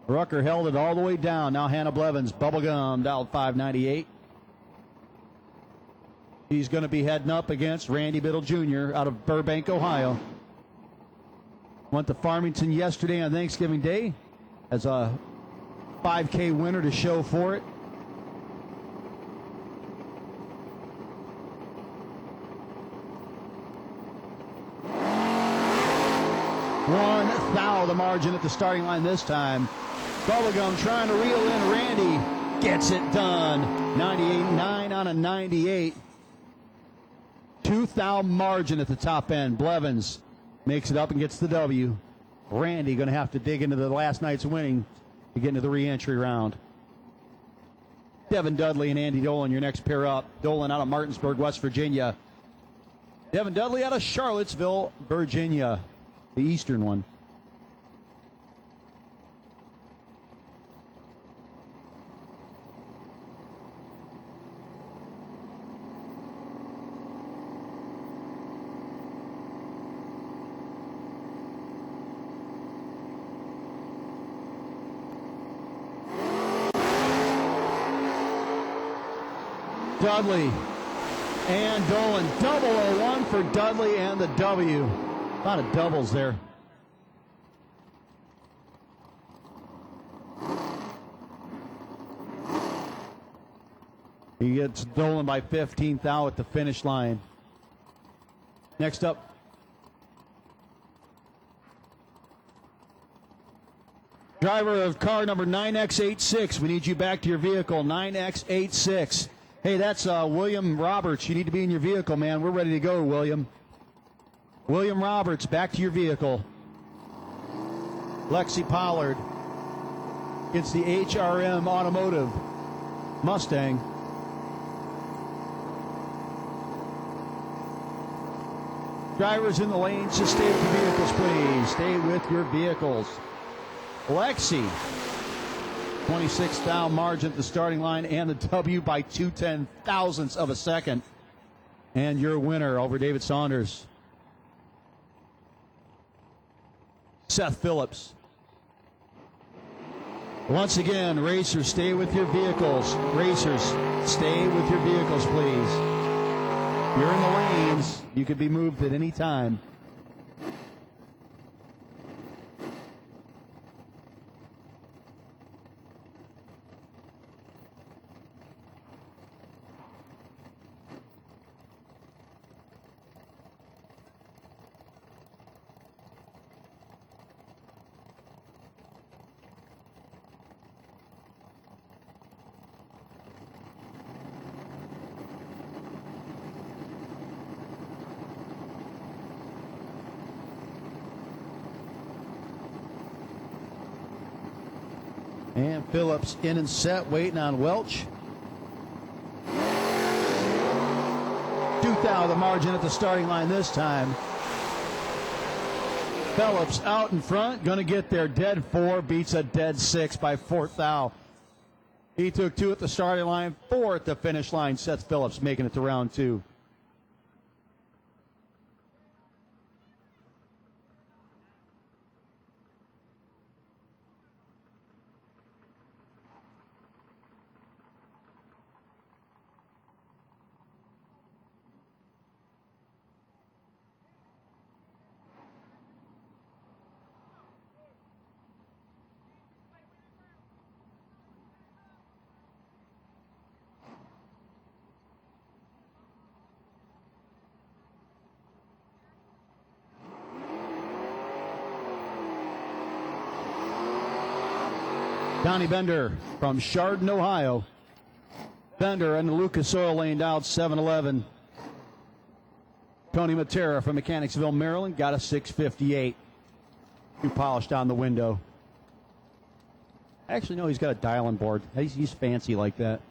Rucker held it all the way down. Now Hannah Blevins, bubblegum, dialed 598. He's going to be heading up against Randy Biddle Jr. out of Burbank, Ohio. Went to Farmington yesterday on Thanksgiving Day as a 5K winner to show for it. One thou the margin at the starting line this time. Bubblegum trying to reel in Randy. Gets it done. 98.9 on a 98. 2 thou margin at the top end. Blevins makes it up and gets the W. Randy going to have to dig into the last night's winning to get into the re-entry round. Devin Dudley and Andy Dolan, your next pair up. Dolan out of Martinsburg, West Virginia. Devin Dudley out of Charlottesville, Virginia, the eastern one. Dudley and Dolan. 001 for Dudley and the W. A lot of doubles there. He gets Dolan by 15 thou at the finish line. Next up, driver of car number 9X86. We need you back to your vehicle, 9X86. Hey, that's William Roberts. You need to be in your vehicle, man. We're ready to go, William. William Roberts, back to your vehicle. Lexi Pollard gets the HRM Automotive Mustang. Drivers in the lanes, just stay with your vehicles, please. Stay with your vehicles. Lexi, 26 thou margin at the starting line and the W by 0.2 of a second. And your winner over David Saunders. Seth Phillips. Once again, racers, stay with your vehicles. Racers, stay with your vehicles, please. You're in the lanes. You could be moved at any time. And Phillips in and set, waiting on Welch. 2 thou the margin at the starting line this time. Phillips out in front, going to get there. Dead 4, beats a dead 6 by 4 thou. He took 2 at the starting line, 4 at the finish line. Seth Phillips making it to round 2. Donnie Bender from Chardon, Ohio. Bender in the Lucas Oil Lane, dialed 711. Tony Matera from Mechanicsville, Maryland, got a 658. Too polished on the window. Actually, no, he's got a dialing board. He's fancy like that.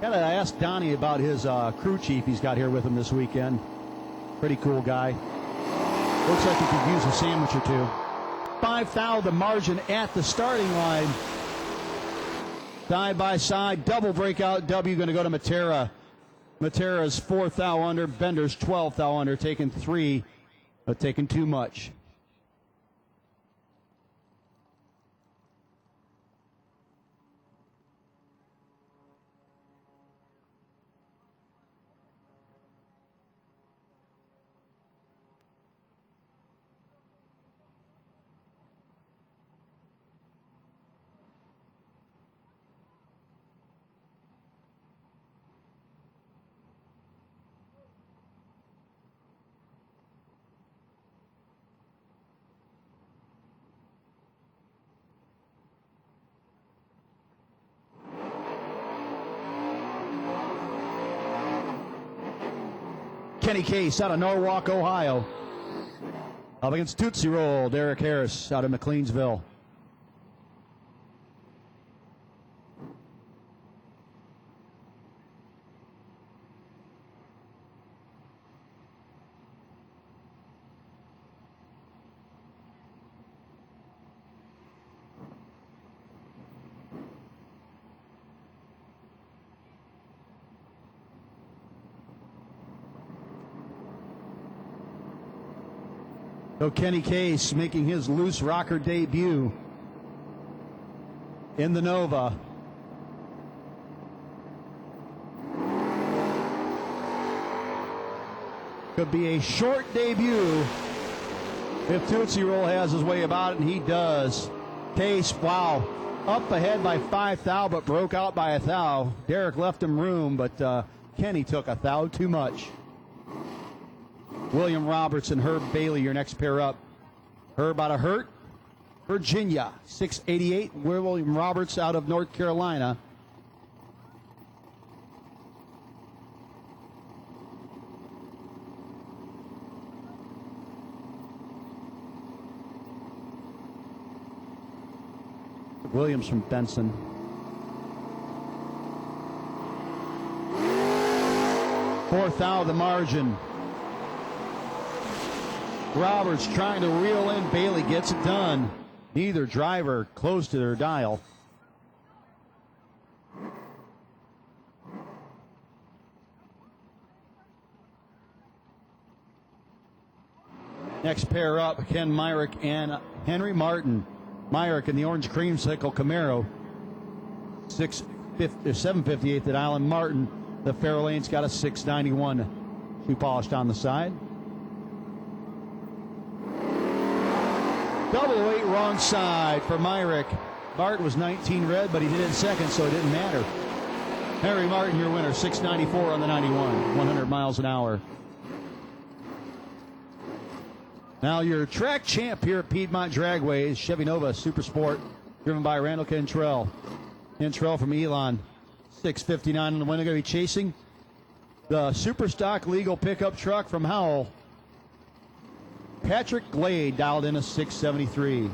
I asked Donnie about his crew chief he's got here with him this weekend. Pretty cool guy. Looks like he could use a sandwich or two. 5 thou the margin at the starting line. Side by side, double breakout W going to go to Matera. Matera's 4th thou under, Bender's 12th thou under, taking 3, but taking too much. Kenny Case out of Norwalk, Ohio. Up against Tootsie Roll, Derek Harris out of McLeansville. So Kenny Case making his loose rocker debut in the Nova. Could be a short debut if Tootsie Roll has his way about it, and he does. Case, wow, up ahead by 5 thou, but broke out by a thou. Derek left him room, but Kenny took a thou too much. William Roberts and Herb Bailey, your next pair up. Herb out of Hurt, Virginia, 688. William Roberts out of North Carolina. Williams from Benson. Fourth out of the margin. Roberts trying to reel in. Bailey gets it done. Neither driver close to their dial. Next pair up, Ken Myrick and Henry Martin. Myrick in the orange creamsicle Camaro. 758 at Island. Martin, the Fairlane's got a 691. Shoe polished on the side. Double 8 wrong side for Myrick. Martin was 19 red, but he did it in second, so it didn't matter. Henry Martin, your winner, 694 on the 91, 100 miles an hour. Now your track champ here at Piedmont Dragways, Chevy Nova Super Sport, driven by Randall Cantrell. Cantrell from Elon, 659 on the winner. Going to be chasing the Super Stock Legal pickup truck from Howell. Patrick Glade dialed in a 673.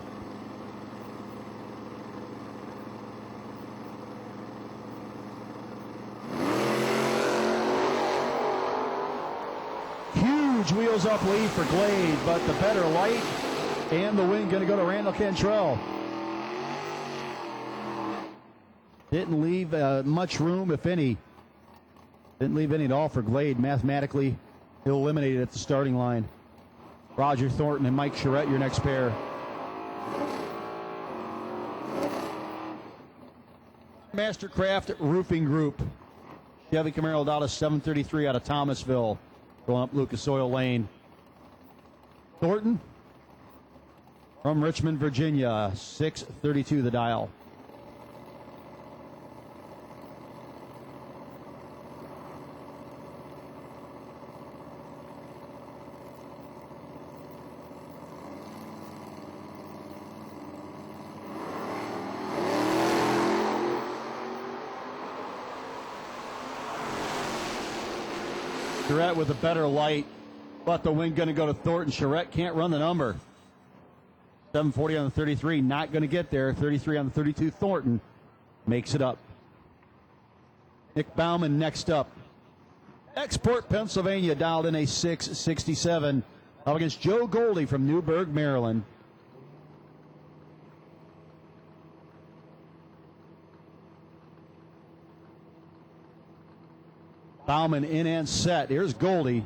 Huge wheels up lead for Glade, but the better light and the win going to go to Randall Cantrell. Didn't leave much room, if any. Didn't leave any at all for Glade. Mathematically eliminated at the starting line. Roger Thornton and Mike Charette, your next pair. Mastercraft Roofing Group. Chevy Camaro out of 733 out of Thomasville. Going up Lucas Oil Lane. Thornton from Richmond, Virginia. 632 the dial. Charette with a better light, but the win going to go to Thornton. Charette can't run the number. 740 on the 33, not going to get there. 33 on the 32, Thornton makes it up. Nick Bauman next up. Export, Pennsylvania, dialed in a 667 up against Joe Goldie from Newburgh, Maryland. Bauman in and set. Here's Goldie.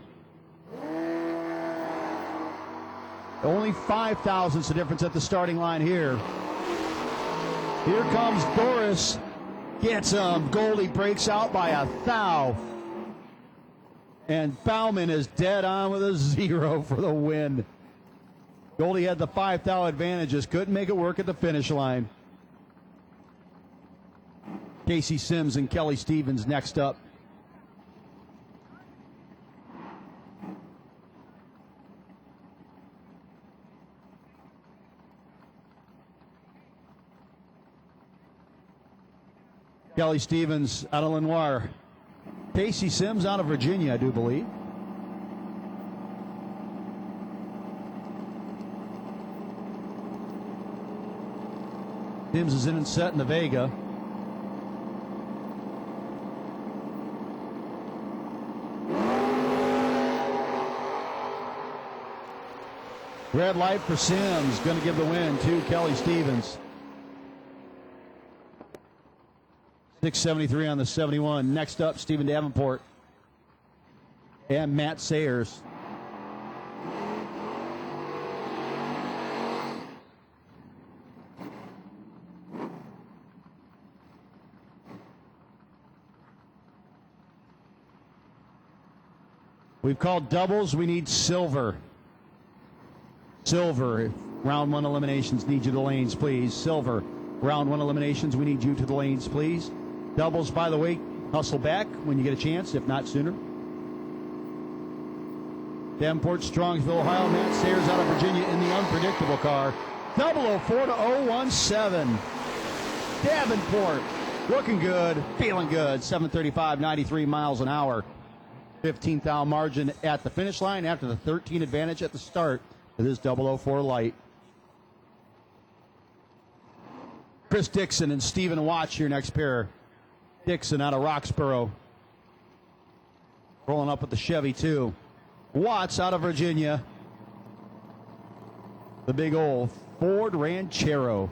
Only 5 thousandths the difference at the starting line here. Here comes Doris. Gets him. Goldie breaks out by a thou. And Bauman is dead on with a 0 for the win. Goldie had the 5 thou advantages. Couldn't make it work at the finish line. Casey Sims and Kelly Stevens next up. Kelly Stevens out of Lenoir. Casey Sims out of Virginia, I do believe. Sims is in and set in the Vega. Red light for Sims. Going to give the win to Kelly Stevens. 673 on the 71. Next up, Stephen Davenport and Matt Sayers. We've called doubles. We need silver. Silver. Round one eliminations. Need you to the lanes, please. Silver. Round one eliminations. We need you to the lanes, please. Doubles, by the way, hustle back when you get a chance, if not sooner. Davenport, Strongsville, Ohio. Matt Sayers out of Virginia in the unpredictable car. 004 to 017. Davenport looking good, feeling good. 735, 93 miles an hour. 15th thou margin at the finish line after the 13 advantage at the start of this 004 light. Chris Dixon and Stephen Watch, your next pair. Dixon out of Roxborough. Rolling up with the Chevy, too. Watts out of Virginia. The big old Ford Ranchero.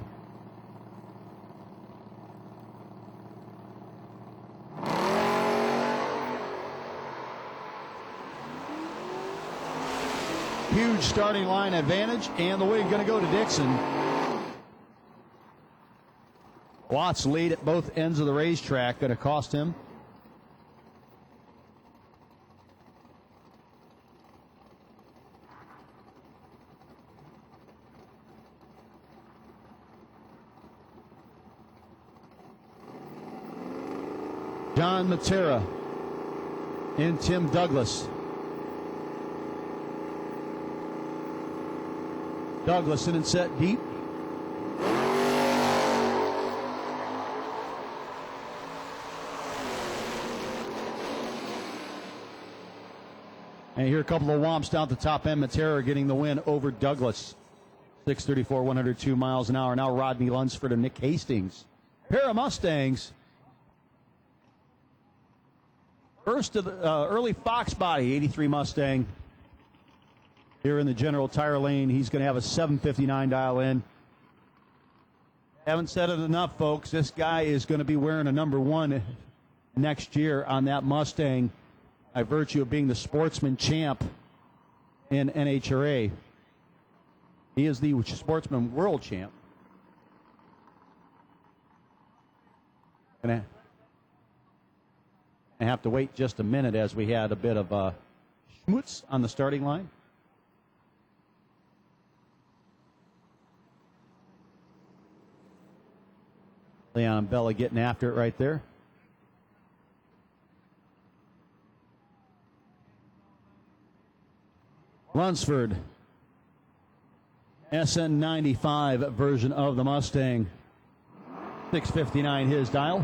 Huge starting line advantage, and the win going to go to Dixon. Watts lead at both ends of the racetrack, going to cost him. John Matera and Tim Douglas. Douglas in and set deep. And here are a couple of whomps down at the top end. Matera getting the win over Douglas. 634, 102 miles an hour. Now Rodney Lunsford and Nick Hastings. Pair of Mustangs. First of the early Fox body, 83 Mustang. Here in the general tire lane, he's going to have a 759 dial in. Haven't said it enough, folks. This guy is going to be wearing a number 1 next year on that Mustang by virtue of being the sportsman champ in NHRA. He is the sportsman world champ. Gonna have to wait just a minute as we had a bit of schmutz on the starting line. Leon and Bella getting after it right there. Lunsford, SN95 version of the Mustang. 659 his dial.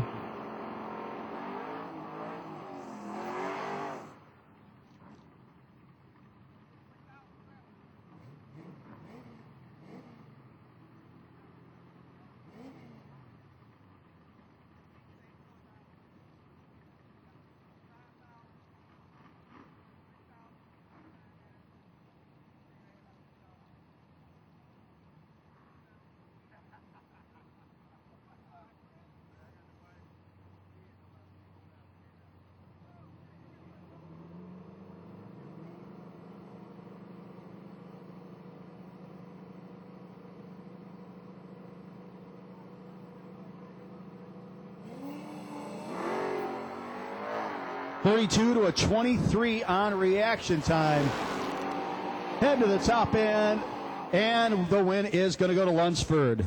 32 to a 23 on reaction time. Head to the top end, and the win is going to go to Lunsford.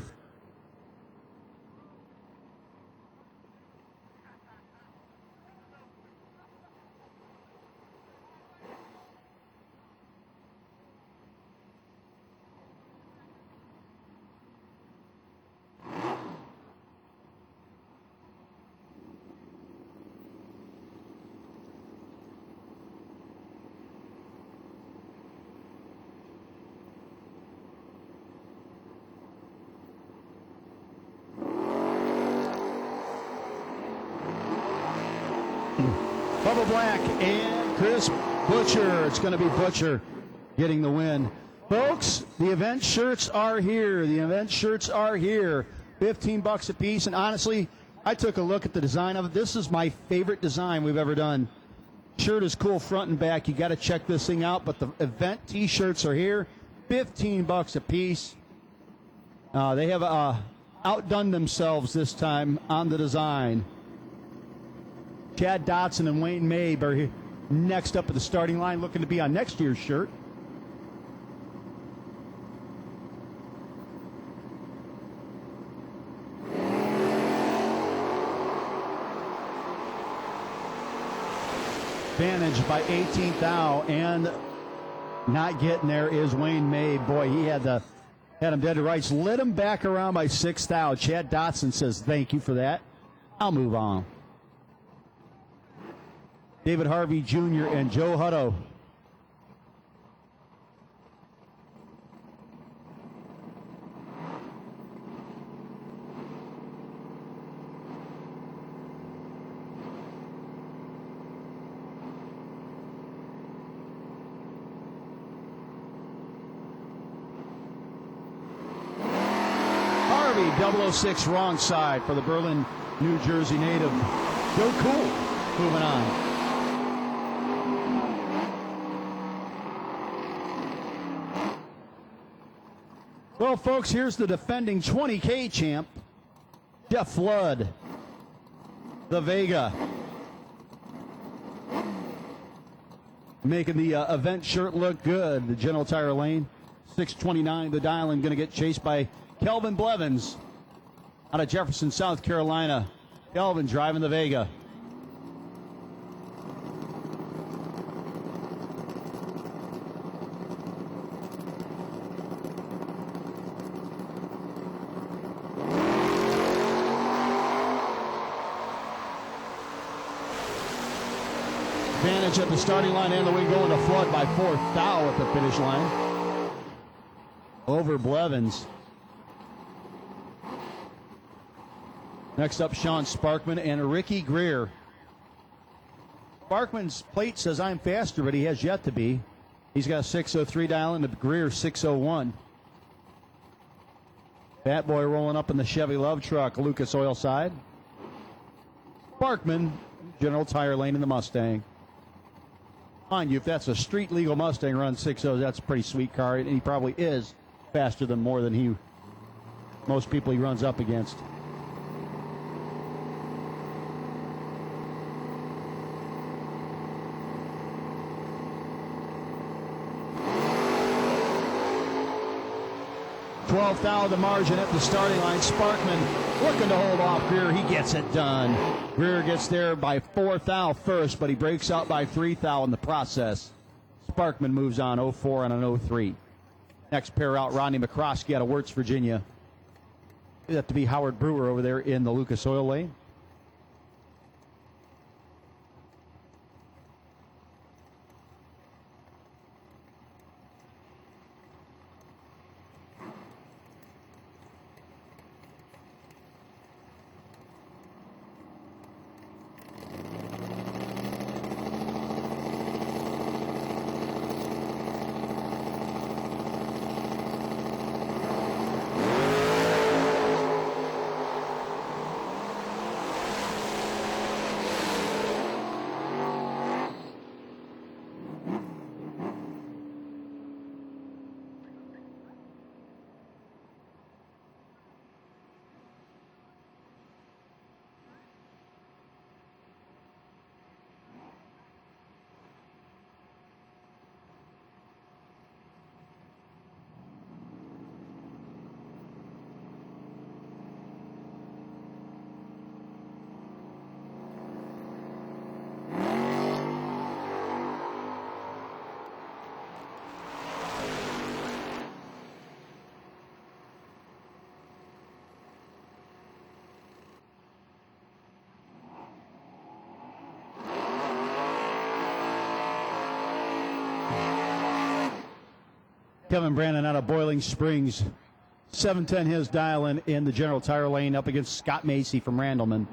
Bubba Black and Chris Butcher. It's going to be Butcher getting the win. Folks, the event shirts are here. The event shirts are here. $15 a piece. And honestly, I took a look at the design of it. This is my favorite design we've ever done. Shirt is cool front and back. You got to check this thing out. But the event T-shirts are here. $15 a piece. They have outdone themselves this time on the design. Chad Dotson and Wayne Mabe are here next up at the starting line, looking to be on next year's shirt. Advantage by 18th thou, and not getting there is Wayne Mabe. Boy, he had him dead to rights. Lit him back around by 6th thou. Chad Dotson says thank you for that. I'll move on. David Harvey Jr. and Joe Hutto. Harvey, 006, wrong side for the Berlin, New Jersey native. Joe Cool moving on. Well, folks, here's the defending 20K champ, Jeff Flood, the Vega. Making the event shirt look good. The General Tire Lane, 629, the dial-in, going to get chased by Kelvin Blevins out of Jefferson, South Carolina. Kelvin driving the Vega. Advantage at the starting line and the wing going to Flood by 4th thou at the finish line. Over Blevins. Next up, Sean Sparkman and Ricky Greer. Sparkman's plate says I'm faster, but he has yet to be. He's got a 603 dial and the Greer 601. Fat Boy rolling up in the Chevy Love truck, Lucas Oil side. Sparkman, General Tire Lane in the Mustang. Mind you, if that's a street legal Mustang run 6.0, that's a pretty sweet car, and he probably is faster than most people he runs up against. $12,000 the margin at the starting line. Sparkman looking to hold off Greer. He gets it done. Greer gets there by 4th thou first, but he breaks out by 3th thou in the process. Sparkman moves on 0-4 and an 0-3. Next pair out, Rodney McCroskey out of Wirtz, Virginia. That to be Howard Brewer over there in the Lucas Oil lane. Kevin Brandon out of Boiling Springs. 710 his dial in the General Tire lane up against Scott Macy from Randleman.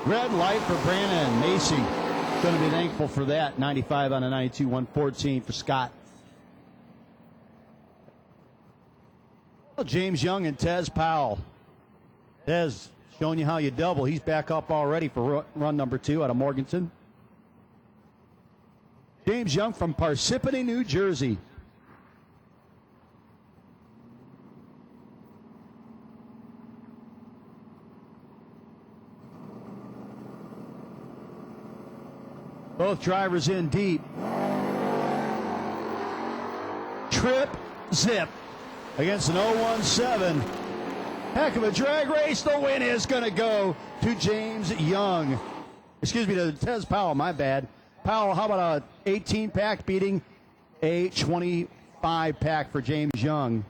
Red light for Brandon. Macy going to be thankful for that. 95 on a 92, 114 for Scott. Well, James Young and Tez Powell. Tez showing you how you double. He's back up already for run number 2 out of Morganton. James Young from Parsippany, New Jersey. Both drivers in deep. Trip, zip against an 0-1-7. Heck of a drag race. The win is going to go to James Young. Excuse me, to Tez Powell, my bad. Powell, how about a 18 pack beating a 25 pack for James Young?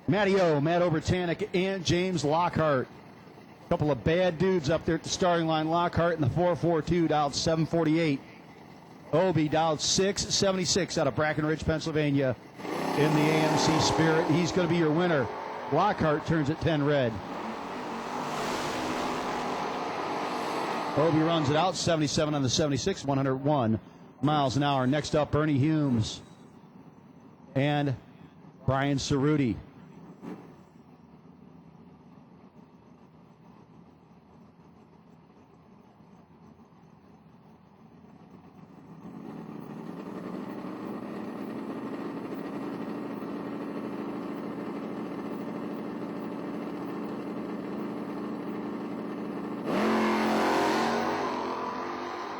Matty O, Matt Obertanic, and James Lockhart. A couple of bad dudes up there at the starting line. Lockhart in the 442, dialed 748. Obi dialed 676 out of Brackenridge, Pennsylvania. In the AMC Spirit, he's going to be your winner. Lockhart turns at 10 red. Obi runs it out, 77 on the 76, 101 miles an hour. Next up, Bernie Humes and Brian Cerruti.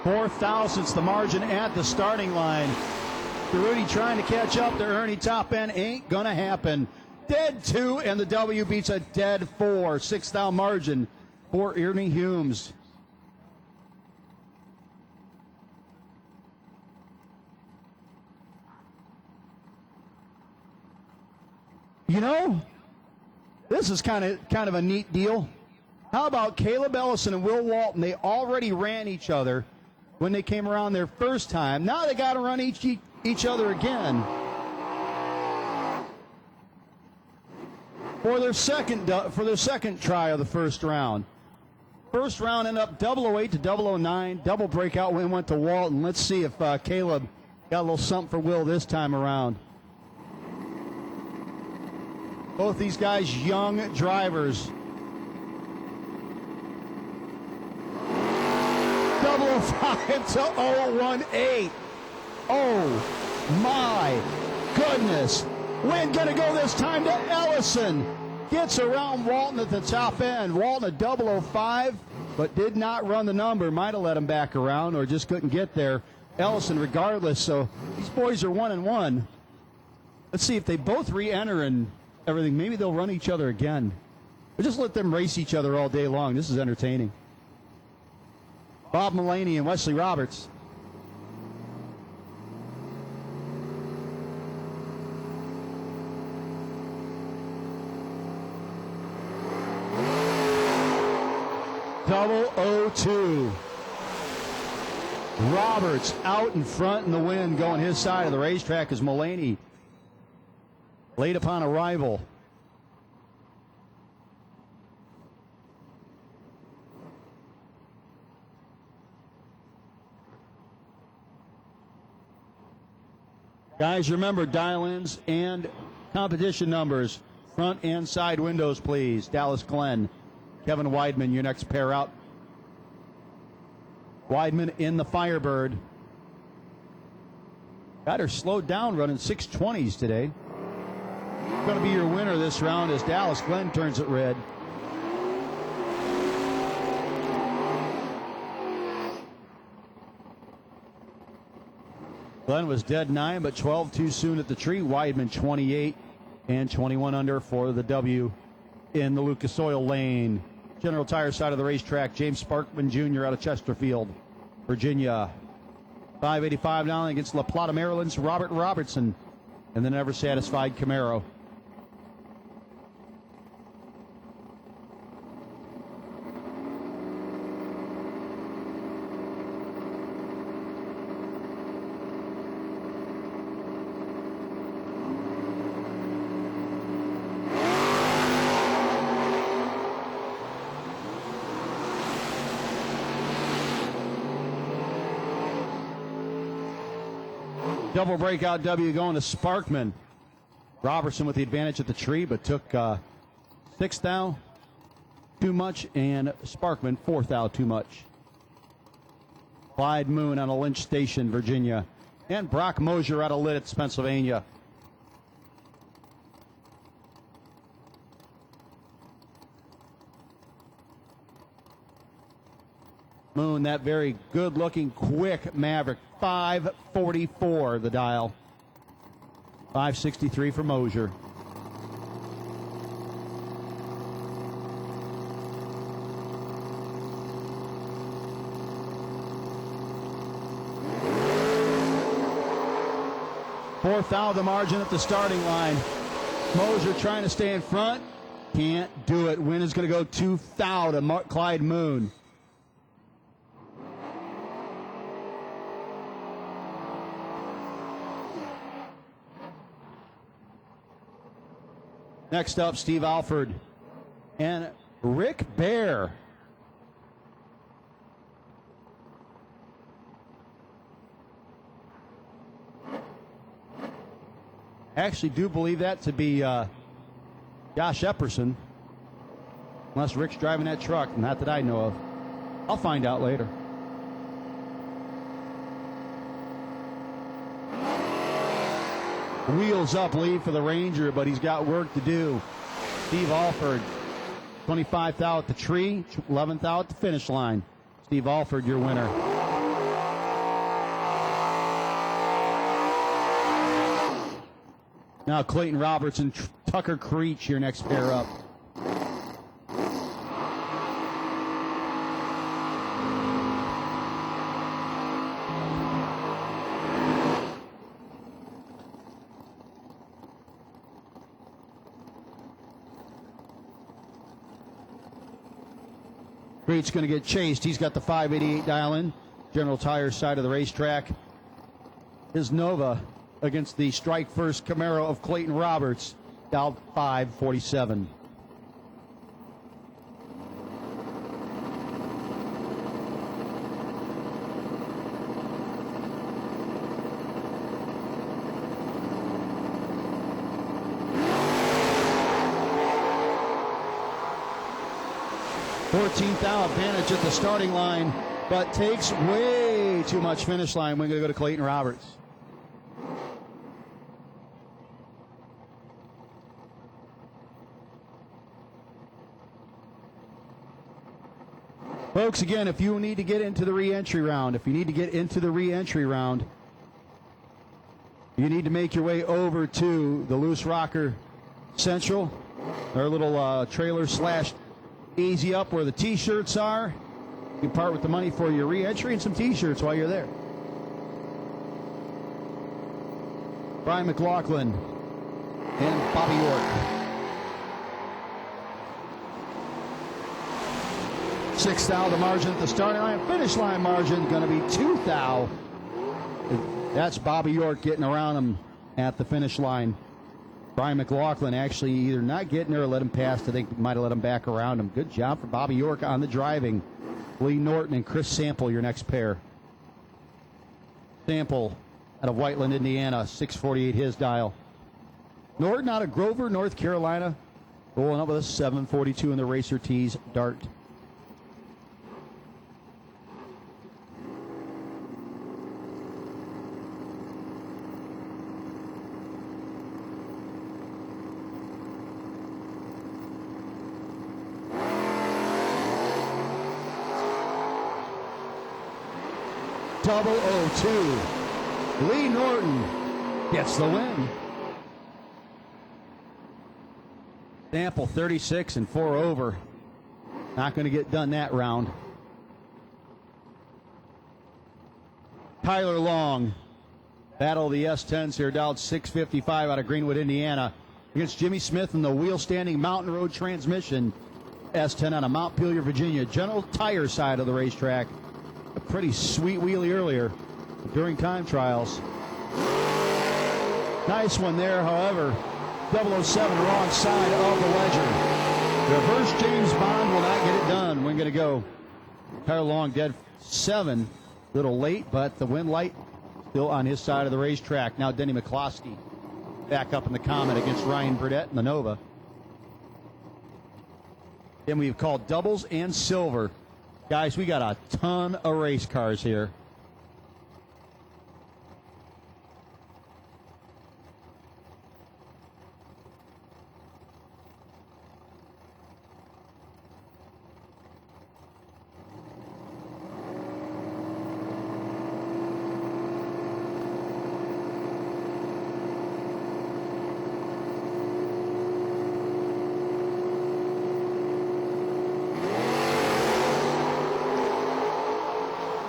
Four thousandths the margin at the starting line. Cerruti trying to catch up to Ernie top end. Ain't going to happen. Dead 2, and the W beats a dead 4. 6th margin for Ernie Humes. You know, this is kind of a neat deal. How about Caleb Ellison and Will Walton? They already ran each other when they came around their first time. Now they got to run each other again for their second try of the first round. First round ended up 008 to 009. Double breakout win went to Walton. Let's see if Caleb got a little something for Will this time around. Both these guys young drivers. 005 to 018. Oh my goodness. Win gonna go this time to Ellison. Gets around Walton at the top end. Walton a 005, but did not run the number. Might have let him back around or just couldn't get there. Ellison regardless, so these boys are 1-1. Let's see if they both re-enter and everything. Maybe they'll run each other again. Or just let them race each other all day long. This is entertaining. Bob Mullaney and Wesley Roberts. Double 02. Roberts out in front in the wind going his side of the racetrack as Mullaney late upon arrival. Guys, remember dial-ins and competition numbers. Front and side windows, please. Dallas Glenn, Kevin Weidman, your next pair out. Weidman in the Firebird. Got her slowed down running 620s today. Going to be your winner this round as Dallas Glenn turns it red. Glenn was dead 9, but 12 too soon at the tree. Weidman 28 and 21 under for the W in the Lucas Oil Lane. General Tire side of the racetrack, James Sparkman Jr. out of Chesterfield, Virginia. $585 down against La Plata, Maryland's Robert Robertson and the never satisfied Camaro. Double breakout W going to Sparkman. Robertson with the advantage at the tree, but took sixth out too much, and Sparkman fourth out too much. Clyde Moon out of Lynch Station, Virginia. And Brock Mosier out of Lidditz, Pennsylvania. Moon, that very good-looking, quick Maverick. 544, the dial. 563 for Mosier. Fourth out of the margin at the starting line. Mosier trying to stay in front. Can't do it. Win is going to go 2 thou to Clyde Moon. Next up, Steve Alford and Rick Bear. I actually do believe that to be Josh Epperson, unless Rick's driving that truck, not that I know of. I'll find out later. Wheels up lead for the Ranger, but he's got work to do. Steve Alford, 25th out at the tree, 11th out at the finish line. Steve Alford, your winner. Now Clayton Roberts and Tucker Creech, your next pair up. Creech's going to get chased. He's got the 588 dial in. General Tire side of the racetrack. His Nova against the strike first Camaro of Clayton Roberts, dialed 547. $14,000 advantage at the starting line, but takes way too much finish line. We're going to go to Clayton Roberts. Folks, again, if you need to get into the re-entry round, you need to make your way over to the Loose Rocker Central, our little trailer slash easy up where the T-shirts are. You can part with the money for your re-entry and some T-shirts while you're there. Brian McLaughlin and Bobby York. 6 thou the margin at the starting line. Finish line margin going to be 2 thou. That's Bobby York getting around him at the finish line. Brian McLaughlin actually either not getting or let him pass. I think might have let him back around him. Good job for Bobby York on the driving. Lee Norton and Chris Sample, your next pair. Sample out of Whiteland, Indiana, 648 his dial. Norton out of Grover, North Carolina, rolling up with a 742 in the Racer T's Dart. Double 02. Lee Norton gets the win. Sample 36 and 4 over. Not going to get done that round. Tyler Long, battle of the S10s here, down 655 out of Greenwood, Indiana, against Jimmy Smith in the wheel-standing Mountain Road Transmission S10 out of Montpelier, Virginia. General Tire side of the racetrack. A pretty sweet wheelie earlier during time trials. Nice one there, however. 007 wrong side of the ledger. Reverse James Bond will not get it done. We're going to go. Tyler Long dead 7. A little late, but the wind light still on his side of the racetrack. Now Denny McCloskey back up in the Comet against Ryan Burdett in the Nova. Then we've called doubles and silver. Guys, we got a ton of race cars here.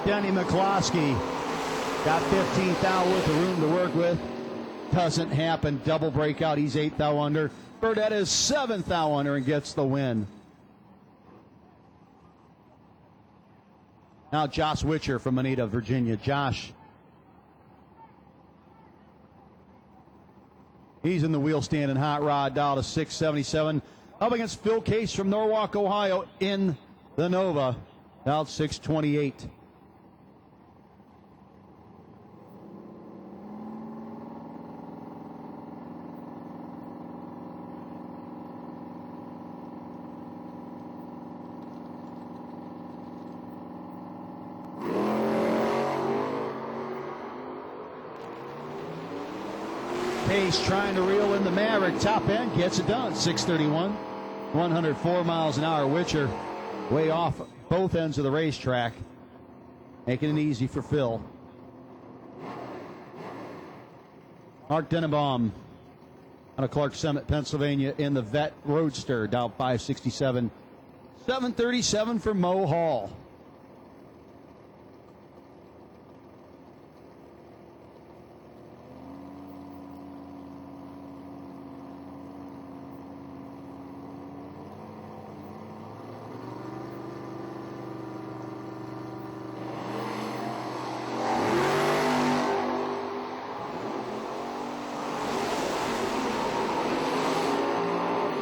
Denny McCloskey got 15th out with the room to work with. Doesn't happen. Double breakout. He's 8th out under. Burdett is 7th out under and gets the win. Now Josh Witcher from Moneta, Virginia. Josh. He's in the wheel stand and hot rod down to 677. Up against Phil Case from Norwalk, Ohio in the Nova. Down 628. Case trying to reel in the Maverick. Top end gets it done. 631. 104 miles an hour. Witcher way off both ends of the racetrack. Making it easy for Phil. Mark Denenbaum out of Clark Summit, Pennsylvania in the Vet Roadster. Down 567. 737 for Mo Hall.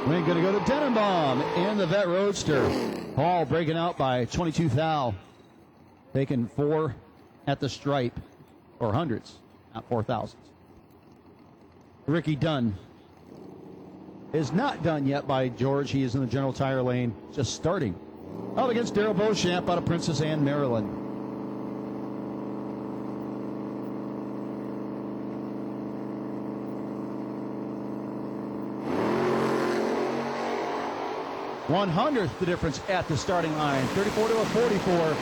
We're going to go to Denenbaum in the Vet Roadster. Hall breaking out by 22 thou. Taking 4 at the stripe. Or hundreds, not 4,000s. Ricky Dunn is not done yet by George. He is in the General Tire lane, just starting. Up against Darrell Beauchamp out of Princess Anne, Maryland. One-hundredth the difference at the starting line. 34 to a 44.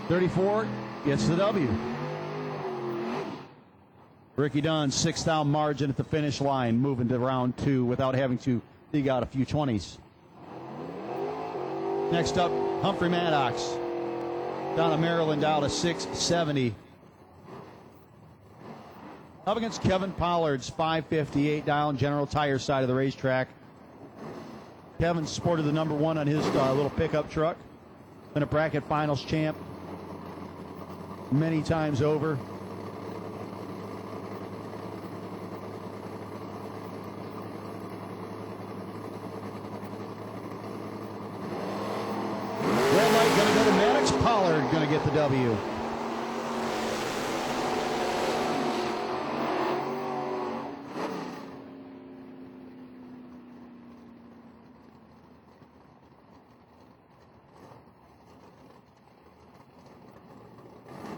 34 gets the W. Ricky Dunn, 6th down margin at the finish line, moving to round 2 without having to dig out a few 20s. Next up, Humphrey Maddox. Down to Maryland, down to 670. Up against Kevin Pollard's 558 down, General Tire side of the racetrack. Kevin sported the number 1 on his little pickup truck. Been a bracket finals champ many times over. Red light going to go to Maddox. Pollard going to get the W.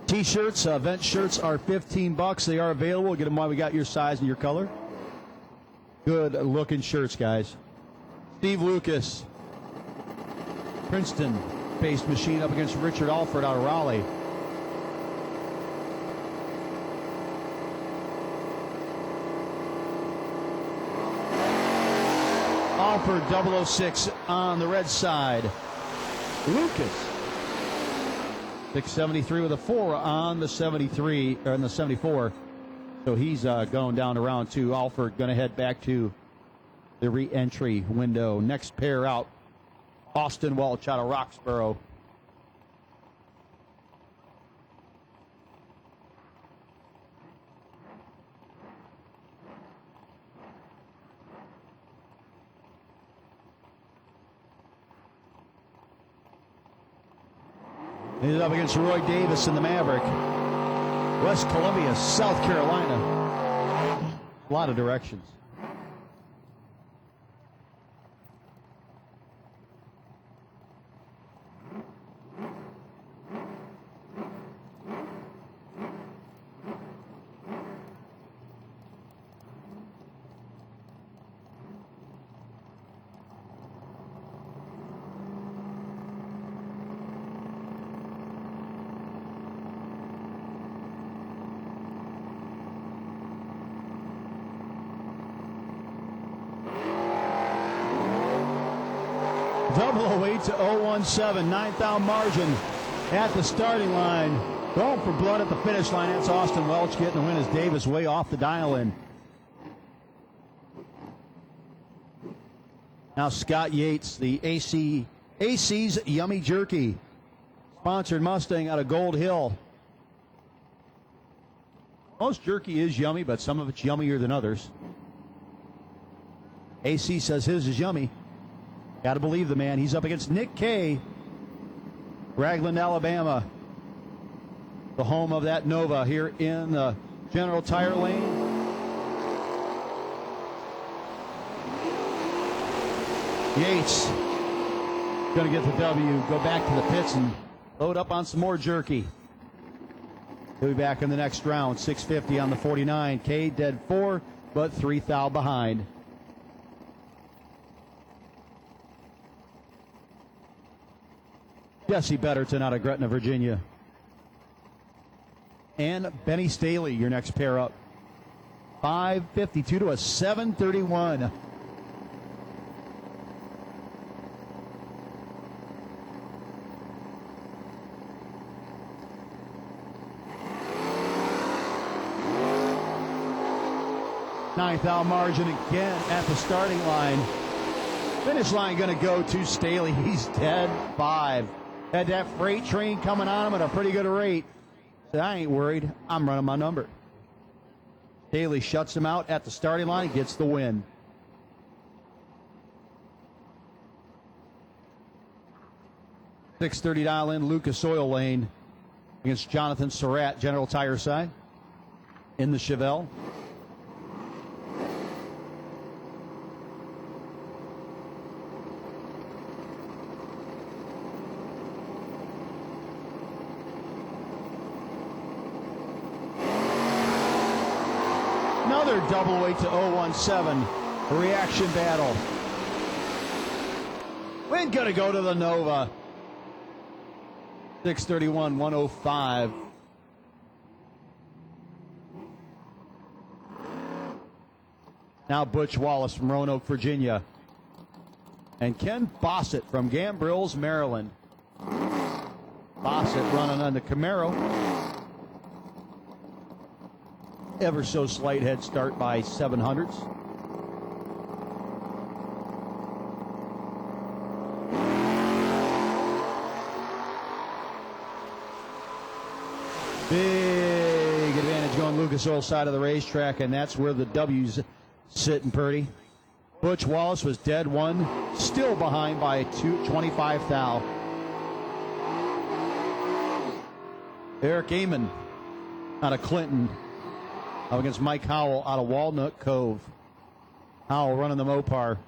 T-shirts, event shirts are $15. They are available. Get them while we got your size and your color. Good looking shirts, guys. Steve Lucas, Princeton-based machine up against Richard Alford out of Raleigh. Alford 006 on the red side. Lucas 673 with a 4 on the 73 or in the 74. So he's going down to round 2. Alford going to head back to the re-entry window. Next pair out, Austin Welch out of Roxborough. He's up against Roy Davis in the Maverick. West Columbia, South Carolina. A lot of directions. Double away to 017, ninth out margin at the starting line. Going for blood at the finish line. That's Austin Welch getting the win as Davis way off the dial-in. Now Scott Yates, the AC's Yummy Jerky. Sponsored Mustang out of Gold Hill. Most jerky is yummy, but some of it's yummier than others. AC says his is yummy. Got to believe the man. He's up against Nick Kay, Ragland, Alabama, the home of that Nova here in the General Tire lane. Yates going to get the W, go back to the pits and load up on some more jerky. He'll be back in the next round. 650 on the 49. Kay dead 4, but 3 thou behind. Jesse Betterton out of Gretna, Virginia. And Benny Staley, your next pair up. 552 to a 731. Ninth out margin again at the starting line. Finish line going to go to Staley. He's dead 5. Had that freight train coming on him at a pretty good rate. Said, I ain't worried. I'm running my number. Staley shuts him out at the starting line. He gets the win. .630 dial in Lucas Oil Lane against Jonathan Surratt, General Tire side in the Chevelle. Another double weight to 017. A reaction battle. We're going to go to the Nova. 631, 105. Now Butch Wallace from Roanoke, Virginia. And Ken Bossett from Gambrills, Maryland. Bossett running on the Camaro. Ever so slight head start by 700s. Big advantage going Lucas Oil side of the racetrack, and that's where the W's sitting pretty. Butch Wallace was dead 1, still behind by 25 thou. Eric Amon out of Clinton. Up against Mike Howell out of Walnut Cove. Howell running the Mopar.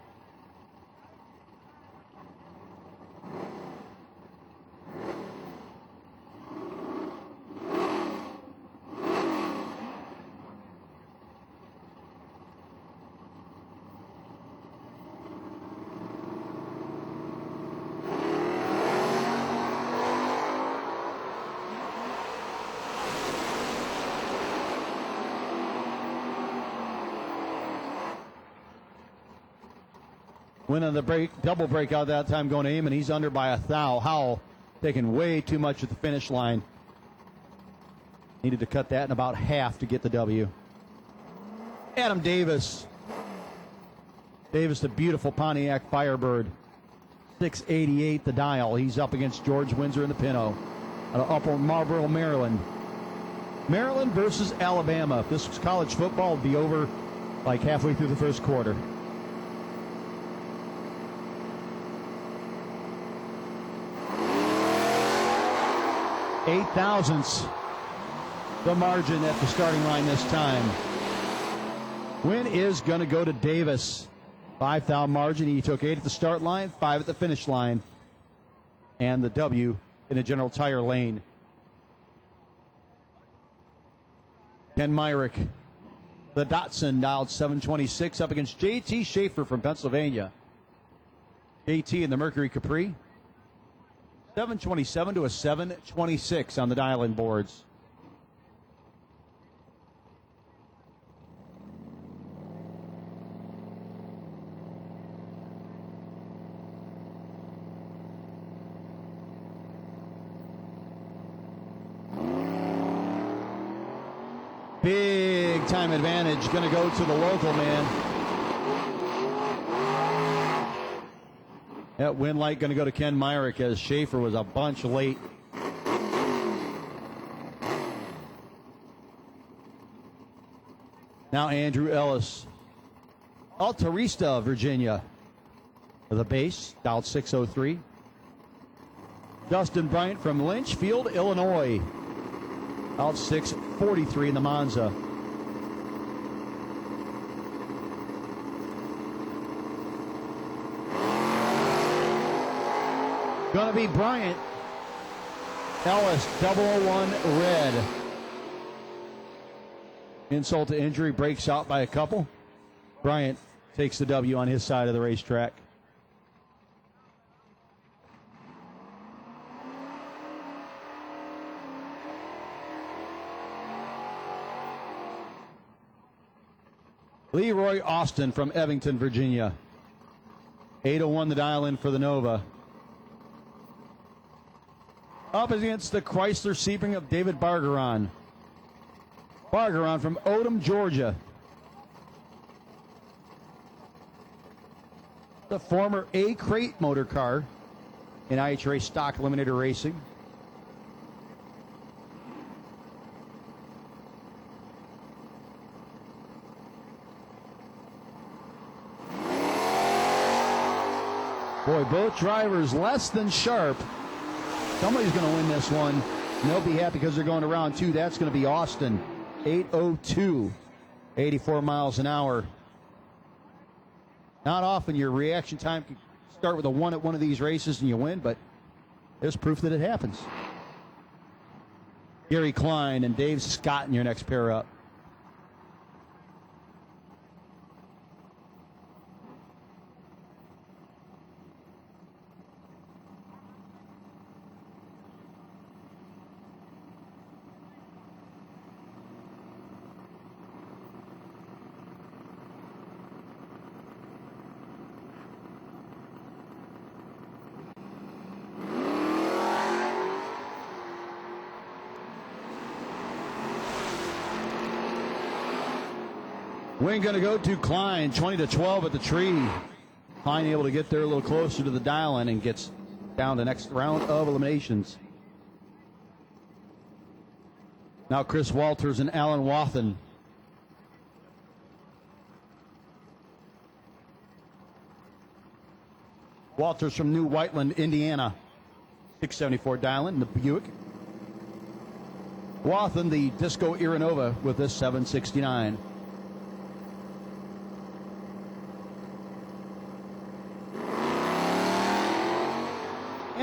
Went on the break, double break out that time going to Eamon. He's under by a thou. Howell taking way too much at the finish line. Needed to cut that in about half to get the W. Adam Davis. Davis, the beautiful Pontiac Firebird. 688 the dial. He's up against George Windsor in the Pinto. Out of Upper Marlboro, Maryland. Maryland versus Alabama. If this was college football, it'd be over like halfway through the first quarter. Eight thousandths the margin at the starting line this time. Win is going to go to Davis. 5,000 margin. He took 8 at the start line, 5 at the finish line, and the W in a General Tire lane. Ken Myrick, the Datsun, dialed 726 up against J.T. Schaefer from Pennsylvania. J.T. in the Mercury Capri. 727 to a 726 on the dial-in boards. Big time advantage going to go to the local man. That win light going to go to Ken Myrick as Schaefer was a bunch late. Now Andrew Ellis. Altarista, Virginia. The base, dialed 603. Dustin Bryant from Lynchfield, Illinois. Out 643 in the Monza. Gonna be Bryant. Ellis, 001 red. Insult to injury, breaks out by a couple. Bryant takes the W on his side of the racetrack. Leroy Austin from Evington, Virginia. 801 the dial in for the Nova. Up against the Chrysler Sebring of David Bargeron. Bargeron from Odom, Georgia. The former A-Crate motor car in IHRA Stock Eliminator Racing. Boy, both drivers less than sharp. Somebody's going to win this one. And they'll be happy because they're going to round 2. That's going to be Austin. 802. 84 miles an hour. Not often your reaction time can start with a 1 at one of these races and you win, but there's proof that it happens. Gary Klein and Dave Scott in your next pair up. Win going to go to Klein, 20-12 at the tree. Klein able to get there a little closer to the dial-in and gets down the next round of eliminations. Now Chris Walters and Alan Wathen. Walters from New Whiteland, Indiana. 674 dial-in, the Buick. Wathen, the Disco Iranova with this 769.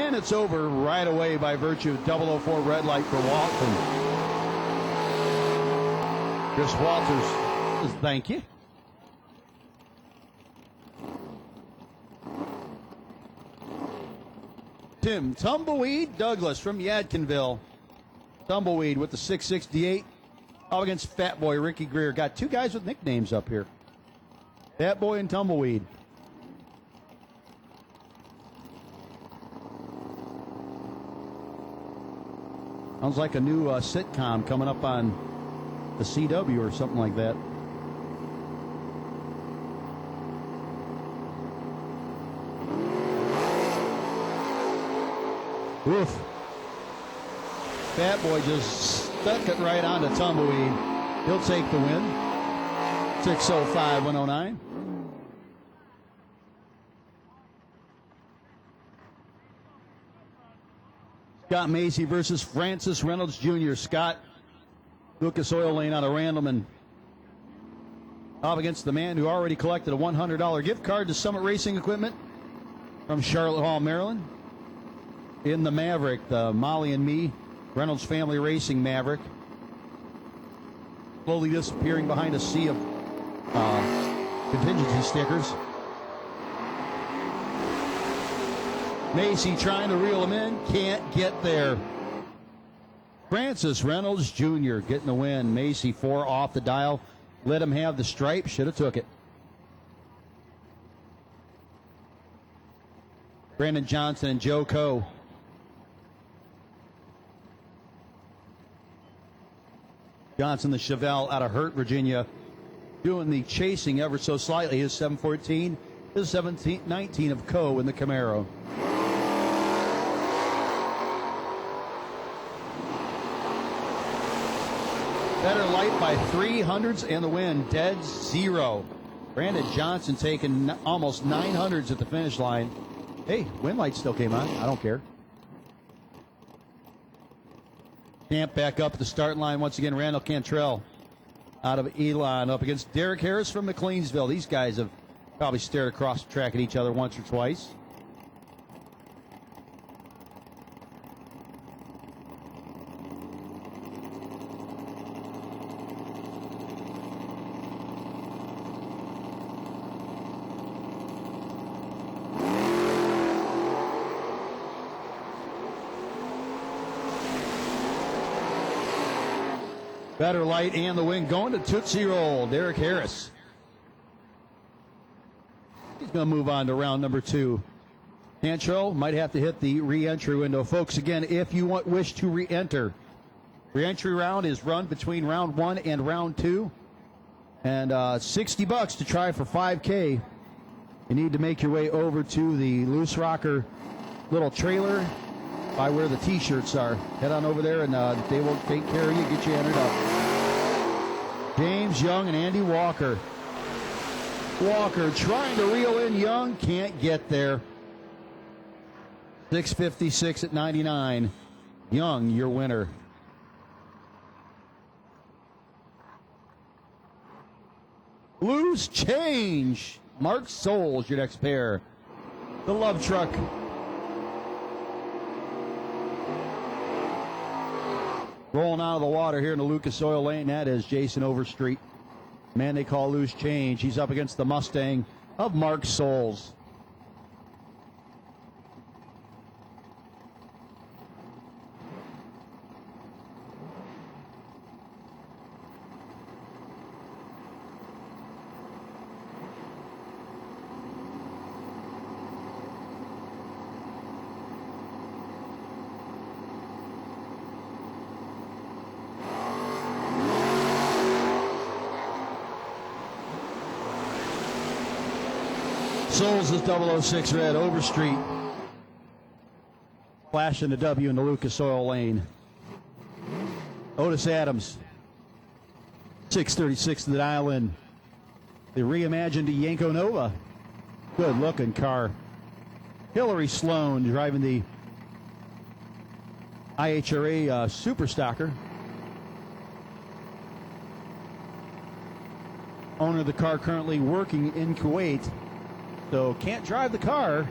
And it's over right away by virtue of 004 red light for Walton. Chris Walters says thank you. Tim Tumbleweed Douglas from Yadkinville. Tumbleweed with the 668 up against Fat Boy Ricky Greer. Got two guys with nicknames up here. Fat Boy and Tumbleweed. Sounds like a new sitcom coming up on the CW or something like that. Oof. Fat Boy just stuck it right onto Tumbleweed. He'll take the win. 6:05, 109. Scott Macy versus Francis Reynolds Jr. Scott, Lucas Oil Lane out of Randleman. Up against the man who already collected a $100 gift card to Summit Racing Equipment from Charlotte Hall, Maryland. In the Maverick, the Molly and Me, Reynolds Family Racing Maverick. Slowly disappearing behind a sea of contingency stickers. Macy trying to reel him in, can't get there. Francis Reynolds Jr. getting the win. Macy 4 off the dial. Let him have the stripe, should have took it. Brandon Johnson and Joe Coe. Johnson, the Chevelle out of Hurt, Virginia, doing the chasing ever so slightly. His 714, his 1719 of Coe in the Camaro. Better Light by 300s and the win. Dead zero. Brandon Johnson taking almost 900s at the finish line. Hey, win light still came on. I don't care. Camp back up at the start line once again. Randall Cantrell out of Elon up against Derek Harris from McLeansville. These guys have probably stared across the track at each other once or twice. Better Light and the win going to Tootsie Roll. Derek Harris. He's going to move on to round number 2. Cantrell might have to hit the re-entry window. Folks, again, if you wish to re-enter, re-entry round is run between round 1 and round 2. And $60 to try for 5K. You need to make your way over to the Loose Rocker little trailer by where the T-shirts are. Head on over there and they will take care of you, get you entered up. James Young and Andy Walker. Walker trying to reel in Young, can't get there. 656 at 99. Young, your winner. Loose Change. Mark Souls, your next pair. The Love Truck. Rolling out of the water here in the Lucas Oil Lane, that is Jason Overstreet. Man they call Loose Change. He's up against the Mustang of Mark Souls. Souls is 006 red. Overstreet flashing the W in the Lucas Oil Lane. Otis Adams, 636 to the dial in. The reimagined Yanko Nova. Good looking car. Hillary Sloan driving the IHRA Super Stocker. Owner of the car currently working in Kuwait. So can't drive the car.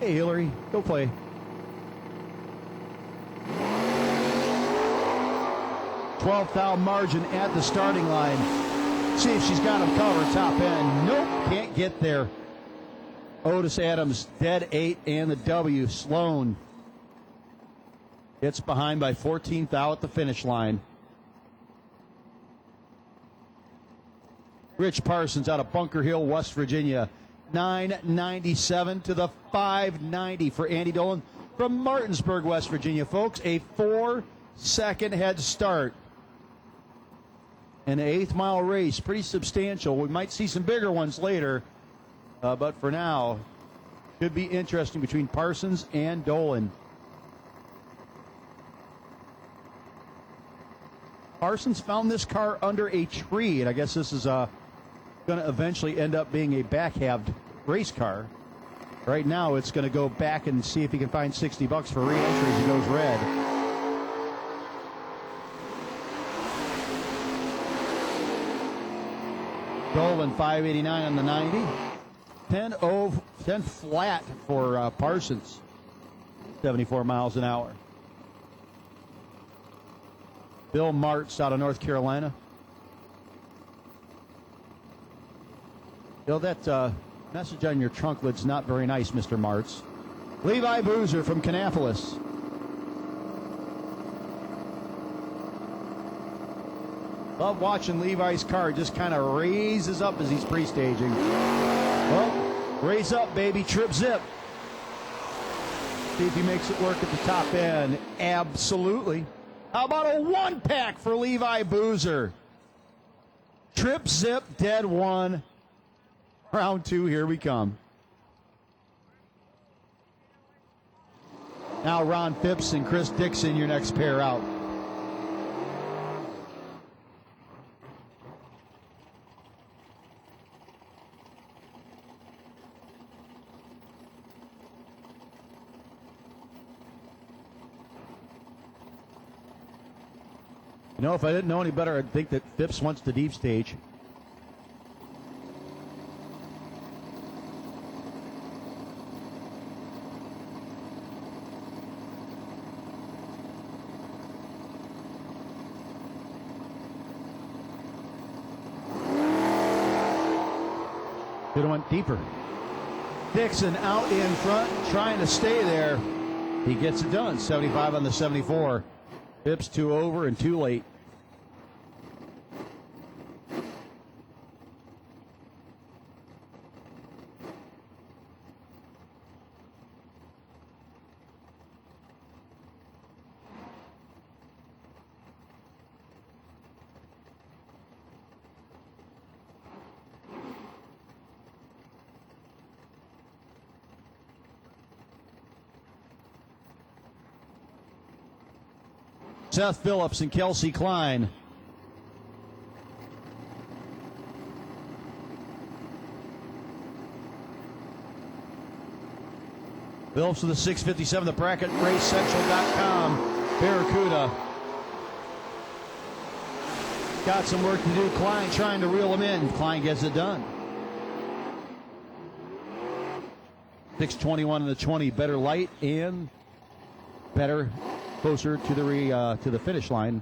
Hey, Hillary, go play. $12,000 margin at the starting line. See if she's got him covered top end. Nope, can't get there. Otis Adams, dead 8 and the W. Sloan gets behind by 14th at the finish line. Rich Parsons out of Bunker Hill, West Virginia. 997 to the 590 for Andy Dolan from Martinsburg, West Virginia, folks. A 4 second head start. An 8th mile race, pretty substantial. We might see some bigger ones later, but for now, should be interesting between Parsons and Dolan. Parsons found this car under a tree, and I guess this is going to eventually end up being a back-halved race car. Right now, it's going to go back and see if he can find $60 for re-entry as he goes red. Dolan 589 on the 90. 10 flat for Parsons. 74 miles an hour. Bill Martz out of North Carolina. Bill, that message on your trunk lid's not very nice, Mr. Martz. Levi Boozer from Kannapolis. Love watching Levi's car just kind of raises up as he's pre-staging. Well, raise up, baby. Trip zip. See if he makes it work at the top end. Absolutely. How about a one-pack for Levi Boozer? Trip zip, dead one. Round 2, here we come. Now Ron Phipps and Chris Dixon, your next pair out. You know, if I didn't know any better, I'd think that Phipps wants the deep stage. Could have went deeper. Dixon out in front, trying to stay there. He gets it done. 75 on the 74. Phipps 2 over and 2 late. Seth Phillips and Kelsey Klein. Phillips with the 657, the bracket, racecentral.com. Barracuda. Got some work to do. Klein trying to reel him in. Klein gets it done. 621 in the 20. Better light and better closer to the finish line.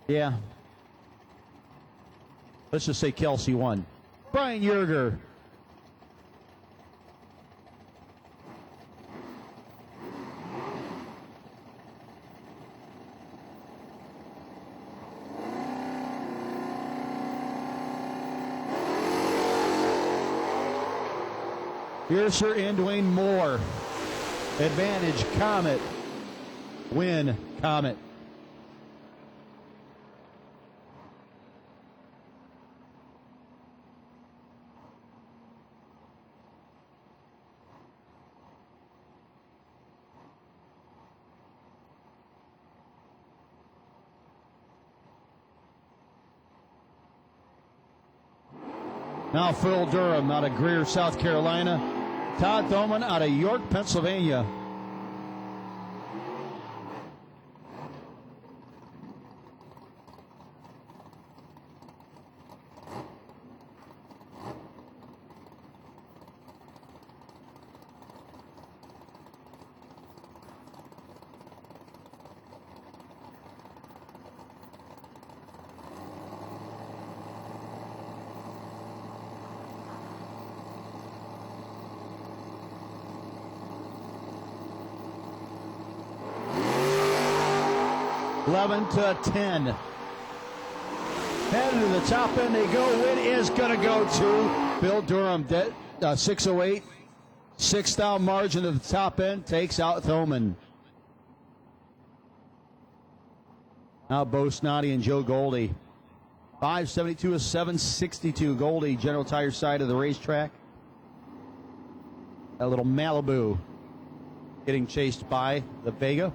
Yeah. Let's just say Kelsey won. Brian Yerger. Piercer and Dwayne Moore. Advantage, Comet. Win, Comet. Now Phil Durham out of Greer, South Carolina. Todd Thoman out of York, Pennsylvania. To 10. Headed to the top end they go. Win is going to go to Bill Durham. 608. 6th out margin to the top end. Takes out Thoman. Now Bo Snoddy and Joe Goldie. 572 is 762. Goldie, General Tire side of the racetrack. A little Malibu getting chased by the Vega.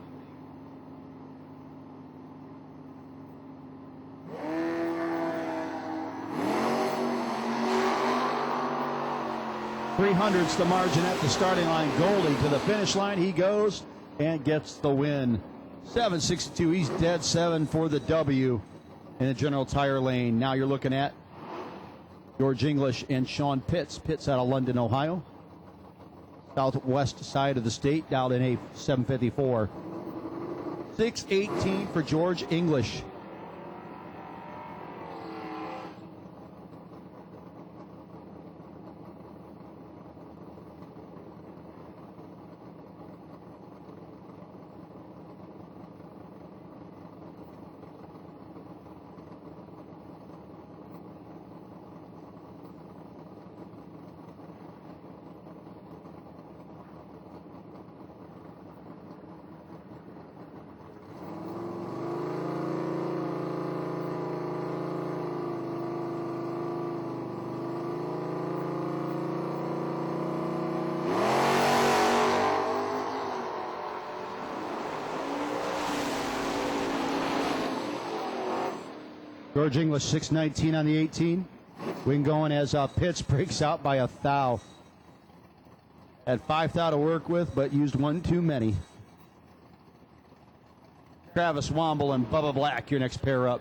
.300's the margin at the starting line. Goldie to the finish line. He goes and gets the win. 762. He's dead 7 for the W in the General Tire lane. Now you're looking at George English and Sean Pitts. Pitts out of London, Ohio. Southwest side of the state, down in a 754. 618 for George English. George English, 619 on the 18. Win going as Pitts breaks out by a thou. Had 5 thou to work with, but used one too many. Travis Womble and Bubba Black, your next pair up.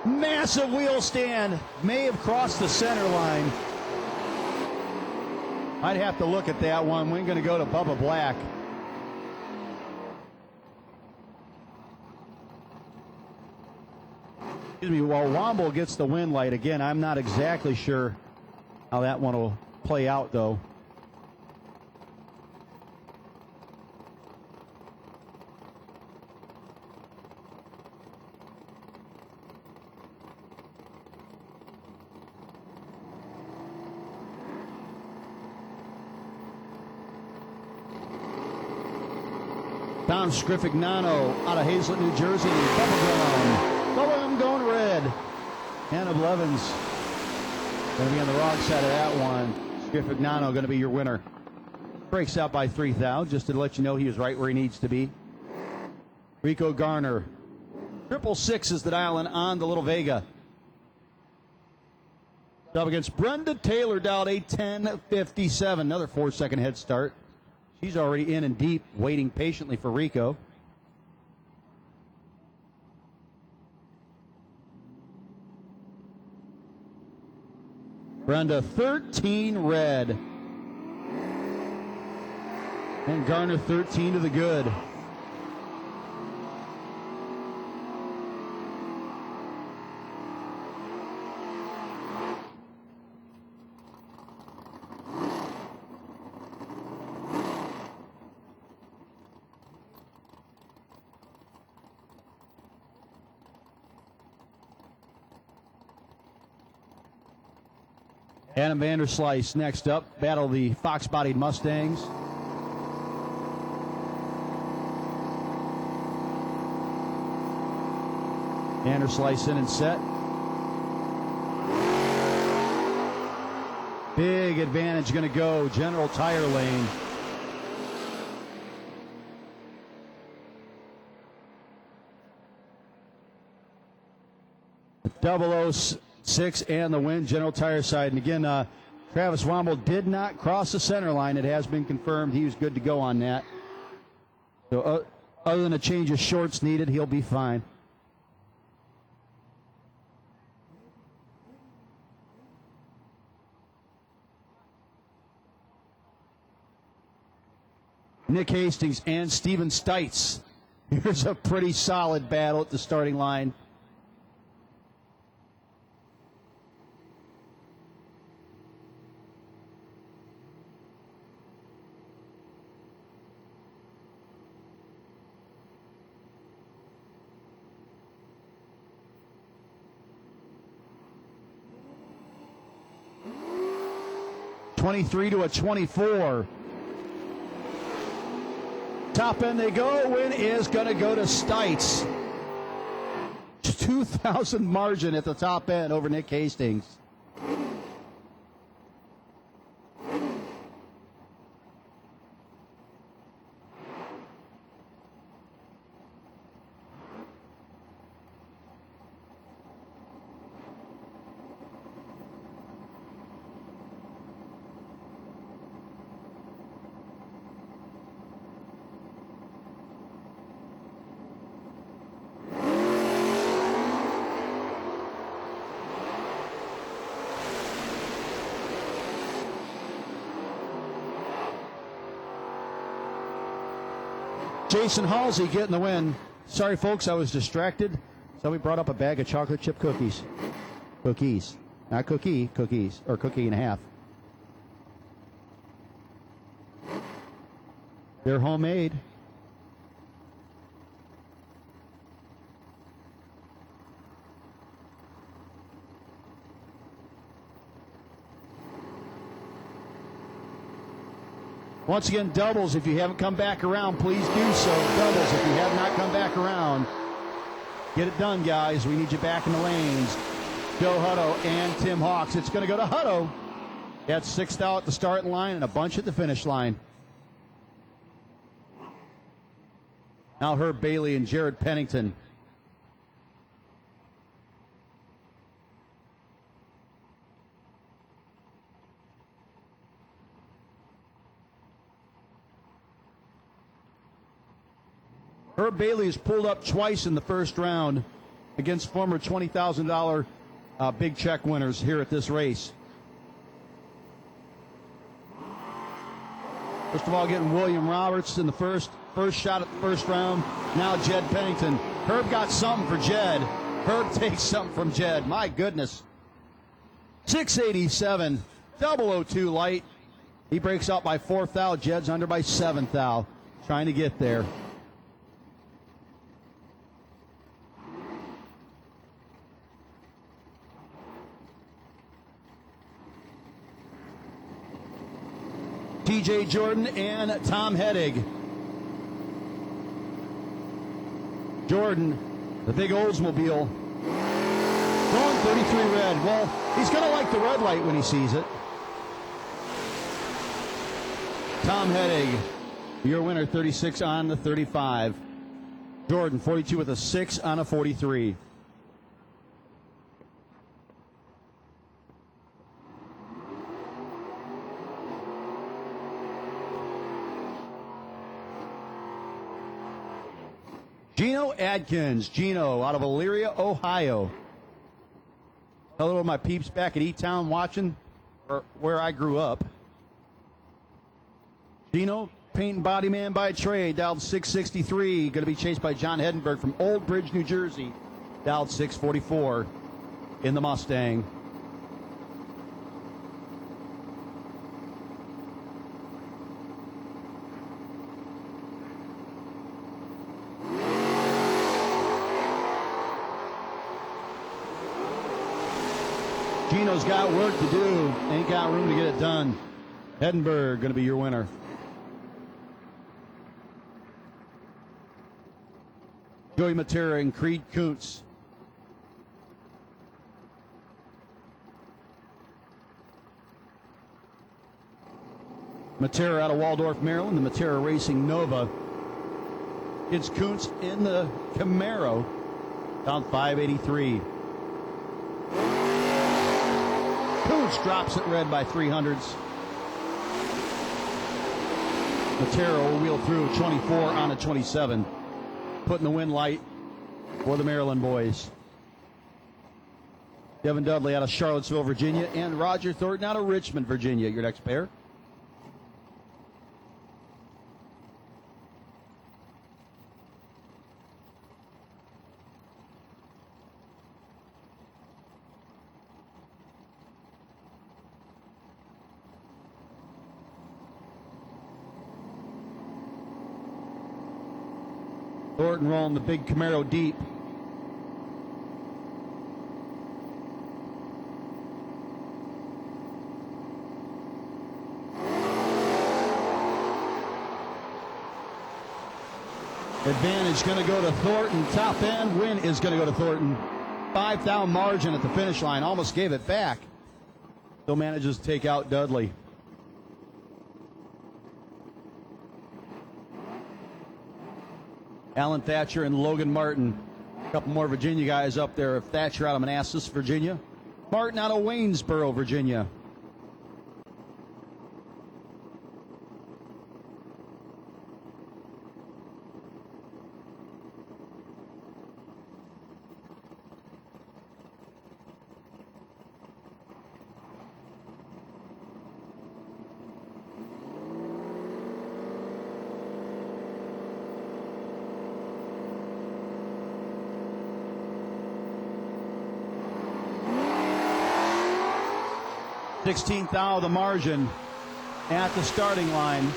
Massive wheel stand. May have crossed the center line. I'd have to look at that one. We're going to go to Bubba Black. Excuse me, while Womble gets the win light. Again, I'm not exactly sure how that one will play out, though. Tom Scrifignano out of Hazlet, New Jersey. Bubblegum going red. Hannah Blevins going to be on the wrong side of that one. Scrifignano going to be your winner. Breaks out by 3,000, just to let you know he was right where he needs to be. Rico Garner. 666 is the dial-in on the Little Vega. Up against Brenda Taylor down a 10:57. Another 4-second head start. She's already in and deep, waiting patiently for Rico. Brenda 13 red. And Garner 13 to the good. Adam Vanderslice next up. Battle the fox-bodied Mustangs. Vanderslice in and set. Big advantage going to go General Tire lane. Double 06 and the win, General Tire side. And again, Travis Womble did not cross the center line. It has been confirmed. He was good to go on that. So other than a change of shorts needed, he'll be fine. Nick Hastings and Steven Stites. Here's a pretty solid battle at the starting line. 23 to a 24. Top end they go. Win is going to go to Stites. 2,000 margin at the top end over Nick Hastings. Jason Halsey getting the win. Sorry, folks, I was distracted. Somebody brought up a bag of chocolate chip cookies. Cookies. Not cookie, cookies. Or cookie and a half. They're homemade. Once again, doubles, if you haven't come back around, please do so. Doubles, if you have not come back around, get it done, guys. We need you back in the lanes. Joe Hutto and Tim Hawks. It's going to go to Hutto. He had 6th out at the starting line and a bunch at the finish line. Now Herb Bailey and Jared Pennington. Herb Bailey has pulled up twice in the first round against former $20,000 big check winners here at this race. First of all, getting William Roberts in the first shot at the first round. Now Jed Pennington. Herb got something for Jed. Herb takes something from Jed. My goodness. 687, 002 light. He breaks out by 4th thou. Jed's under by 7th thou. Trying to get there. TJ Jordan and Tom Heddig. Jordan, the big Oldsmobile, going 33 red. Well, he's going to like the red light when he sees it. Tom Heddig, your winner, 36 on the 35. Jordan, 42 with a 6 on a 43. Gino Adkins. Gino out of Elyria, Ohio. Hello to my peeps back at E-Town watching, or where I grew up. Gino, paint and body man by trade, dialed 663. Going to be chased by John Hedenberg from Old Bridge, New Jersey. Dialed 644 in the Mustang. Gino's got work to do. Ain't got room to get it done. Hedenberg going to be your winner. Joey Matera and Creed Kuntz. Matera out of Waldorf, Maryland. The Matera Racing Nova. It's Kuntz in the Camaro. Down 583. Kuntz drops it red by 300s. Matera will wheel through 24 on a 27. Putting the win light for the Maryland boys. Devin Dudley out of Charlottesville, Virginia, and Roger Thornton out of Richmond, Virginia, your next pair. Thornton rolling the big Camaro deep. Advantage going to go to Thornton. Top end win is going to go to Thornton. 5-thou margin at the finish line. Almost gave it back. Still manages to take out Dudley. Alan Thatcher and Logan Martin. A couple more Virginia guys up there. Thatcher out of Manassas, Virginia. Martin out of Waynesboro, Virginia. $16,000 the margin at the starting line.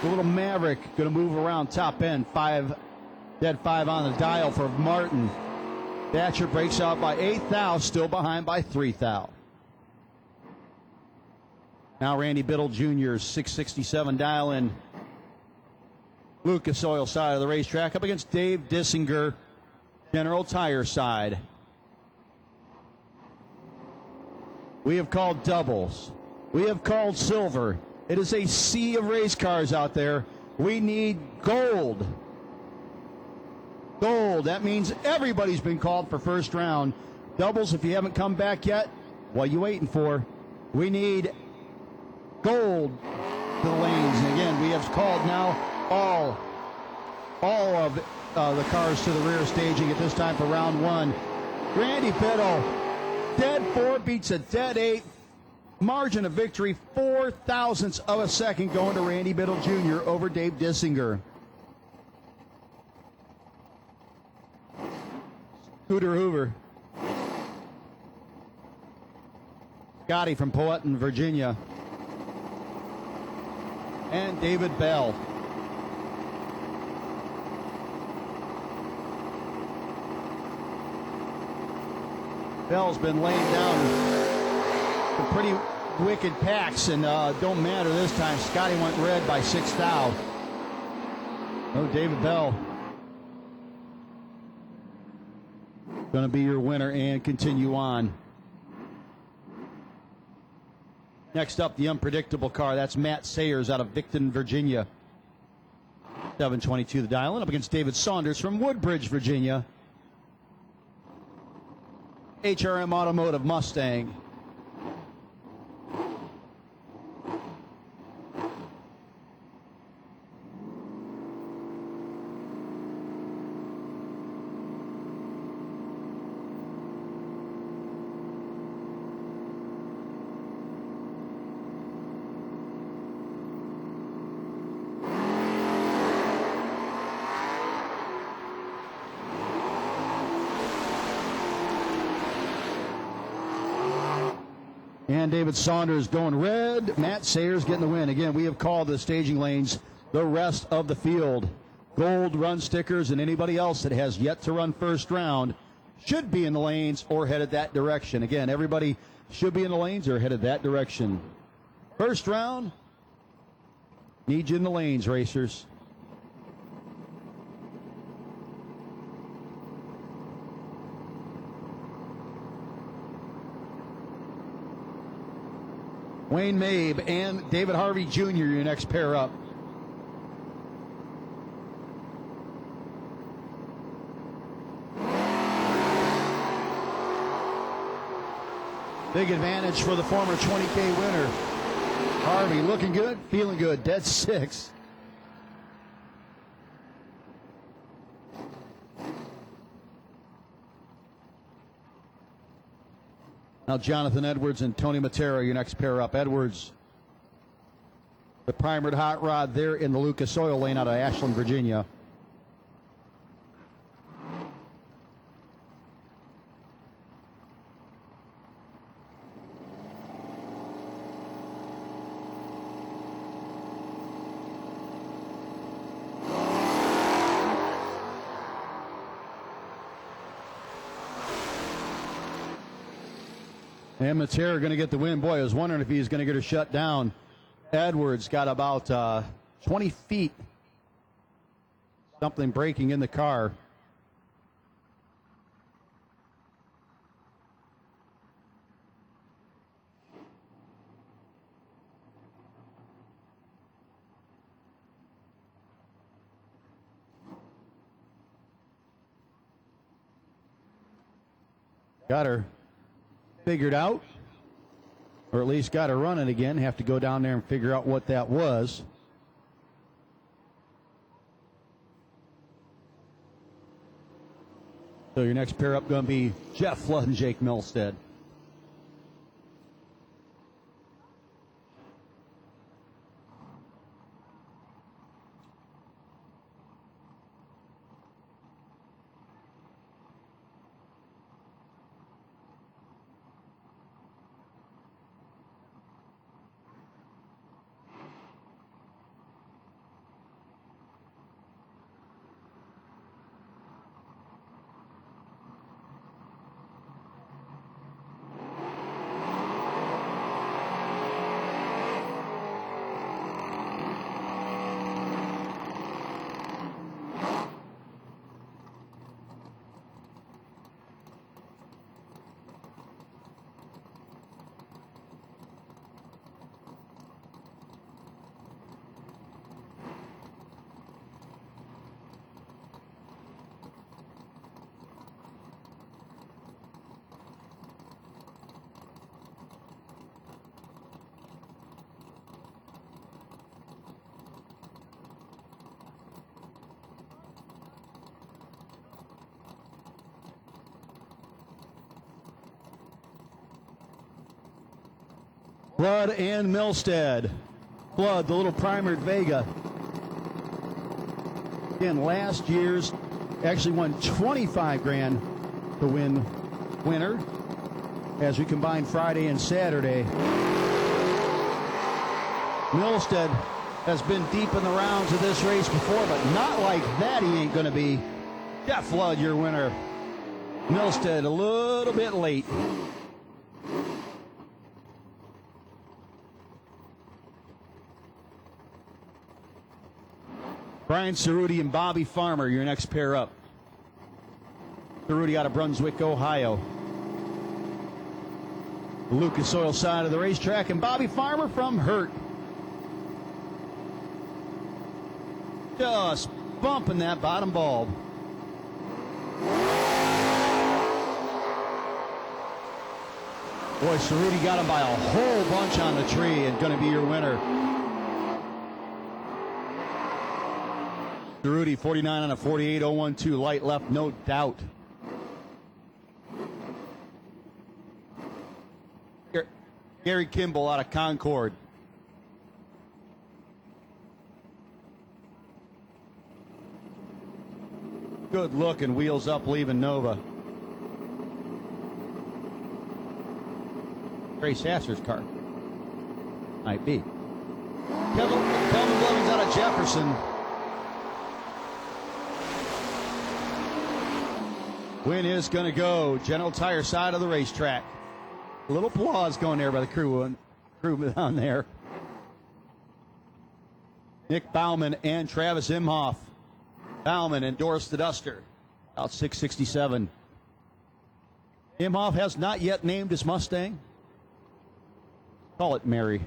The little Maverick going to move around top end. Dead five on the dial for Martin. Thatcher breaks out by $8,000, still behind by $3,000. Now Randy Biddle Jr. 667 dial in. Lucas Oil side of the racetrack up against Dave Dissinger, General Tire side. We have called doubles. We have called silver. It is a sea of race cars out there. We need gold. Gold. That means everybody's been called for first round. Doubles, if you haven't come back yet, what are you waiting for? We need gold to the lanes. And again, we have called now all of the cars to the rear staging at this time for round one. Randy Biddle. Dead 4 beats a dead 8. Margin of victory, 0.04 of a second going to Randy Biddle Jr. over Dave Dissinger. Scooter Hoover. Scotty from Powhatan, Virginia. And David Bell. Bell's been laying down some pretty wicked packs, and don't matter this time. Scotty went red by 6,000. Oh, David Bell going to be your winner and continue on. Next up, the unpredictable car. That's Matt Sayers out of Victon, Virginia. 722 the dial, and up against David Saunders from Woodbridge, Virginia. HRM Automotive Mustang. And David Saunders going red. Matt Sayers getting the win. Again, we have called the staging lanes the rest of the field. Gold run stickers, and anybody else that has yet to run first round should be in the lanes or headed that direction. Again, everybody should be in the lanes or headed that direction. First round, need you in the lanes, racers. Wayne Mabe and David Harvey Jr., your next pair up. Big advantage for the former 20K winner. Harvey looking good, feeling good, dead 6. Now Jonathan Edwards and Tony Matera, your next pair up. Edwards, the primered hot rod there in the Lucas Oil lane out of Ashland, Virginia. And Matera going to get the win. Boy, I was wondering if he was going to get her shut down. Edwards got about 20 feet Something breaking in the car. Got her figured out, or at least got her running again. Have to go down there and figure out what that was. So your next pair up going to be Jeff Flood and Jake Milstead. Flood and Milstead. Flood, the little primered Vega. Again, last year's actually won 25 grand to win winner as we combine Friday and Saturday. Milstead has been deep in the rounds of this race before, but not like that he ain't going to be. Jeff Flood, your winner. Milstead a little bit late. Brian Cerruti and Bobby Farmer, your next pair up. Cerruti out of Brunswick, Ohio. The Lucas Oil side of the racetrack, and Bobby Farmer from Hurt. Just bumping that bottom bulb. Boy, Cerruti got him by a whole bunch on the tree and going to be your winner. Cerruti, 49 on a 48.012 light left, no doubt. Gary Kimball out of Concord. Good looking, wheels up, leaving Nova. Trey Sasser's car. Might be. Kelvin Blevins out of Jefferson. Win is going to go General Tire side of the racetrack. A little applause going there by the crew down there. Nick Bauman and Travis Imhoff. Bauman endorsed the Duster. About 667. Imhoff has not yet named his Mustang. Call it Mary.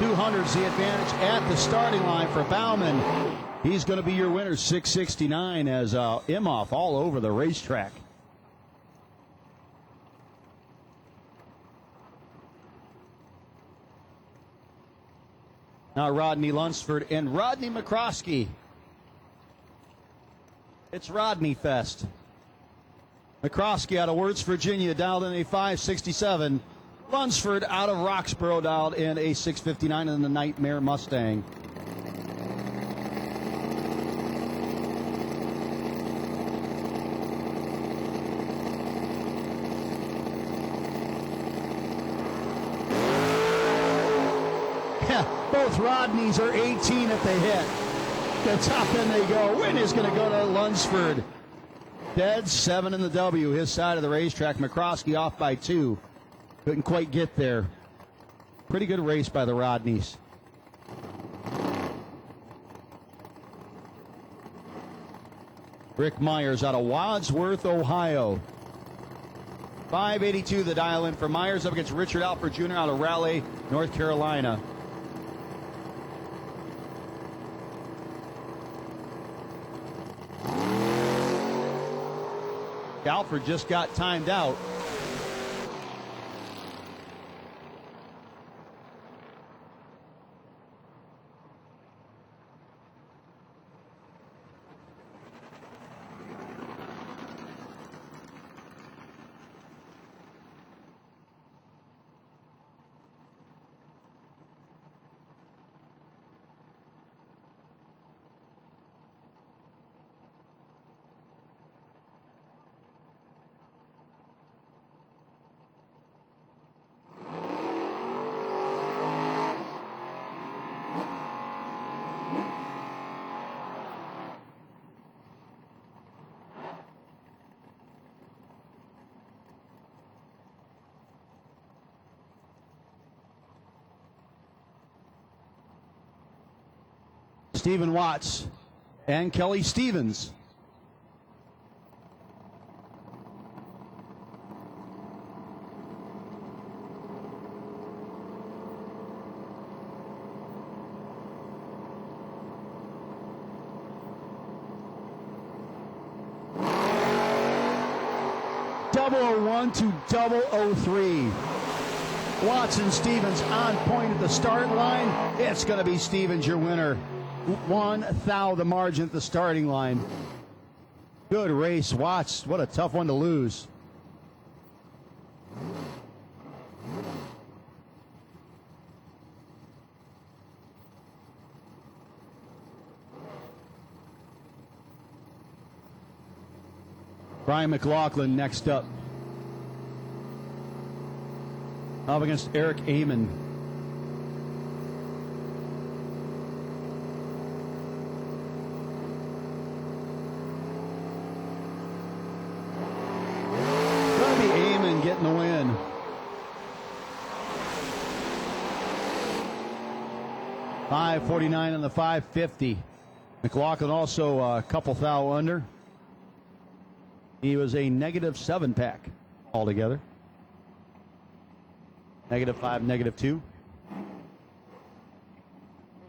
$200's the advantage at the starting line for Bauman. He's going to be your winner, 669, as Imhoff all over the racetrack. Now Rodney Lunsford and Rodney McCroskey. It's Rodney Fest. McCroskey out of Wirtz, Virginia, dialed in a 567. Lunsford out of Roxborough, dialed in a 659 in the Nightmare Mustang. Yeah, both Rodneys are 18 if they hit. The top end they go. Win is going to go to Lunsford. Dead 7 in the W, his side of the racetrack. McCroskey off by 2. Couldn't quite get there. Pretty good race by the Rodneys. Rick Myers out of Wadsworth, Ohio. 582 the dial in for Myers up against Richard Alford Jr. out of Raleigh, North Carolina. Alford just got timed out. Stephen Watts and Kelly Stevens. .001 to .003. Watts and Stevens on point at the start line. It's going to be Stevens your winner. 1 thou the margin at the starting line. Good race, Watts. What a tough one to lose. Brian McLaughlin next up. Up against Eric Amon. Getting the win. .549 on the 550. McLaughlin also a couple thou under. He was a -7 pack altogether. -5, -2.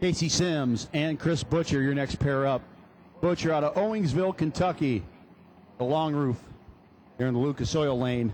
Casey Sims and Chris Butcher, your next pair up. Butcher out of Owingsville, Kentucky. The long roof here in the Lucas Oil lane.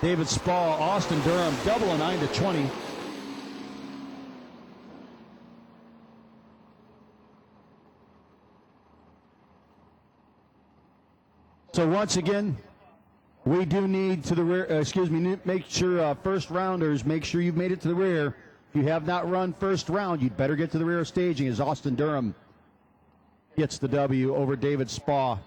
David Spall, Austin Durham, double a 9 to 20. So once again, we do need to the rear, make sure first rounders, make sure you've made it to the rear. If you have not run first round, you'd better get to the rear of staging as Austin Durham gets the W over David Spall.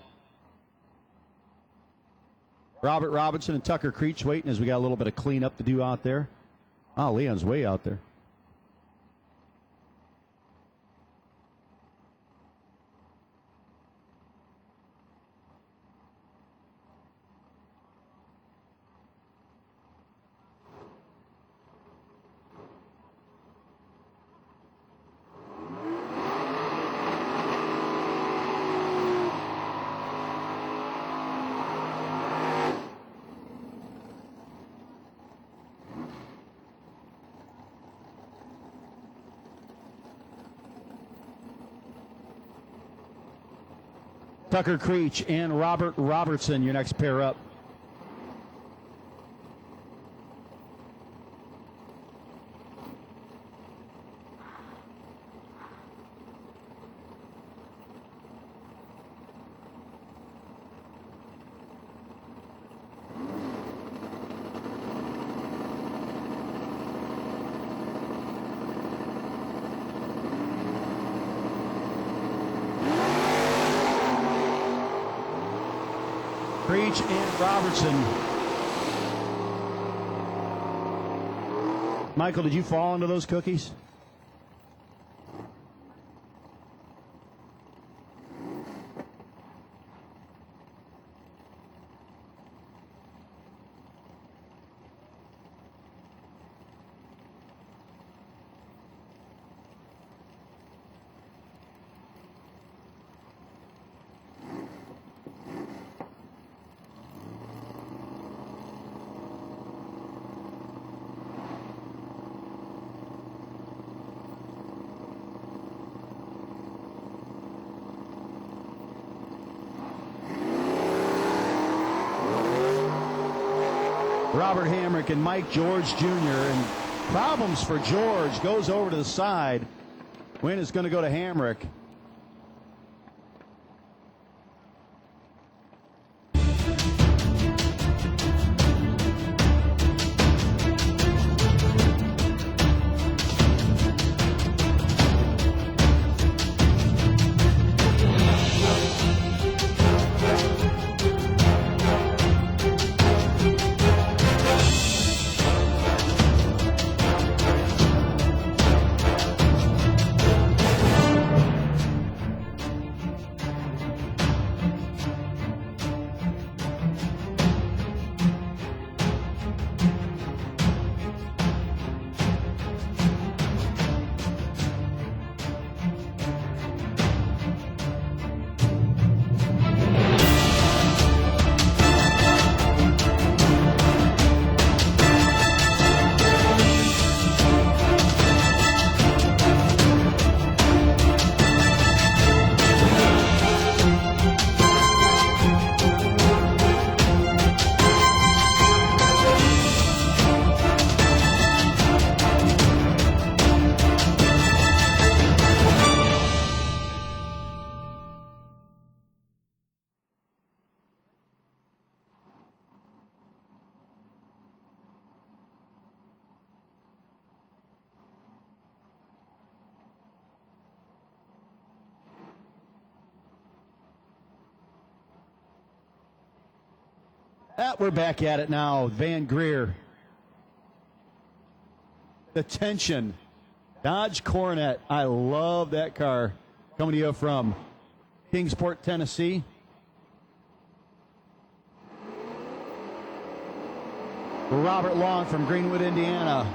Robert Robinson and Tucker Creech waiting as we got a little bit of cleanup to do out there. Oh, Leon's way out there. Tucker Creech and Robert Robertson, your next pair up. Creech and Robertson. Michael, did you fall into those cookies? Robert Hamrick and Mike George Jr. And problems for George. Goes over to the side. Win is going to go to Hamrick. We're back at it now. Van Greer. The tension. Dodge Coronet. I love that car. Coming to you from Kingsport, Tennessee. Robert Long from Greenwood, Indiana.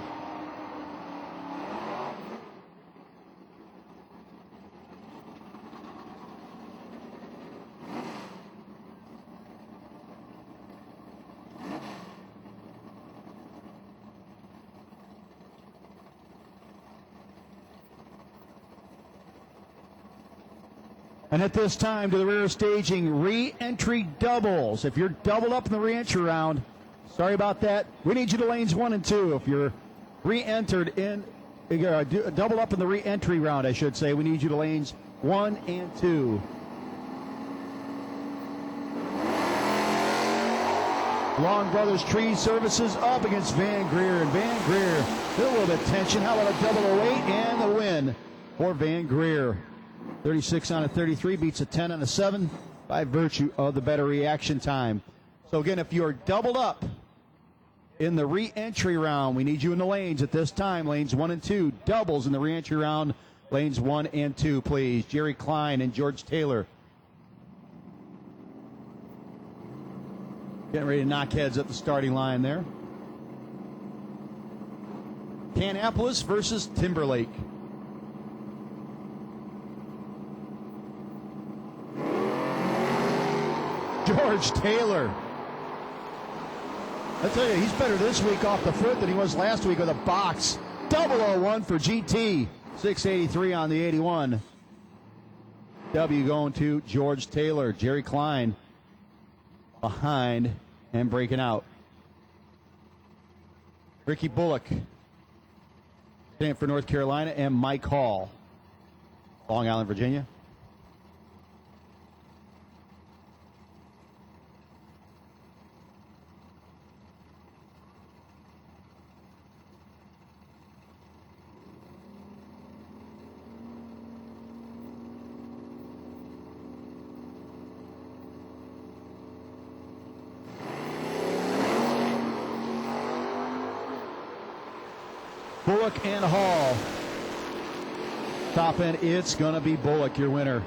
And at this time, to the rear staging, re-entry doubles. If you're doubled up in the re-entry round, sorry about that. We need you to lanes 1 and 2. If you're re-entered in, double up in the re-entry round, I should say, we need you to lanes 1 and 2. Long Brothers Tree Services up against Van Greer. And Van Greer, a little bit of tension. How about a double the weight and the win for Van Greer? 36 on a 33 beats a 10 on a 7 by virtue of the better reaction time. So again, if you're doubled up in the re-entry round, we need you in the lanes at this time, lanes 1 and 2. Doubles in the re-entry round, lanes 1 and 2, please. Jerry Klein and George Taylor getting ready to knock heads at the starting line there. Kannapolis versus Timberlake. George Taylor. I tell you, he's better this week off the foot than he was last week with a box. 001 for GT. 683 on the 81. W going to George Taylor. Jerry Klein behind and breaking out. Ricky Bullock staying for North Carolina, and Mike Hall, Long Island, Virginia. Bullock and Hall. Top end, it's going to be Bullock, your winner.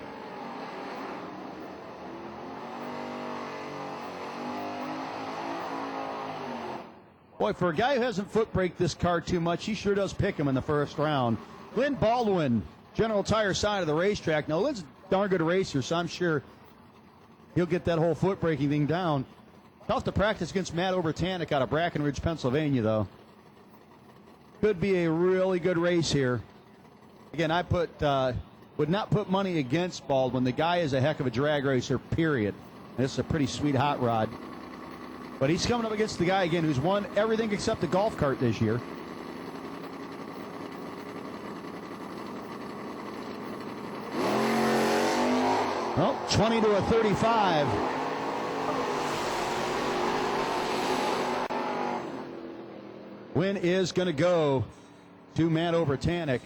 Boy, for a guy who hasn't foot braked this car too much, he sure does pick him in the first round. Lynn Baldwin, General Tire side of the racetrack. Now, Lynn's a darn good racer, so I'm sure he'll get that whole foot braking thing down. Tough to practice against Matt Obertanik out of Brackenridge, Pennsylvania, though. Could be a really good race here. Again, I would not put money against Baldwin. The guy is a heck of a drag racer, period. This is a pretty sweet hot rod. But he's coming up against the guy, again, who's won everything except the golf cart this year. Well, 20 to a 35. Win is going to go to Matt Obertanik.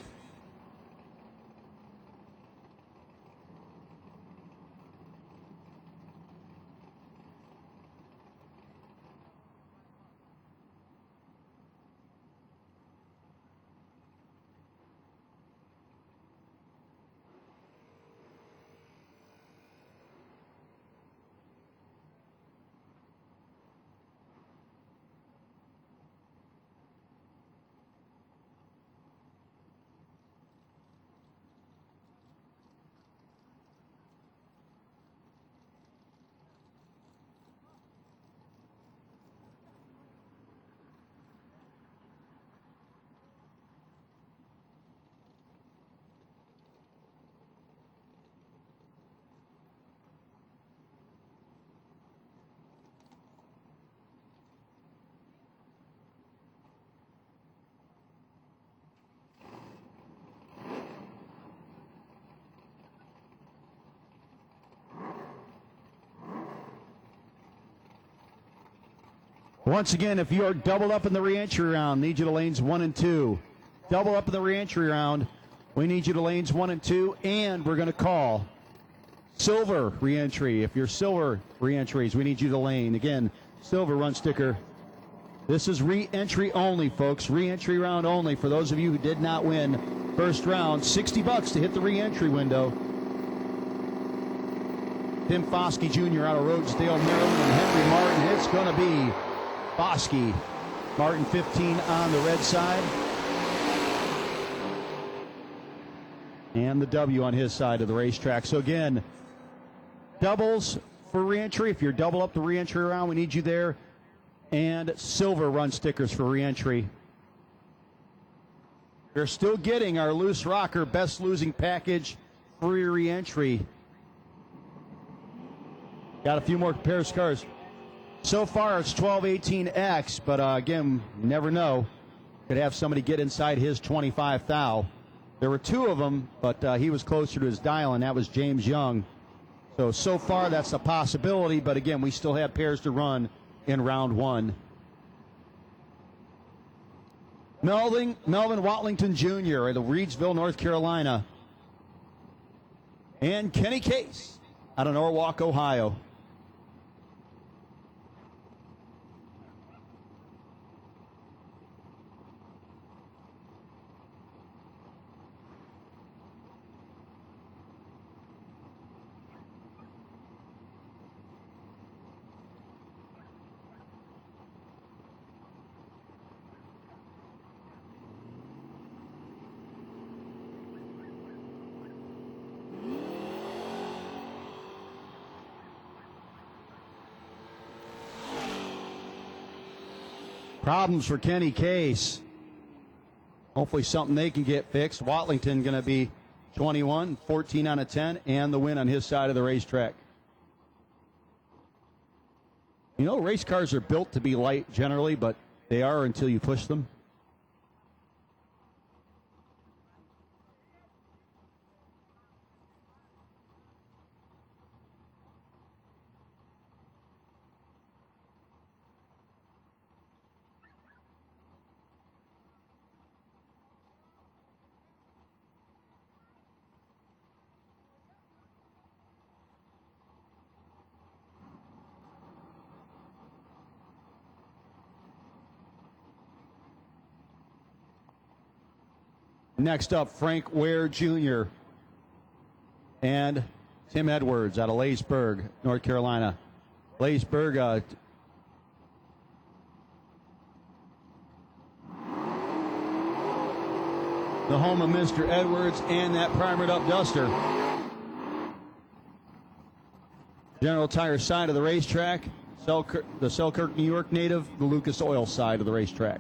Once again, if you are doubled up in the reentry round, need you to lanes 1 and 2. Double up in the reentry round, we need you to lanes 1 and 2, and we're going to call silver reentry. If you're silver reentries, we need you to lane. Again, silver run sticker. This is reentry only, folks. Reentry round only for those of you who did not win first round. $60 to hit the reentry window. Tim Foskey Jr. out of Rhodesdale, Maryland, and Henry Martin. It's going to be Foskey. Martin 15 on the red side. And the W on his side of the racetrack. So again, doubles for reentry. If you're double up the reentry round, we need you there. And silver run stickers for reentry. We're still getting our loose rocker best losing package free reentry. Got a few more pairs of cars. So far, it's 1218X, but again, you never know. Could have somebody get inside his 25 thou. There were two of them, but he was closer to his dial, and that was James Young. So far, that's a possibility, but again, we still have pairs to run in round one. Melvin Watlington Jr. out of Reidsville, North Carolina. And Kenny Case out of Norwalk, Ohio. Problems for Kenny Case. Hopefully something they can get fixed. Watlington going to be 21, 14 out of 10, and the win on his side of the racetrack. You know, race cars are built to be light generally, but they are until you push them. Next up, Frank Ware Jr. and Tim Edwards out of Leesburg, North Carolina. Leesburg, the home of Mr. Edwards and that primered up Duster. General Tire side of the racetrack, the Selkirk, New York native, the Lucas Oil side of the racetrack.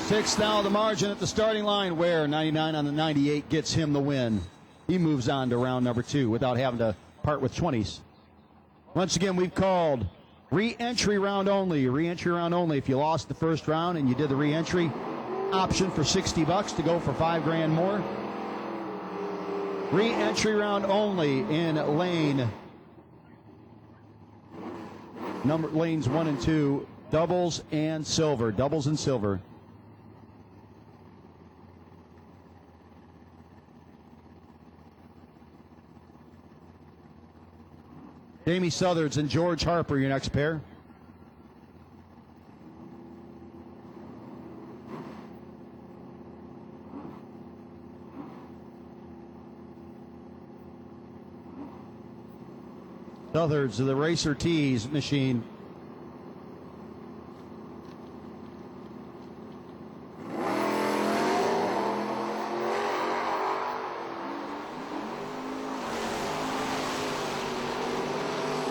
Sixth out of the margin at the starting line. Ware, 99 on the 98, gets him the win. He moves on to round number 2 without having to part with 20s. Once again, we've called re-entry round only. Re-entry round only. If you lost the first round and you did the re-entry, option for $60 to go for $5,000 more. Re-entry round only in lanes 1 and 2, doubles and silver. Doubles and silver. Jamie Southards and George Harper, your next pair. Southards of the Racer Tees machine.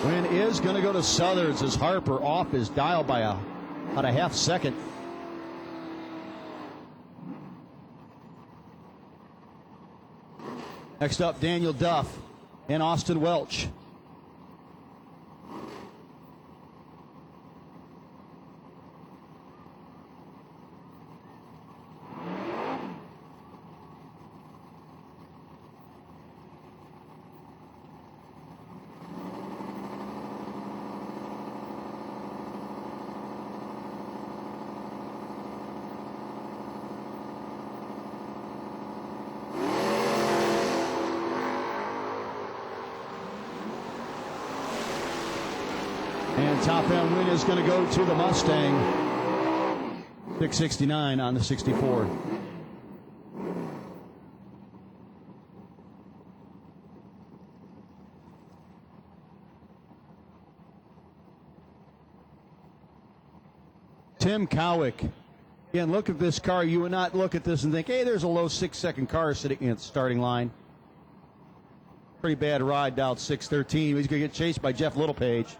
Win is going to go to Southards as Harper off his dial by about a half second. Next up, Daniel Duff and Austin Welch. And top end win is going to go to the Mustang. 669 on the 64. Tim Cowick. Again, look at this car. You would not look at this and think, hey, there's a low 6-second car sitting at the starting line. Pretty bad ride down 613. He's going to get chased by Jeff Littlepage.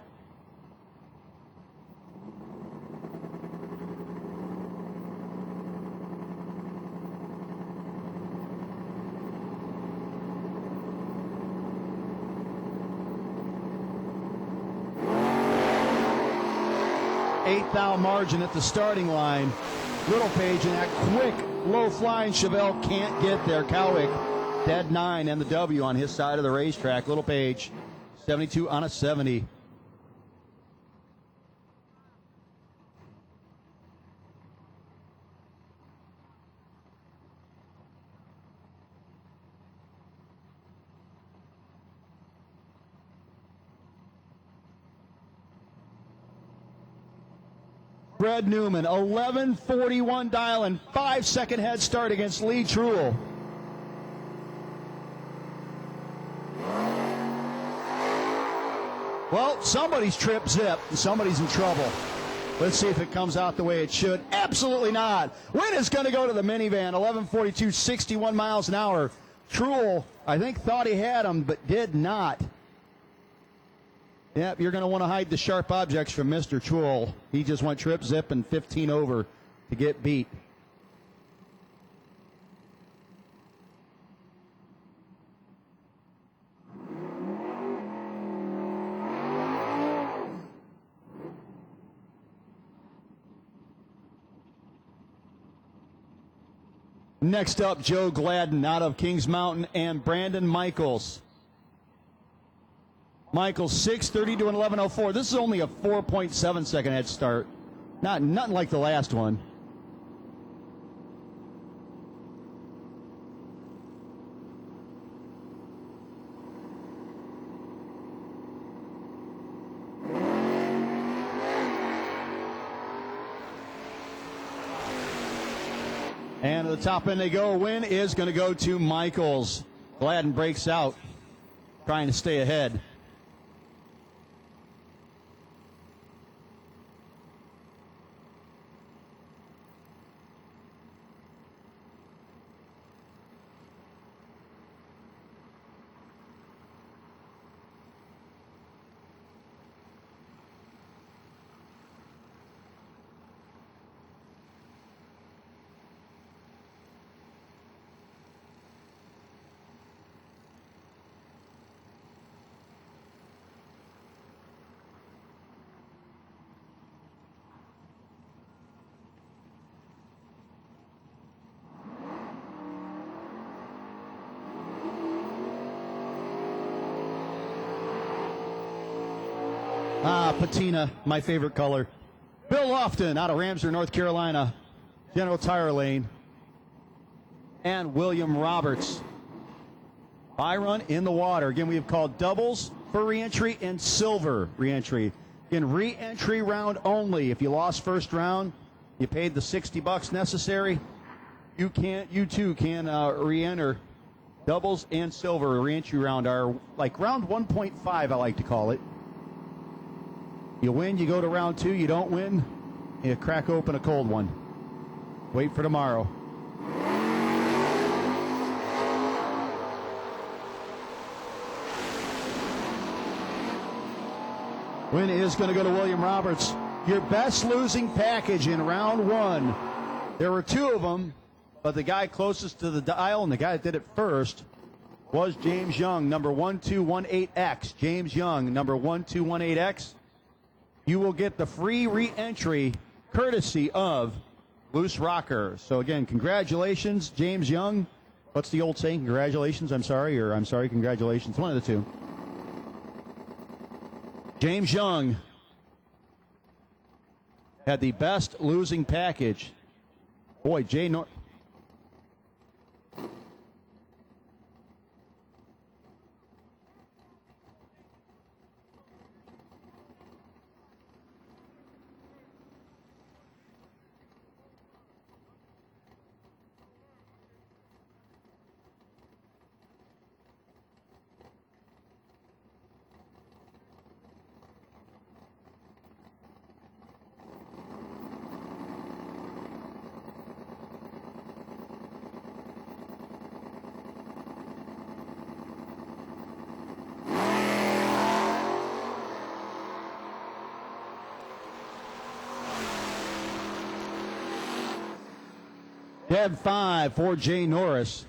Eighth-thou margin at the starting line. Littlepage and that quick, low-flying Chevelle can't get there. Cowick, dead 9 and the W on his side of the racetrack. Littlepage, 72 on a 70. Fred Newman, 11:41 dial and 5-second head start against Lee Truel. Well, somebody's trip zip, and somebody's in trouble. Let's see if it comes out the way it should. Absolutely not. Win is going to go to the minivan. 11:42, 61 miles an hour. Truel, I think, thought he had him, but did not. Yep, you're going to want to hide the sharp objects from Mr. Truel. He just went trip zip and 15 over to get beat. Next up, Joe Gladden out of Kings Mountain and Brandon Michaels. Michaels 6:30 to an 11:04. This is only a 4.7 second head start. Nothing like the last one. And to the top end they go. Win is going to go to Michaels. Gladden breaks out, trying to stay ahead. Patina, my favorite color. Bill Lofton out of Ramsey, North Carolina. General Tire Lane. And William Roberts. Byron in the water. Again, we have called doubles for reentry and silver reentry. In reentry round only. If you lost first round, you paid the $60 necessary. You too can reenter. Doubles and silver reentry round are like round 1.5, I like to call it. You win, you go to round 2. You don't win, you crack open a cold one. Wait for tomorrow. Win is going to go to William Roberts. Your best losing package in round 1. There were 2 of them, but the guy closest to the dial and the guy that did it first was James Young, number 1218X. James Young, number 1218X. You will get the free re-entry courtesy of Loose Rocker. So, again, congratulations, James Young. What's the old saying? Congratulations, I'm sorry, or I'm sorry, congratulations. One of the two. James Young had the best losing package. Boy, Jay Norton. Dead 5 for Jay Norris.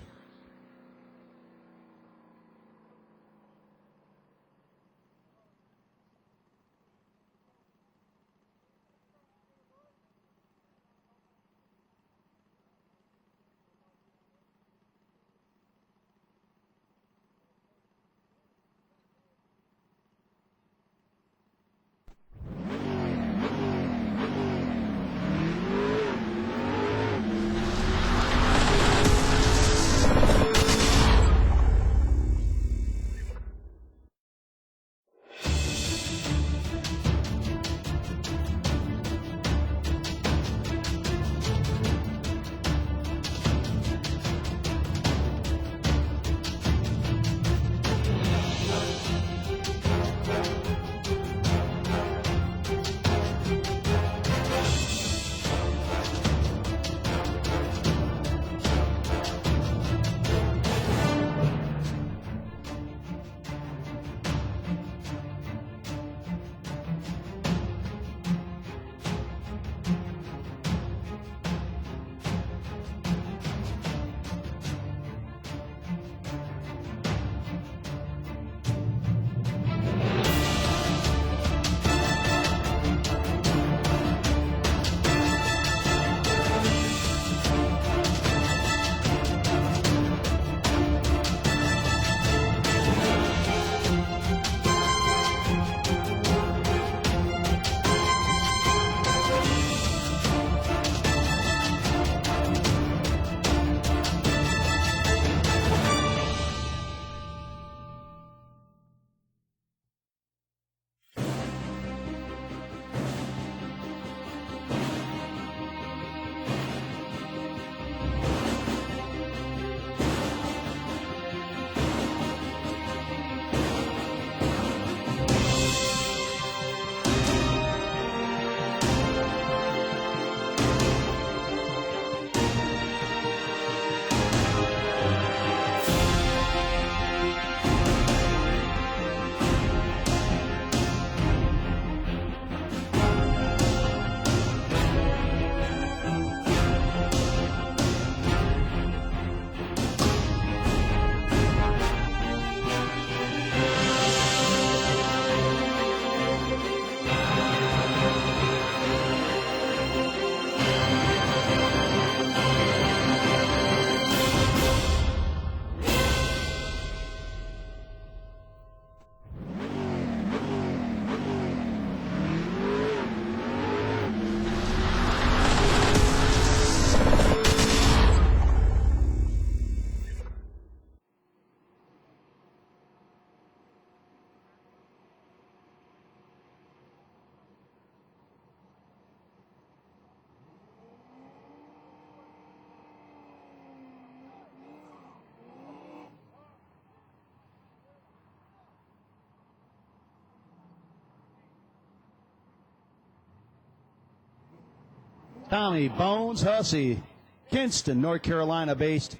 Tommy Bones Hussey, Kinston, North Carolina based.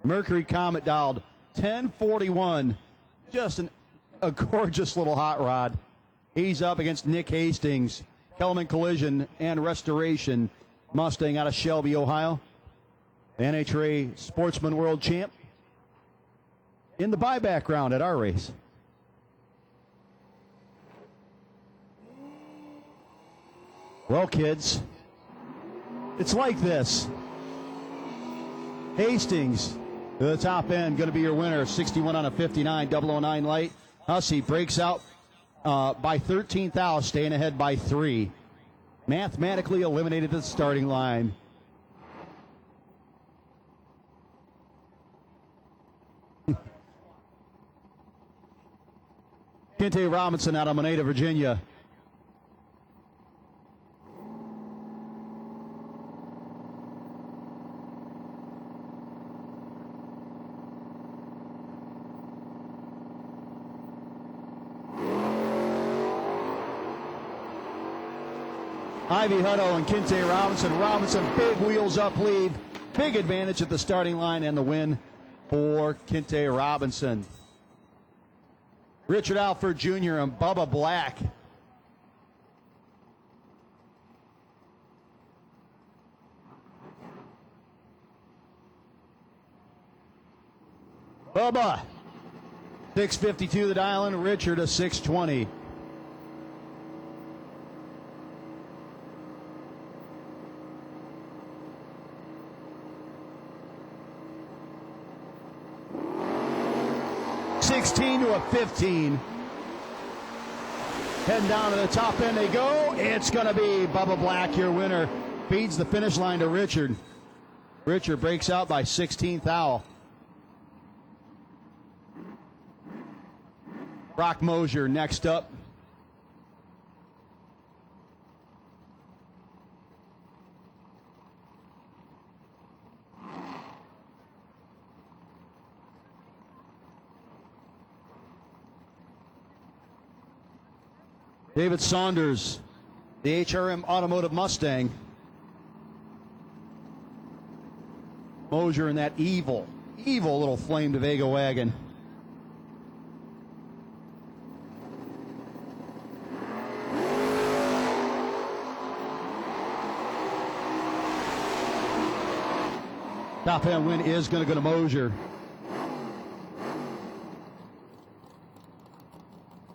Mercury Comet dialed 1041. Just a gorgeous little hot rod. He's up against Nick Hastings, Kelman Collision and Restoration Mustang out of Shelby, Ohio. NHRA Sportsman World Champ in the buyback round at our race. Well, kids, it's like this. Hastings, the top end, going to be your winner. 61 on a 59, 009 light. Hussey breaks out by 13 thou, staying ahead by 3. Mathematically eliminated at the starting line. Kente Robinson out of Moneta, Virginia. Ivy Hutto and Kente Robinson. Robinson, big wheels up lead. Big advantage at the starting line and the win for Kente Robinson. Richard Alford Jr. and Bubba Black. Bubba, 652 the dial in. Richard a 620. To a 15. Heading down to the top end they go. It's going to be Bubba Black, your winner. Feeds the finish line to Richard. Richard breaks out by 16 thou. Brock Mosier next up. David Saunders, the HRM Automotive Mustang. Mosier in that evil little flame to Vega wagon. Top end win is going to go to Mosier.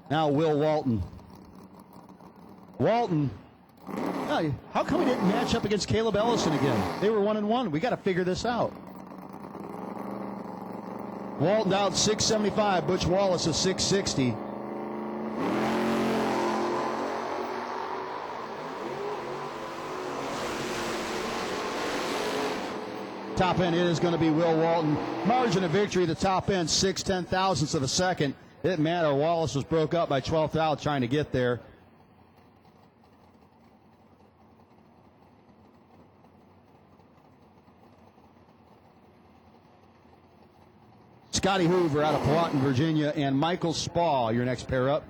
Now Will Walton. Walton, how come we didn't match up against Caleb Ellison again? They were 1-1. We got to figure this out. Walton out 675. Butch Wallace is 660. Top end is going to be Will Walton. Margin of victory, the top end, 6/10,000ths of a second. It didn't matter. Wallace was broke up by 12 thou trying to get there. Scotty Hoover out of Powhatan, Virginia, and Michael Spall, your next pair up.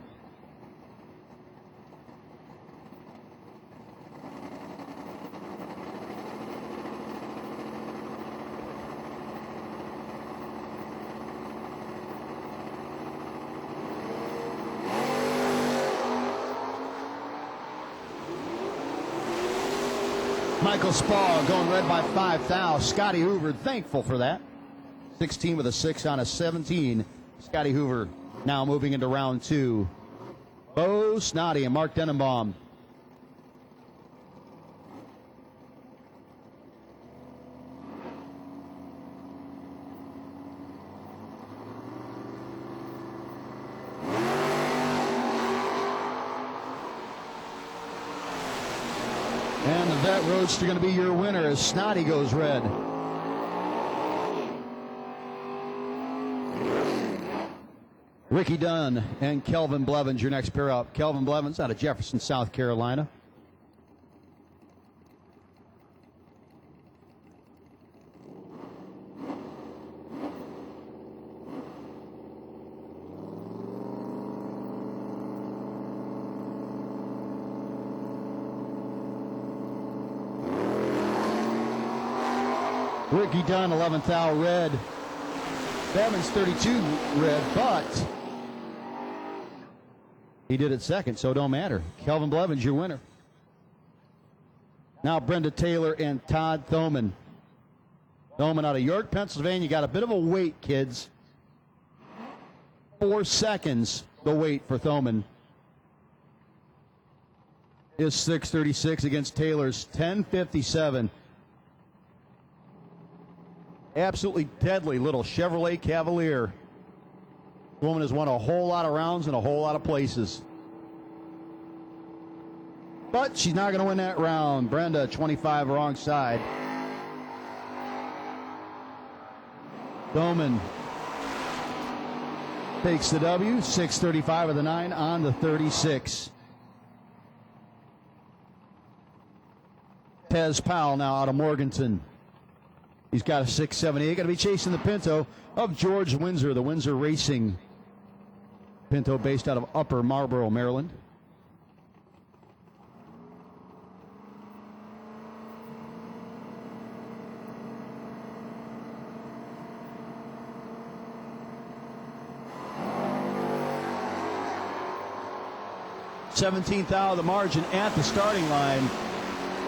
Michael Spall going red by 5 thou. Scotty Hoover, thankful for that. 16 with a 6 on a 17. Scotty Hoover now moving into round 2. Bo Snoddy and Mark Denenbaum. And the Vet Roadster going to be your winner as Snoddy goes red. Ricky Dunn and Kelvin Blevins, your next pair up. Kelvin Blevins out of Jefferson, South Carolina. Ricky Dunn, 11th hour red. Bevins, 32 red, but he did it second, so it don't matter. Kelvin Blevins, your winner. Now Brenda Taylor and Todd Thoman. Thoman out of York, Pennsylvania. Got a bit of a wait, kids. 4 seconds the wait for Thoman. Is 6:36 against Taylor's 10:57. Absolutely deadly little Chevrolet Cavalier. The woman has won a whole lot of rounds in a whole lot of places. But she's not going to win that round. Brenda, 25, wrong side. Thoman takes the W, 6:35 of the 9 on the 36. Tez Powell now out of Morganton. He's got a 6.78. Going to be chasing the Pinto of George Windsor, the Windsor Racing Pinto based out of Upper Marlboro, Maryland. Seventeenth out of the margin at the starting line.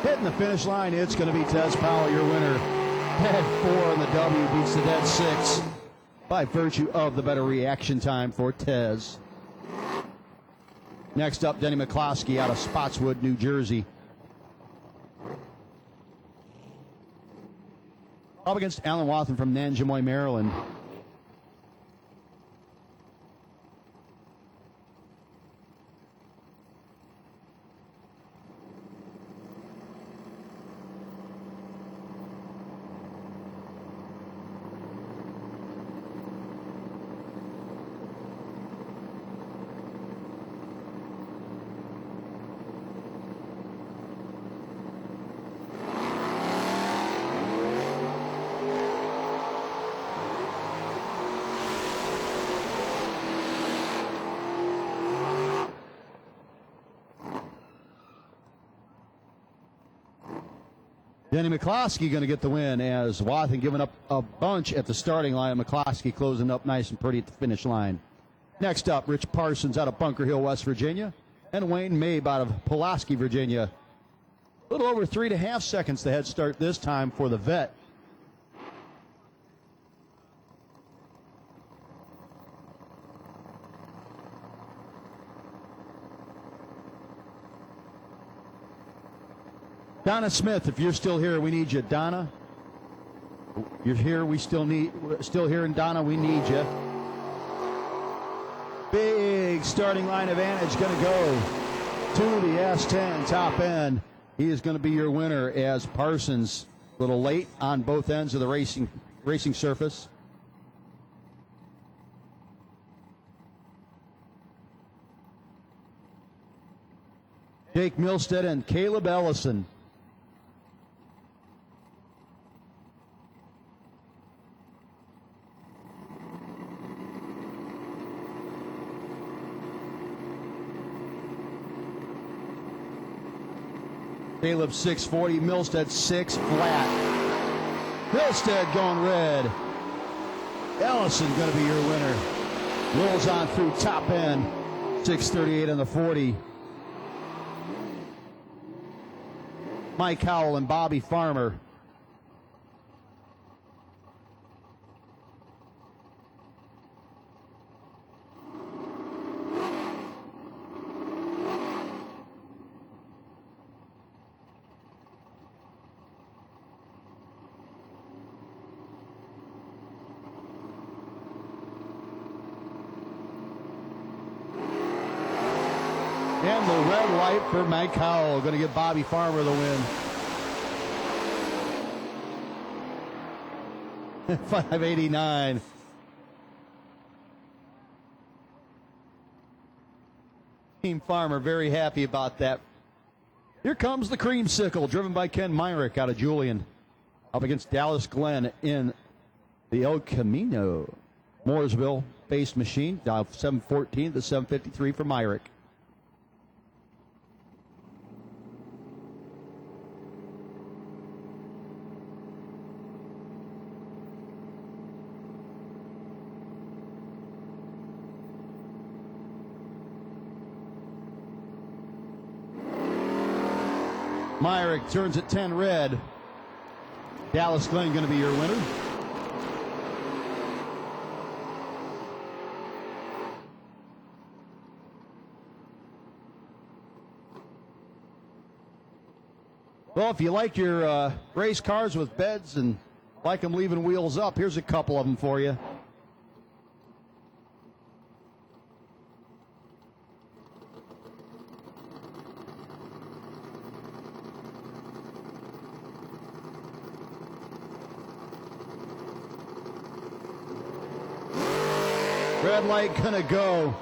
Hitting the finish line, it's going to be Tez Powell, your winner. Dead 4 on the W, beats the dead 6 by virtue of the better reaction time for Tez. Next up, Denny McCloskey out of Spotswood, New Jersey. Up against Alan Wathen from Nanjemoy, Maryland. Denny McCloskey going to get the win as Wathen giving up a bunch at the starting line. McCloskey closing up nice and pretty at the finish line. Next up, Rich Parsons out of Bunker Hill, West Virginia. And Wayne Mabe out of Pulaski, Virginia. A little over 3.5 seconds the head start this time for the vet. Donna Smith, if you're still here, we need you. Donna, you're here. We're still here, and Donna, we need you. Big starting line advantage going to go to the S10 top end. He is going to be your winner as Parsons a little late on both ends of the racing surface. Jake Milstead and Caleb Ellison. Caleb 640, Milstead 6 flat. Milstead going red. Ellison going to be your winner. Rolls on through top end. 638 on the 40. Mike Howell and Bobby Farmer. And the red light for Mike Howell. Going to give Bobby Farmer the win. 589. Team Farmer very happy about that. Here comes the creamsicle, driven by Ken Myrick out of Julian. Up against Dallas Glenn in the El Camino. Mooresville-based machine. Dial 714 to 753 for Myrick. Myrick turns it 10 red. Dallas Glenn going to be your winner. Well, if you like your race cars with beds and like them leaving wheels up, here's a couple of them for you. Red light gonna go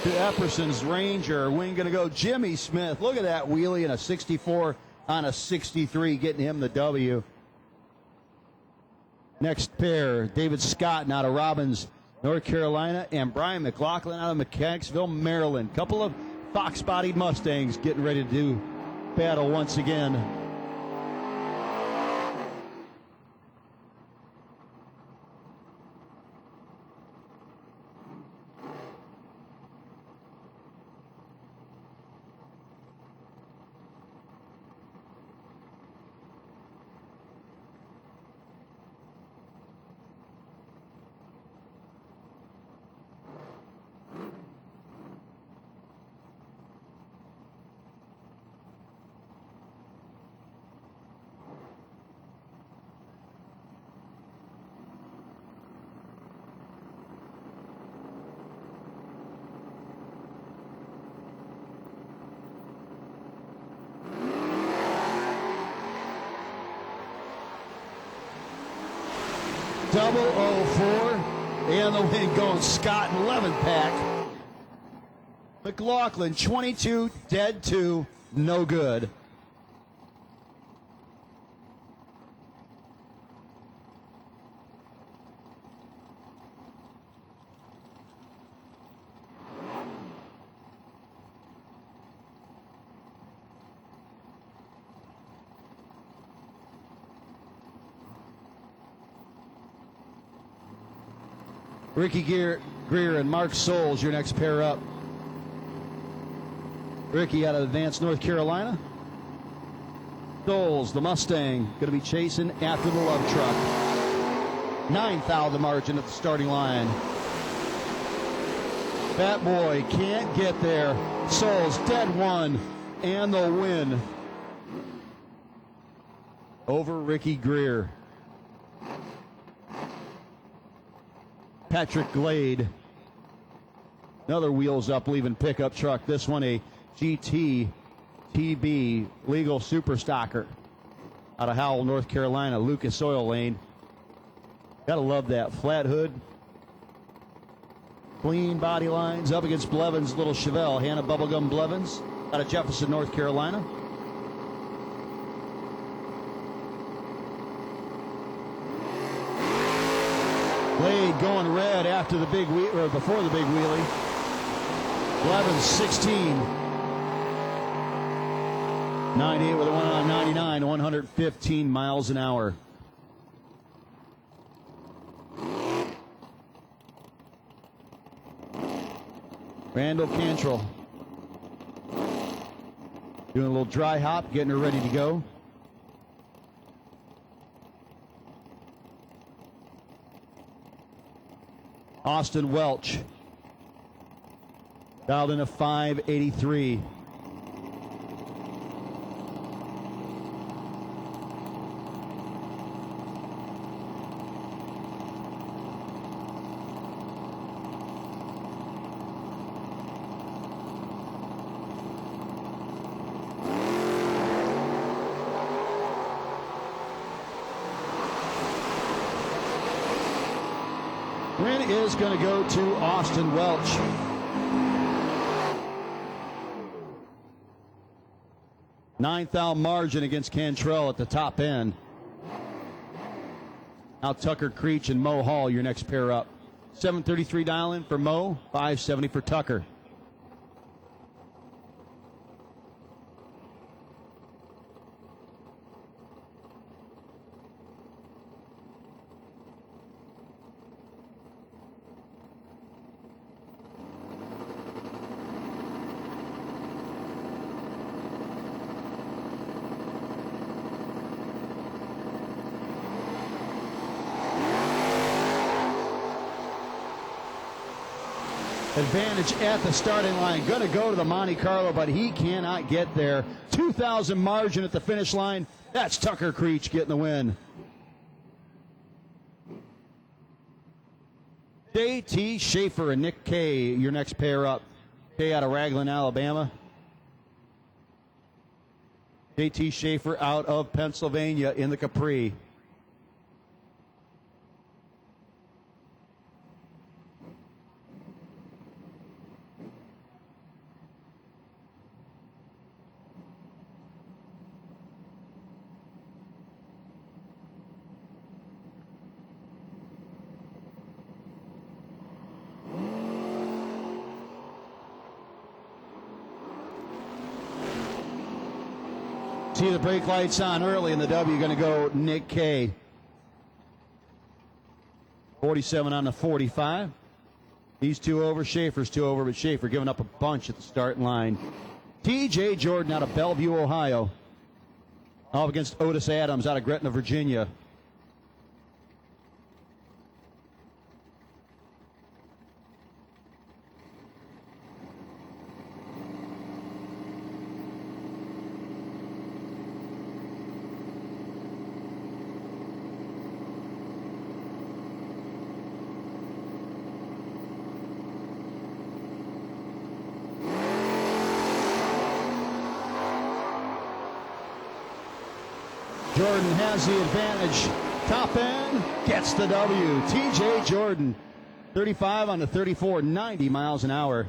to Epperson's Ranger. Wing gonna go Jimmy Smith. Look at that wheelie in a 64 on a 63, getting him the W. Next pair, David Scott out of Robbins, North Carolina, and Brian McLaughlin out of Mechanicsville, Maryland. Couple of fox-bodied Mustangs getting ready to do battle once again. Double 04, and the win going Scott and 11 pack. McLaughlin 22, dead 2, no good. Ricky Greer and Mark Souls, your next pair up. Ricky out of Advanced, North Carolina. Souls, the Mustang, going to be chasing after the Love Truck. 9th the margin at the starting line. Fat Boy can't get there. Souls, dead 1, and the win over Ricky Greer. Patrick Glade, another wheels up leaving pickup truck. This one a GT TB legal super stocker out of Howell, North Carolina. Lucas Oil Lane. Gotta love that flat hood, clean body lines up against Blevins' little Chevelle. Hannah Bubblegum Blevins out of Jefferson, North Carolina. Glade going red after the big or before the big wheelie. Blevins 16. 98 with a 1 on 99, 115 miles an hour. Randall Cantrell doing a little dry hop, getting her ready to go. Austin Welch dialed in a 583. Win is going to go to Austin Welch. Ninth out margin against Cantrell at the top end. Now Tucker Creech and Mo Hall, your next pair up. 733 dial in for Mo, 570 for Tucker. advantage at the starting line. Going to go to the Monte Carlo, but he cannot get there. 2,000 margin at the finish line. That's Tucker Creech getting the win. J.T. Schaefer and Nick Kay, your next pair up. Kay out of Raglan, Alabama. J.T. Schaefer out of Pennsylvania in the Capri. See the brake lights on early in the W. Going to go Nick Kay. 47 on the 45. He's 2 over. Schaefer's 2 over, but Schaefer giving up a bunch at the starting line. T.J. Jordan out of Bellevue, Ohio. Up against Otis Adams out of Gretna, Virginia. Jordan has the advantage. Top end gets the W. T.J. Jordan, 35 on the 34, 90 miles an hour.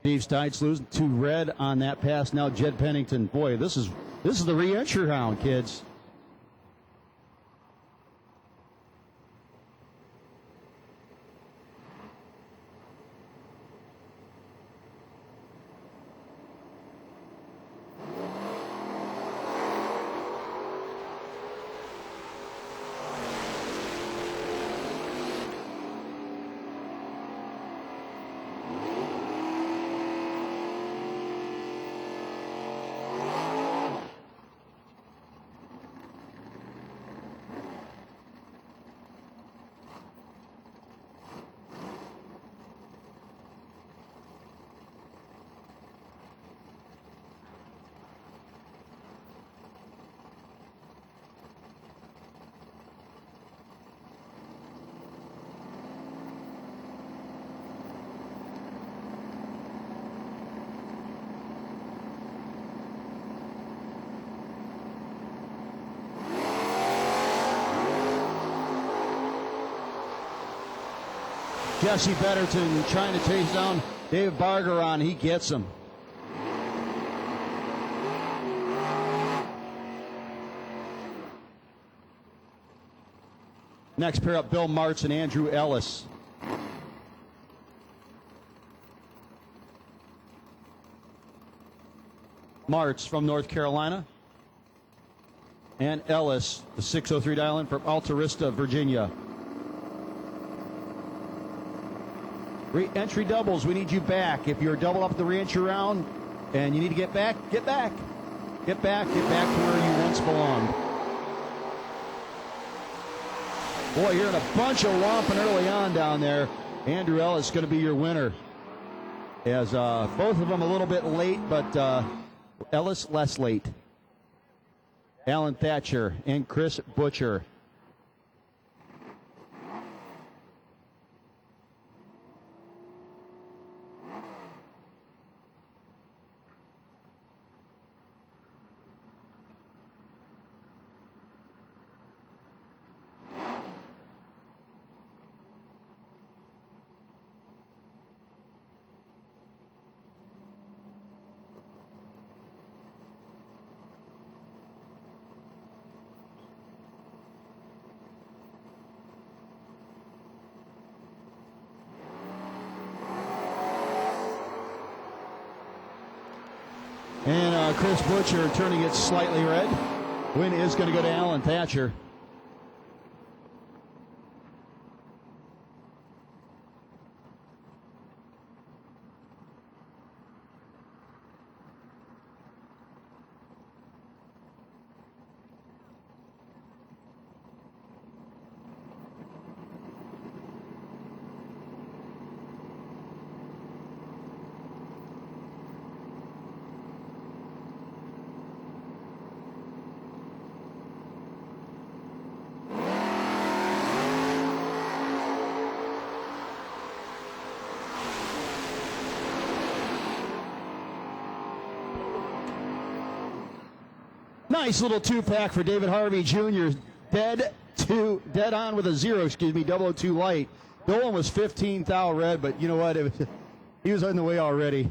Steve Stites losing to red on that pass. Now Jed Pennington. Boy, this is the re-entry round, kids. Jesse Betterton trying to chase down Dave Bargeron. He gets him. Next pair up, Bill Martz and Andrew Ellis. Martz from North Carolina. And Ellis, the 603 dial in from Altarista, Virginia. Re-entry doubles, we need you back. If you're double up the re-entry round and you need to get back, get back. Get back to where you once belonged. Boy, you're in a bunch of romping early on down there. Andrew Ellis is going to be your winner. As both of them a little bit late, but Ellis less late. Alan Thatcher and Chris Butcher. Chris Butcher turning it slightly red. Win is going to go to Alan Thatcher. Nice little two-pack for David Harvey Jr. Dead on with a 0, 002 light. Dolan was 15 thou red, but you know what? He was on the way already.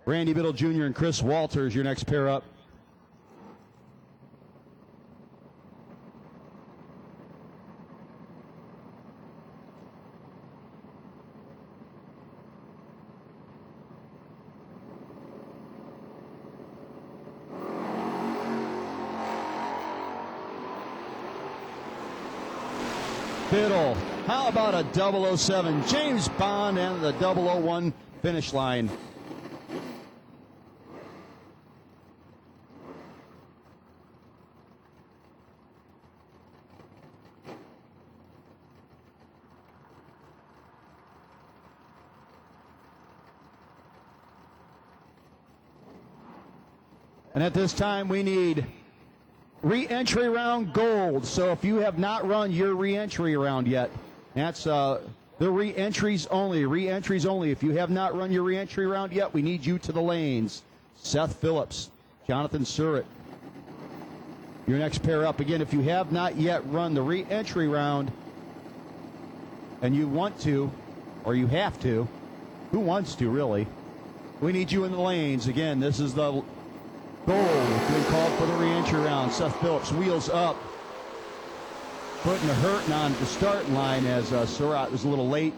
Randy Biddle Jr. and Chris Walters, your next pair up. Biddle, how about a 007? James Bond and the 001 finish line. And at this time, we need re-entry round gold. So if you have not run your re-entry round yet, that's the re-entries only. Re-entries only. If you have not run your re-entry round yet, we need you to the lanes. Seth Phillips, Jonathan Surratt. Your next pair up. Again, if you have not yet run the re-entry round and you want to, or you have to, who wants to really? We need you in the lanes. Again, this is the gold being called for the re-entry round. Seth Phillips wheels up, putting a hurting on the starting line as Surratt was a little late.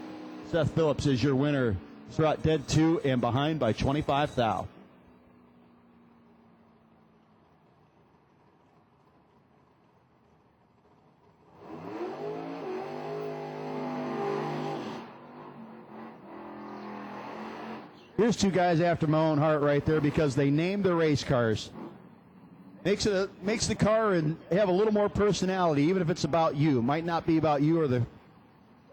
Seth Phillips is your winner. Surratt dead 2 and behind by 25 thou. Here's two guys after my own heart right there because they named their race cars. Makes the car and have a little more personality, even if it's about you. Might not be about you or the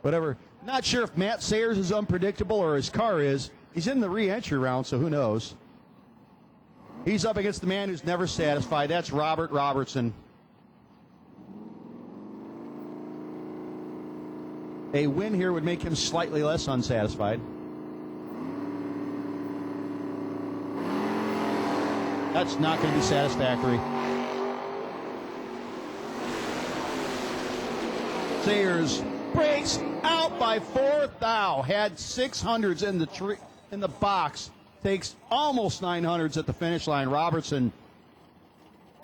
whatever. Not sure if Matt Sayers is unpredictable or his car is. He's in the re-entry round, so who knows? He's up against the man who's never satisfied. That's Robert Robertson. A win here would make him slightly less unsatisfied. That's not going to be satisfactory. Sayers breaks out by 4 thou. Had 600s in the box. Takes almost 900s at the finish line. Robertson,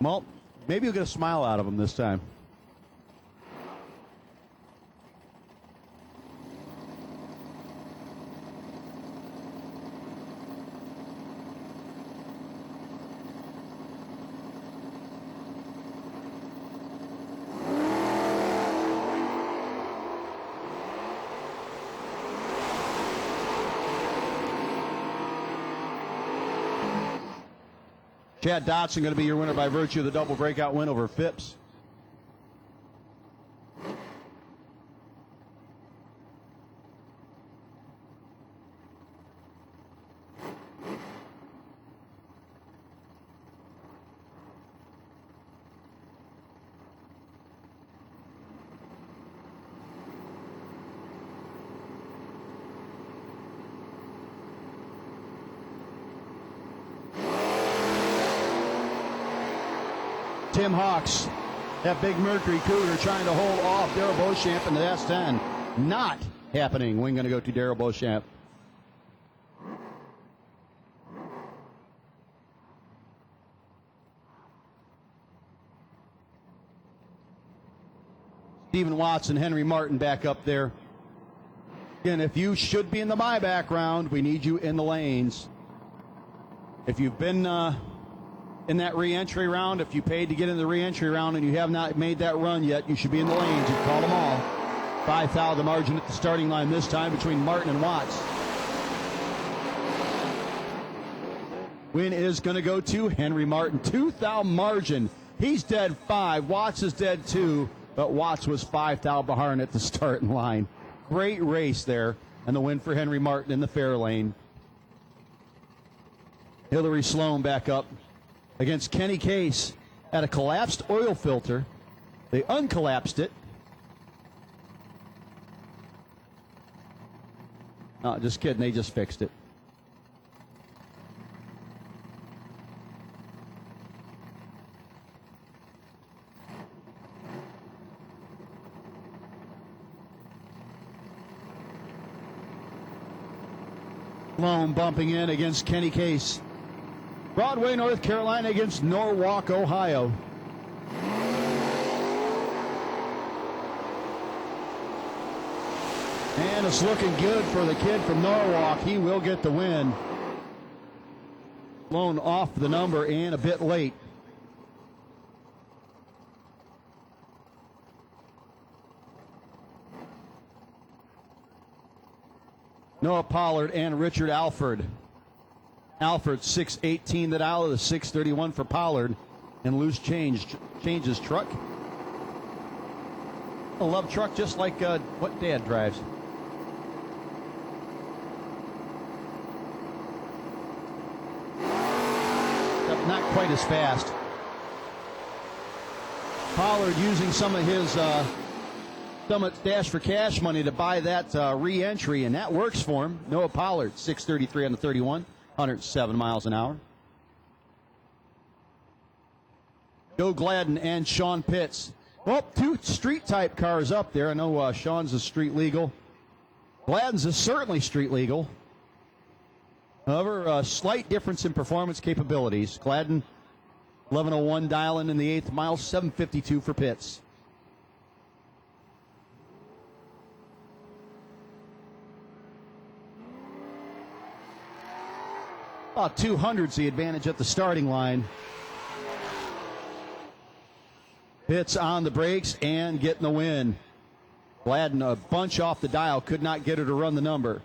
well, maybe you'll get a smile out of him this time. Chad Dotson going to be your winner by virtue of the double breakout win over Phipps. Tim Hawks, that big Mercury Cougar trying to hold off Darrell Beauchamp in the S10. Not happening. Win going to go to Darrell Beauchamp. Stephen Watson, Henry Martin back up there. Again, if you should be in the buyback round, we need you in the lanes. If you've been in that re-entry round, if you paid to get in the re-entry round and you have not made that run yet, you should be in the lanes. You've called them all. 5 thou the margin at the starting line this time between Martin and Watts. Win is going to go to Henry Martin. 2 thou margin. He's dead 5. Watts is dead 2. But Watts was 5 thou behind at the starting line. Great race there. And the win for Henry Martin in the fair lane. Hillary Sloan back up against Kenny Case at a collapsed oil filter. They uncollapsed it. No, just kidding. They just fixed it. Sloan bumping in against Kenny Case. Broadway, North Carolina against Norwalk, Ohio. And it's looking good for the kid from Norwalk. He will get the win. Sloan off the number and a bit late. Noah Pollard and Richard Alford. Alford 6:18 that out of the 6:31 for Pollard. And loose changes truck. A love truck just like what Dad drives. Not quite as fast. Pollard using some of his Summit Dash for Cash money to buy that re-entry, and that works for him. Noah Pollard, 6:33 on the 31, 107 miles an hour. Joe Gladden and Sean Pitts. Well, 2 street-type cars up there. I know Sean's is street legal. Gladden's is certainly street legal. However, a slight difference in performance capabilities. Gladden, 11:01 dialing in the 8th mile, 7:52 for Pitts. About 200's the advantage at the starting line. Pitts on the brakes and getting the win. Gladden a bunch off the dial, could not get her to run the number.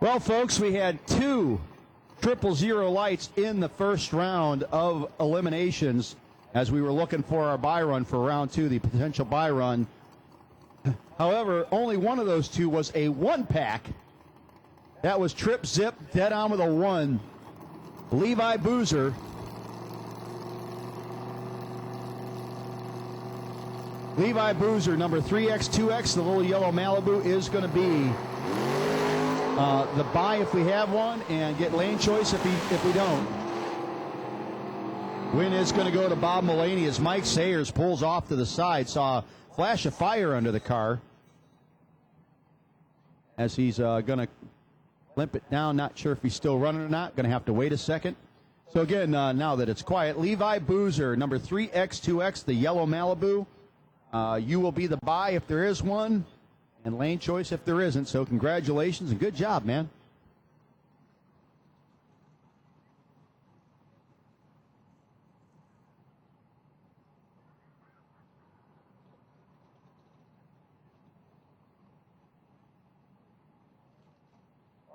Well, folks, we had 2 000 lights in the first round of eliminations as we were looking for our buy run for round 2, the potential buy run. However, only one of those 2 was a 1-pack. That was Trip Zip, dead on with a 1. Levi Boozer. Levi Boozer, number 3X2X, the little yellow Malibu, is going to be the buy if we have one, and get lane choice if we don't. Win is going to go to Bob Mullaney as Mike Sayers pulls off to the side. Saw a flash of fire under the car as he's going to limp it down. Not sure if he's still running or not. Going to have to wait a second. So again, now that it's quiet, Levi Boozer, number 3X2X, the yellow Malibu. You will be the buy if there is one, and lane choice if there isn't. So congratulations and good job, man.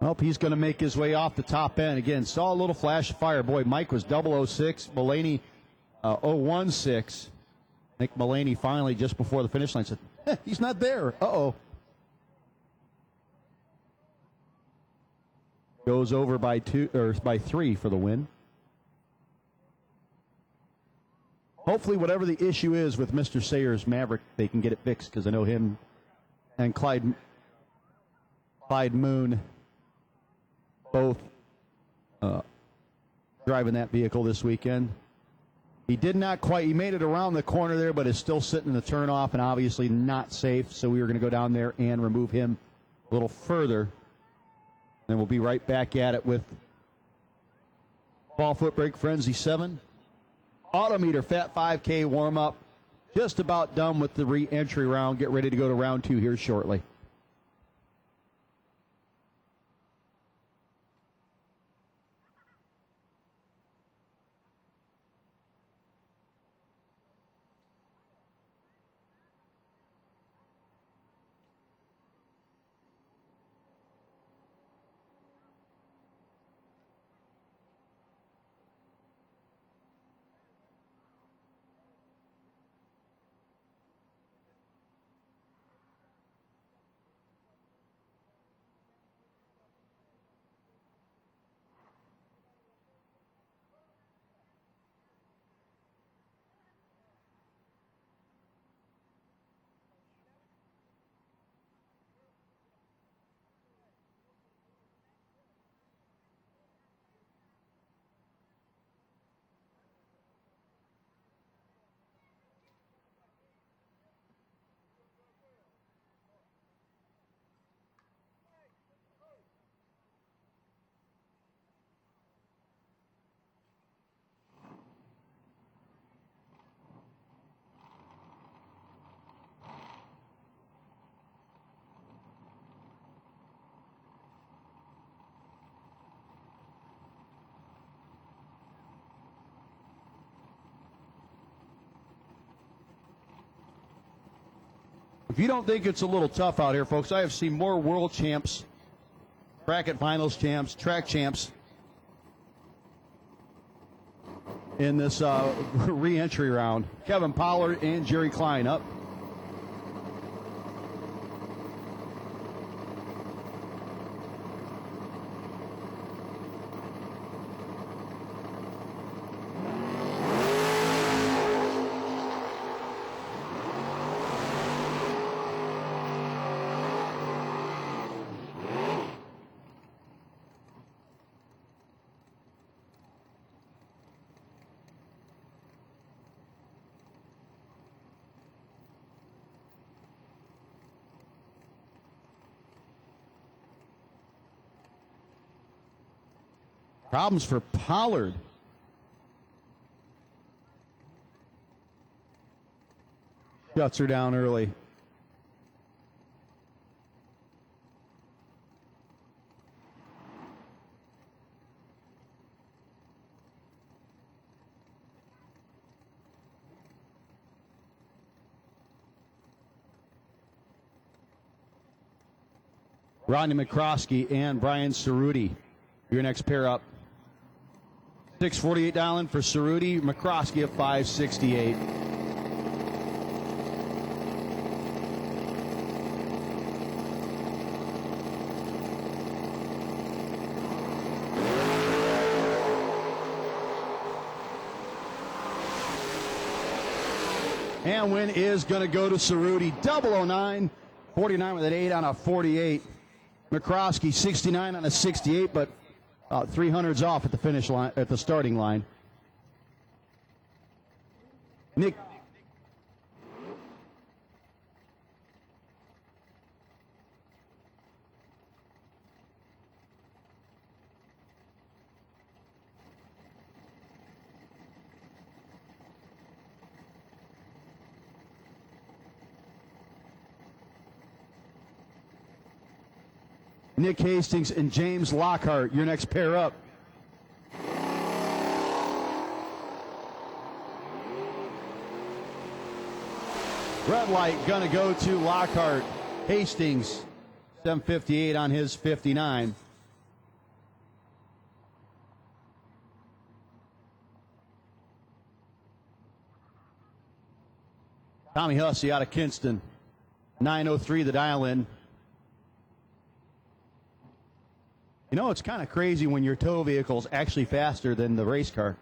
Well, he's going to make his way off the top end. Again, saw a little flash of fire. Boy, Mike was 006, Mullaney 016. I think Mullaney finally, just before the finish line, said, he's not there. Uh-oh. Goes over by 3 for the win. Hopefully, whatever the issue is with Mr. Sayers' Maverick, they can get it fixed, because I know him and Clyde Moon both driving that vehicle this weekend. He did not quite, he made it around the corner there, but is still sitting in the turnoff and obviously not safe. So we were going to go down there and remove him a little further. Then we'll be right back at it with Fall Footbreak Frenzy 7. Autometer Fat 5K warm-up. Just about done with the re-entry round. Get ready to go to round 2 here shortly. If you don't think it's a little tough out here, folks, I have seen more world champs, bracket finals champs, track champs in this re-entry round. Kevin Pollard and Jerry Klein up. Problems for Pollard. Shuts her down early. Rodney McCroskey and Brian Cerruti, your next pair up. $648 down for Cerruti, McCroskey at $568. And win is going to go to Cerruti. 009, 49 with an 8 on a 48. McCroskey 69 on a 68, but 300s off at the finish line, at the starting line. Nick Hastings and James Lockhart, your next pair up. Red light gonna go to Lockhart. Hastings, 758 on his 59. Tommy Hussey out of Kinston, 903 the dial-in. You know, it's kind of crazy when your tow vehicle is actually faster than the race car.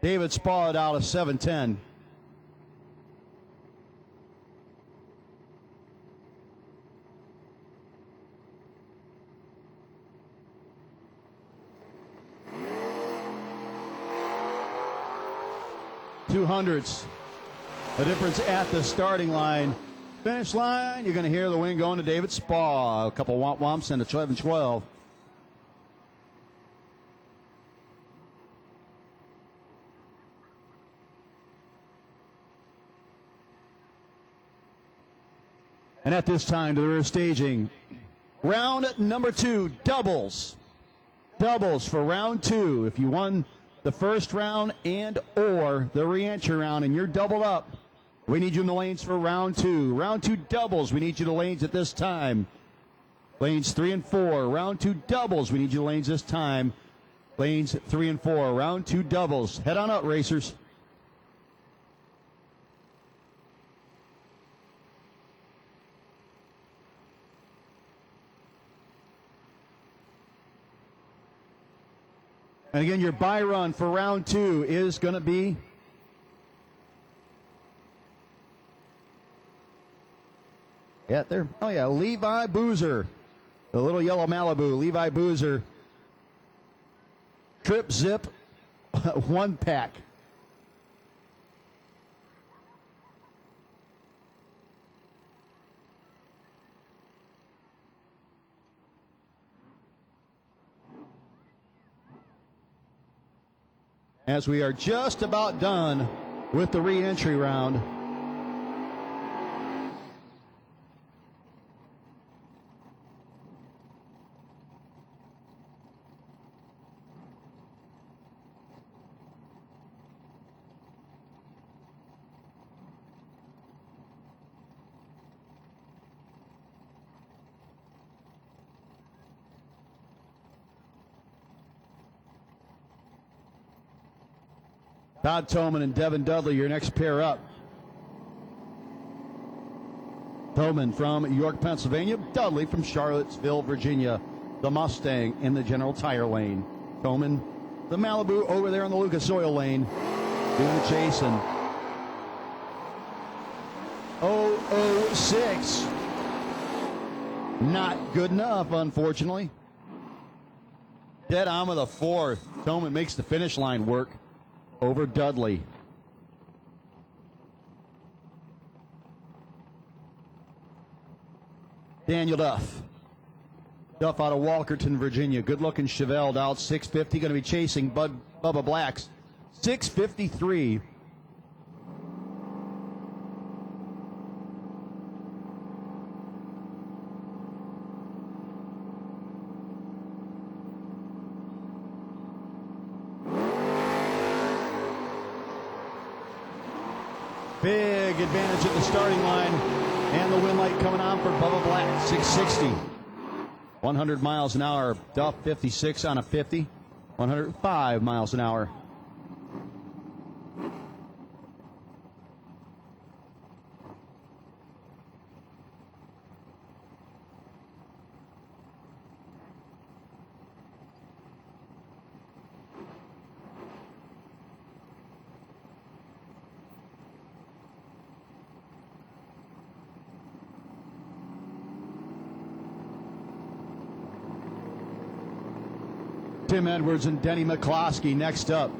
David Spaulding out of 710. 200ths. The difference at the starting line. Finish line, you're going to hear the wind going to David Spaw. A couple womp-womps and a 12-12. And at this time, they're staging round number 2, doubles. Doubles for round 2. If you won the first round and or the re-entry round and you're doubled up, we need you in the lanes for round 2. Round 2 doubles, we need you to lanes at this time. Lanes 3 and 4. Round 2 doubles, we need you to lanes this time. Lanes 3 and 4. Round 2 doubles. Head on up, racers. And again, your buy run for round 2 is going to be there. Oh, yeah, Levi Boozer. The little yellow Malibu, Levi Boozer. Trip Zip 1-pack. As we are just about done with the re-entry round. Todd Toman and Devin Dudley, your next pair up. Toman from York, Pennsylvania. Dudley from Charlottesville, Virginia. The Mustang in the General Tire lane. Toman, the Malibu over there in the Lucas Oil lane. Doing the chasing. 006. Not good enough, unfortunately. Dead on with a 4th. Toman makes the finish line work over Dudley. Daniel Duff. Duff out of Walkerton, Virginia. Good-looking Chevelle out 650. Going to be chasing Bubba Black's 653. Big advantage at the starting line. And the wind light coming on for Bubba Black, 660. 100 miles an hour. Duff 56 on a 50. 105 miles an hour. Tim Edwards and Denny McCloskey next up.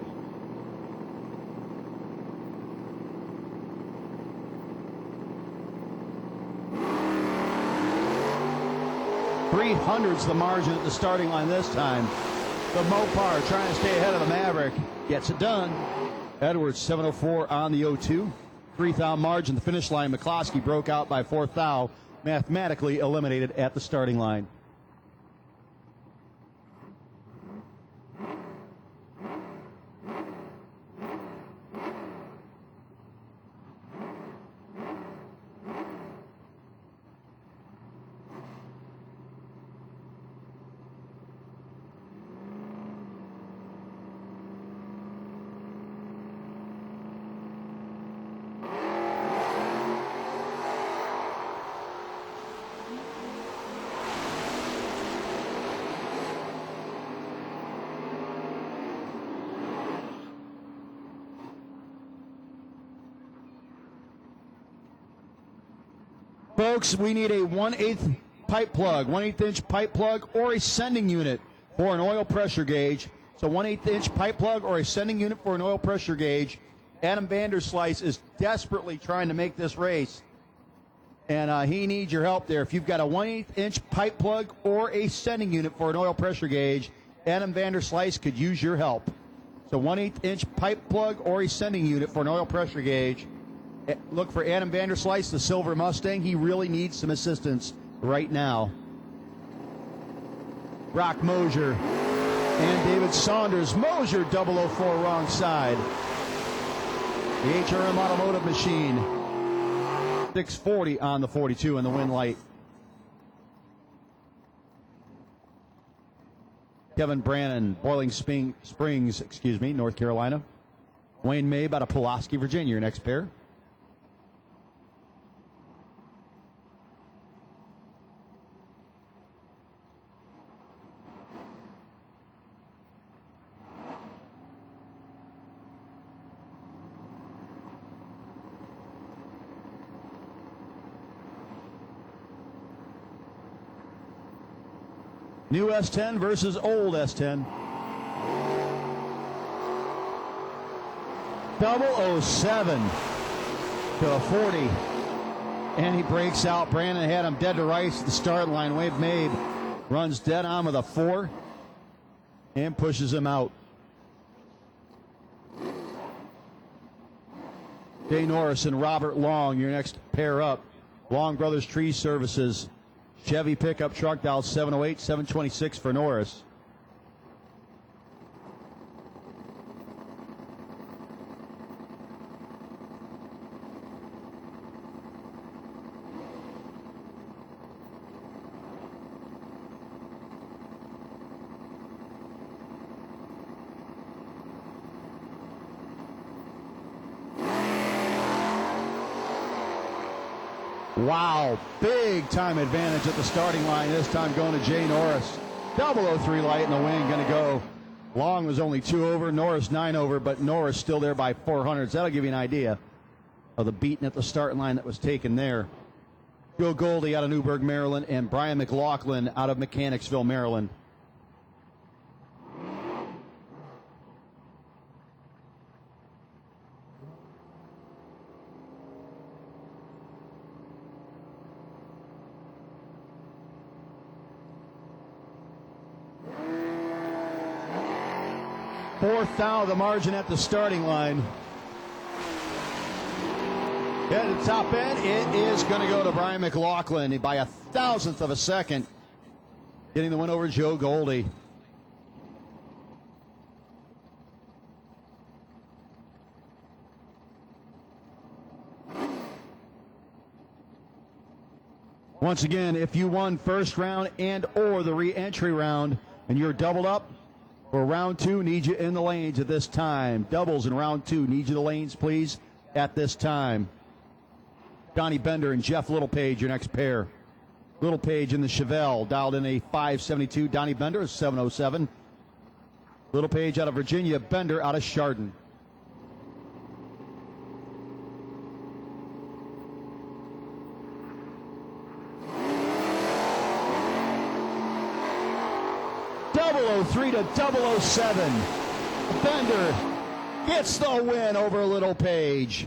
.300's the margin at the starting line this time. The Mopar trying to stay ahead of the Maverick. Gets it done. Edwards 704 on the 02. 3 thou margin. The finish line. McCloskey broke out by 4 thou. Mathematically eliminated at the starting line. Folks, we need a 1/8 pipe plug, 1/8 inch pipe plug or a sending unit for an oil pressure gauge. So 1/8 inch pipe plug or a sending unit for an oil pressure gauge Adam Vanderslice is desperately trying to make this race, and he needs your help there. If you've got a 1/8 inch pipe plug or a sending unit for an oil pressure gauge, Adam Vanderslice could use your help. So 1/8 inch pipe plug or a sending unit for an oil pressure gauge. Look for Adam Vanderslice, the Silver Mustang. He really needs some assistance right now. Brock Mosier and David Saunders. Mosier 004 wrong side. The HRM Automotive Machine. 640 on the 42 in the wind light. Kevin Brannon, Boiling Springs, North Carolina. Wayne Mabe out of Pulaski, Virginia, your next pair. New S10 versus old S10. 007 to a 40. And he breaks out. Brandon had him dead to rights at the start line. Wade Mabe runs dead on with a 4 and pushes him out. Jay Norris and Robert Long, your next pair up. Long Brothers Tree Services. Chevy pickup truck, dial 708, 726 for Norris. Wow, big time advantage at the starting line, this time going to Jay Norris. 003 light in the wing, going to go. Long was only 2 over, Norris 9 over, but Norris still there by 400s. That'll give you an idea of the beating at the starting line that was taken there. Joe Goldie out of Newburgh, Maryland, and Brian McLaughlin out of Mechanicsville, Maryland. Fourth thou the margin at the starting line. At the top end, it is going to go to Brian McLaughlin by 1,000th of a second, getting the win over Joe Goldie. Once again, if you won first round and or the re-entry round and you're doubled up, for round 2, need you in the lanes at this time. Doubles in round 2, need you in the lanes, please, at this time. Donnie Bender and Jeff Littlepage, your next pair. Littlepage in the Chevelle, dialed in a 572. Donnie Bender is 707. Littlepage out of Virginia, Bender out of Chardon. .003 to 007. Bender gets the win over Littlepage.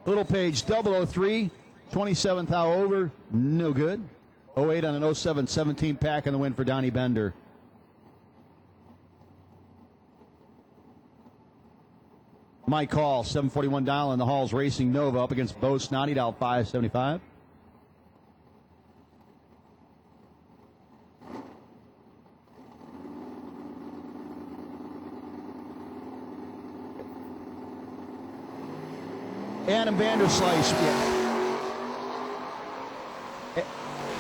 Littlepage 003, 27th thou over, no good. 08 on an 07, 17 pack in the win for Donnie Bender. Mike Hall, 741 dial in the Halls Racing Nova up against Bo Snoddy, dial 575. Adam Vanderslice.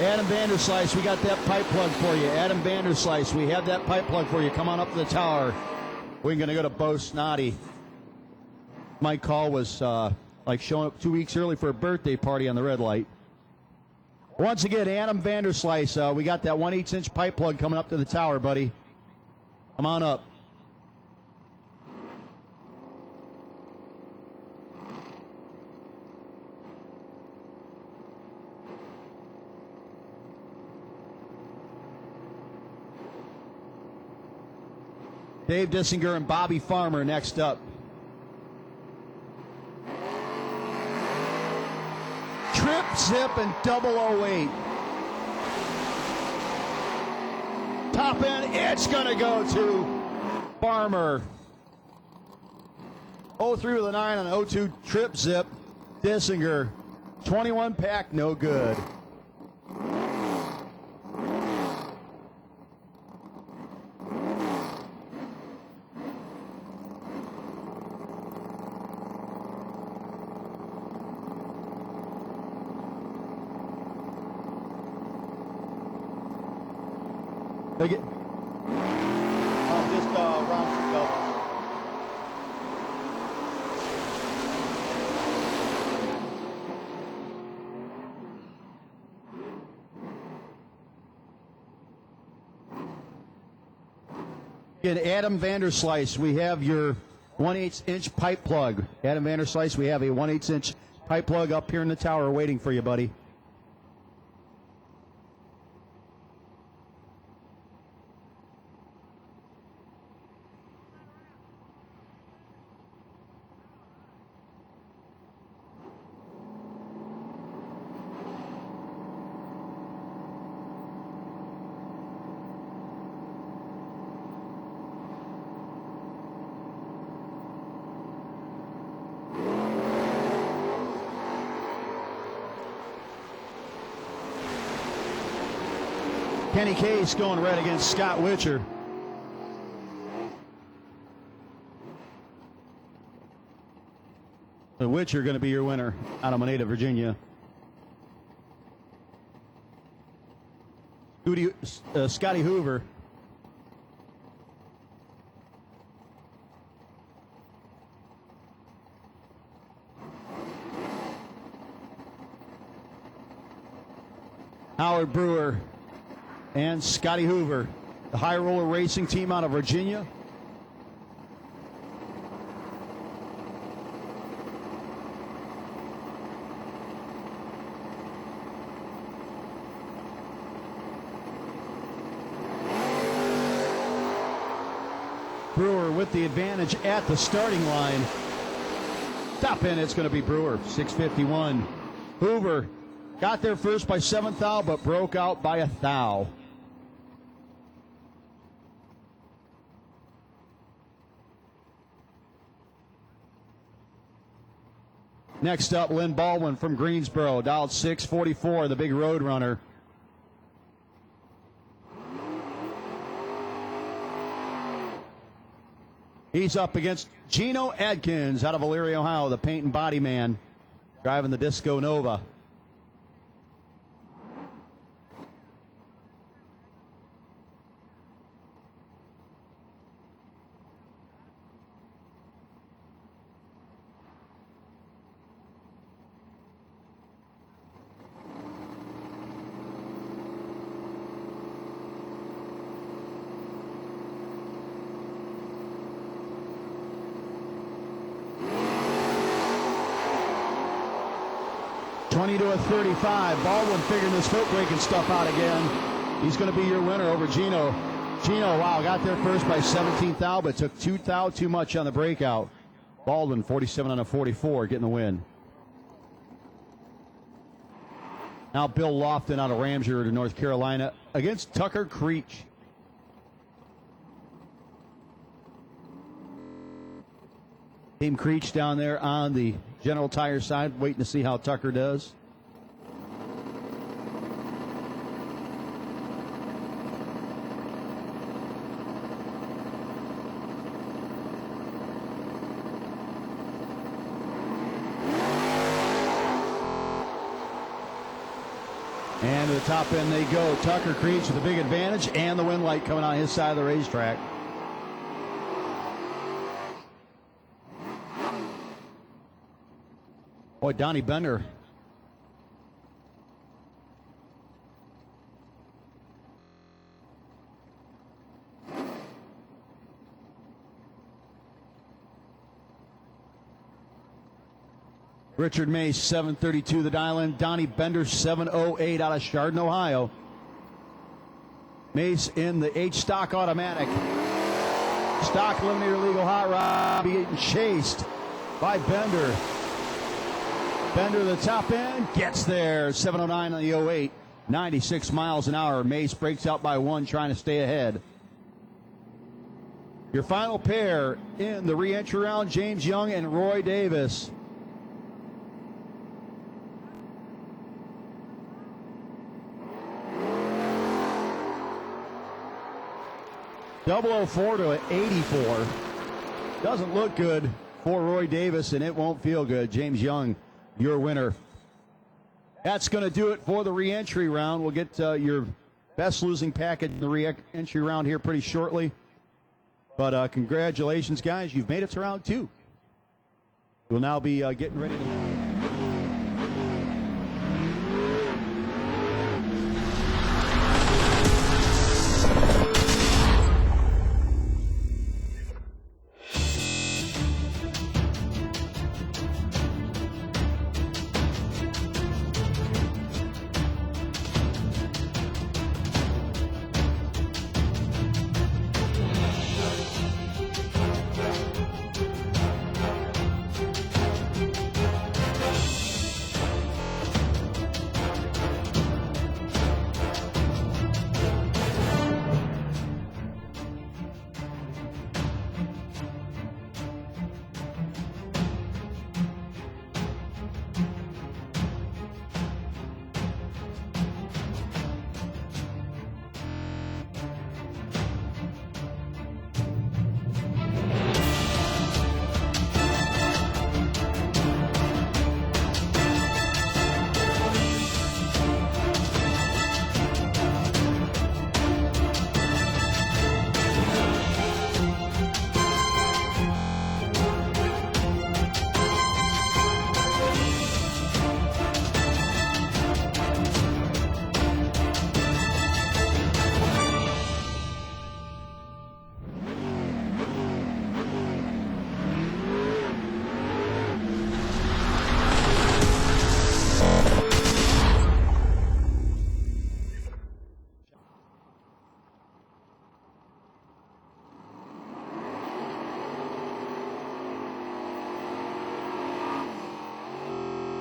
Adam Vanderslice, we got that pipe plug for you. Adam Vanderslice, we have that pipe plug for you. Come on up to the tower. We're going to go to Bo Snoddy. Mike Call was like showing up 2 weeks early for a birthday party on the red light. Once again, Adam Vanderslice, we got that 1/8 inch pipe plug coming up to the tower, buddy. Come on up. Dave Dissinger and Bobby Farmer next up. trip, zip, and 008. Top end, it's going to go to Farmer. 03 with a 9 on 02 trip, zip. Dissinger, 21 pack, no good. They get just round for double. Again, Adam Vanderslice, we have your 1/8 inch pipe plug. Adam Vanderslice, we have a 1/8 inch pipe plug up here in the tower waiting for you, buddy. Kenny Case going red against Scott Witcher. The Witcher going to be your winner out of Moneta, Virginia. Scotty Hoover. Howard Brewer and Scotty Hoover, the High Roller Racing team out of Virginia. Brewer with the advantage at the starting line. Top end, it's going to be Brewer, 6:51. Hoover got there first by 7 thou, but broke out by 1 thou. Next up, Lynn Baldwin from Greensboro, dialed 644, the big road runner. He's up against Gino Adkins out of Elyria, Ohio, the paint and body man, driving the Disco Nova. To a 35. Baldwin figuring this foot breaking stuff out again. He's going to be your winner over Gino. Gino, wow, got there first by 17 thou, but took 2 thou too much on the breakout. Baldwin, 47 on a 44, getting the win. Now Bill Lofton out of Ramsey to North Carolina against Tucker Creech. Team Creech down there on the General Tire side, waiting to see how Tucker does. And to the top end they go. Tucker Creech with a big advantage and the wind light coming on his side of the racetrack. Boy, Donnie Bender. Richard Mace, 732 the dial-in. Donnie Bender, 708 out of Chardon, Ohio. Mace in the H-Stock automatic. Stock Eliminator Legal Hot Rod getting chased by Bender. Bender to the top end, gets there. 7:09 on the 08. 96 miles an hour. Mace breaks out by 1, trying to stay ahead. Your final pair in the re-entry round, James Young and Roy Davis. .004 to 84. Doesn't look good for Roy Davis, and it won't feel good. James Young, your winner. That's going to do it for the re-entry round. We'll get your best losing package in the re-entry round here pretty shortly. But congratulations, guys. You've made it to round 2. We'll now be getting ready to...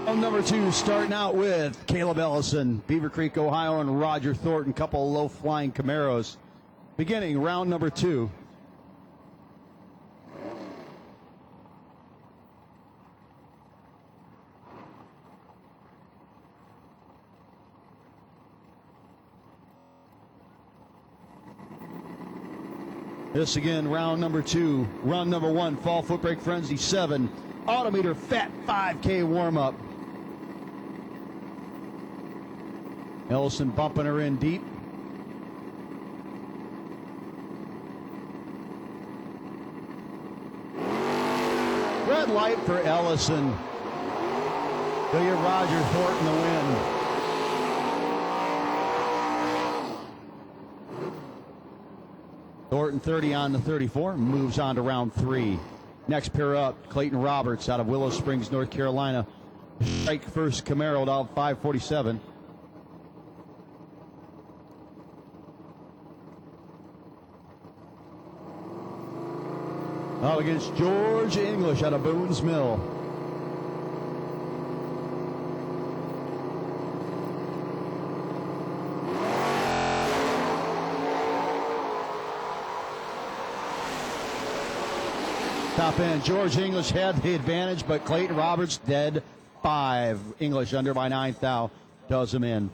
Number 2 starting out with Caleb Ellison, Beaver Creek, Ohio, and Roger Thornton, couple of low-flying Camaros. Beginning round number 2. This again, round number 2. Run number 1, Fall Footbreak Frenzy 7. Autometer Fat 5K warm-up. Ellison bumping her in deep. Red light for Ellison. They'll get Roger Thornton the win. Thornton 30 on the 34, moves on to round 3. Next pair up, Clayton Roberts out of Willow Springs, North Carolina. Strike first Camaro out 547. Up against George English out of Boone's Mill. Top end, George English had the advantage, but Clayton Roberts dead 5. English under by 9th thou does him in.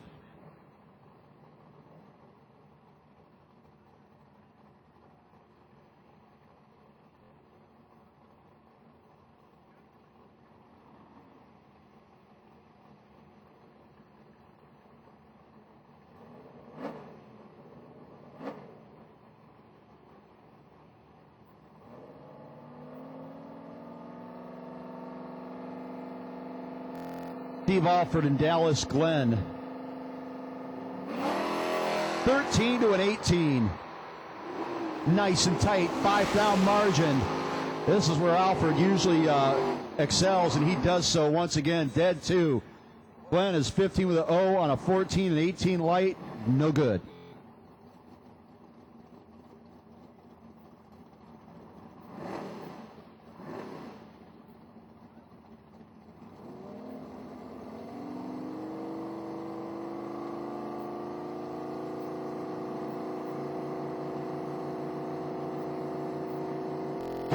Steve Alford and Dallas Glenn. 13 to an 18. Nice and tight, 5-down margin. This is where Alford usually excels, and he does so once again. Dead 2. Glenn is 15 with an O on a 14 and 18 light. No good.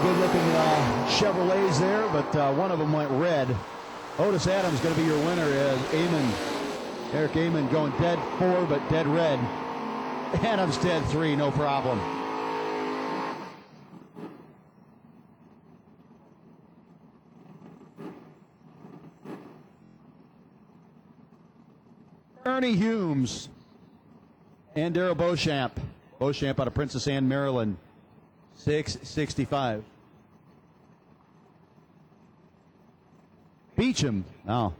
Good-looking Chevrolets there, but one of them went red. Otis Adams going to be your winner as Eric Amon going dead 4, but dead red. Adams dead 3, no problem. Ernie Humes and Darrell Beauchamp. Beauchamp out of Princess Anne, Maryland. 665. Beecham. Oh,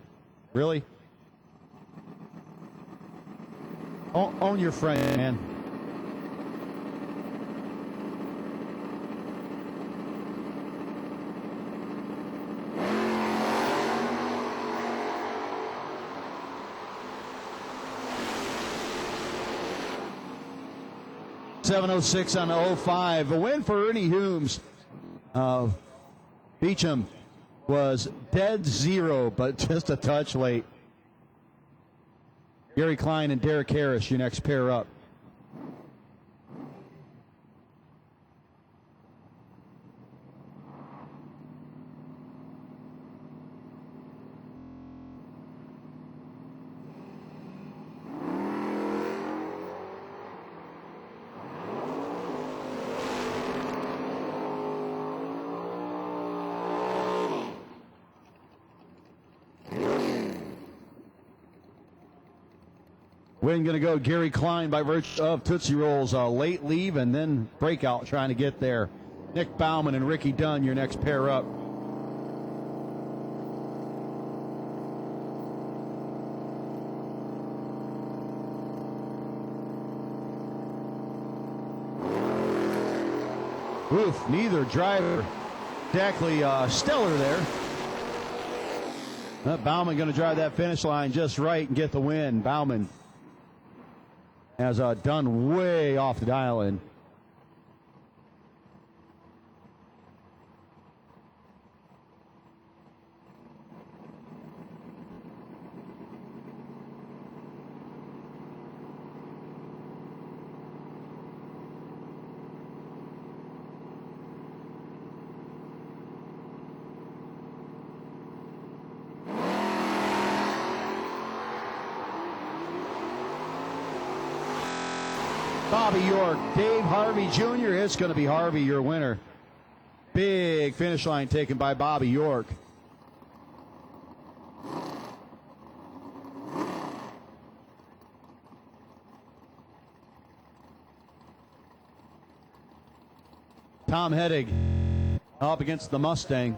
really? Own your friend, man. .706 on the 05. A win for Ernie Humes. Beecham was dead 0, but just a touch late. Gary Klein and Derek Harris, your next pair up. Win going to go Gary Klein by virtue of Tootsie Rolls. Late leave and then breakout trying to get there. Nick Bauman and Ricky Dunn, your next pair up. Oof, neither driver exactly stellar there. Bauman going to drive that finish line just right and get the win. Bauman has done way off the dial in. Bobby York, Dave Harvey Jr. It's going to be Harvey, your winner. Big finish line taken by Bobby York. Tom Heddig up against the Mustang.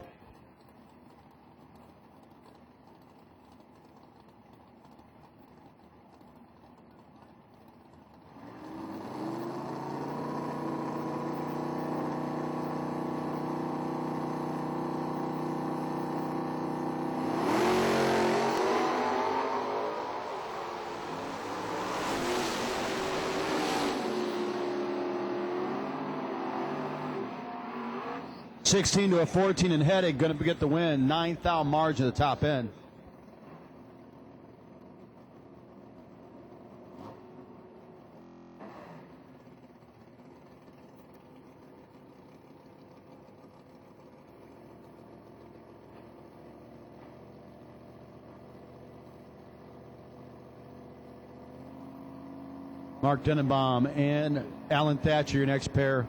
$16 to a $14, and Heddig going to get the win. 9,000 margin at the top end. Mark Denenbaum and Alan Thatcher, your next pair.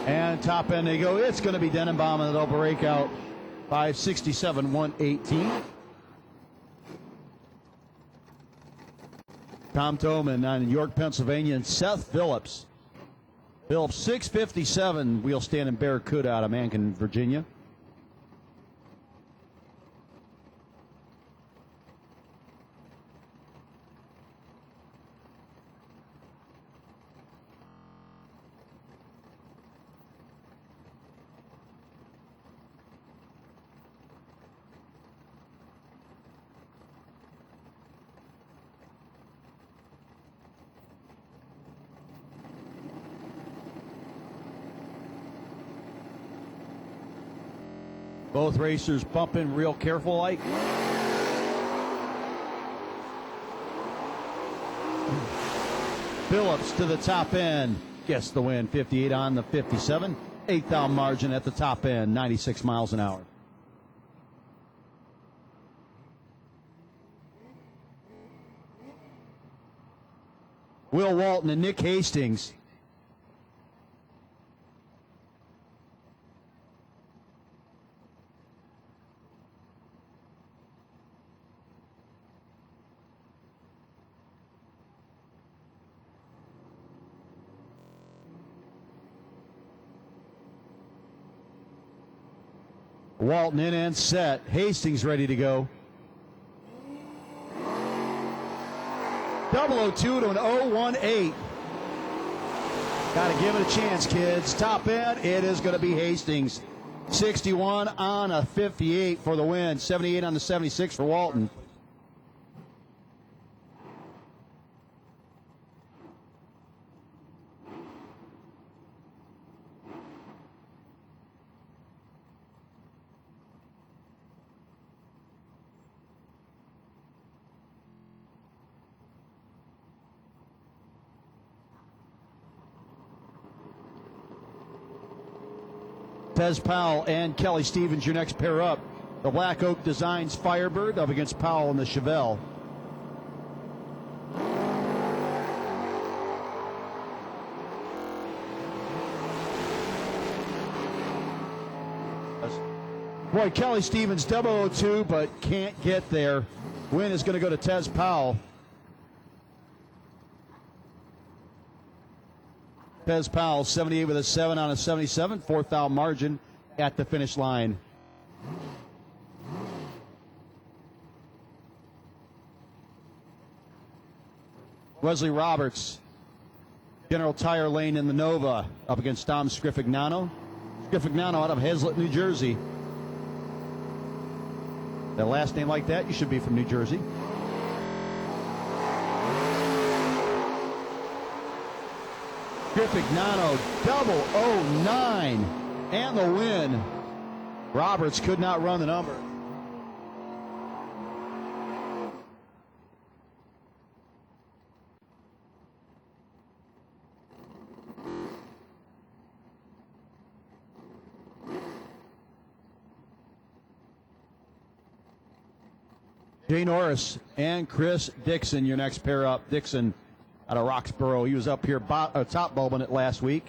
And top end they go. It's going to be Denenbaum, and they'll break out 567, 118. Tom Toman on York, Pennsylvania, and Seth Phillips. Phillips 657. Wheel stand in Barracuda out of Mankin, Virginia. Both racers bumping real careful like. Phillips to the top end. Gets the win. 58 on the 57. 8th down margin at the top end. 96 miles an hour. Will Walton and Nick Hastings. Walton in and set. Hastings ready to go. 002 to an 018. Got to give it a chance, kids. Top end, it is going to be Hastings. 61 on a 58 for the win. 78 on the 76 for Walton. Tez Powell and Kelly Stevens, your next pair up. The Black Oak Designs Firebird up against Powell and the Chevelle. Boy, Kelly Stevens 002, but can't get there. Win is going to go to Tez Powell. Tez Powell, 78 with a 7 on a 77, 4th down margin at the finish line. Wesley Roberts, General Tire Lane in the Nova, up against Dom Scrifignano. Scrifignano out of Hazlet, New Jersey. That last name like that, you should be from New Jersey. Scrifignano, 009, and the win. Roberts could not run the number. Jay Norris and Chris Dixon, your next pair up. Dixon out of Roxborough. He was up here top bulbing it last week.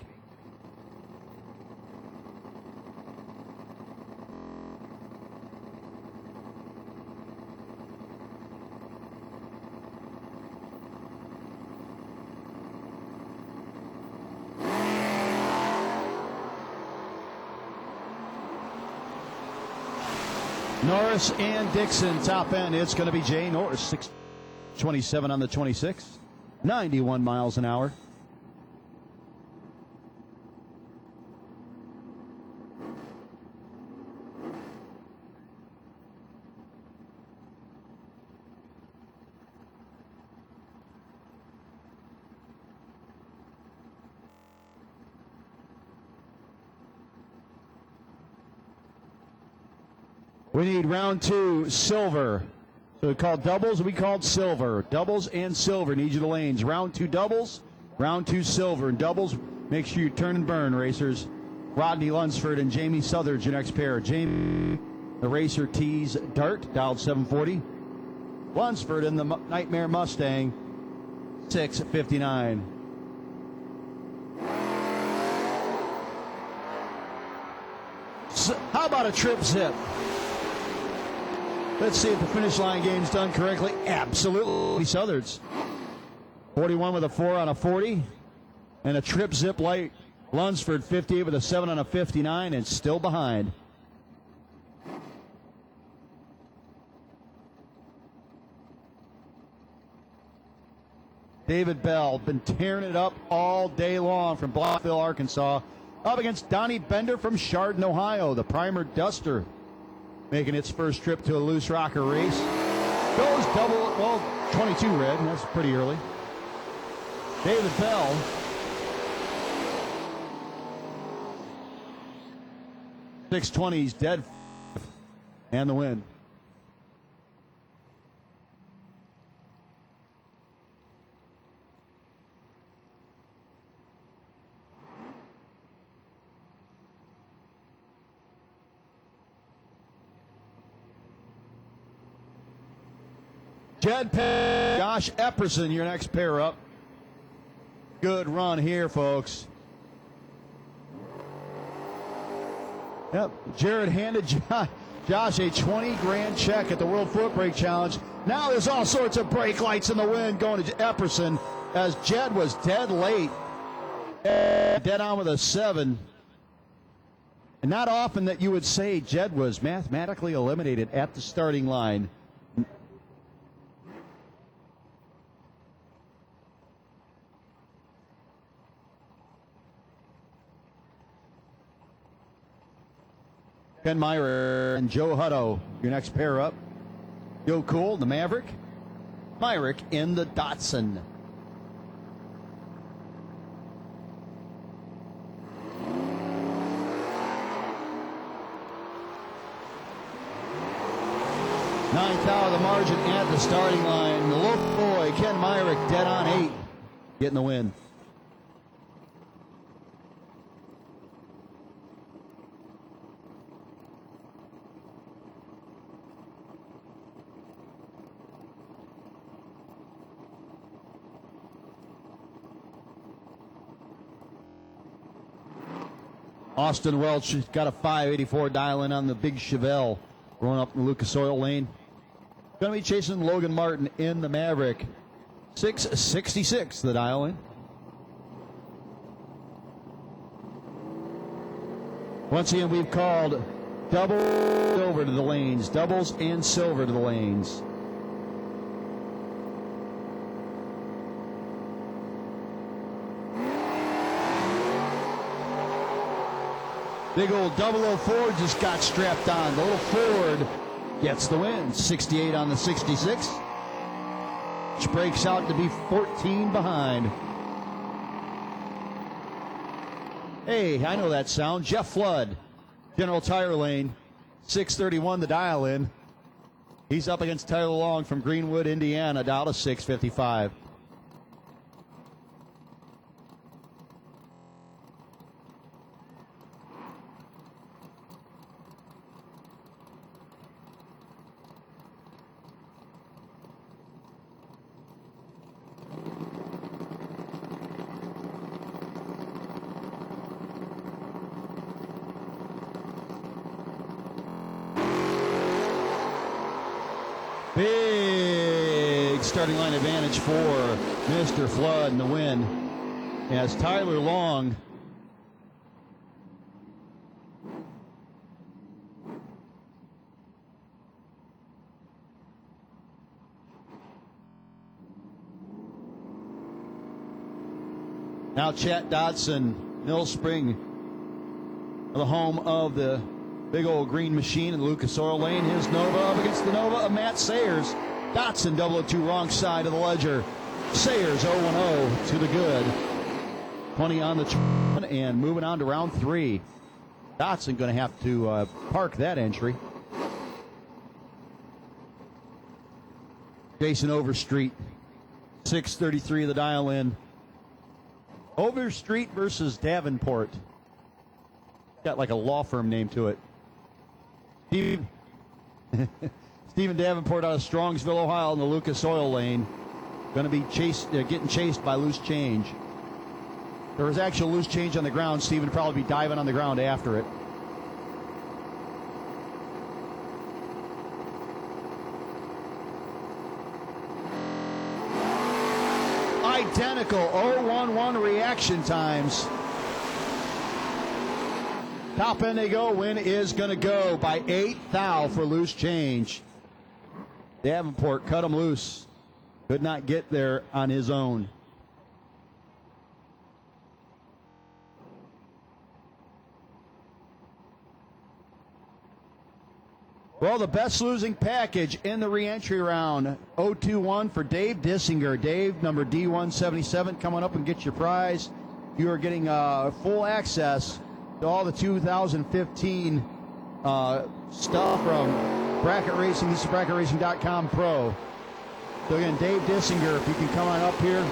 Norris and Dixon top end. It's going to be Jay Norris. 6:27 on the 26. 91 miles an hour. We need round 2 silver. So we called doubles, we called silver. Doubles and silver need you the lanes. Round 2 doubles, round 2 silver. And doubles, make sure you turn and burn, racers. Rodney Lunsford and Jamie Southard's your next pair. Jamie, the racer tees Dart, dialed 740. Lunsford in the Nightmare Mustang, 659. So how about a trip zip? Let's see if the finish line game's done correctly. Absolutely. Southards. 41 with a 4 on a 40. And a trip zip light. Lunsford 58 with a 7 on a 59 and still behind. David Bell been tearing it up all day long from Blytheville, Arkansas. Up against Donnie Bender from Chardon, Ohio. The Primer Duster making its first trip to a loose rocker race. Goes double, well, 22 red, and that's pretty early. David Bell. .620's dead. and the win. Jed Penn, Josh Epperson, your next pair up. Good run here, folks. Yep, Jared handed Josh a 20 grand check at the World Footbreak Challenge. Now there's all sorts of brake lights in the wind going to Epperson as Jed was dead late. Dead on with a 7. And not often that you would say Jed was mathematically eliminated at the starting line. Ken Myrick and Joe Hutto, your next pair up. Joe Cool, the Maverick. Myrick in the Datsun. Ninth out of the margin at the starting line. The local boy, Ken Myrick, dead on 8, getting the win. Austin Welch got a 584 dial in on the big Chevelle going up the Lucas Oil lane. Going to be chasing Logan Martin in the Maverick. 666 the dial in. Once again, we've called double silver to the lanes, doubles and silver to the lanes. Big old 004 just got strapped on. The little Ford gets the win. 68 on the 66. Which breaks out to be 14 behind. Hey, I know that sound. Jeff Flood, General Tire Lane. 631 the dial in. He's up against Tyler Long from Greenwood, Indiana, down to 655. Big starting line advantage for Mr. Flood in the win as Tyler Long now Chet Dodson, Mill Spring, the home of the big old green machine in Lucas Oil Lane. His Nova up against the Nova of Matt Sayers. Dotson 002 wrong side of the ledger. Sayers 0-1-0 to the good. 20 on the and moving on to round 3. Dotson going to have to park that entry. Jason Overstreet, 633 the dial in. Overstreet versus Davenport. Got like a law firm name to it. Stephen Davenport out of Strongsville, Ohio, in the Lucas Oil Lane. Going to be getting chased by loose change. There was actual loose change on the ground. Stephen would probably be diving on the ground after it. Identical 0-1-1 reaction times. Top end they go. Win is going to go by 8 thou for loose change. Davenport cut him loose. Could not get there on his own. Well, the best losing package in the re-entry round. 0-2-1 for Dave Dissinger. Dave, number D177, coming up and get your prize. You are getting full access to all the 2015 stuff from Bracket Racing. This is BracketRacing.com Pro. So again, Dave Dissinger, if you can come on up here,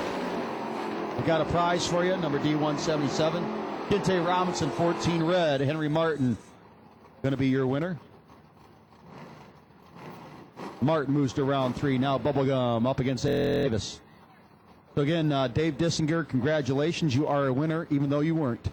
we got a prize for you, number D177. Kinte Robinson, 14 red. Henry Martin, going to be your winner. Martin moves to round 3. Now Bubblegum up against Davis. So again, Dave Dissinger, congratulations. You are a winner, even though you weren't.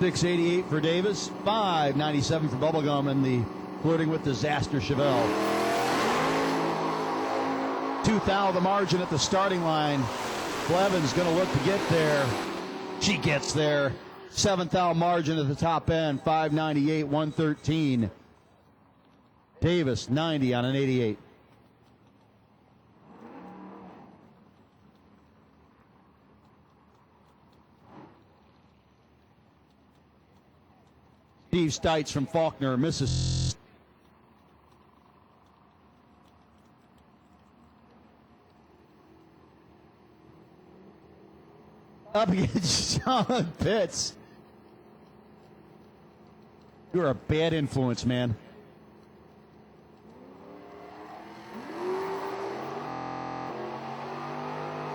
$688 for Davis, $597 for Bubblegum, and the flirting with disaster Chevelle. 2,000 the margin at the starting line. Blevins going to look to get there. She gets there. 7,000 margin at the top end, 598, 113. Davis, 90 on an 88. Steve Stites from Faulkner misses. Up against Sean Pitts. You're a bad influence, man.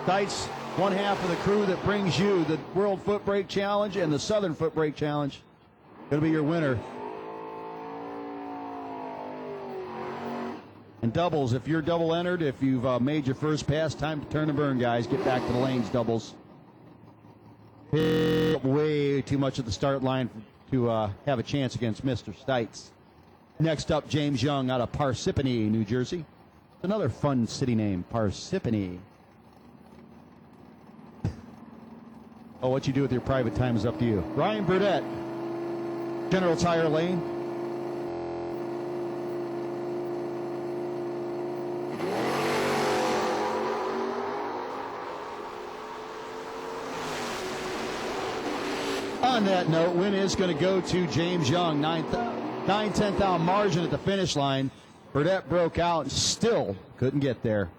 Stites, one half of the crew that brings you the World Footbreak Challenge and the Southern Footbreak Challenge. Going to be your winner. And doubles, if you're double entered, if you've made your first pass, time to turn and burn, guys. Get back to the lanes, doubles. Way too much at the start line to have a chance against Mr. Stites. Next up, James Young out of Parsippany, New Jersey. Another fun city name, Parsippany. Oh, what you do with your private time is up to you. Ryan Burdett. General Tire Lane. On that note, win is going to go to James Young. 9/10 margin at the finish line. Burdett broke out and still couldn't get there.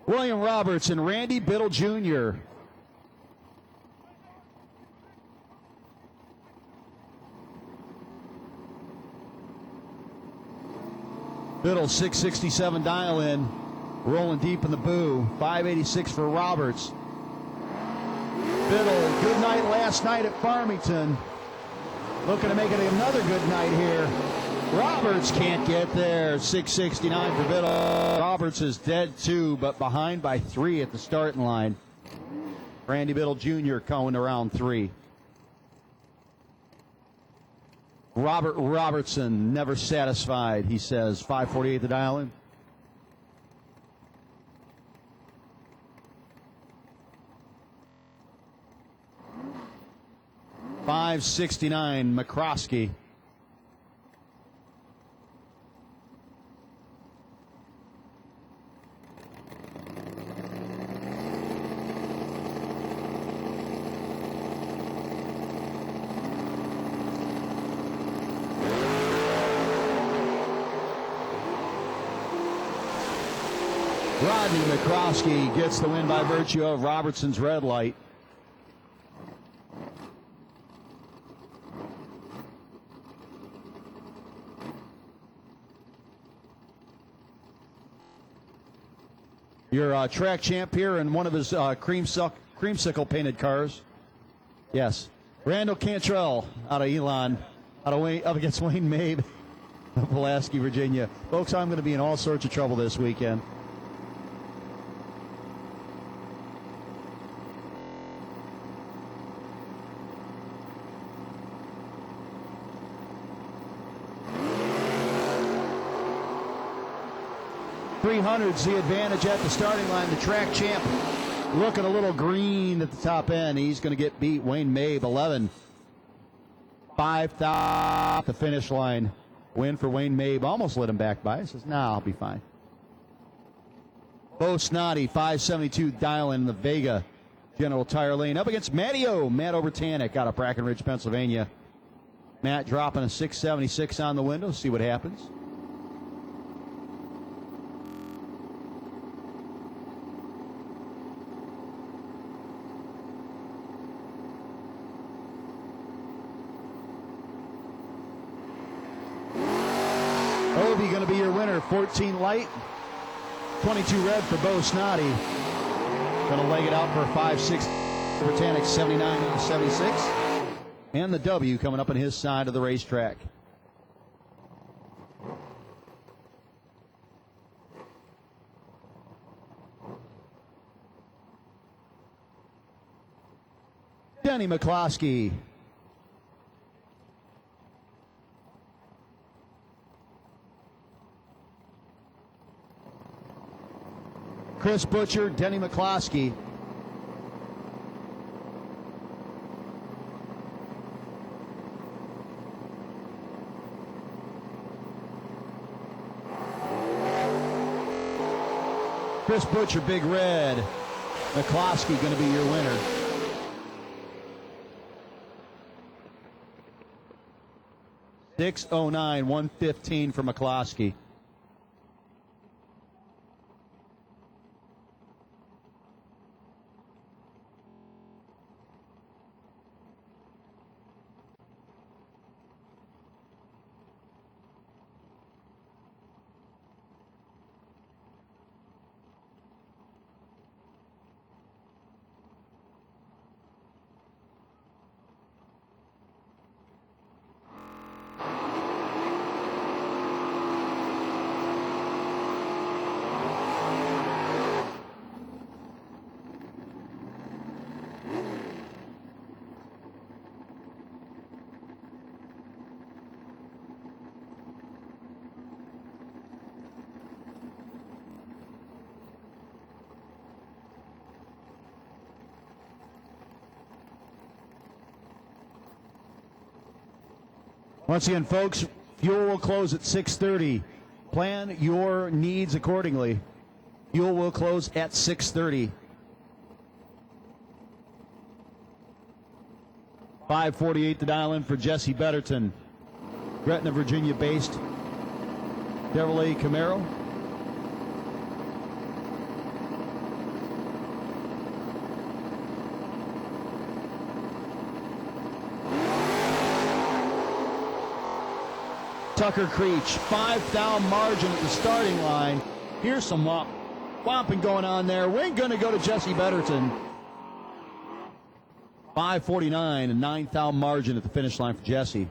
William Roberts and Randy Biddle Jr. Biddle 667 dial in, rolling deep in the boo. 586 for Roberts. Biddle, good night last night at Farmington. Looking to make it another good night here. Roberts can't get there. 669 for Biddle. Roberts is dead too, but behind by 3 at the starting line. Randy Biddle Jr. going around 3. Robert Robertson, never satisfied, he says. 548 the dial in. $569, McCroskey. Rodney McCroskey gets the win by virtue of Robertson's red light. Your track champ here in one of his creamsicle painted cars. Yes. Randall Cantrell out of Elon, up against Wayne Mabe of Pulaski, Virginia. Folks, I'm going to be in all sorts of trouble this weekend. $300's the advantage at the starting line. The track champ looking a little green at the top end. He's going to get beat. Wayne Mabe, 11. 5,000 at the finish line. Win for Wayne Mabe. Almost let him back by. He says, nah, I'll be fine. Bo Snoddy, 572 dial in the Vega General Tire Lane. Up against Matty O. Matt Obertanic out of Brackenridge, Pennsylvania. Matt dropping a 676 on the window. See what happens. Ovi going to be your winner. 14 light, 22 red for Bo Snoddy. Going to leg it out for a 5-6. Britannic 79 76. And the W coming up on his side of the racetrack. Denny McCloskey. Chris Butcher, Denny McCloskey. Chris Butcher, Big Red. McCloskey going to be your winner. .609, 115 for McCloskey. Once again, folks, fuel will close at 6:30. Plan your needs accordingly. Fuel will close at 6:30. 548 to dial in for Jesse Betterton. Gretna, Virginia-based Chevrolet Camaro. Tucker Creech, 5,000 margin at the starting line. Here's some whomping going on there. We're going to go to Jesse Betterton. 549 and 9,000 margin at the finish line for Jesse.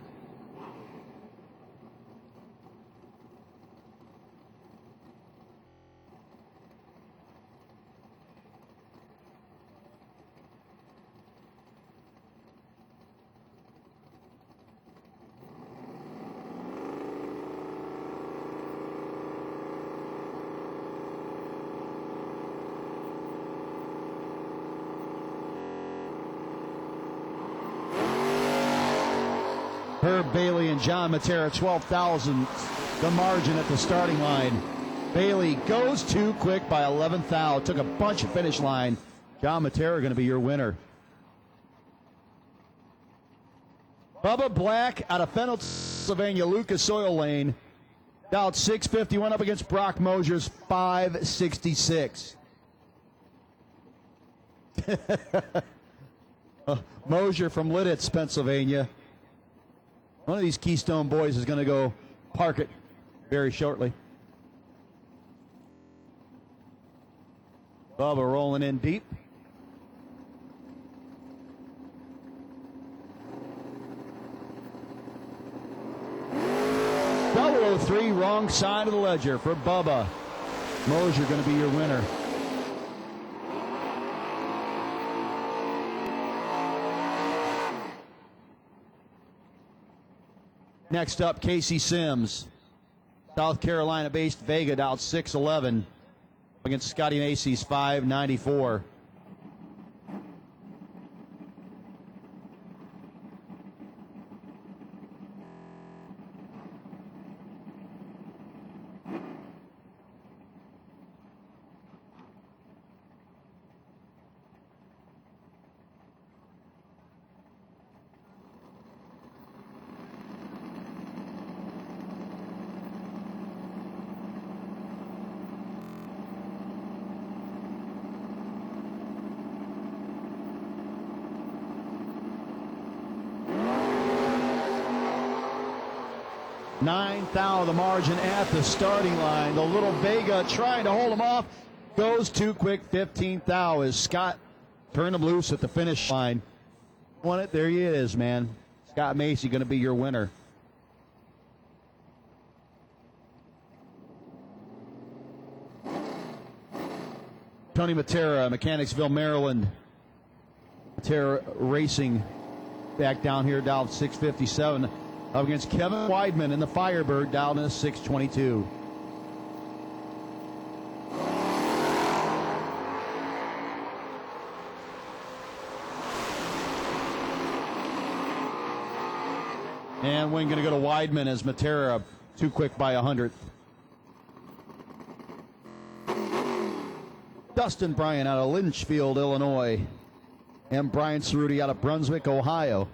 Herb Bailey and John Matera, 12,000, the margin at the starting line. Bailey goes too quick by 11,000. Took a bunch of finish line. John Matera going to be your winner. Bubba Black out of Pennsylvania, Lucas Oil Lane. Out 651 up against Brock Mosier's 566. Mosier from Lidditz, Pennsylvania. One of these Keystone boys is going to go park it very shortly. Bubba rolling in deep. .003, wrong side of the ledger for Bubba. Mosier going to be your winner. Next up, Casey Sims, South Carolina-based Vega, out 6'11", against Scotty Macy's 594. 9 the margin at the starting line. The little Vega trying to hold him off. Goes too quick. 15 as Scott turned him loose at the finish line. Won it. There he is, man. Scott Macy going to be your winner. Tony Matera, Mechanicsville, Maryland. Matera racing back down here, down 6:57. Up against Kevin Weidman in the Firebird, down to 6:22. And win going to go to Weidman as Matera too quick by 100th. Dustin Bryan out of Lynchfield, Illinois. And Brian Cerruti out of Brunswick, Ohio.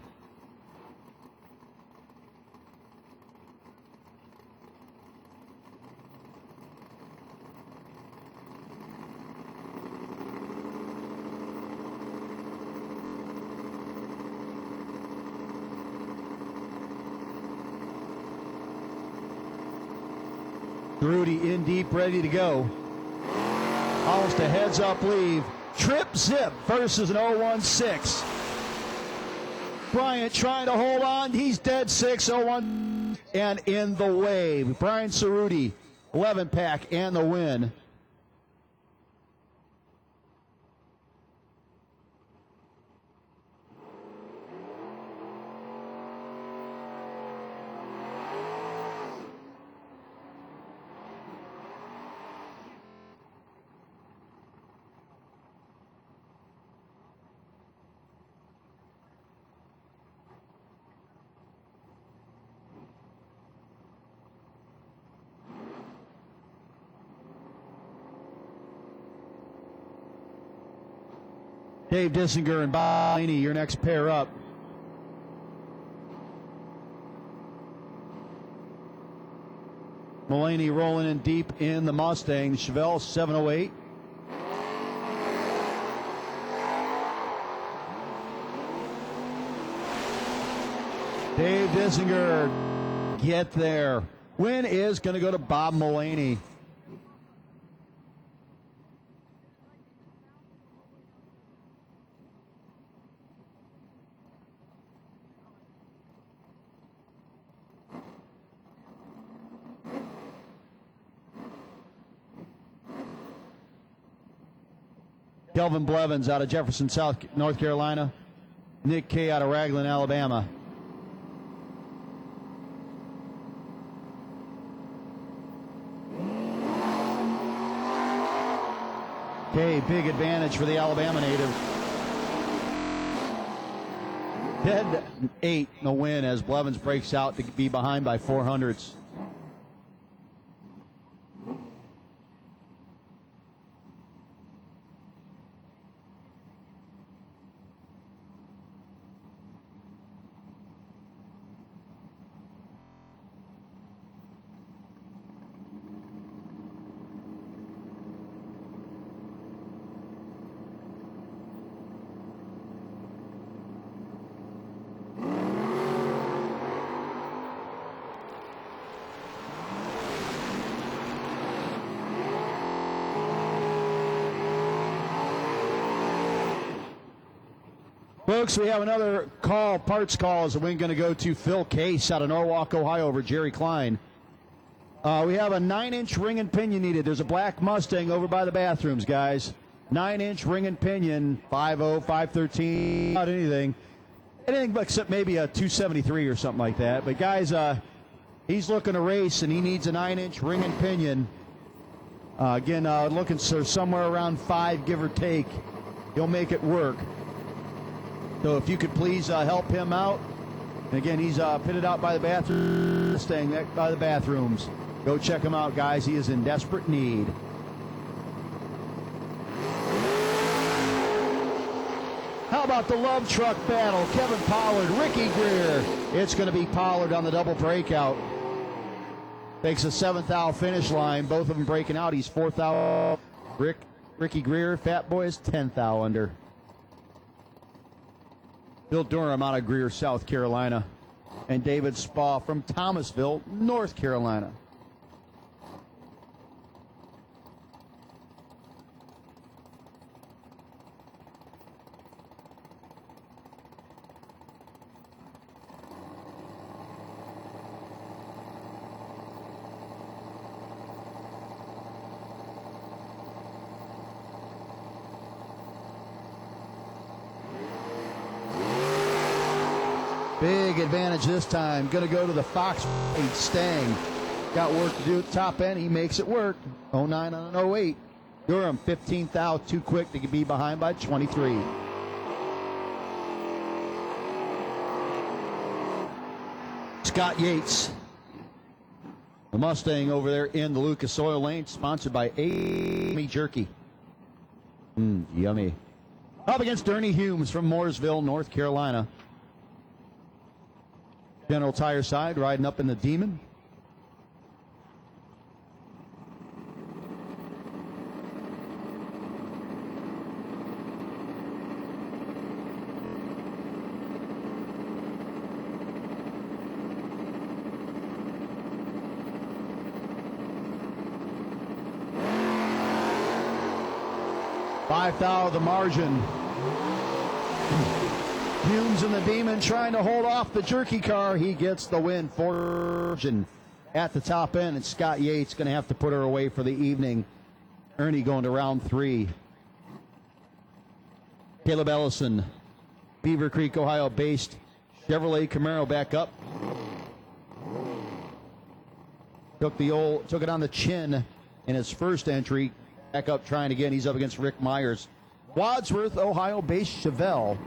Cerruti in deep, ready to go. Almost a heads-up leave. Trip zip versus an 0-1-6. Bryant trying to hold on. He's dead 6-0-1 and in the wave. Brian Cerruti, 11-pack and the win. Dave Dissinger and Bob Mulaney, your next pair up. Mulaney rolling in deep in the Mustang. Chevelle 708. Dave Dissinger, get there. Win is going to go to Bob Mulaney. Kelvin Blevins out of Jefferson, North Carolina. Nick Kay out of Raglan, Alabama. Kay, big advantage for the Alabama native. Dead 8 in the win as Blevins breaks out to be behind by 400s. Folks, we have another call, parts call, as the win going to go to Phil Case out of Norwalk, Ohio over Jerry Klein. We have a 9-inch ring and pinion needed. There's a black Mustang over by the bathrooms, guys. 9-inch ring and pinion, 5.0, 5.13, not anything. Anything except maybe a 273 or something like that. But, guys, he's looking to race, and he needs a 9-inch ring and pinion. Again, looking for somewhere around 5, give or take. He'll make it work. So if you could please help him out. And again, he's pitted out by the bathroom, staying by the bathrooms. Go check him out, guys. He is in desperate need. How about the love truck battle? Kevin Pollard, Ricky Greer. It's going to be Pollard on the double breakout. Takes a 7th out finish line. Both of them breaking out. He's 4th out. Ricky Greer, Fat Boy, is 10th out under. Bill Durham out of Greer, South Carolina. and David Spa from Thomasville, North Carolina. Big advantage this time. Going to go to the Fox Stang. Got work to do at the top end. He makes it work. 09 on an 08. Durham, 15th out, too quick to be behind by 23. Scott Yates. The Mustang over there in the Lucas Oil Lane, sponsored by Amy Jerky. Yummy. Up against Ernie Humes from Mooresville, North Carolina. General Tire side, riding up in the Demon. $5,000 the margin. Humes and the Demon trying to hold off the Jerky car. He gets the win for at the top end. And Scott Yates going to have to put her away for the evening. Ernie going to round 3. Caleb Ellison, Beaver Creek, Ohio-based Chevrolet Camaro back up. Took it on the chin in his first entry. Back up trying again. He's up against Rick Myers. Wadsworth, Ohio-based Chevelle.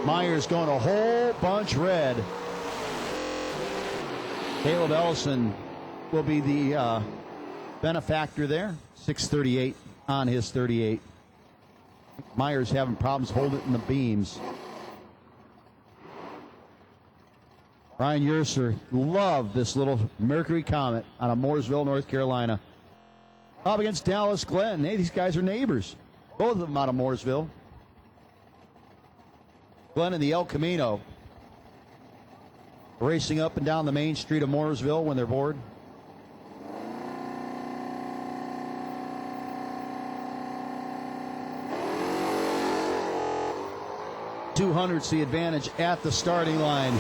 Myers going a whole bunch red. Caleb Ellison will be the benefactor there. 638 on his 38. Myers having problems holding it in the beams. Ryan Yerser loved this little Mercury Comet out of Mooresville, North Carolina. Up against Dallas Glenn. Hey, these guys are neighbors. Both of them out of Mooresville. Glenn in the El Camino, racing up and down the main street of Mooresville when they're bored. $200's the advantage at the starting line.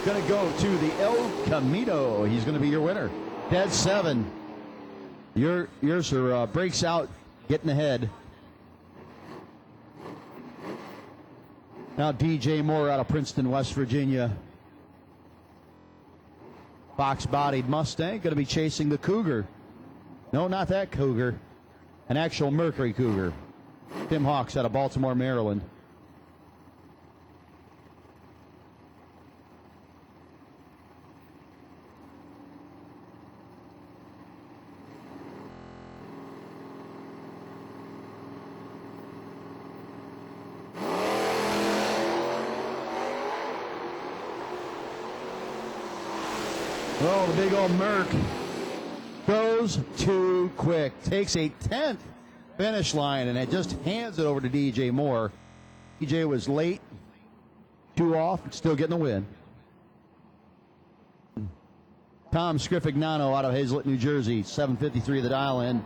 Going to go to the El Camino. He's going to be your winner. Dead 7. Yerser breaks out, getting ahead. Now DJ Moore out of Princeton, West Virginia. Box-bodied Mustang going to be chasing the Cougar. No, not that Cougar. An actual Mercury Cougar. Tim Hawks out of Baltimore, Maryland. Well, the big old Merc goes too quick. Takes a 10th finish line, and it just hands it over to DJ Moore. DJ was late, 2 off, still getting the win. Tom Scrifignano out of Hazlet, New Jersey, 7:53 the dial in.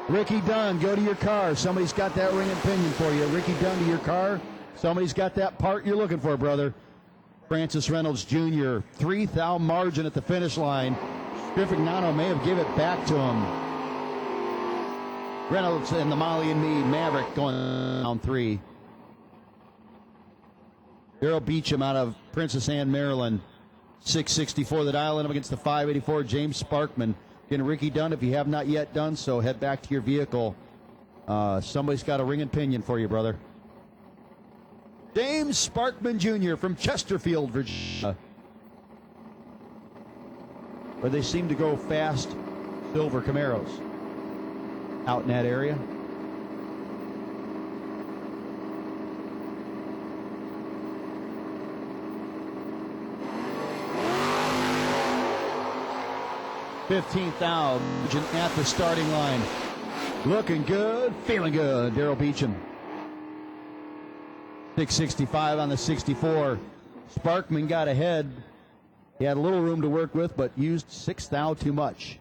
Ricky Dunn, go to your car. Somebody's got that ring and pinion for you. Ricky Dunn to your car. Somebody's got that part you're looking for, brother. Francis Reynolds Jr., 3,000 margin at the finish line. Scrifignano may have given it back to him. Reynolds and the Molly and Me Maverick going down 3. Daryl Beecham out of Princess Anne, Maryland. 664 the dial in against the 584 James Sparkman. Again, Ricky Dunn, if you have not yet done so, head back to your vehicle. Somebody's got a ring and pinion for you, brother. James Sparkman Jr. from Chesterfield, Virginia. Where they seem to go fast silver Camaros out in that area. 15th out at the starting line. Looking good, feeling good. Daryl Beecham. 665 on the 64. Sparkman got ahead. He had a little room to work with, but used 6th out too much.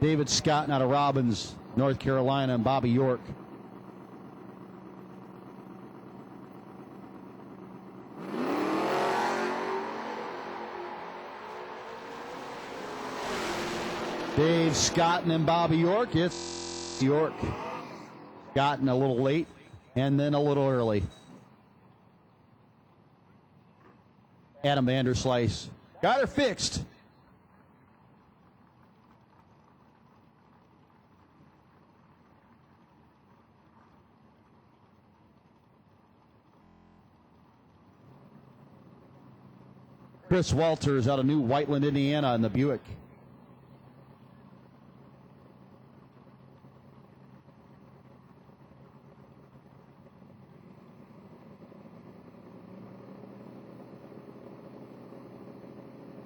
David Scott out of Robbins, North Carolina, and Bobby York. Dave Scott and then Bobby York. It's York. Gotten a little late and then a little early. Adam Vanderslice got her fixed. Chris Walters out of New Whiteland, Indiana in the Buick.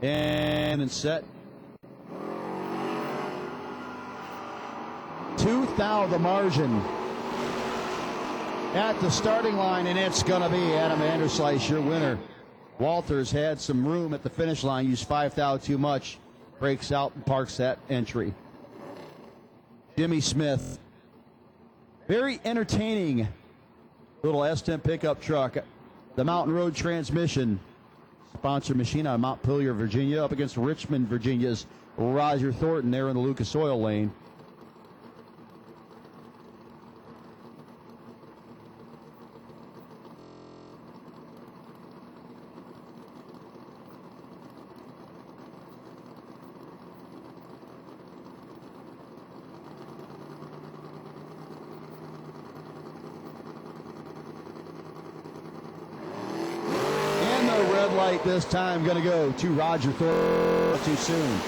And it's set. 2th out the margin at the starting line, and it's going to be Adam Vanderslice, your winner. Walters had some room at the finish line, used 5th out too much, breaks out and parks that entry. Jimmy Smith, very entertaining little S10 pickup truck. The Mountain Road transmission, sponsored machine out of Montpelier, Virginia, up against Richmond, Virginia's Roger Thornton there in the Lucas Oil lane. Light this time going to go to Roger Thornton. Too soon.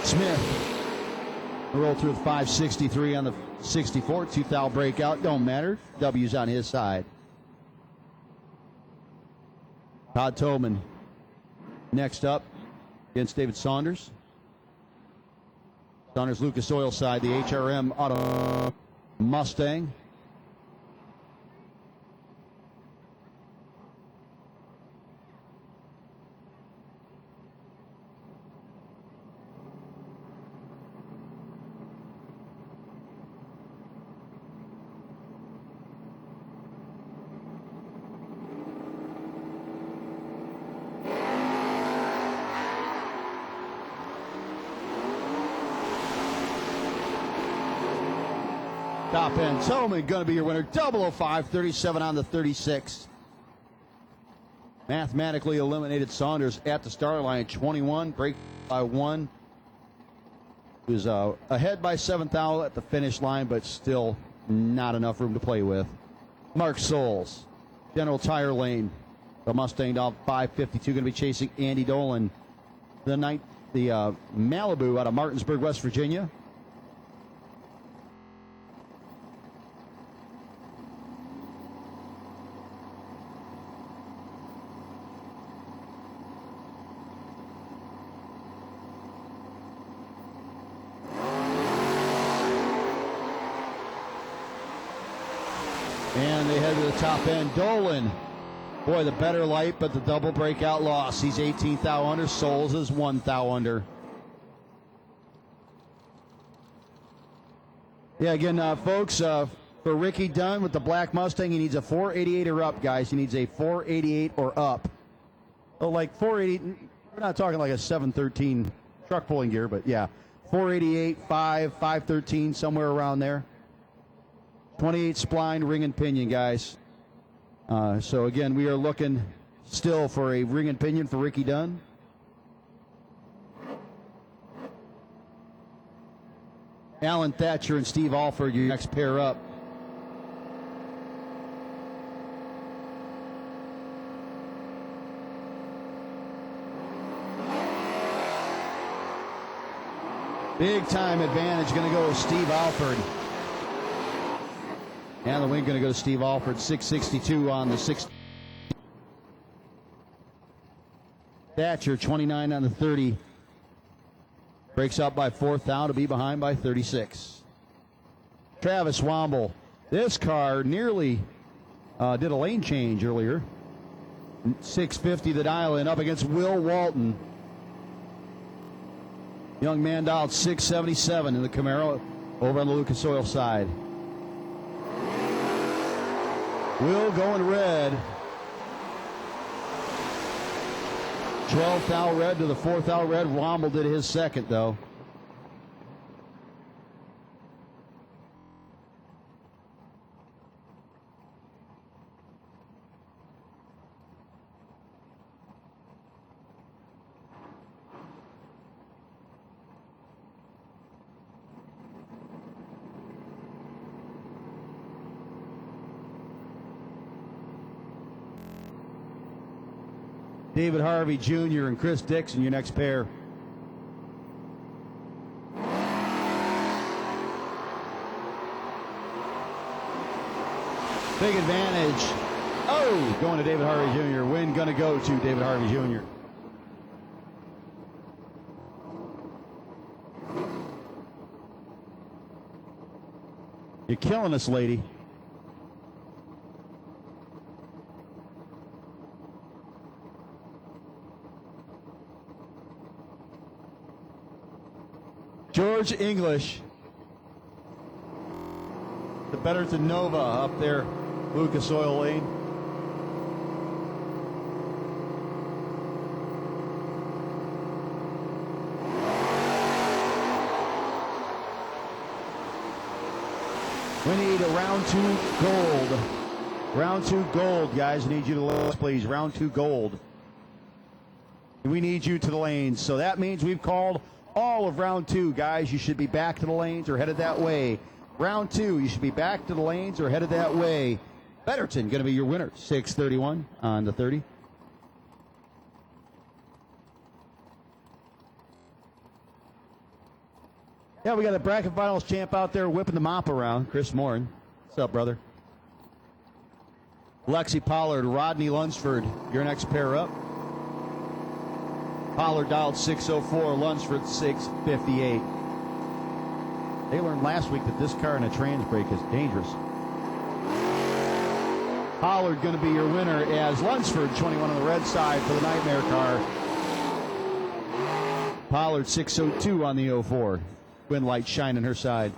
Smith roll through the 563 on the 64. 2th out breakout. Don't matter. W's on his side. Todd Tobin next up against David Saunders. Saunders Lucas Oil side, the HRM Auto Mustang. Top end, Tolman going to be your winner. 005, 37 on the 36. Mathematically eliminated Saunders at the start line. 21, break by 1. He was ahead by 7th out at the finish line, but still not enough room to play with. Mark Souls, General Tire Lane. The Mustang down 552, going to be chasing Andy Dolan. The Malibu out of Martinsburg, West Virginia. And they head to the top end. Dolan, boy, the better light, but the double breakout loss. He's 18th thou under. Souls is 1 thou under. Yeah, again, folks, for Ricky Dunn with the black Mustang, he needs a 488 or up, guys. He needs a 488 or up. Oh, like 480, we're not talking like a 713 truck pulling gear, but yeah, 488, 513, somewhere around there. 28 spline, ring and pinion, guys. So, again, we are looking still for a ring and pinion for Ricky Dunn. Alan Thatcher and Steve Alford, your next pair up. Big time advantage going to go to Steve Alford. And the win going to go to Steve Alford. 662 on the 6. Thatcher 29 on the 30. Breaks up by 4th down to be behind by 36. Travis Womble. This car nearly did a lane change earlier. 650 the dial in up against Will Walton. Young man dialed 677 in the Camaro over on the Lucas Oil side. Will going red. 12th out red to the 4th out red. Womble did his second, though. David Harvey Jr. and Chris Dixon, your next pair. Big advantage. Oh, going to David Harvey Jr. Win going to go to David Harvey Jr. You're killing us, lady. George English, the Betterton Nova up there, Lucas Oil Lane. We need a round 2 gold. Round 2 gold, guys. I need you to list, please. Round 2 gold. We need you to the lanes. So that means we've called all of round 2, guys. You should be back to the lanes or headed that way. Round 2, you should be back to the lanes or headed that way. Betterton going to be your winner. 6:31 on the 30. Yeah, we got the bracket finals champ out there whipping the mop around. Chris Morin. What's up, brother? Lexi Pollard, Rodney Lunsford, your next pair up. Pollard dialed 604, Lunsford 658. They learned last week that this car in a trans brake is dangerous. Pollard going to be your winner as Lunsford 21 on the red side for the Nightmare car. Pollard 602 on the 04. Wind light shining her side.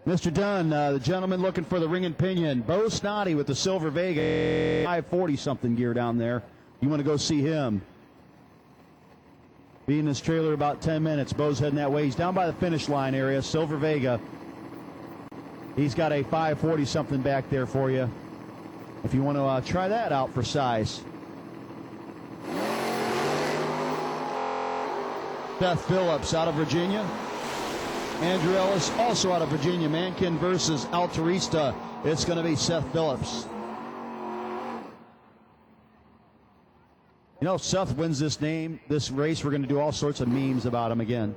Mr. Dunn, the gentleman looking for the ring and pinion. Bo Snoddy with the Silver Vega, 540 something gear down there. You want to go see him. Be in his trailer about 10 minutes. Bo's heading that way. He's down by the finish line area, Silver Vega. He's got a 540 something back there for you if you want to try that out for size. Seth Phillips out of Virginia. Andrew Ellis, also out of Virginia. Mankin versus Altarista. It's going to be Seth Phillips. You know, if Seth wins this race, we're going to do all sorts of memes about him again.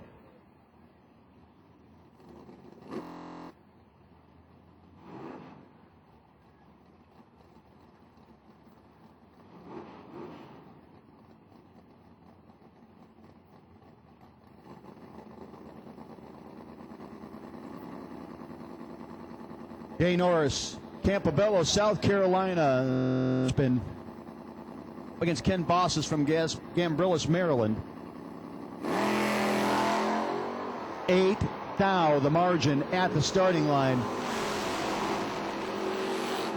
Jay Norris, Campobello, South Carolina. It's been against Ken Bosses from Gambrillis, Maryland. 8 thou the margin at the starting line.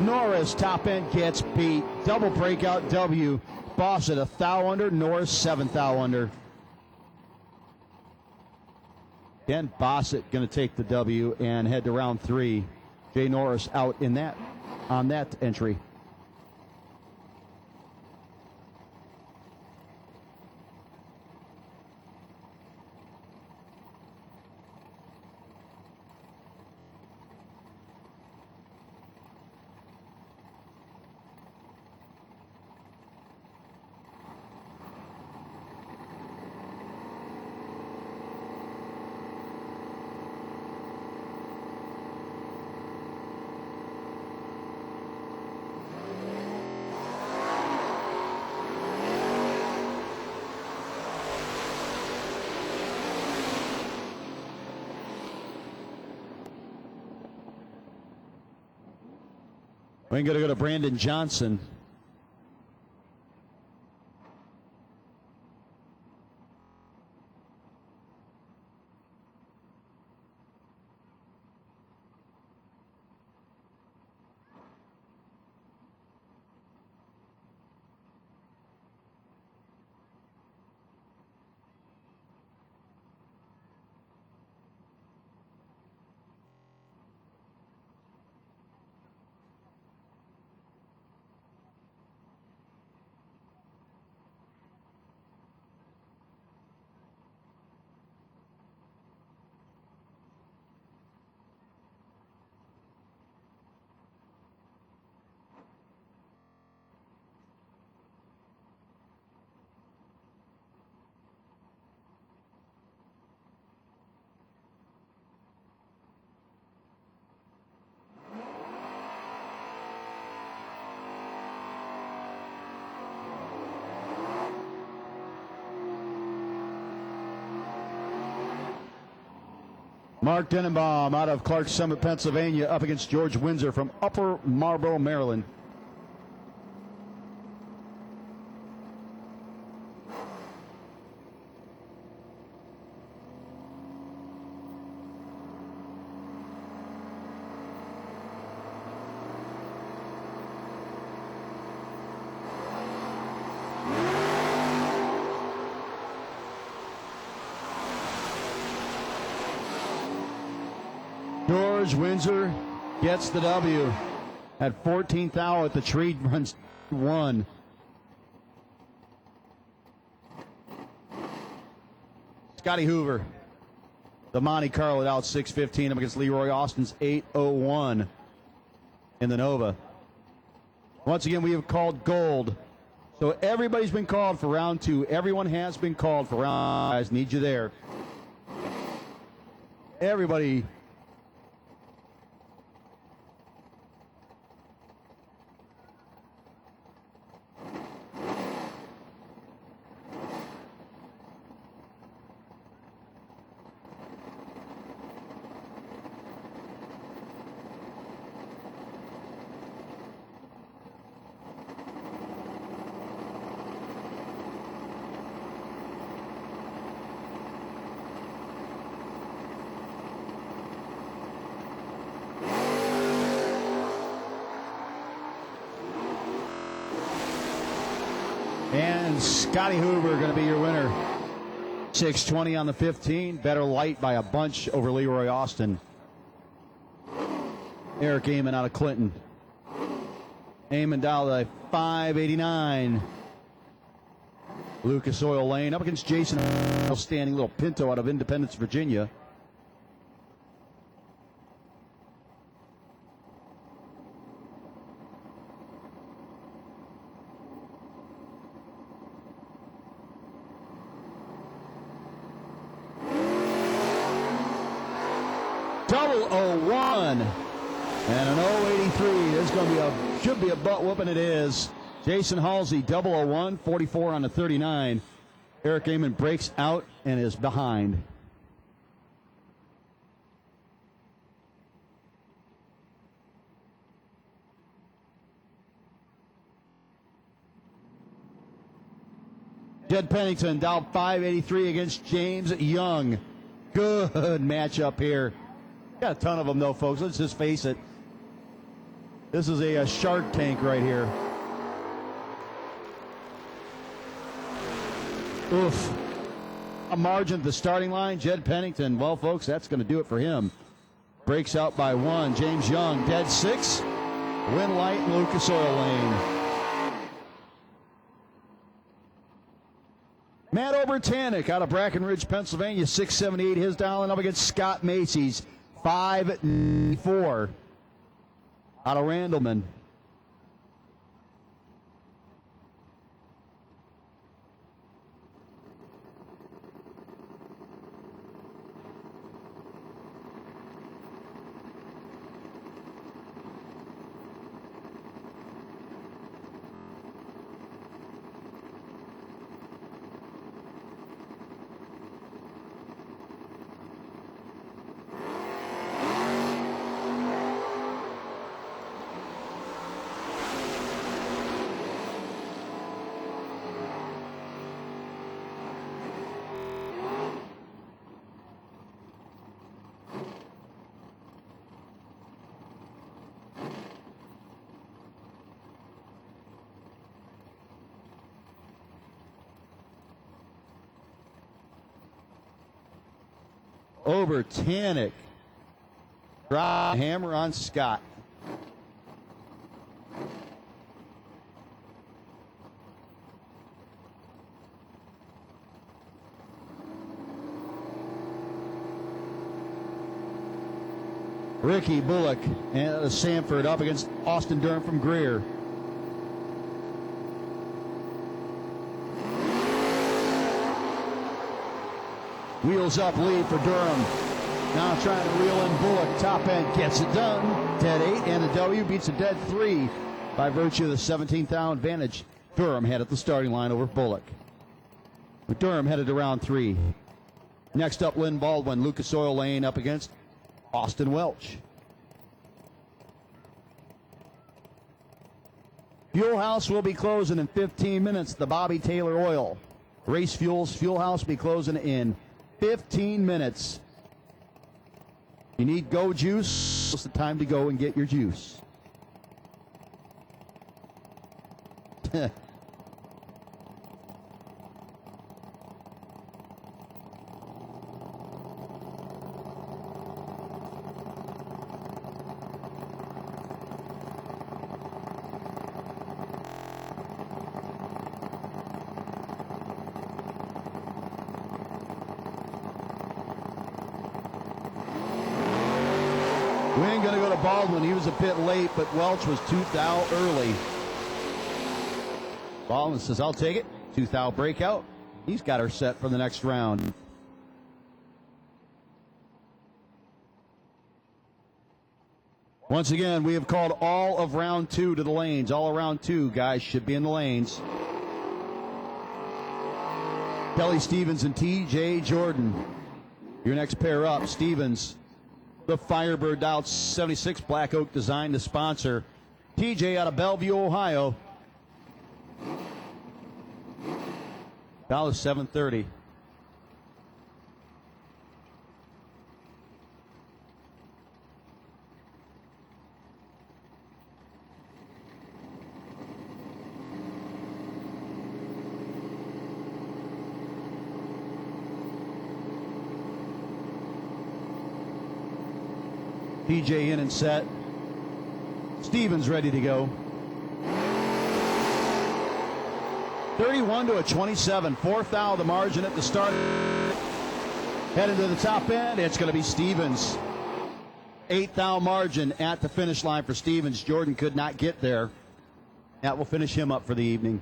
Norris top end gets beat. Double breakout W. Bossett a thou under, Norris 7 thou under. Ken Bossett going to take the W and head to round 3. Jay Norris out on that entry. We're going to go to Brandon Johnson. Mark Denenbaum out of Clark Summit, Pennsylvania, up against George Windsor from Upper Marlboro, Maryland. George Windsor gets the W at 14th thou at the tree runs 1. Scotty Hoover, the Monte Carlo at out 6:15 up against Leroy Austin's 8:01 in the Nova. Once again, we have called gold. So everybody's been called for round 2. Everyone has been called for round. Guys, need you there. Everybody. And Scotty Hoover going to be your winner. 6:20 on the 15. Better light by a bunch over Leroy Austin. Eric Amon out of Clinton. Amon down to 5:89. Lucas Oil Lane up against Jason, standing little Pinto out of Independence, Virginia. Double 01 and an 083. This is going to be should be a butt whooping. It is. Jason Halsey, double 01, 44 on the 39. Eric Amon breaks out and is behind. Jed Pennington down 583 against James Young. Good matchup here. Got a ton of them, though, folks. Let's just face it. This is a Shark Tank right here. Oof. A margin at the starting line. Jed Pennington, well, folks, that's going to do it for him. Breaks out by 1. James Young, dead 6. Win Light and Lucas Oil Lane. Matt Obertanic out of Brackenridge, Pennsylvania, 678. His dialing up against Scott Macy's, 5-4 out of Randleman. Obertanic. Drop hammer on Scott. Ricky Bullock and Sanford up against Austin Durham from Greer. Wheels up lead for Durham. Now trying to reel in Bullock. Top end gets it done. Dead 8 and the W beats a dead 3 by virtue of the 17th down advantage. Durham had at the starting line over Bullock. But Durham headed to round 3. Next up, Lynn Baldwin, Lucas Oil Lane up against Austin Welch. Fuel House will be closing in 15 minutes. The Bobby Taylor Oil. Race Fuels Fuel House will be closing in 15 minutes. You need Go Juice. It's the time to go and get your juice. Wing going to go to Baldwin. He was a bit late, but Welch was 2 thou early. Baldwin says, I'll take it. 2 thou breakout. He's got her set for the next round. Once again, we have called all of round 2 to the lanes. All of round 2, guys, should be in the lanes. Kelly Stevens and T.J. Jordan. Your next pair up, Stevens. The Firebird dialed 76 Black Oak Design, the sponsor. TJ out of Bellevue, Ohio. $7.30. PJ in and set. Stevens ready to go. 31 to a 27. 4th thou the margin at the start. Headed to the top end. It's going to be Stevens. 8th thou margin at the finish line for Stevens. Jordan could not get there. That will finish him up for the evening.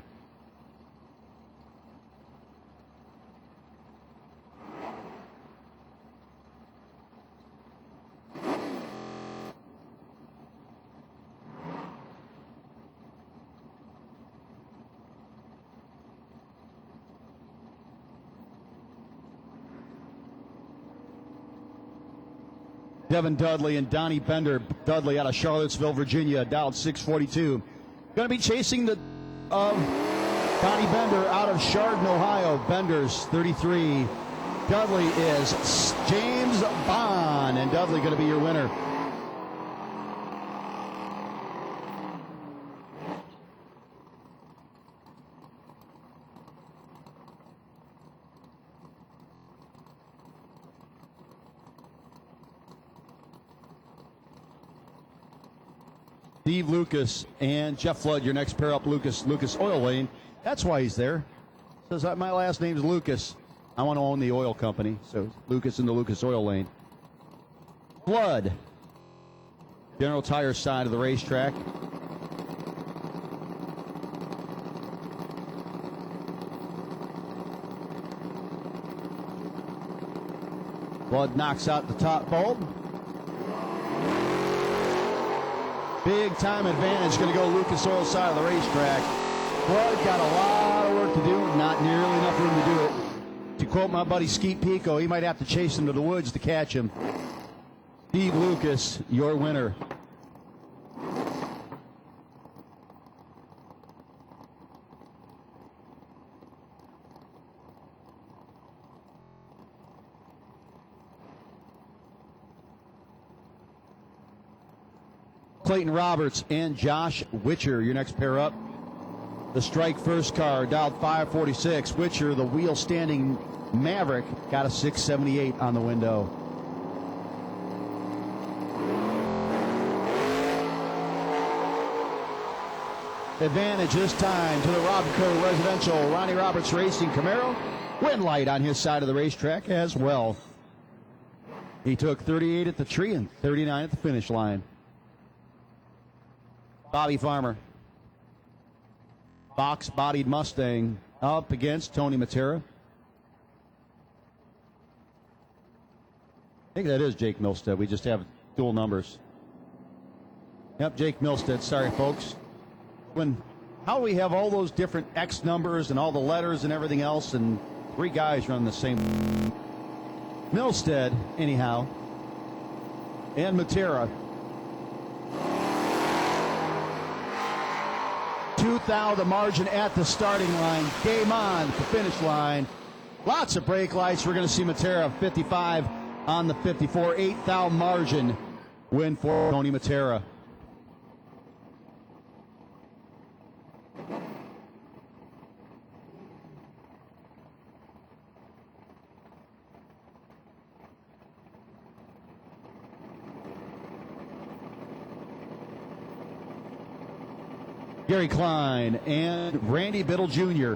Devin Dudley and Donnie Bender. Dudley out of Charlottesville, Virginia, dialed 642. Going to be chasing the Donnie Bender out of Chardon, Ohio. Bender's 33. Dudley is James Bond, and Dudley going to be your winner. Steve Lucas and Jeff Flood, your next pair up. Lucas Oil Lane. That's why he's there. Says, my last name's Lucas. I want to own the oil company. So Lucas in the Lucas Oil Lane. Flood. General Tire side of the racetrack. Flood knocks out the top bulb. Big time advantage going to go Lucas Oil side of the racetrack. Flood got a lot of work to do, not nearly enough room to do it. To quote my buddy Skeet Pico, he might have to chase him to the woods to catch him. Steve Lucas, your winner. Clayton Roberts and Josh Witcher, your next pair up. The strike first car, dialed 546. Witcher, the wheel standing Maverick, got a 678 on the window. Advantage this time to the Robco Residential Ronnie Roberts Racing Camaro. Win light on his side of the racetrack as well. He took 38 at the tree and 39 at the finish line. Bobby Farmer. Box-bodied Mustang up against Tony Matera. I think that is Jake Milstead. We just have dual numbers. Yep, Jake Milstead. Sorry, folks. How do we have all those different X numbers and all the letters and everything else, and three guys run the same? Milstead, anyhow, and Matera. 2,000 the margin at the starting line. Game on at the finish line. Lots of brake lights. We're going to see Matera 55 on the 54. 8,000 margin win for Tony Matera. Gary Klein and Randy Biddle Jr.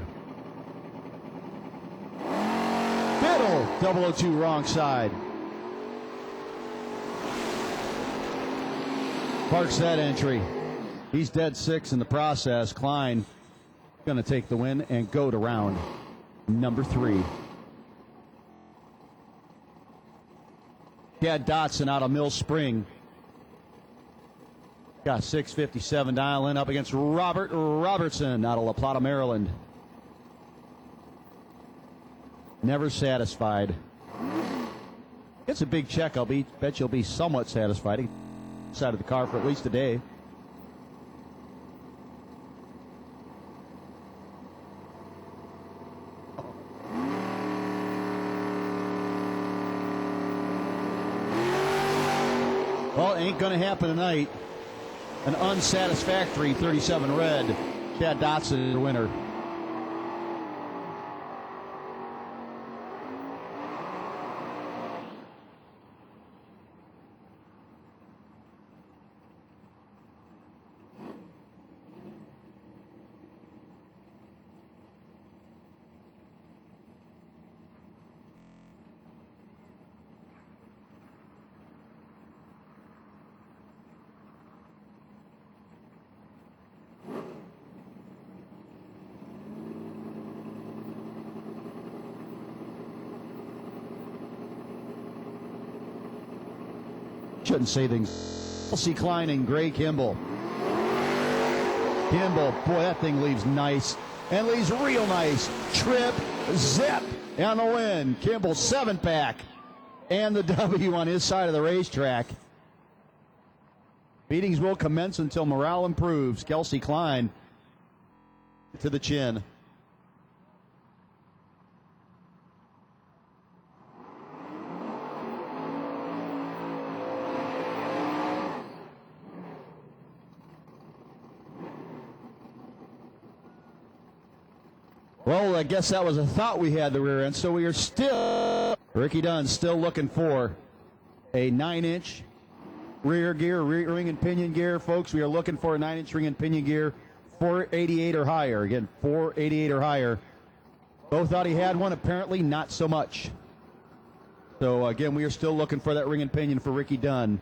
Biddle, 002 wrong side. Parks that entry. He's dead six in the process. Klein going to take the win and go to round number 3. Chad Dotson out of Mill Spring. Got 657 dial-in up against Robert Robertson out of La Plata, Maryland. Never satisfied. It's a big check. Bet you'll be somewhat satisfied. Side of the car for at least a day. Well, it ain't going to happen tonight. An unsatisfactory 37 red. Chad Dotson, the winner. Shouldn't say things. Kelsey Klein and Gray Kimball. Kimball, boy, that thing leaves nice. And leaves real nice. Trip, zip, on the win. Kimball 7-pack. And the W on his side of the racetrack. Meetings will commence until morale improves. Kelsey Klein to the chin. Well, I guess that was a thought we had the rear end, so we are still, Ricky Dunn still looking for a 9-inch rear gear, rear ring and pinion gear, folks. We are looking for a 9-inch ring and pinion gear, 488 or higher. Again, 488 or higher. Both thought he had one. Apparently, not so much. So again, we are still looking for that ring and pinion for Ricky Dunn.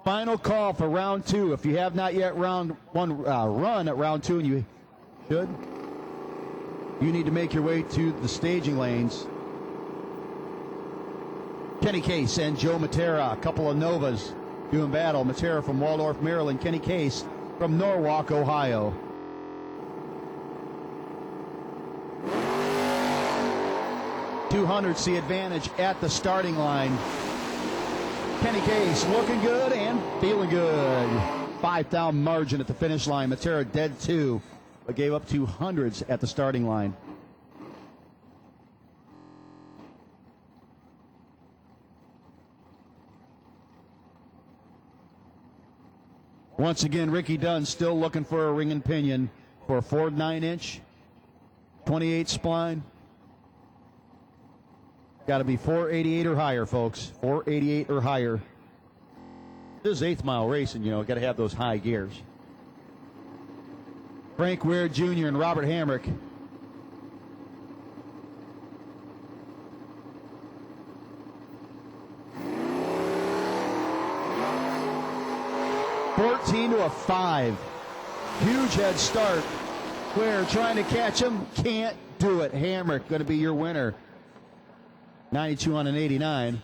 Final call for round 2. If you have not yet run at round 2, and you should, you need to make your way to the staging lanes. Kenny Case and Joe Matera, a couple of Novas doing battle. Matera from Waldorf, Maryland. Kenny Case from Norwalk, Ohio. .200's the advantage at the starting line. Kenny Case looking good and feeling good. 5,000 margin at the finish line. Matera dead 2, but gave up 200s at the starting line. Once again, Ricky Dunn still looking for a ring and pinion for a Ford 9-inch, 28 spline. Got to be 488 or higher, folks. 488 or higher. This is 8th mile racing, you know. Got to have those high gears. Frank Ware Jr. and Robert Hamrick. To a 5. Huge head start. Ware trying to catch him. Can't do it. Hamrick going to be your winner. 92 on an 89.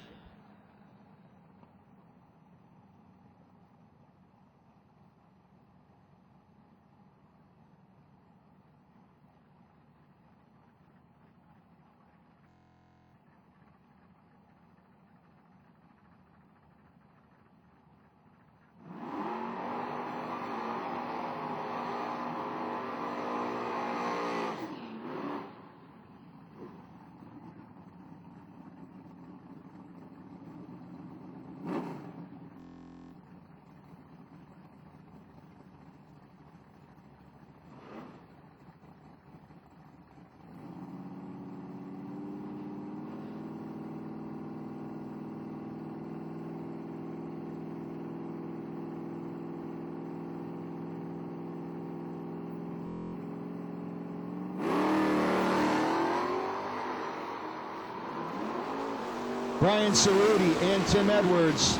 Brian Cerruti and Tim Edwards.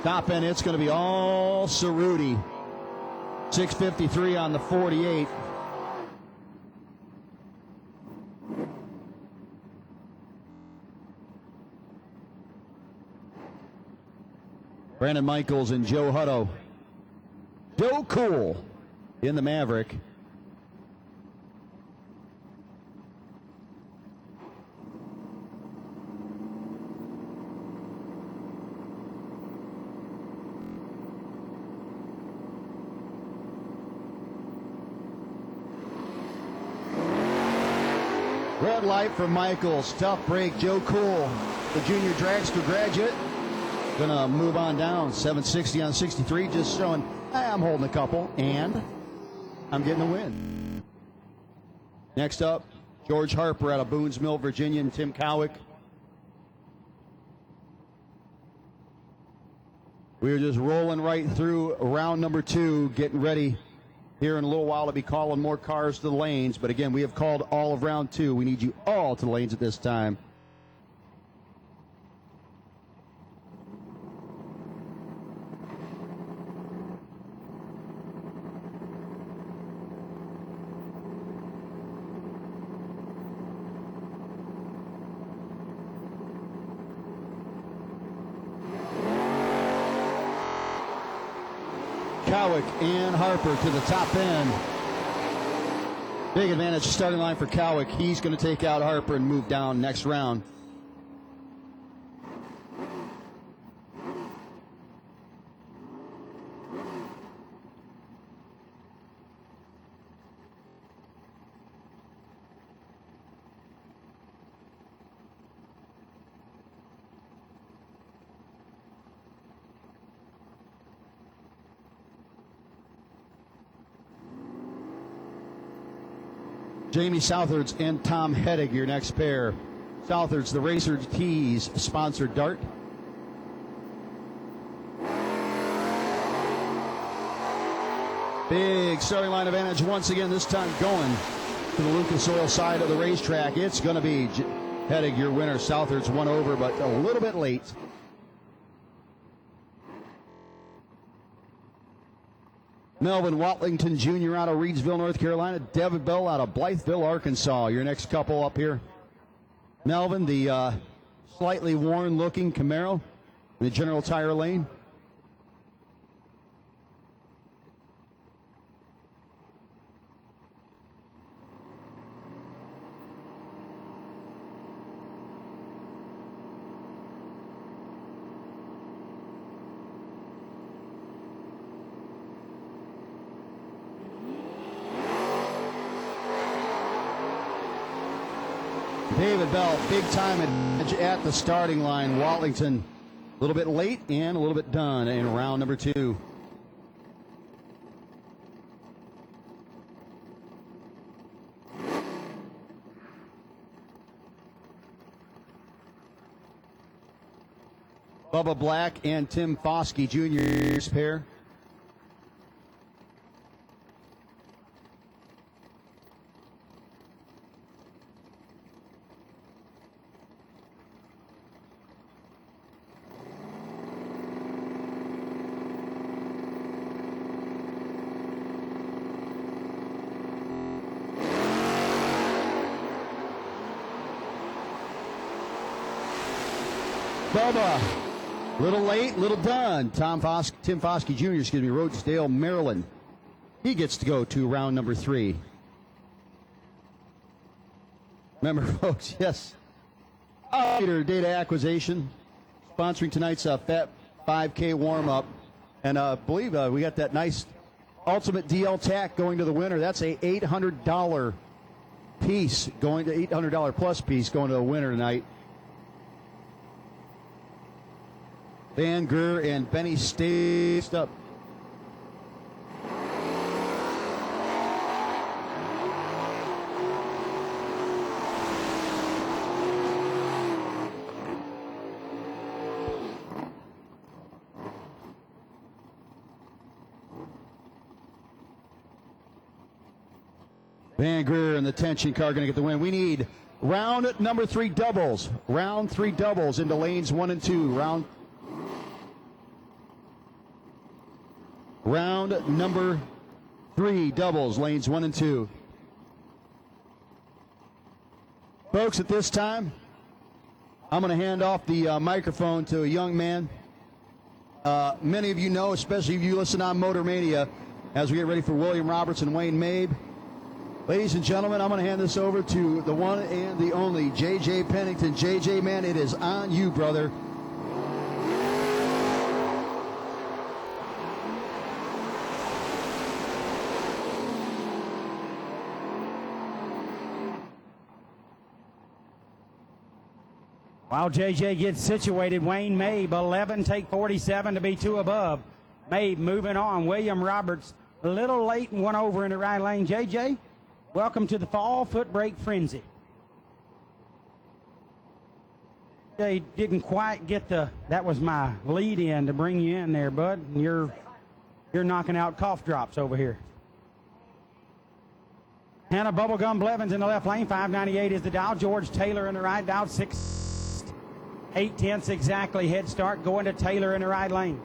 Top end, it's going to be all Cerruti. 6:53 on the 48. Brandon Michaels and Joe Hutto. Joe Cool in the Maverick. Red light from Michaels. Tough break. Joe Cool, the junior dragster graduate. Gonna move on down. 760 on 63. Just showing, hey, I'm holding a couple and I'm getting a win. Next up, George Harper out of Boones Mill, Virginia, and Tim Cowick. We're just rolling right through round number 2, getting ready here in a little while to be calling more cars to the lanes. But again, we have called all of round 2. We need you all to the lanes at this time. Cowick and Harper to the top end. Big advantage starting line for Cowick. He's going to take out Harper and move down next round. Jamie Southards and Tom Heddig, your next pair. Southards, the Racer Tees sponsored dart. Big starting line advantage once again, this time going to the Lucas Oil side of the racetrack. It's going to be Hedig, your winner. Southard's one over, but a little bit late. Melvin Watlington Jr. out of Reidsville, North Carolina. Devin Bell out of Blytheville, Arkansas. Your next couple up here. Melvin, the slightly worn-looking Camaro in the General Tire lane. David Bell, big time at the starting line. Watlington, a little bit late and a little bit done in round number 2. Bubba Black and Tim Foskey Jr.'s pair. Bubba, little late, little done. Tim Foskey Jr., Rhodesdale, Maryland. He gets to go to round number 3. Remember, folks, yes. Data Acquisition sponsoring tonight's Fat 5K warm-up. And I believe we got that nice Ultimate DL Tack going to the winner. That's a $800 piece going to $800 plus piece going to the winner tonight. Van Geur and Benny staged up. Van Geur and the tension car going to get the win. We need round number 3 doubles. Round 3 doubles into lanes 1 and 2. Round number 3 doubles, lanes 1 and 2. Folks, at this time, I'm going to hand off the microphone to a young man. Many of you know, especially if you listen on Motor Mania, as we get ready for William Roberts and Wayne Mabe. Ladies and gentlemen, I'm going to hand this over to the one and the only J.J. Pennington. J.J., man, it is on you, brother. While JJ gets situated, Wayne Mabe, 11, take 47 to be 2 above. Mabe moving on. William Roberts, a little late and 1 over in the right lane. JJ, welcome to the Fall Footbreak Frenzy. They didn't quite get that was my lead in to bring you in there, bud. You're knocking out cough drops over here. Hannah Bubblegum Blevins in the left lane, 598 is the Dow. George Taylor in the right, Dow 6/8 exactly head start, going to Taylor in the right lane.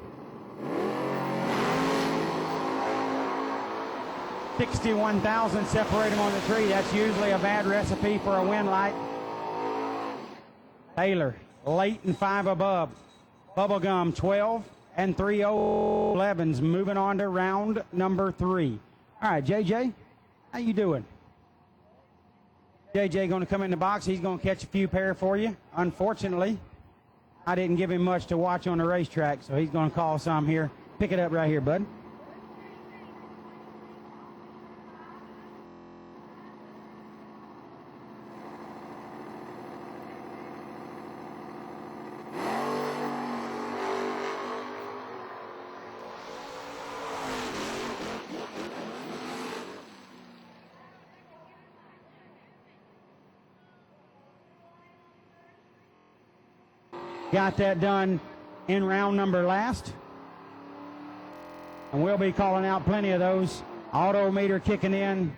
61,000 separate them on the tree. That's usually a bad recipe for a win light. Taylor, late and 5 above. Bubblegum, 12 and 3/0. Blevins moving on to round number 3. All right, JJ, how you doing? JJ going to come in the box. He's going to catch a few pair for you. Unfortunately, I didn't give him much to watch on the racetrack, so he's going to call some here. Pick it up right here, bud. Got that done in round number last. And we'll be calling out plenty of those Auto meter kicking in.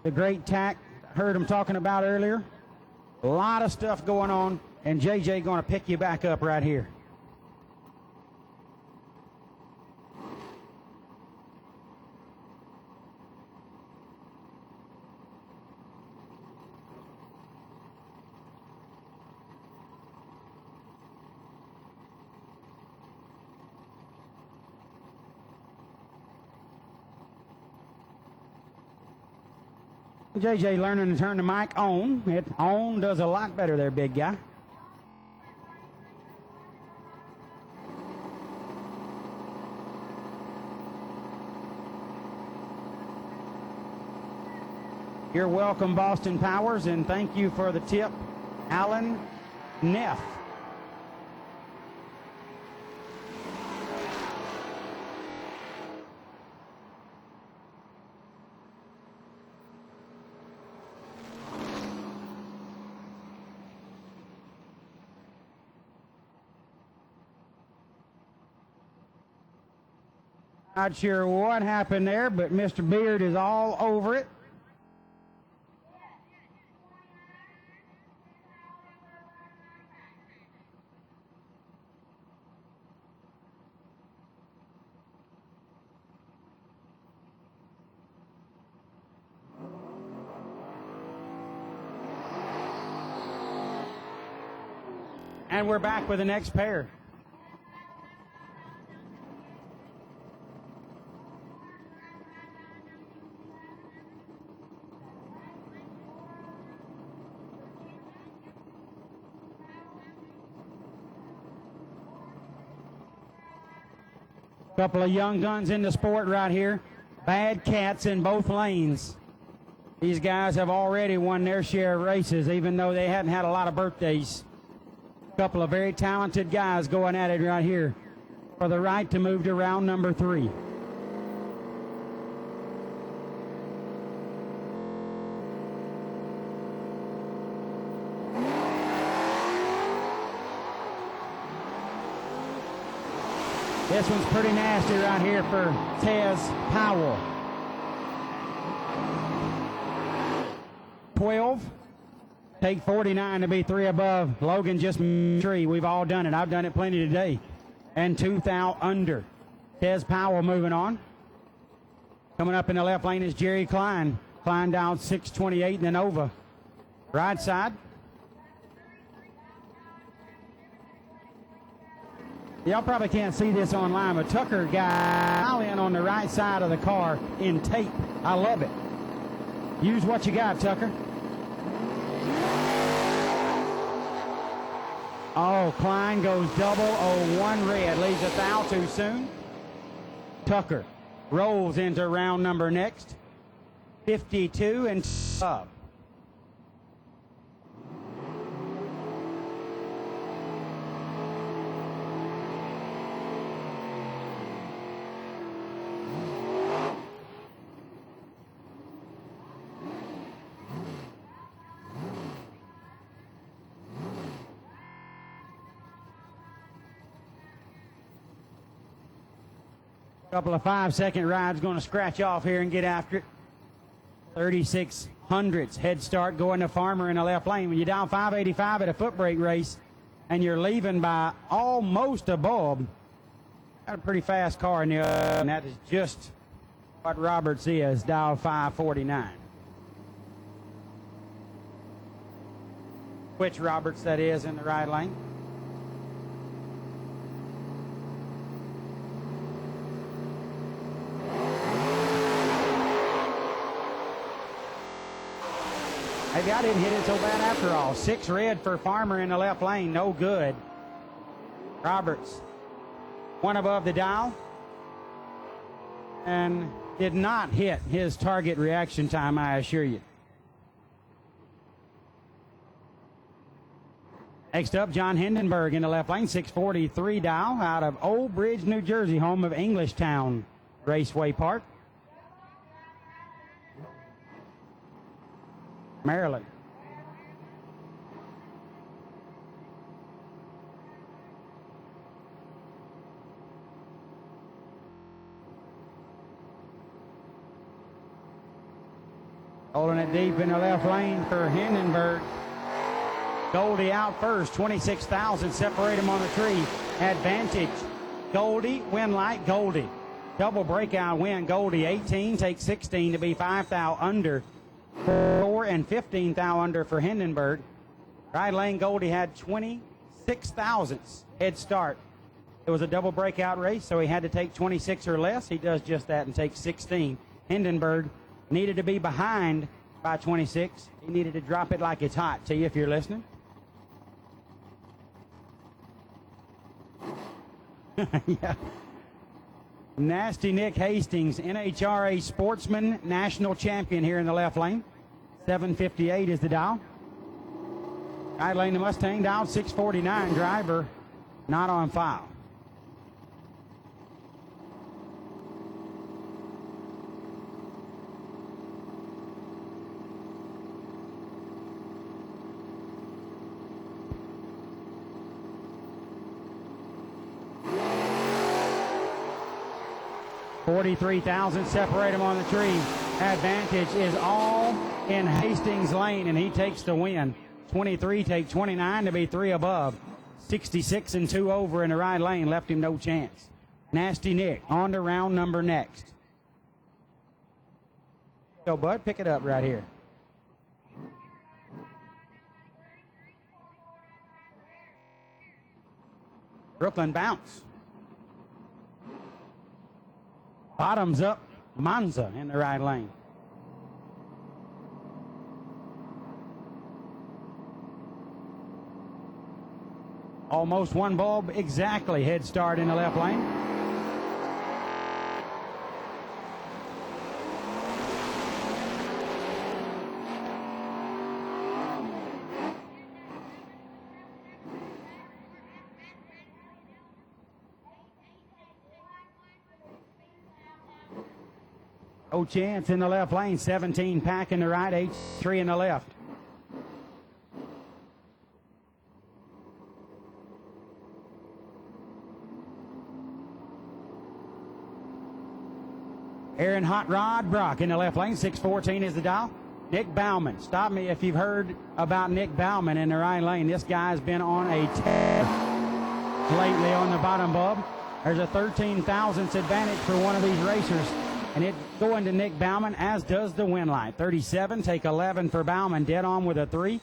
The great tack, heard him talking about earlier. A lot of stuff going on, and JJ going to pick you back up right here. JJ learning to turn the mic on. It on does a lot better there, big guy. You're welcome, Boston Powers, and thank you for the tip, Alan Neff. Not sure what happened there, but Mr. Beard is all over it. And we're back with the next pair. Couple of young guns in the sport right here. Bad cats in both lanes. These guys have already won their share of races, even though they hadn't had a lot of birthdays. Couple of very talented guys going at it right here for the right to move to round number 3. This one's pretty nasty right here for Tez Powell. 12. Take 49 to be 3 above. Logan just 3. We've all done it. I've done it plenty today. And 2 thou under. Tez Powell moving on. Coming up in the left lane is Jerry Klein. Klein down 628 and then over. Right side. Y'all probably can't see this online, but Tucker got in on the right side of the car in tape. I love it. Use what you got, Tucker. Oh, Klein goes double 01 red. Leaves a thou too soon. Tucker rolls into round number next. 52 and up. Couple of 5-second rides going to scratch off here and get after it. 3600s head start going to Farmer in the left lane. When you're down 585 at a foot brake race and you're leaving by almost a bulb, got a pretty fast car in there, and that is just what Roberts is, dial 549. Which Roberts that is in the right lane. Maybe I didn't hit it so bad after all. 6 red for Farmer in the left lane. No good. Roberts, 1 above the dial. And did not hit his target reaction time, I assure you. Next up, John Hindenburg in the left lane. 643 dial out of Old Bridge, New Jersey, home of Englishtown Raceway Park. Maryland. Holding it deep in the left lane for Hindenburg. Goldie out first, 26,000, separate him on the tree. Advantage, Goldie, win light, Goldie. Double breakout win, Goldie, 18, take 16 to be 5,000 under. 4 and 15,000 under for Hindenburg. Right lane, Goldie had 26 thousandths head start. It was a double breakout race, so he had to take 26 or less. He does just that and takes 16. Hindenburg needed to be behind by 26. He needed to drop it like it's hot. To you if you're listening. Yeah. Nasty Nick Hastings, NHRA Sportsman National Champion here in the left lane. 758 is the dial. Right lane, the Mustang dial 649. Driver not on file. $43,000 separate him on the tree. Advantage is all in Hastings lane, and he takes the win. 23 take 29 to be 3 above. 66 and 2 over in the right lane, left him no chance. Nasty Nick on to round number next. So Bud, pick it up right here. Brooklyn bounce. Bottoms up, Monza in the right lane. Almost one bulb exactly head start in the left lane. No chance in the left lane. 17 pack in the right, 8-3 in the left. Aaron Hot Rod Brock in the left lane. 614 is the dial. Nick Bauman. Stop me if you've heard about Nick Bauman in the right lane. This guy's been on a tear lately on the bottom bulb. There's a 13 thousandths advantage for one of these racers. And it's going to Nick Bauman, as does the win light. 37, take 11 for Bauman. Dead on with a 3.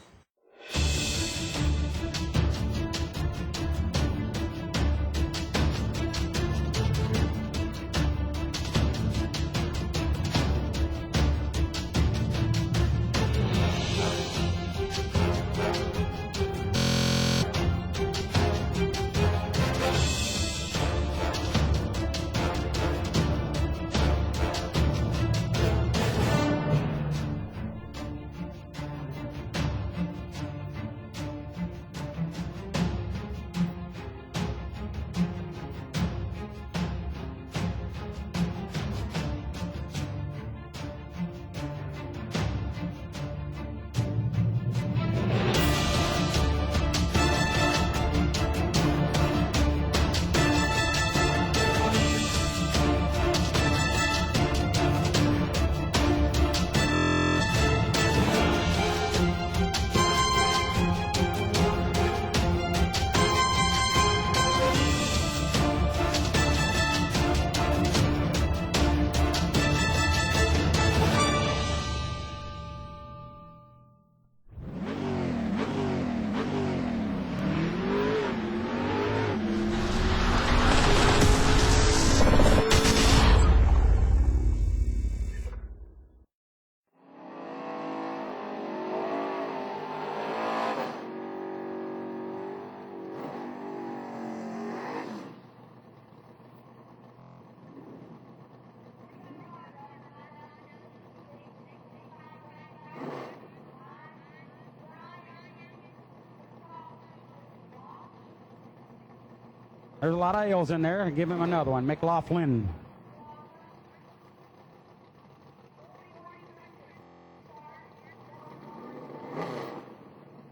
There's a lot of L's in there. Give him another one. McLaughlin.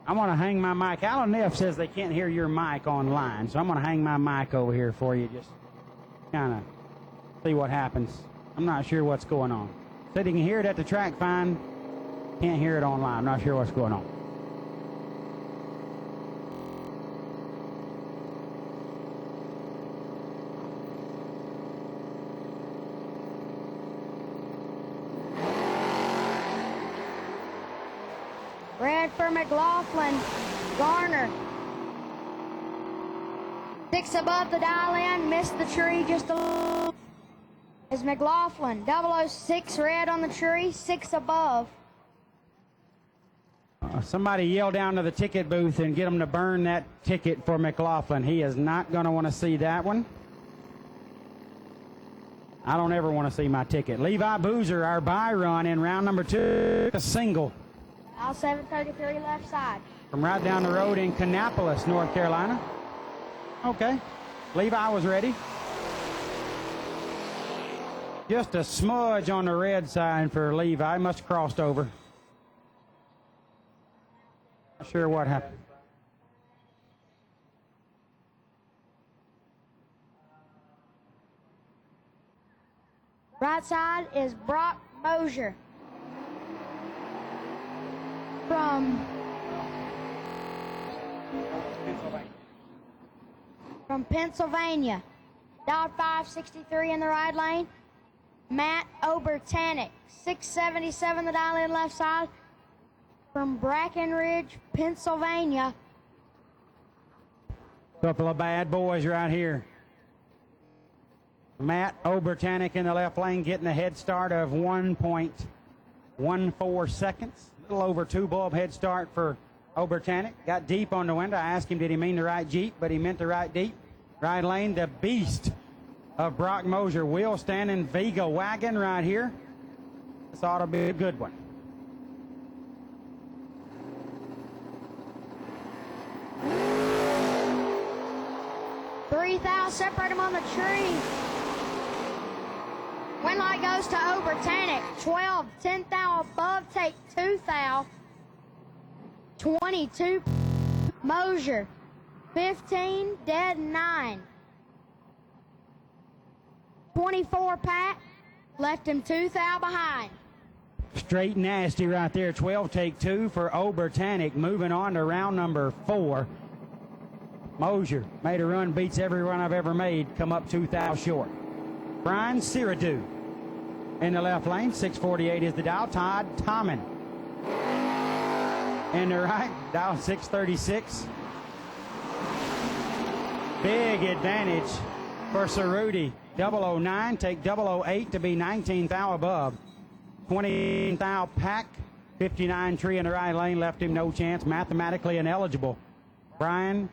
I'm going to hang my mic. Alan Neff says they can't hear your mic online, so I'm going to hang my mic over here for you. Just kind of see what happens. I'm not sure what's going on. Said you can hear it at the track fine. Can't hear it online. I'm not sure what's going on. Red for McLaughlin. Garner. 6 above the dial in. Missed the tree just a little. Is McLaughlin. 006 red on the tree. 6 above. Somebody yell down to the ticket booth and get them to burn that ticket for McLaughlin. He is not going to want to see that one. I don't ever want to see my ticket. Levi Boozer, our bye run in round number 2, a single. Aisle 733 left side. From right down the road in Kannapolis, North Carolina. Okay. Levi was ready. Just a smudge on the red side for Levi. Must have crossed over. Not sure what happened. Right side is Brock Mosier. From Pennsylvania. Dialed 563 in the right lane. Matt Obertanic, 677 the dial in left side. From Brackenridge, Pennsylvania. Couple of bad boys right here. Matt Obertanic in the left lane getting a head start of 1.14 seconds. A little over 2 bulb head start for Obertanic. Got deep on the window. I asked him, did he mean the right Jeep? But he meant the right deep. Right lane, the beast of Brock Mosier. Wheel standing Vega wagon right here. This ought to be a good one. Separate him on the tree. Win light goes to Obertanic. 12, 10 thou above, take 2 thou. 22, Mosier. 15, dead 9. 24, Pat. Left him 2 thou behind. Straight nasty right there. 12, take 2 for Obertanic. Moving on to round number 4. Mosier made a run, beats every run I've ever made, come up 2 thou short. Brian Siridu in the left lane, 648 is the dial. Todd Tommen in the right, dial 636. Big advantage for Cerruti. 009, take 008 to be 19 thou above. 20 thou pack, 59 tree in the right lane, left him no chance, mathematically ineligible. Brian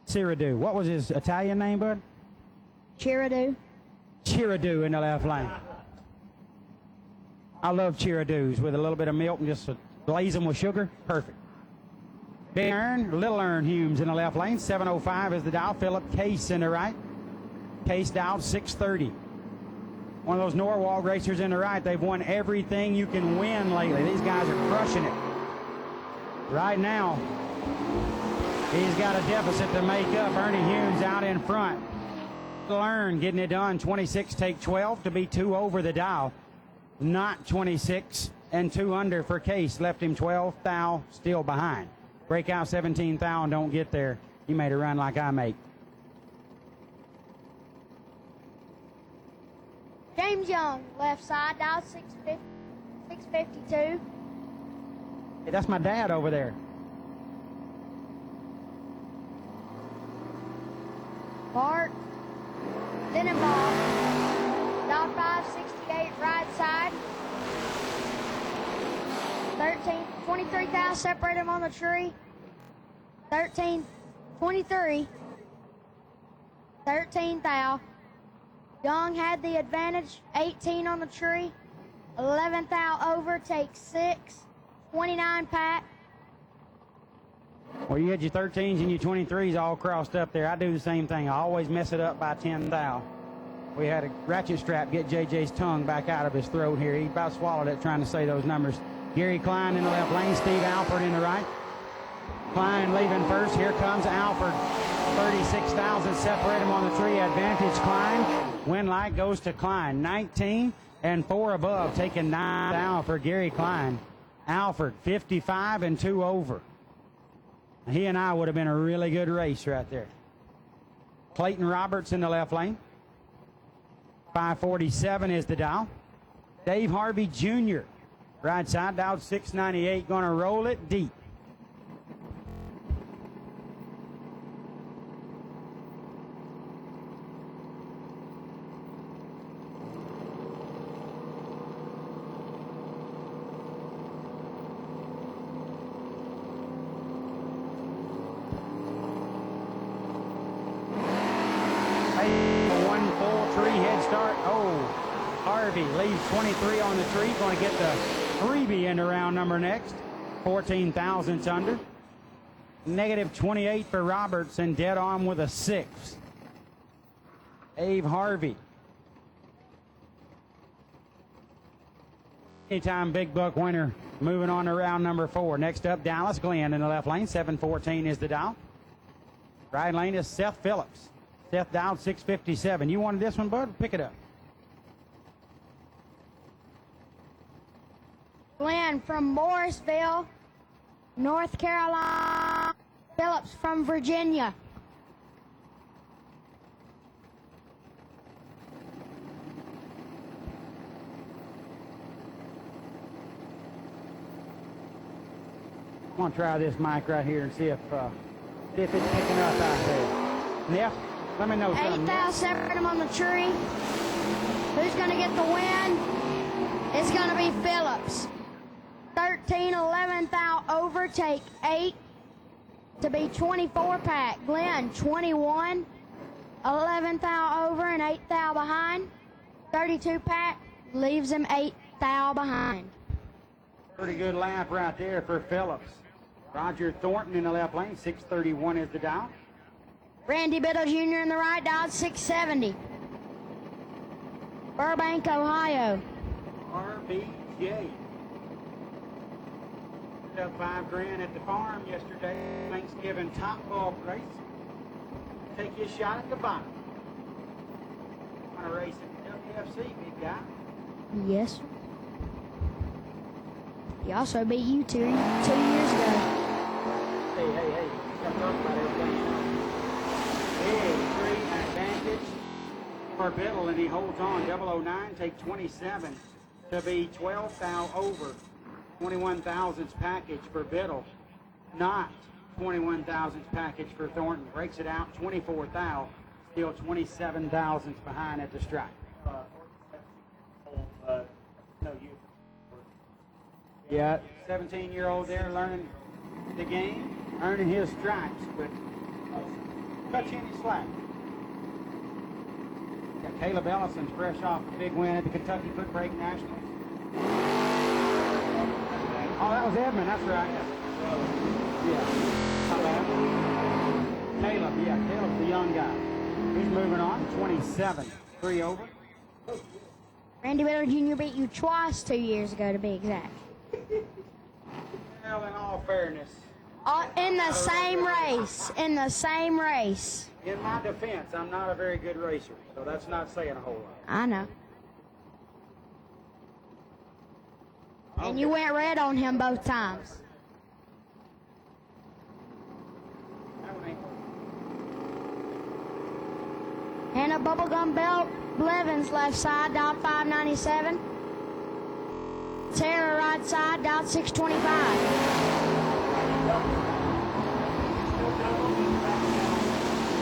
Siridu. What was his Italian name, bud? Chiridu. Chiridu in the left lane. I love Chiridus with a little bit of milk and just glaze them with sugar. Perfect. Big Ern, Little Ern Humes in the left lane. 705 is the dial. Philip Case in the right. Case dialed 630. One of those Norwalk racers in the right. They've won everything you can win lately. These guys are crushing it. Right now, he's got a deficit to make up. Ernie Humes out in front. Learn getting it done. 26, take 12 to be 2 over the dial. Not 26 and 2 under for Case. Left him 12 thou still behind. Breakout 17 thou and don't get there. He made a run like I make. James Young, left side, dial 652. Hey, that's my dad over there. Bart Denenbaugh, dial 568, right side. 23 thou, separate him on the tree. 13, 23. 13 thou. Young had the advantage, 18 on the tree. 11 thou over, take 6. 29 Pat. Well, you had your 13s and your 23s all crossed up there. I do the same thing. I always mess it up by 10 thou. We had a ratchet strap get JJ's tongue back out of his throat here. He about swallowed it trying to say those numbers. Gary Klein in the left lane, Steve Alford in the right. Klein leaving first. Here comes Alford. 36,000 separate him on the tree. Advantage Klein. Win light goes to Klein. 19 and 4 above, taking 9 thou for Gary Klein. Alford, 55 and 2 over. He and I would have been a really good race right there. Clayton Roberts in the left lane. 547 is the dial. Dave Harvey Jr. Right side, dialed 698, going to roll it deep. Harvey leaves 23 on the tree. Going to get the freebie into round number next. 14 thousandths under. Negative 28 for Roberts and dead on with a 6. Dave Harvey. Anytime big buck winner. Moving on to round number 4. Next up, Dallas Glenn in the left lane. 714 is the dial. Right lane is Seth Phillips. Seth dialed 657. You wanted this one, bud? Pick it up. Glenn from Morrisville, North Carolina. Phillips from Virginia. I'm going to try this mic right here and see if it's picking up out there. Yeah, let me know something. 8 thou separated him on the tree. Who's going to get the win? It's going to be Phillips. 13, 11 thou over, take 8 to be 24 pack. Glenn, 21, 11 thou over and 8 thou behind. 32 pack, leaves him 8 thou behind. Pretty good lap right there for Phillips. Roger Thornton in the left lane, 631 is the dial. Randy Biddle Jr. in the right, dialed 670. Burbank, Ohio. RBJ. Up $5 grand at the farm yesterday. Thanksgiving top golf race. Take your shot at the bottom. Want to race at the WFC, big guy? Yes, sir. He also beat you 2 years ago. Hey. You got to talk about everything, you know. Big 3 advantage for Biddle, and he holds on. 009, take 27 to be 12 thou over. 21 thousandths package for Biddle. Not 21 thousandths package for Thornton. Breaks it out, 24 thou. Still 27 thousandths behind at the stripe. Yeah, 17-year-old there learning the game, earning his stripes, but cut you any slack. Got Caleb Ellison's fresh off a big win at the Kentucky Footbreak Nationals. Oh, that was Edmund, that's right. Yeah, not bad. Caleb's the young guy. He's moving on, 27, 3 over. Randy Biddle Jr. beat you twice 2 years ago, to be exact. Well, in all fairness. In the same race. In the same race. In my defense, I'm not a very good racer, so that's not saying a whole lot. I know. And you went red on him both times. Hannah Bubblegum Belt, Blevins left side, dialed 597. Tara right side, dialed 625.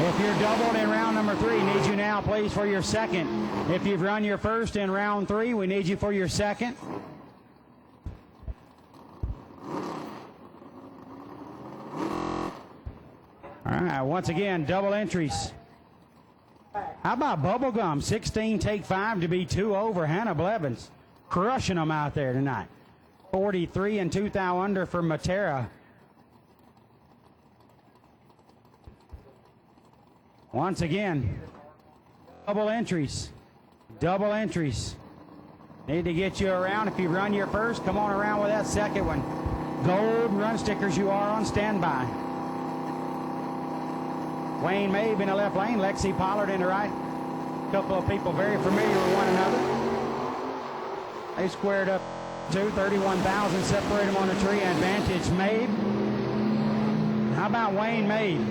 If you're doubled in round number 3, need you now, please, for your second. If you've run your first in round 3, we need you for your second. All right, once again, double entries. How about Bubblegum? 16, take 5 to be 2 over. Hannah Blevins crushing them out there tonight. 43 and 2 thou under for Matera. Once again, double entries. Double entries. Need to get you around. If you run your first, come on around with that second one. Gold run stickers, you are on standby. Wayne Mabe in the left lane, Lexi Pollard in the right. A couple of people very familiar with one another. They squared up 2, 31,000. Separate them on the tree. Advantage Mabe. How about Wayne Mabe?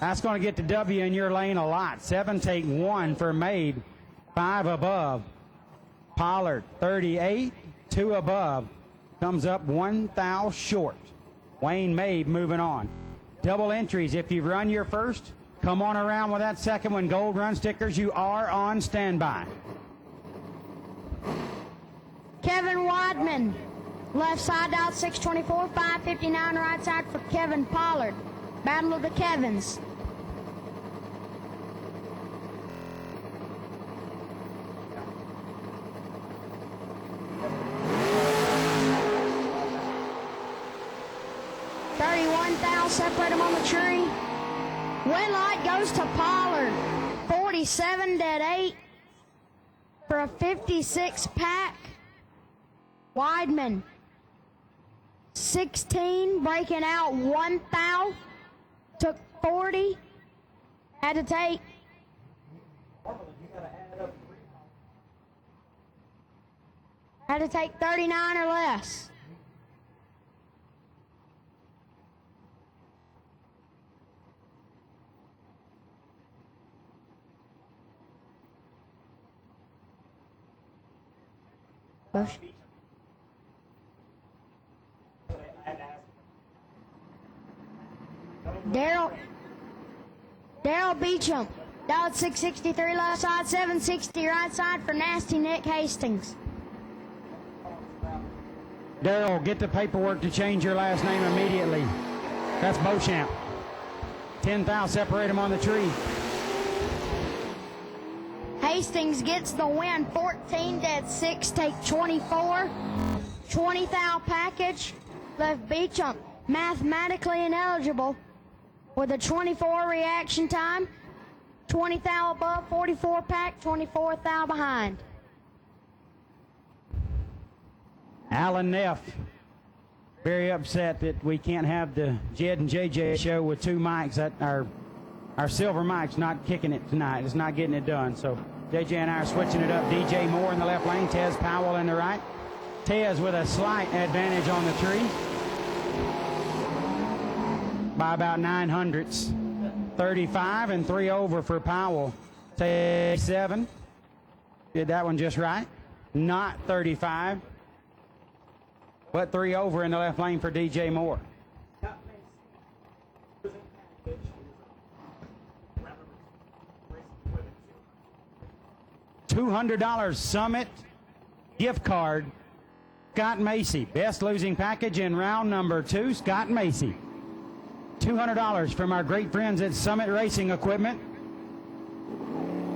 That's going to get the W in your lane a lot. 7 take 1 for Mabe. 5 above. Pollard, 38. 2 above. Comes up 1 thou short. Wayne Mabe moving on. Double entries. If you've run your first, come on around with that second one. Gold run stickers, you are on standby. Kevin Wadman, left side out 624, 559 right side for Kevin Pollard. Battle of the Kevins. Separate them on the tree. Win light goes to Pollard. 47 dead 8 for a 56 pack. Weidman 16 breaking out 1 thou. Took 40. Had to take. Had to take 39 or less. Daryl Beecham, dialed 663 left side, 760 right side for Nasty Nick Hastings. Daryl, get the paperwork to change your last name immediately. That's Beauchamp. 10 thou, separate them on the tree. Hastings gets the win, 14 dead 6, take 24. 20 thou package, left Beecham mathematically ineligible with a 24 reaction time. 20 thou above, 44 pack, 24 thou behind. Alan Neff, very upset that we can't have the Jed and JJ show with 2 mics. That our silver mic's not kicking it tonight. It's not getting it done. So JJ and I are switching it up. DJ Moore in the left lane, Tez Powell in the right. Tez with a slight advantage on the tree by about 900ths. 35 and 3 over for Powell. 7. Did that one just right. Not 35. But 3 over in the left lane for DJ Moore. $200 Summit gift card. Scott Macy, best losing package in round number 2. Scott Macy. $200 from our great friends at Summit Racing Equipment.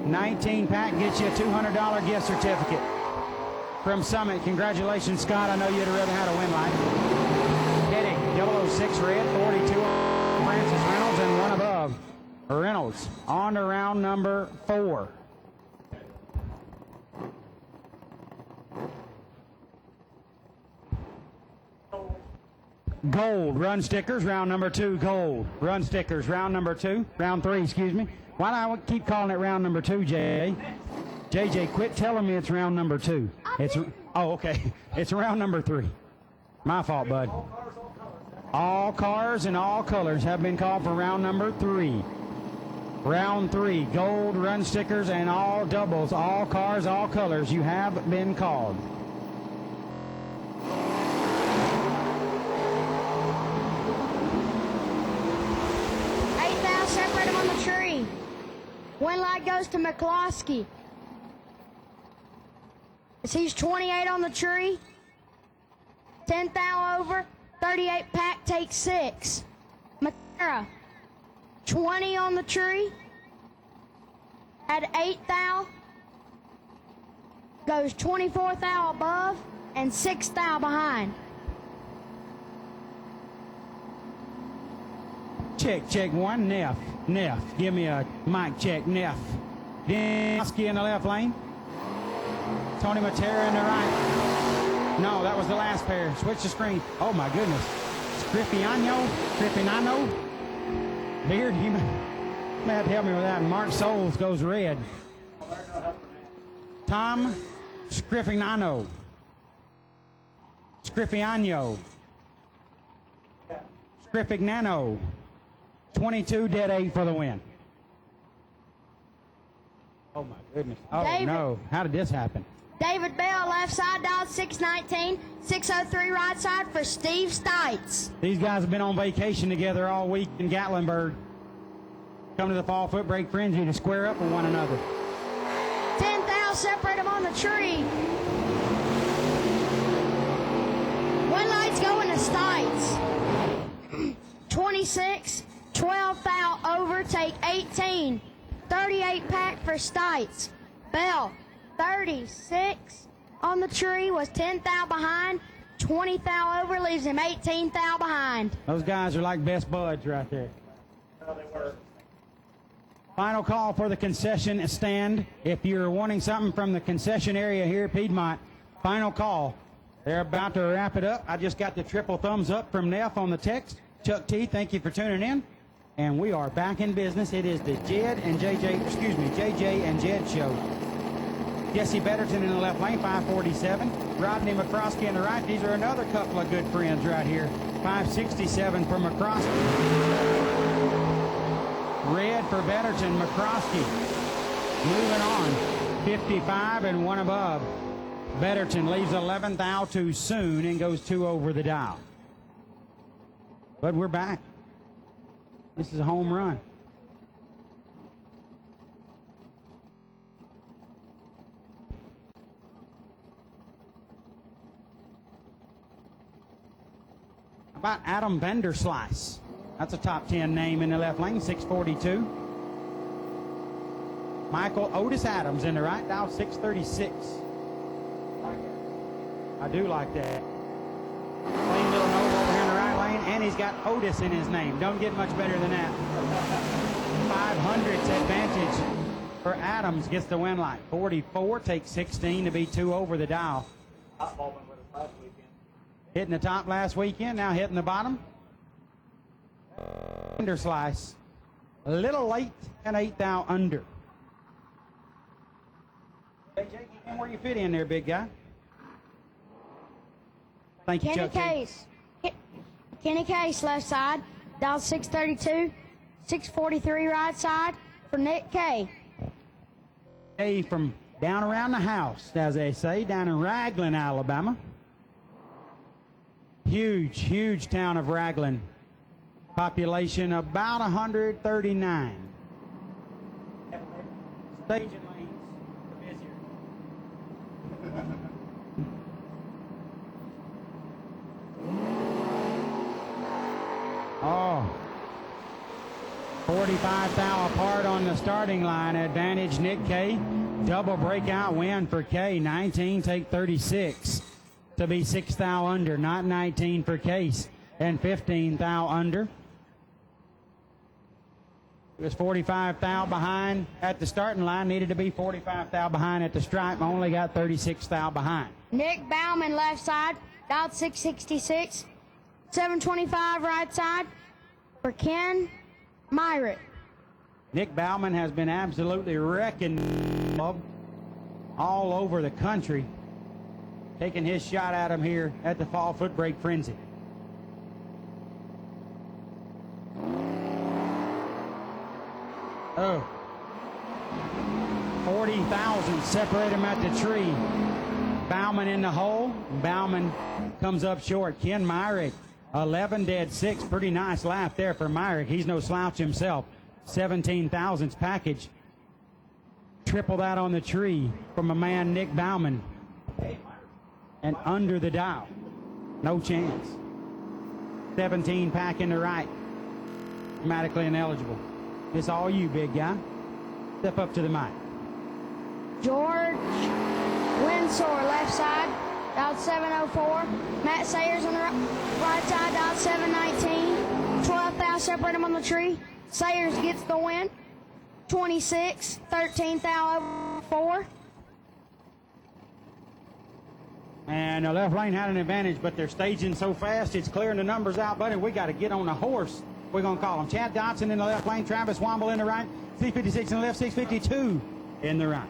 19 pack gets you a $200 gift certificate from Summit. Congratulations, Scott. I know you'd have rather had a win light. Heading 006 red, 42 Francis Reynolds, and 1 above. Reynolds on to round number 4. Gold run stickers, round number 2. Gold run stickers, round number 2. Round 3, excuse me. Why do I keep calling it round number 2, JJ, quit telling me it's round number 2. Okay. It's round number 3. My fault, bud. All cars and all colors have been called for round number 3. Round 3, gold run stickers and all doubles, all cars, all colors. You have been called. Separate him on the tree. Win light goes to McCloskey. As he's 28 on the tree. 10 thou over. 38 pack takes 6. Matera, 20 on the tree. At 8 thou. Goes 24 thou above and 6 thou behind. Check 1, Neff, give me a mic check, Neff. Dinoski in the left lane. Tony Matera in the right. No, that was the last pair. Switch the screen. Oh my goodness. Scriffiano. Beard, you may have to help me with that. Mark Souls goes red. Tom Scriffiano. Scrifiano. Scrifignano. 22 dead 8 for the win. Oh my goodness. Oh David. no. How did this happen? David Bell, left side, dialed 619, 603 right side for Steve Stites. These guys have been on vacation together all week in Gatlinburg. Come to the Fall Footbreak Frenzy to square up with one another. 10 thou separate them on the tree. One light's going to Stites. 26, 12 thou over, take 18. 38 pack for Stites. Bell, 36 on the tree, was 10 thou behind. 20 thou over, leaves him 18 thou behind. Those guys are like best buds right there. Well, they were. Final call for the concession stand. If you're wanting something from the concession area here at Piedmont, final call. They're about to wrap it up. I just got the triple thumbs up from Neff on the text. Chuck T, thank you for tuning in. And we are back in business. It is the JJ and Jed show. Jesse Betterton in the left lane, 547. Rodney McCroskey in the right. These are another couple of good friends right here. 567 for McCroskey. Red for Betterton, McCroskey. Moving on, 55 and one above. Betterton leaves 11th out too soon and goes 2 over the dial. But we're back. This is a home run. How about Adam Vanderslice? That's a top 10 name in the left lane, 642. Michael Otis Adams in the right, dial 636. I do like that. Clean little nose over here in the right lane, and he's got Otis in his name. Don't get much better than that. 500's advantage for Adams, gets the win light. 44 takes 16 to be 2 over the dial. Hot ball went with us last weekend. Hitting the top last weekend, now hitting the bottom. Under slice. A little late and 8 thou under. Hey, Jake, get in where you fit in there, big guy. Thank you, Kenny Chuck. Case. Kenny Case, left side, dialed 632, 643 right side for Nick K. Hey, from down around the house, as they say, down in Raglan, Alabama. Huge, huge town of Raglan. Population about 139. Staging lanes are busier. Oh, 45 thou apart on the starting line. Advantage Nick K. Double breakout win for K. 19 take 36 to be 6 thou under. Not 19 for Case. And 15 thou under. It was 45 thou behind at the starting line. Needed to be 45 thou behind at the stripe. Only got 36 thou behind. Nick Bauman, left side, dialed 666, 725 right side for Ken Myrick. Nick Bauman has been absolutely wrecking all over the country, taking his shot at him here at the Fall Footbreak Frenzy. Oh, 40,000 separate him at the tree. Bauman in the hole. Bauman comes up short. Ken Myrick, 11 dead 6. Pretty nice lap there for Myrick. He's no slouch himself. 17,000's package. Triple that on the tree from a man, Nick Bauman. And under the dial. No chance. 17 pack in the right. Automatically ineligible. It's all you, big guy. Step up to the mic. George Windsor, left side, dialed 704. Matt Sayers on the right side, dialed 719. 12 thou separate him on the tree. Sayers gets the win. 26, 13 thou over 4. And the left lane had an advantage, but they're staging so fast, it's clearing the numbers out, buddy. We got to get on the horse. We're going to call them. Chad Dotson in the left lane, Travis Womble in the right, 356 in the left, 652 in the right.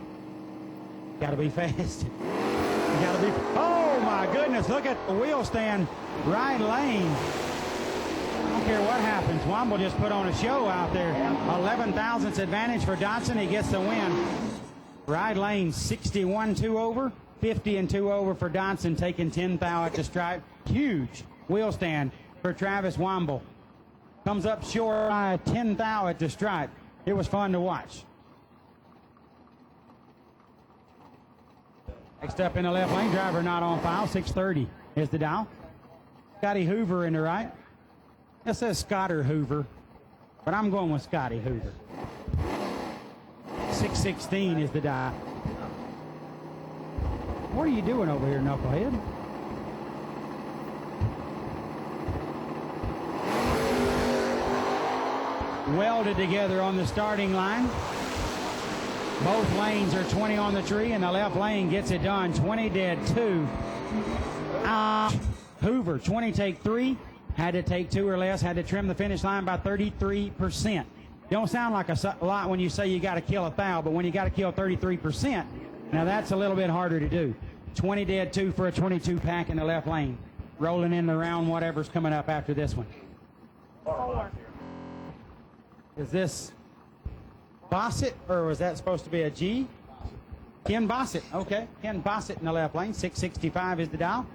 Got to be fast. Got to be. Oh, my goodness, look at the wheel stand, right lane. I don't care what happens. Womble just put on a show out there. 11 thousandths advantage for Dotson. He gets the win. Right lane, 61 2 over, 50 and 2 over for Dotson, taking 10 thou at the stripe. Huge wheel stand for Travis Womble. Comes up short by 10 thou at the stripe. It was fun to watch. Next up in the left lane, driver not on file, 630 is the dial. Scotty Hoover in the right. It says Scotter Hoover, but I'm going with Scotty Hoover. 616 is the dial. What are you doing over here, knucklehead? Welded together on the starting line. Both lanes are 20 on the tree, and the left lane gets it done. 20 dead 2. Hoover, 20 take 3. Had to take 2 or less. Had to trim the finish line by 33%. Don't sound like a lot when you say you got to kill 1,000, but when you got to kill 33%, now that's a little bit harder to do. 20 dead 2 for a 22 pack in the left lane. Rolling in the round, whatever's coming up after this one. 4. Is this Bossett, or was that supposed to be a G? Ken Bossett. Okay, Ken Bossett in the left lane. 665 is the dial.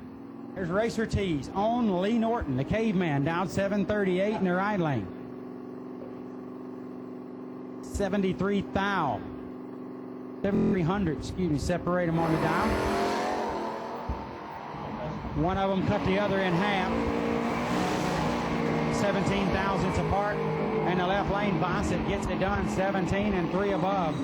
There's Racer T's on Lee Norton, the caveman, down 738 in the right lane. 73 thou. 7,300, separate them on the dial. One of them cut the other in half. 17 thousandths apart. And the left lane, Bossett gets it done, 17 and 3 above.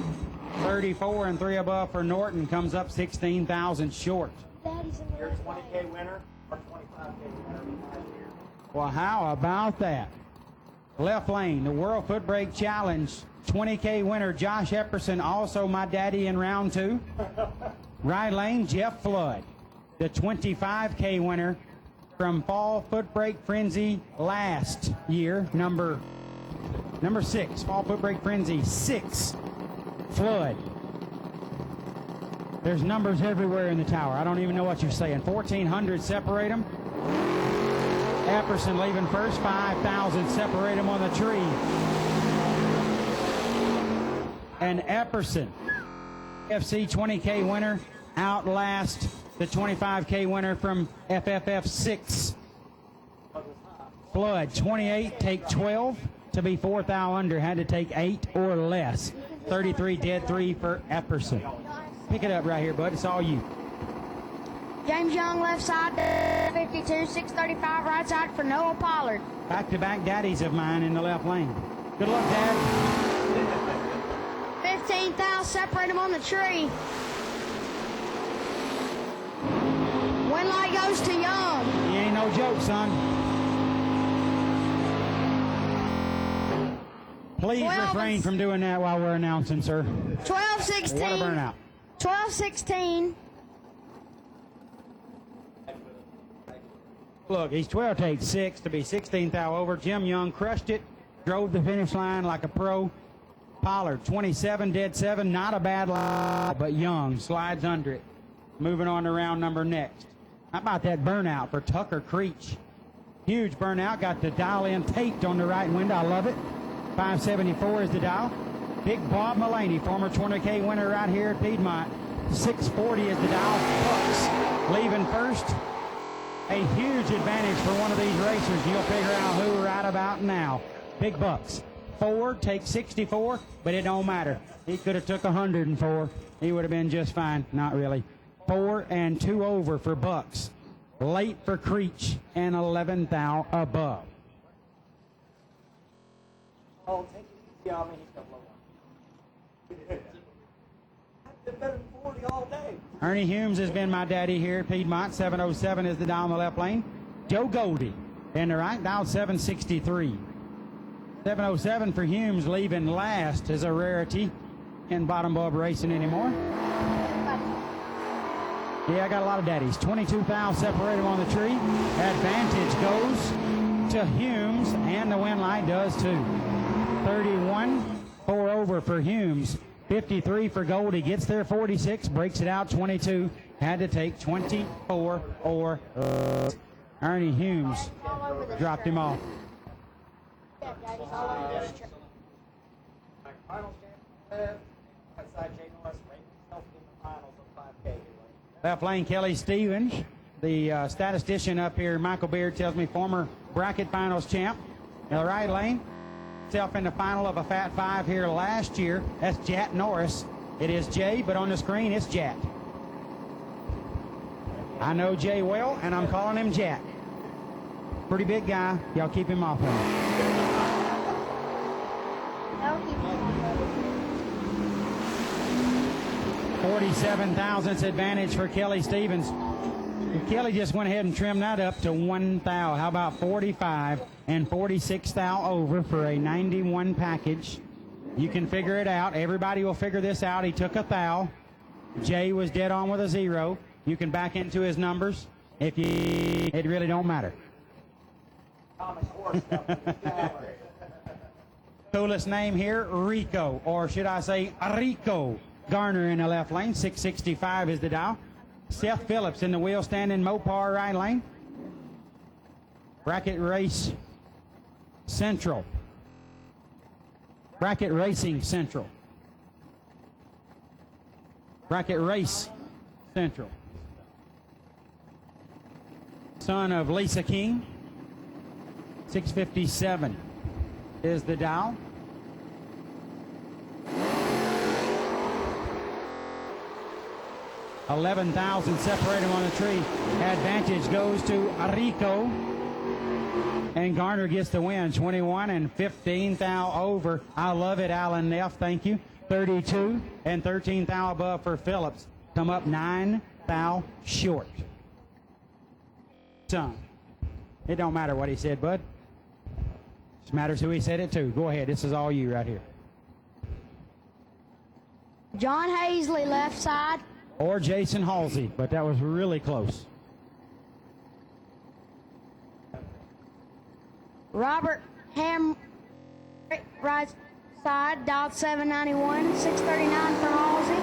34 and 3 above for Norton, comes up 16 thousandths short. Daddy's in the Your left 20K lane. winner or 25K winner last year. Well, how about that? Left lane, the World Footbreak Challenge, 20K winner Josh Epperson, also my daddy in round 2. Right lane, Jeff Flood, the 25K winner from Fall Footbreak Frenzy last year, number 6, Fall Footbreak Frenzy 6, Flood. There's numbers everywhere in the tower. I don't even know what you're saying. 1,400 separate them. Epperson leaving first, 5,000 separate them on the tree. And Epperson, FC 20K winner, outlast the 25K winner from FFF 6. Flood, 28, take 12 to be 4 thou under. Had to take 8 or less. 33 dead 3 for Epperson. Pick it up right here, bud. It's all you. James Young, left side, 52, 635, right side for Noah Pollard. Back-to-back daddies of mine in the left lane. Good luck, Dad. 15 thou, separate them on the tree. Win light goes to Young. He ain't no joke, son. Please 12 refrain from doing that while we're announcing, sir. 12-16. What a burnout. 12-16. Look, he's 12 take 6 to be 16 thou over. Jim Young crushed it, drove the finish line like a pro. Pollard, 27 dead 7, not a bad line, but Young slides under it. Moving on to round number next. How about that burnout for Tucker Creech? Huge burnout, got the dial in taped on the right window. I love it. 574 is the dial. Big Bob Mullaney, former 20K winner right here at Piedmont. 640 is the dial. Bucks leaving first. A huge advantage for one of these racers. You'll figure out who right about now. Big Bucks. Ford takes 64, but it don't matter. He could have took 104. He would have been just fine. Not really. 4 and 2 over for Bucks. Late for Creech and 11 thou above. Oh, take it easy on me. He's got low one. I've been better than 40 all day. Ernie Humes has been my daddy here at Piedmont. 707 is the dial in the left lane. Joe Goldie in the right, dial 763. 707 for Humes, leaving last is a rarity in bottom bulb racing anymore. Yeah, I got a lot of daddies. 22 thou separate them on the tree. Advantage goes to Humes, and the win line does too. 31, 4 over for Humes. 53 for Goldie. Gets there 46, breaks it out 22. Had to take 24 or Ernie Humes dropped him off. Yeah, Daddy's all over this trip. Finals champion, outside Jay Norris, ranked himself in the finals of 5K. Left lane, Kelly Stevens. The statistician up here, Michael Beard, tells me former bracket finals champ. In the right lane, himself in the final of a Fat Five here last year. That's Jat Norris. It is Jay, but on the screen it's Jat. I know Jay well, and I'm calling him Jat. Pretty big guy. Y'all keep him off of him. No, keep him on. 47 thousandths advantage for Kelly Stevens. Kelly just went ahead and trimmed that up to 1 thou. How about 45 and 46 thou over for a 91 package? You can figure it out. Everybody will figure this out. He took a thou. Jay was dead on with a 0. You can back into his numbers. It really don't matter. Coolest name here, Rico, or should I say Rico Garner in the left lane. 665 is the dial. Seth Phillips in the wheel stand in Mopar right lane. Bracket Race Central. Bracket Racing Central. Bracket Race Central. Son of Lisa King. 657 is the dial. $11,000 separate him on the tree. Advantage goes to Rico. And Garner gets the win. 21 and 15 thou over. I love it, Alan Neff. Thank you. 32 and 13 thou above for Phillips. Come up 9 thou short. Son. It don't matter what he said, bud. It matters who he said it to. Go ahead. This is all you right here. John Hazley, left side. Or Jason Halsey, but that was really close. Robert Ham, right side, dialed 791, 639 for Halsey.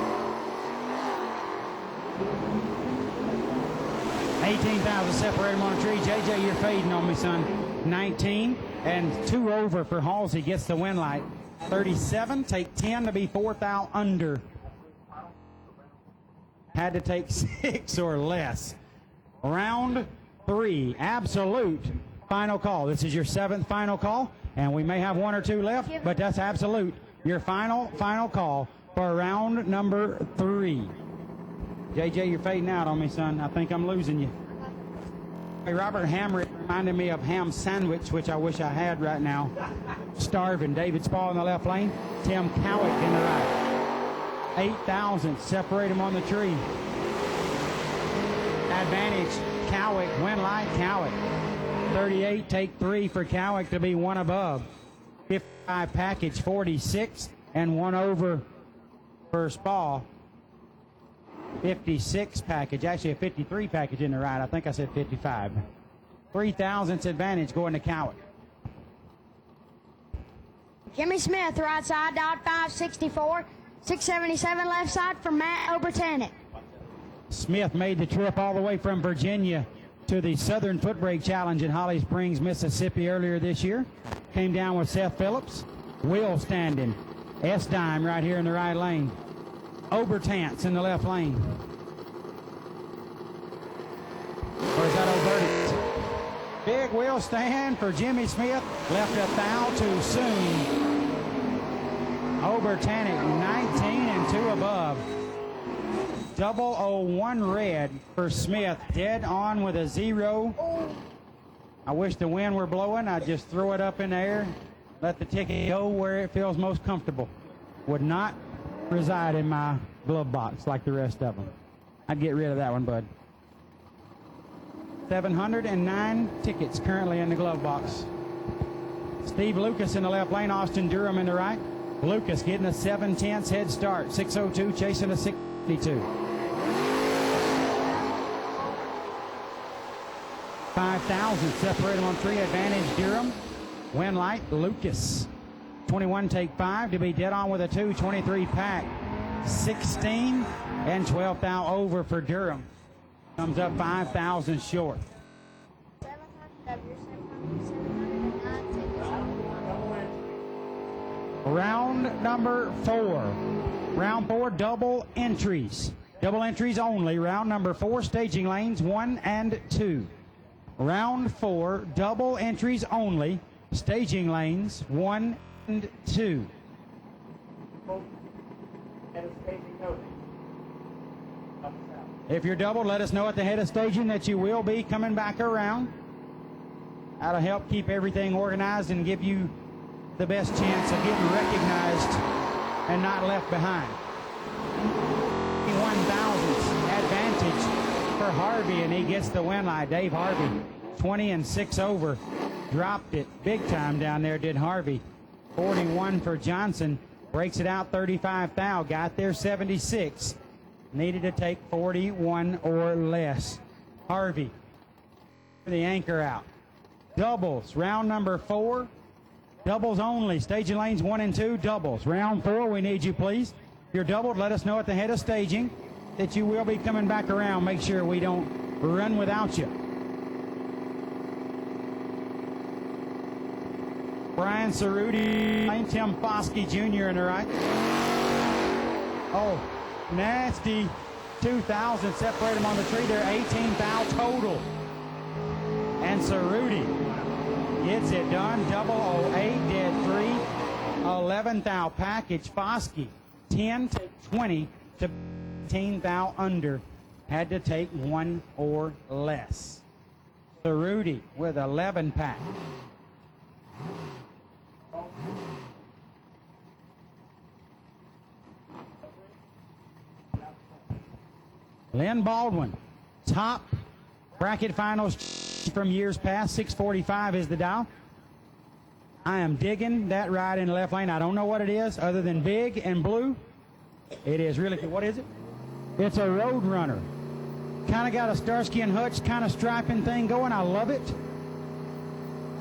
18,000 separate him on the tree. JJ, you're fading on me, son. 19 and 2 over for Halsey gets the win light. 37, take 10 to be 4 thou under. Had to take 6 or less. Round 3, absolute final call. This is your 7th final call, and we may have 1 or 2 left, but that's absolute. Your final call for round number 3. JJ, you're fading out on me, son. I think I'm losing you. Hey, Robert Hamrick reminded me of ham sandwich, which I wish I had right now. Starving. David Spall in the left lane. Tim Cowick in the right. 8,000 separate him on the tree. Advantage Cowick, win light Cowick. 38, take 3 for Cowick to be 1 above. 55 package, 46 and 1 over for Spall. 56 package, actually a 53 package in the right. I think I said 55. 3,000th advantage going to Cowick. Jimmy Smith, right side, dialed 564, 677 left side for Matt Obertanic. Smith made the trip all the way from Virginia to the Southern Footbreak Challenge in Holly Springs, Mississippi earlier this year. Came down with Seth Phillips, Will standing, S-Dime right here in the right lane. Obertantz in the left lane. Or is that Obertantz? Big Will stand for Jimmy Smith. Left a thou too soon. Obertanic 19 and 2 above. 001 red for Smith. Dead on with a 0. I wish the wind were blowing. I'd just throw it up in the air. Let the ticket go where it feels most comfortable. Would not reside in my glove box like the rest of them. I'd get rid of that one, bud. 709 tickets currently in the glove box. Steve Lucas in the left lane, Austin Durham in the right. Lucas getting a 7/10 head start. 602 chasing a 652. 5,000 separate him on 3. Advantage Durham. Win light Lucas. 21 take 5 to be dead on with a 2. 23 pack. 16, and 12th thou over for Durham. Comes up 5,000 short. 700 of your 709 Round number 4. Round 4, double entries. Double entries only. Round number 4, staging lanes 1 and 2. Round 4, double entries only. Staging lanes 1 and 2. If you're doubled, let us know at the head of staging that you will be coming back around. That'll help keep everything organized and give you the best chance of getting recognized and not left behind. 1,000th advantage for Harvey, and he gets the win line. Dave Harvey, 20 and 6 over. Dropped it big time down there, did Harvey. 41 for Johnson. Breaks it out 35 thou. Got there 76. Needed to take 41 or less. Harvey, the anchor out. Doubles, round number 4. Doubles only. Staging lanes 1 and 2. Doubles. Round 4, we need you, please. If you're doubled, let us know at the head of staging that you will be coming back around. Make sure we don't run without you. Brian Cerruti, Tim Foskey Jr. in the right. Oh, nasty. 2,000 separate them on the tree there. 18 thou total. And Cerruti gets it done. 008 did 3. 11 thou package. Foskey 10 to 20 to 18 thou under. Had to take 1 or less. Cerruti with 11 pack. Lynn Baldwin, top bracket finals from years past. 645 is the dial. I am digging that ride in the left lane. I don't know what it is other than big and blue. It is really cool. What is it? It's a Road Runner. Kind of got a Starsky and Hutch kind of striping thing going. I love it.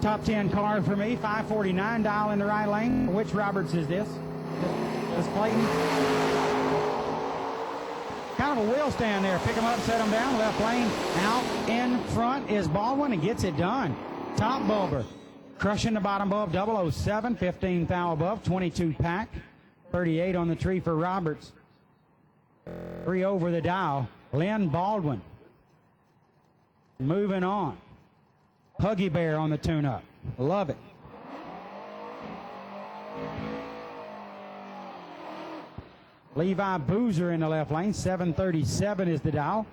Top 10 car for me. 549 dial in the right lane. Which Roberts is this? This Clayton. Kind of a wheel stand there. Pick them up, set them down. Left lane out in front is Baldwin and gets it done. Top bulber. Crushing the bottom bulb. 007. 15 thou above. 22 pack. 38 on the tree for Roberts. 3 over the dial. Lynn Baldwin. Moving on. Huggy Bear on the tune-up. Love it. Levi Boozer in the left lane. 737 is the dial.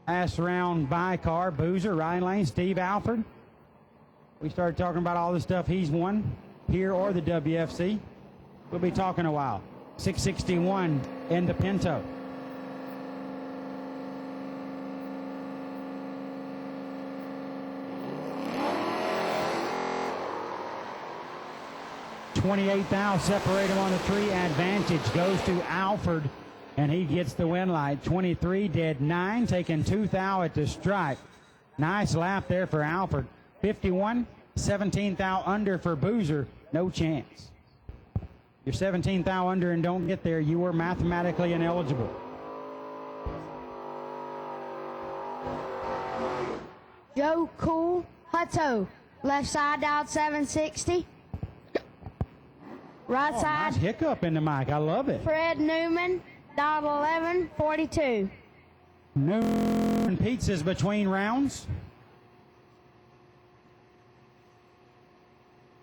Last round by car. Boozer, right lane. Steve Alford. We started talking about all the stuff he's won here or the WFC. We'll be talking a while. 661 in the Pinto. $28 thou separate him on the tree. Advantage goes to Alford, and he gets the win light. 23 did 9, taking 2 thou at the stripe. Nice lap there for Alford. 51, 17 thou under for Boozer. No chance. You're 17 thou under and don't get there, you were mathematically ineligible. Joe Cool Hutto, left side dialed 760. Right side, Nice hiccup in the mic. I love it. Fred Newman, dialed 1142. Newman pizzas between rounds.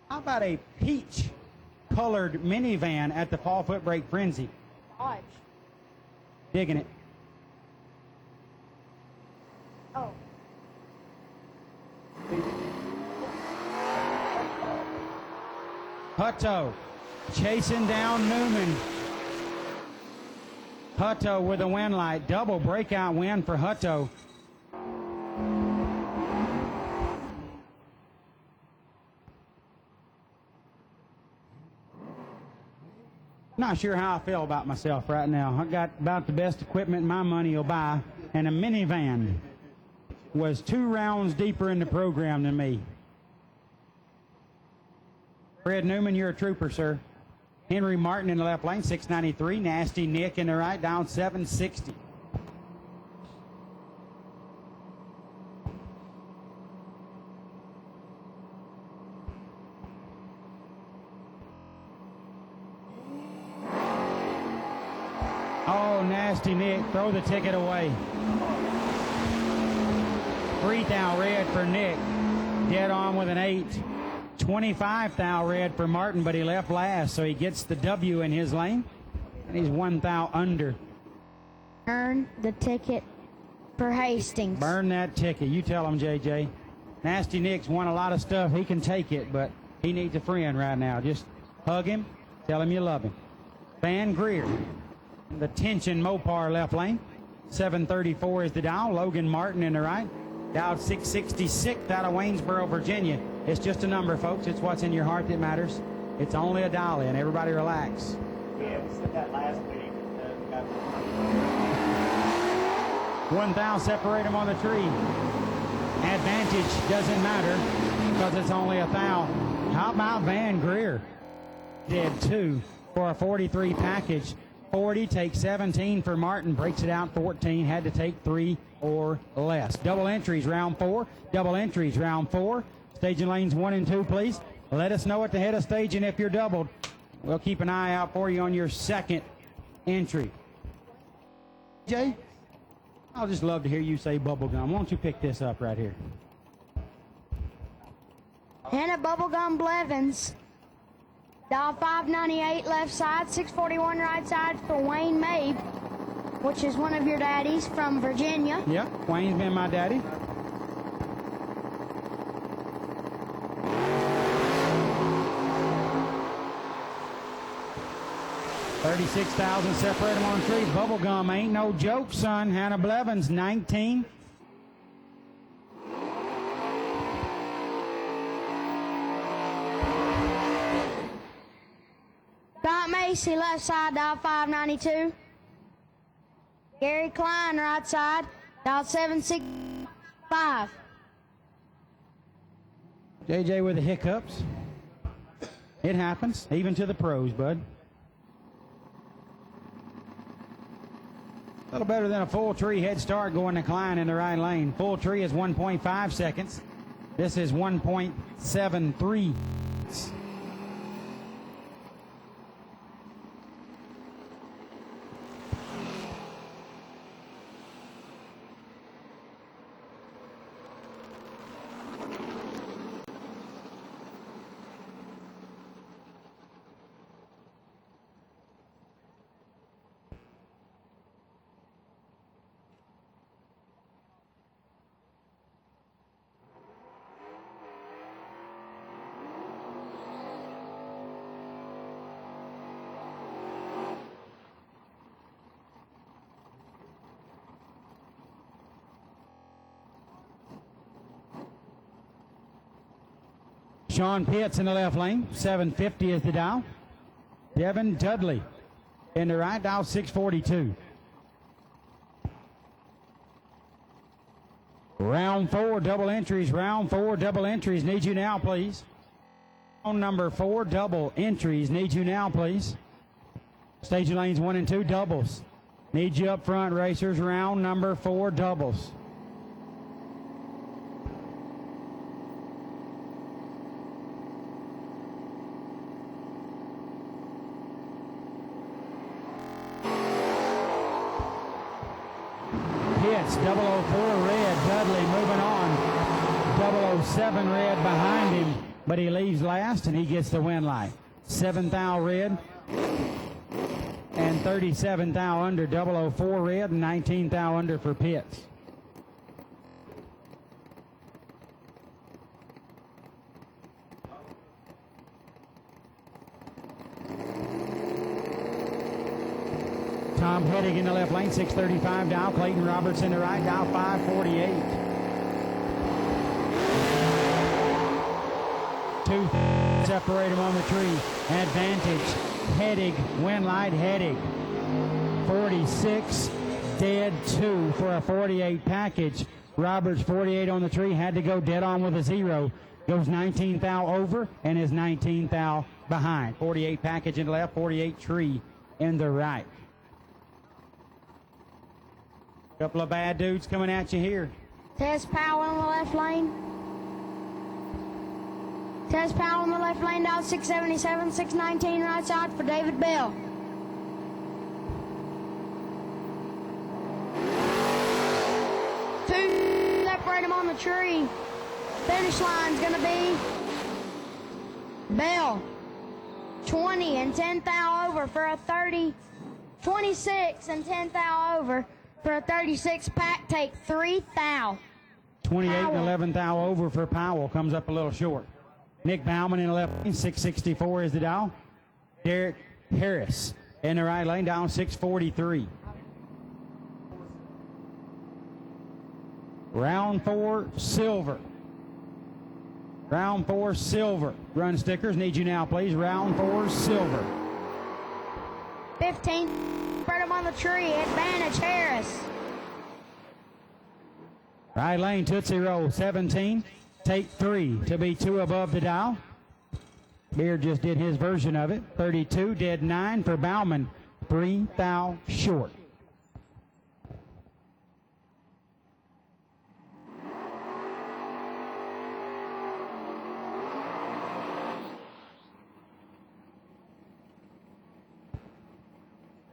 How about a peach-colored minivan at the Fall Footbreak Frenzy? Dodge. Digging it. Oh. Hutto chasing down Newman. Hutto with a win light. Double breakout win for Hutto. Not sure how I feel about myself right now. I got about the best equipment my money will buy, and a minivan was 2 rounds deeper in the program than me. Fred Newman, you're a trooper, sir. Henry Martin in the left lane, 693. Nasty Nick in the right, down 760. Oh, Nasty Nick, throw the ticket away. 3,000 red for Nick. Dead on with an 8. 25,000 red for Martin, but he left last, so he gets the W in his lane. And he's 1,000 under. Earn the ticket for Hastings. Burn that ticket. You tell him, JJ. Nasty Nick's won a lot of stuff. He can take it, but he needs a friend right now. Just hug him. Tell him you love him. Van Greer. The tension Mopar left lane. 734 is the Dow. Logan Martin in the right. Dow 666 out of Waynesboro, Virginia. It's just a number, folks. It's what's in your heart that matters. It's only a dial in. Everybody relax. Yeah, we said that last week. 1,000 separate them on the tree. Advantage doesn't matter because it's only 1,000. How about Van Greer? Did 2 for a 43 package. 40 takes 17 for Martin, breaks it out 14, had to take 3 or less. Double entries round 4, double entries round 4. Staging lanes 1 and 2, please. Let us know at the head of staging if you're doubled. We'll keep an eye out for you on your second entry. Jay, I'll just love to hear you say bubblegum. Why don't you pick this up right here? Hannah Bubblegum Blevins. Dial 598 left side, 641 right side for Wayne Mabe, which is one of your daddies from Virginia. Yep, Wayne's been my daddy. $36,000 separate them on the tree. Bubblegum ain't no joke, son. Hannah Blevins, 19. Scott Macy, left side, dial 592. Gary Klein, right side, dial 765. JJ with the hiccups. It happens, even to the pros, bud. A little better than a full tree head start going to Klein in the right lane. Full tree is 1.5 seconds. This is 1.73. Sean Pitts in the left lane, 750 is the dial. Devin Dudley in the right, dial 642. Round 4, double entries. Round 4, double entries. Need you now, please. On number 4, double entries. Need you now, please. Staging lanes 1 and 2, doubles. Need you up front, racers. Round number 4, doubles. Pitts, 004 red, Dudley moving on. 007 red behind him, but he leaves last and he gets the win light. 7,000 red and 37,000 under. 004 red and 19,000 under for Pitts. Tom Pettig in the left lane, 635 down. Clayton Roberts in the right, down 548. 2 separate him on the tree. Advantage, Pettig, win light, Pettig. 46, dead 2 for a 48 package. Roberts 48 on the tree, had to go dead on with a 0. Goes 19th thou over and is 19th thou behind. 48 package in the left, 48 tree in the right. Couple of bad dudes coming at you here. Tez Powell in the left lane. Tez Powell in the left lane down 677, 619 right side for David Bell. Two separate him on the tree. Finish line's gonna be Bell. 20 and 10 thou over for a 30. 26 and 10 thou over for a 36 pack. Take 3 thou. 28 Powell. and 11 thou over for Powell. Comes up a little short. Nick Bauman in the left lane, 664 is the down. Derek Harris in the right lane, down 643. Round 4, silver. Round 4, silver. Run stickers, need you now, please. Round 4, silver. 15, spread him on the tree. Advantage Harris. Right lane, Tootsie Roll, 17. Take 3 to be 2 above the dial. Beard just did his version of it. 32, dead 9 for Bauman. 3 thou short.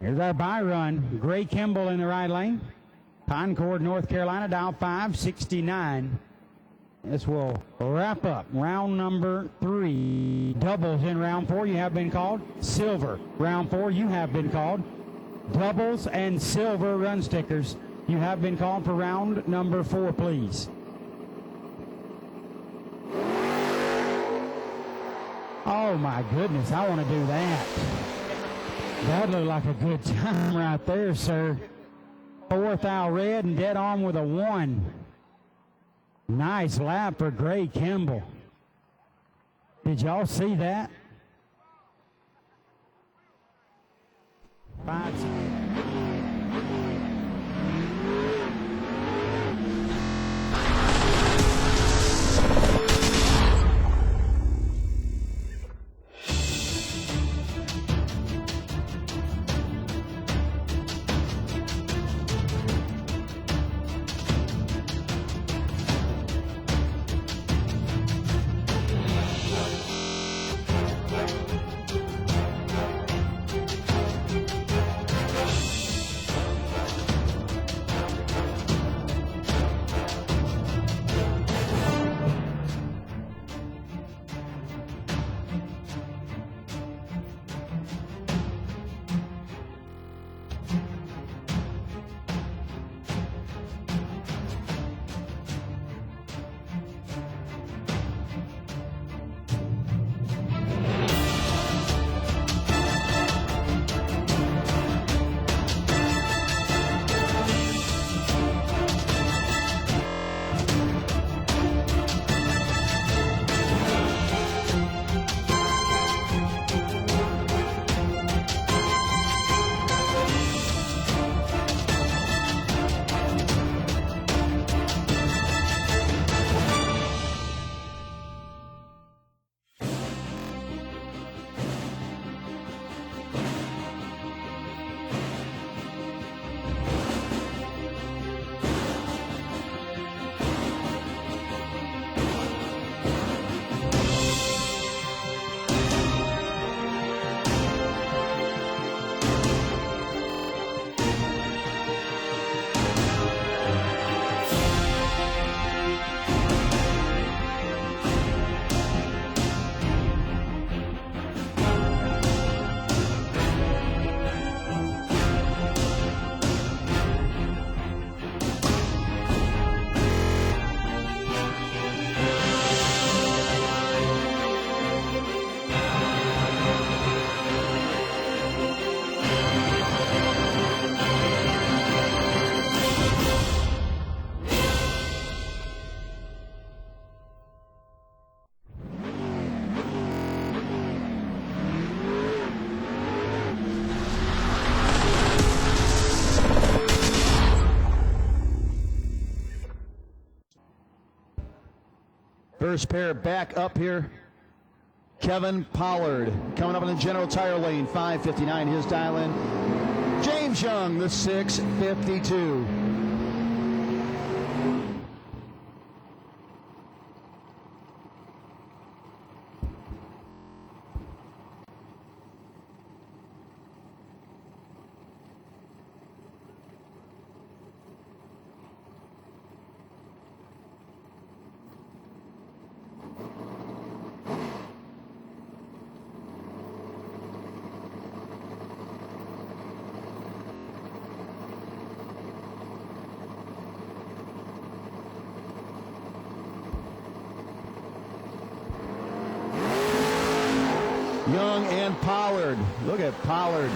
Here's our buy run. Gray Kimball in the right lane. Concord, North Carolina, dial 569. This will wrap up round number 3. Doubles in round 4, you have been called. Silver. Round 4, you have been called. Doubles and silver run stickers. You have been called for round number 4, please. Oh my goodness, I want to do that. That looked like a good time right there, sir. 4 thou red and dead on with a 1. Nice lap for Gray Kimball. Did y'all see that? 5. First pair back up here. Kevin Pollard coming up in the General Tire lane, 5:59 his dial in. James Young, the 6:52. Young and Pollard. Look at Pollard.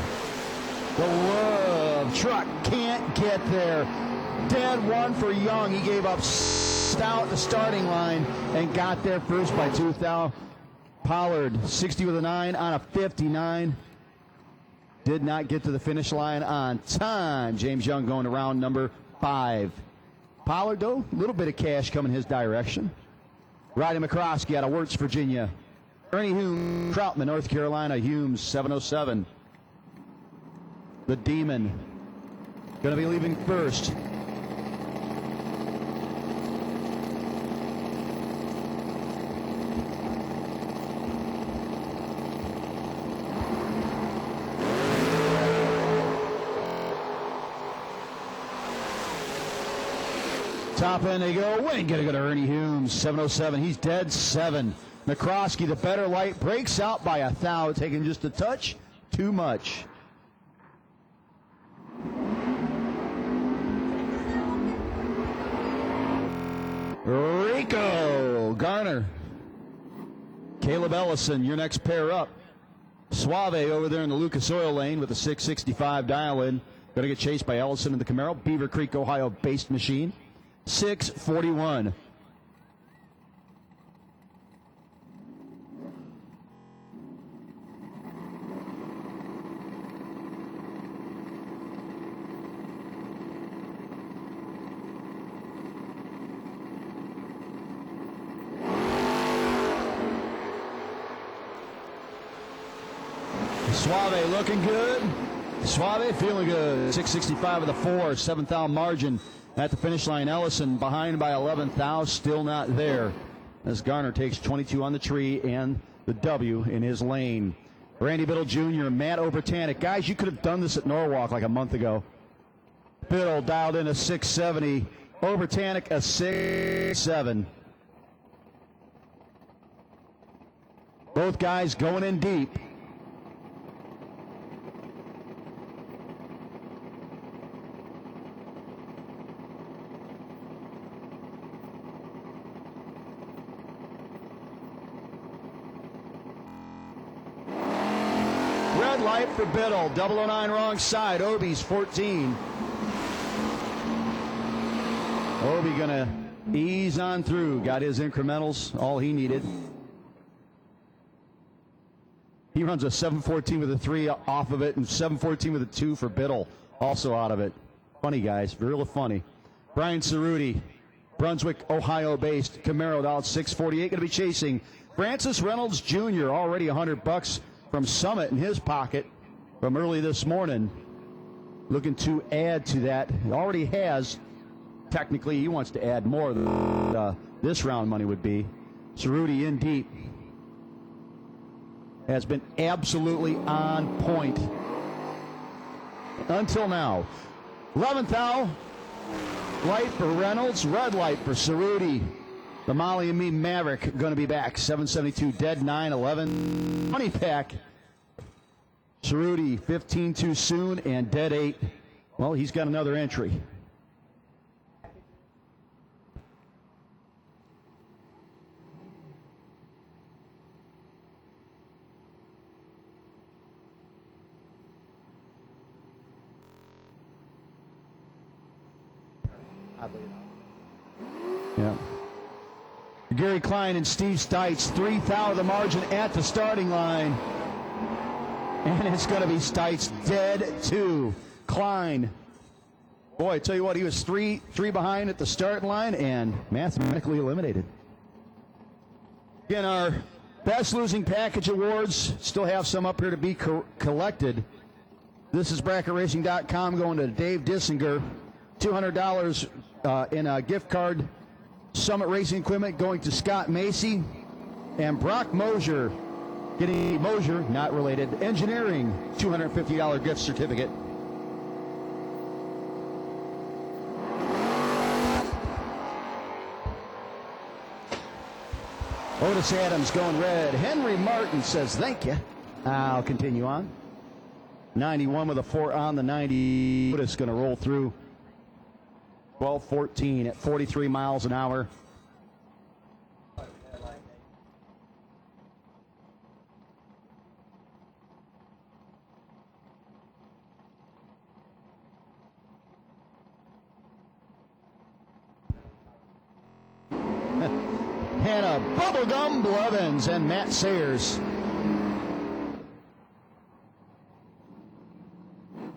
The love truck can't get there. Dead one for Young. He gave up stout the starting line and got there first by 2,000. Pollard 60 with a 9 on a 59. Did not get to the finish line on time. James Young going to round number 5. Pollard, though, a little bit of cash coming his direction. Roddy McCroskey out of Wirtz, Virginia. Ernie Hume, Troutman, North Carolina. Humes, 707. The Demon going to be leaving first. Top end they go. We ain't going to go to Ernie Humes, 707. He's dead 7. McCroskey, the better light, breaks out by 1,000, taking just a touch too much. Rico Garner. Caleb Ellison, your next pair up. Suave over there in the Lucas Oil lane with a 665 dial-in. Going to get chased by Ellison in the Camaro. Beaver Creek, Ohio-based machine. 641. Suave looking good. Suave feeling good. 665 with a 4, 7,000 margin at the finish line. Ellison behind by 11,000, still not there. As Garner takes 22 on the tree and the W in his lane. Randy Biddle Jr., Matt Obertanic. Guys, you could have done this at Norwalk like a month ago. Biddle dialed in a 670. Obertanic a 6.7. Both guys going in deep. Red light for Biddle. 009 wrong side. Obi's 14. Obi gonna ease on through. Got his incrementals, all he needed. He runs a 714 with a 3 off of it and 714 with a 2 for Biddle, also out of it. Funny guys, real funny. Brian Cerruti, Brunswick, Ohio-based. Camaro out 648, going to be chasing Francis Reynolds Jr., already $100 from Summit in his pocket from early this morning. Looking to add to that. He already has. Technically, he wants to add more than this round money would be. Cerruti in deep. Has been absolutely on point until now. 11th hour, light for Reynolds, red light for Cerruti. The Molly and Me Maverick going to be back. 772 dead, 911. Money pack. Cerruti 15 too soon and dead 8. Well, he's got another entry. Yeah. Gary Klein and Steve Stites, 3,000 the margin at the starting line. And it's going to be Stites dead 2. Klein. Boy, I tell you what, he was three behind at the starting line and mathematically eliminated. Again, our best losing package awards still have some up here to be collected. This is BracketRacing.com going to Dave Dissinger. $200 in a gift card. Summit Racing Equipment going to Scott Macy. And Brock Mosier getting Mosier, not related, engineering $250 gift certificate. Otis Adams going red. Henry Martin says thank you. I'll continue on. 91 with a 4 on the 90. Otis going to roll through 12-14 at 43 miles an hour. Hannah Bubblegum Blevins and Matt Sayers.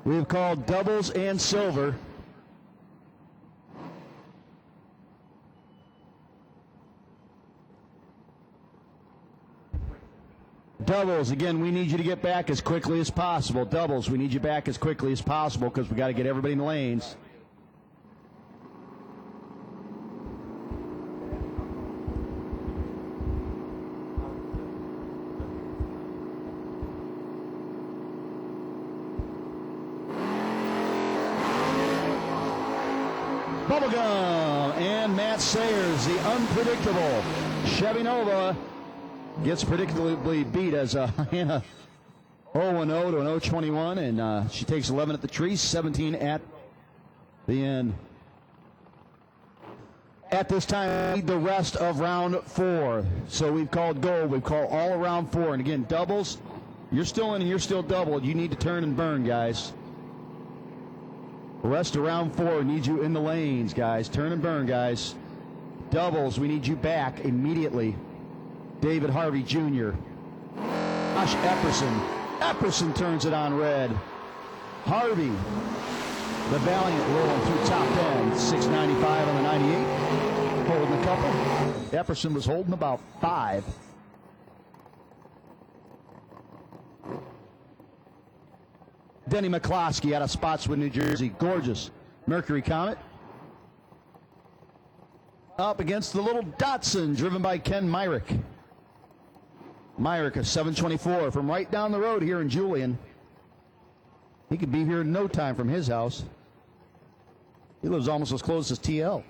We've called doubles and silver. Doubles, again, we need you to get back as quickly as possible. Doubles, we need you back as quickly as possible because we got to get everybody in the lanes. Bubblegum and Matt Sayers, the unpredictable Chevy Nova, gets predictably beat as Hannah 0-0 to an 0-21, and she takes 11 at the tree, 17 at the end. At this time, we need the rest of round 4. So we've called gold, we've called all around 4, and again, doubles, you're still in and you're still doubled. You need to turn and burn, guys. The rest of round 4 needs you in the lanes, guys. Turn and burn, guys. Doubles, we need you back immediately. David Harvey Jr. Josh Epperson. Epperson turns it on red. Harvey, the Valiant, rolling through top end. 695 on the 98. Holding a couple. Epperson was holding about 5. Denny McCloskey out of Spotswood, New Jersey. Gorgeous Mercury Comet. Up against the little Datsun, driven by Ken Myrick. Myrick, a 724 from right down the road here in Julian. He could be here in no time from his house. He lives almost as close as TL.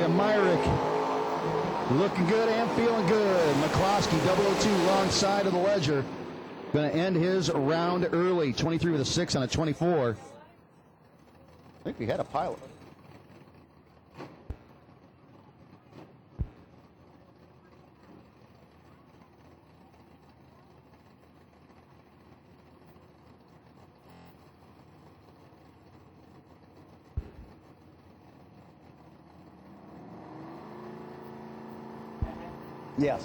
Myrick looking good and feeling good. McCloskey 002 wrong side of the ledger. Going to end his round early. 23 with a 6 on a 24. I think we had a pilot. Yes.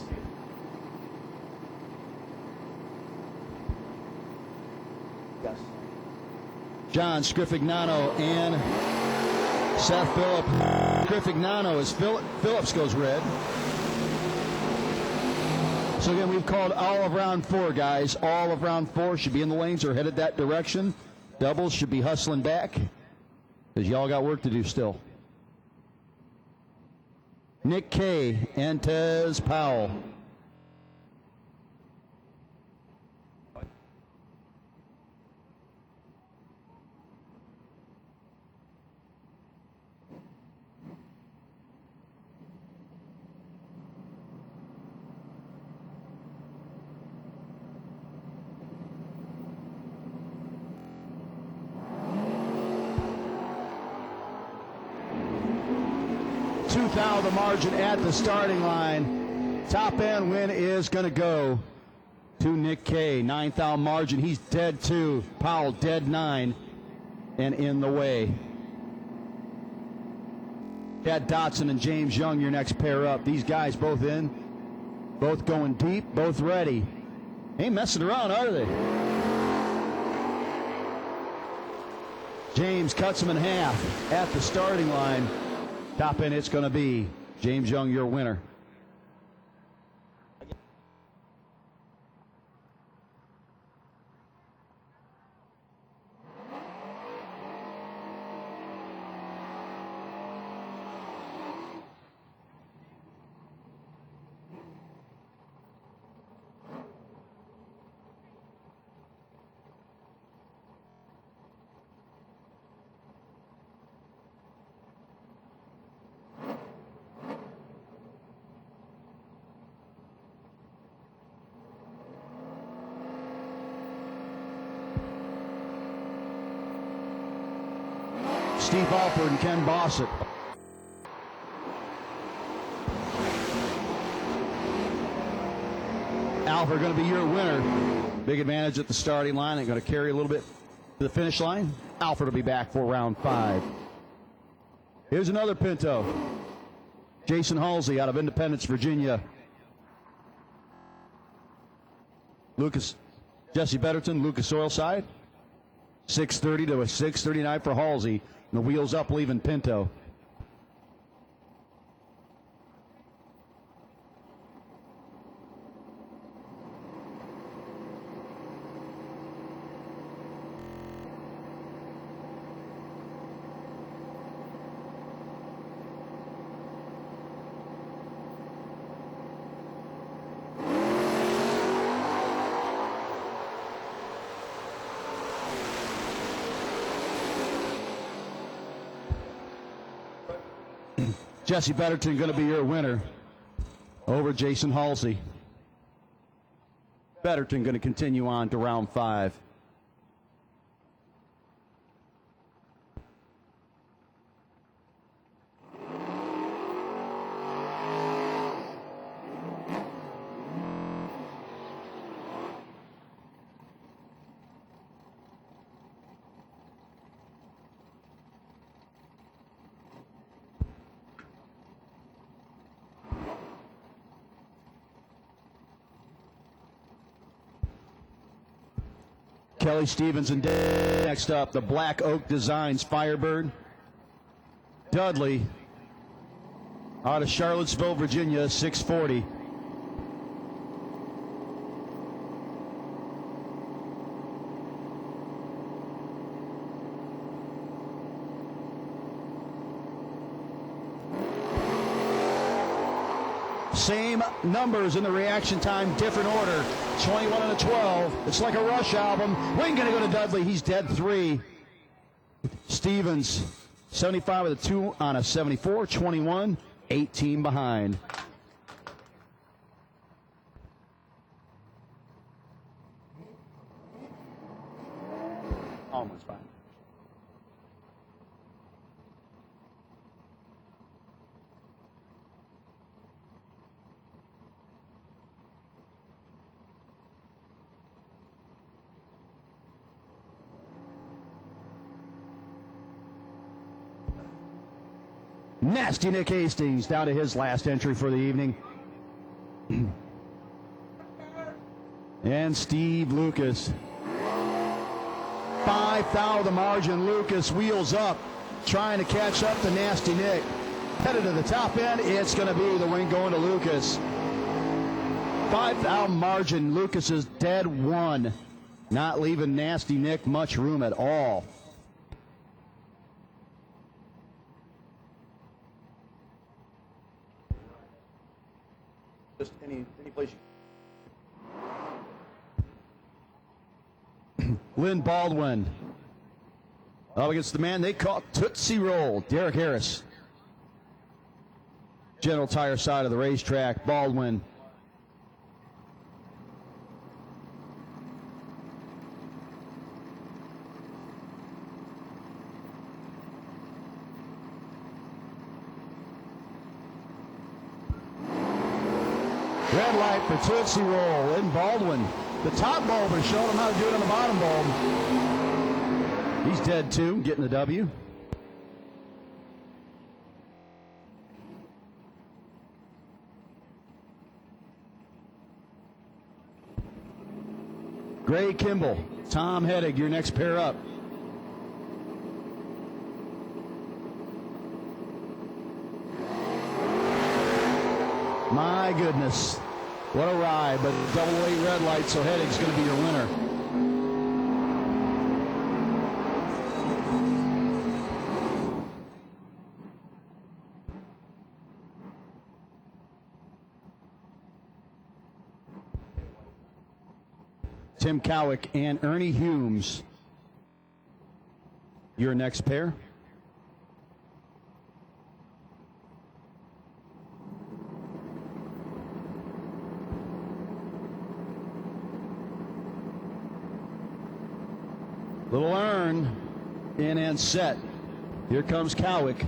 Yes. John Scrifignano and Seth Phillips. Scrifignano as Phillips goes red. So again, we've called all of round 4, guys. All of round 4 should be in the lanes or headed that direction. Doubles should be hustling back because y'all got work to do still. Nick Kay and Tez Powell. Now the margin at the starting line. Top end win is going to go to Nick Kay. 9th margin. He's dead 2. Powell dead 9 and in the way. Chad Dotson and James Young, your next pair up. These guys both in, both going deep, both ready. Ain't messing around, are they? James cuts him in half at the starting line. Top end, it's going to be James Young, your winner. Steve Alford and Ken Bossett. Alford going to be your winner. Big advantage at the starting line. They're going to carry a little bit to the finish line. Alford will be back for round 5. Here's another Pinto. Jason Halsey out of Independence, Virginia. Jesse Betterton, Lucas Oilside. 6:30 to a 6:39 for Halsey. And the wheels up, leaving Pinto. Jesse Betterton going to be your winner over Jason Halsey. Betterton going to continue on to round 5. Kelly Stevens and next up, the Black Oak Designs Firebird. Dudley out of Charlottesville, Virginia, 640. Same numbers in the reaction time, different order. 21 and a 12. It's like a Rush album. Wayne going to go to Dudley. He's dead 3. Stevens, 75 with a 2 on a 74. 21, 18 behind. Almost fine. Nasty Nick Hastings down to his last entry for the evening. And Steve Lucas. 5 foul the margin. Lucas wheels up, trying to catch up to Nasty Nick. Headed to the top end. It's going to be the wing going to Lucas. 5 foul margin. Lucas is dead 1. Not leaving Nasty Nick much room at all. Just any place you... Lynn Baldwin up against the man they call Tootsie Roll, Derek Harris. General Tire side of the racetrack, Baldwin. Red light for Tootsie Roll in Baldwin. The top bulb is showing him how to do it on the bottom bulb. He's dead 2, getting the W. Gray Kimball, Tom Heddig, your next pair up. My goodness, what a ride, but double 8 red light, so Heddig's going to be your winner. Tim Cowick and Ernie Humes, your next pair. Little Earn in and set. Here comes Cowick.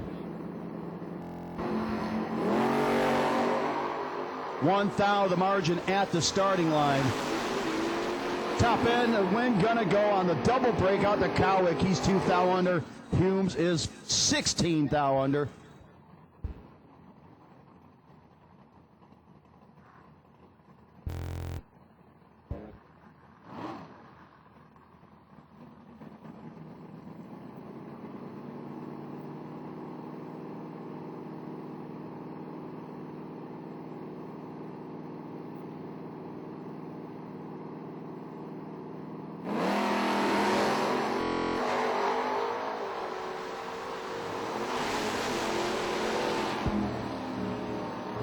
1 thou the margin at the starting line. Top end, the wind gonna go on the double break out to Cowick. He's 2 thou under. Humes is 16 thou under.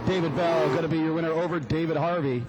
David Bell going to be your winner over David Harvey.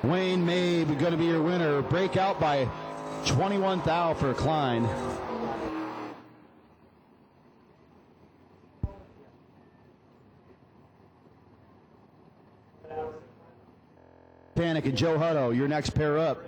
Wayne Mabe going to be your winner. Breakout by 21 thou for Klein. Panic and Joe Hutto, your next pair up.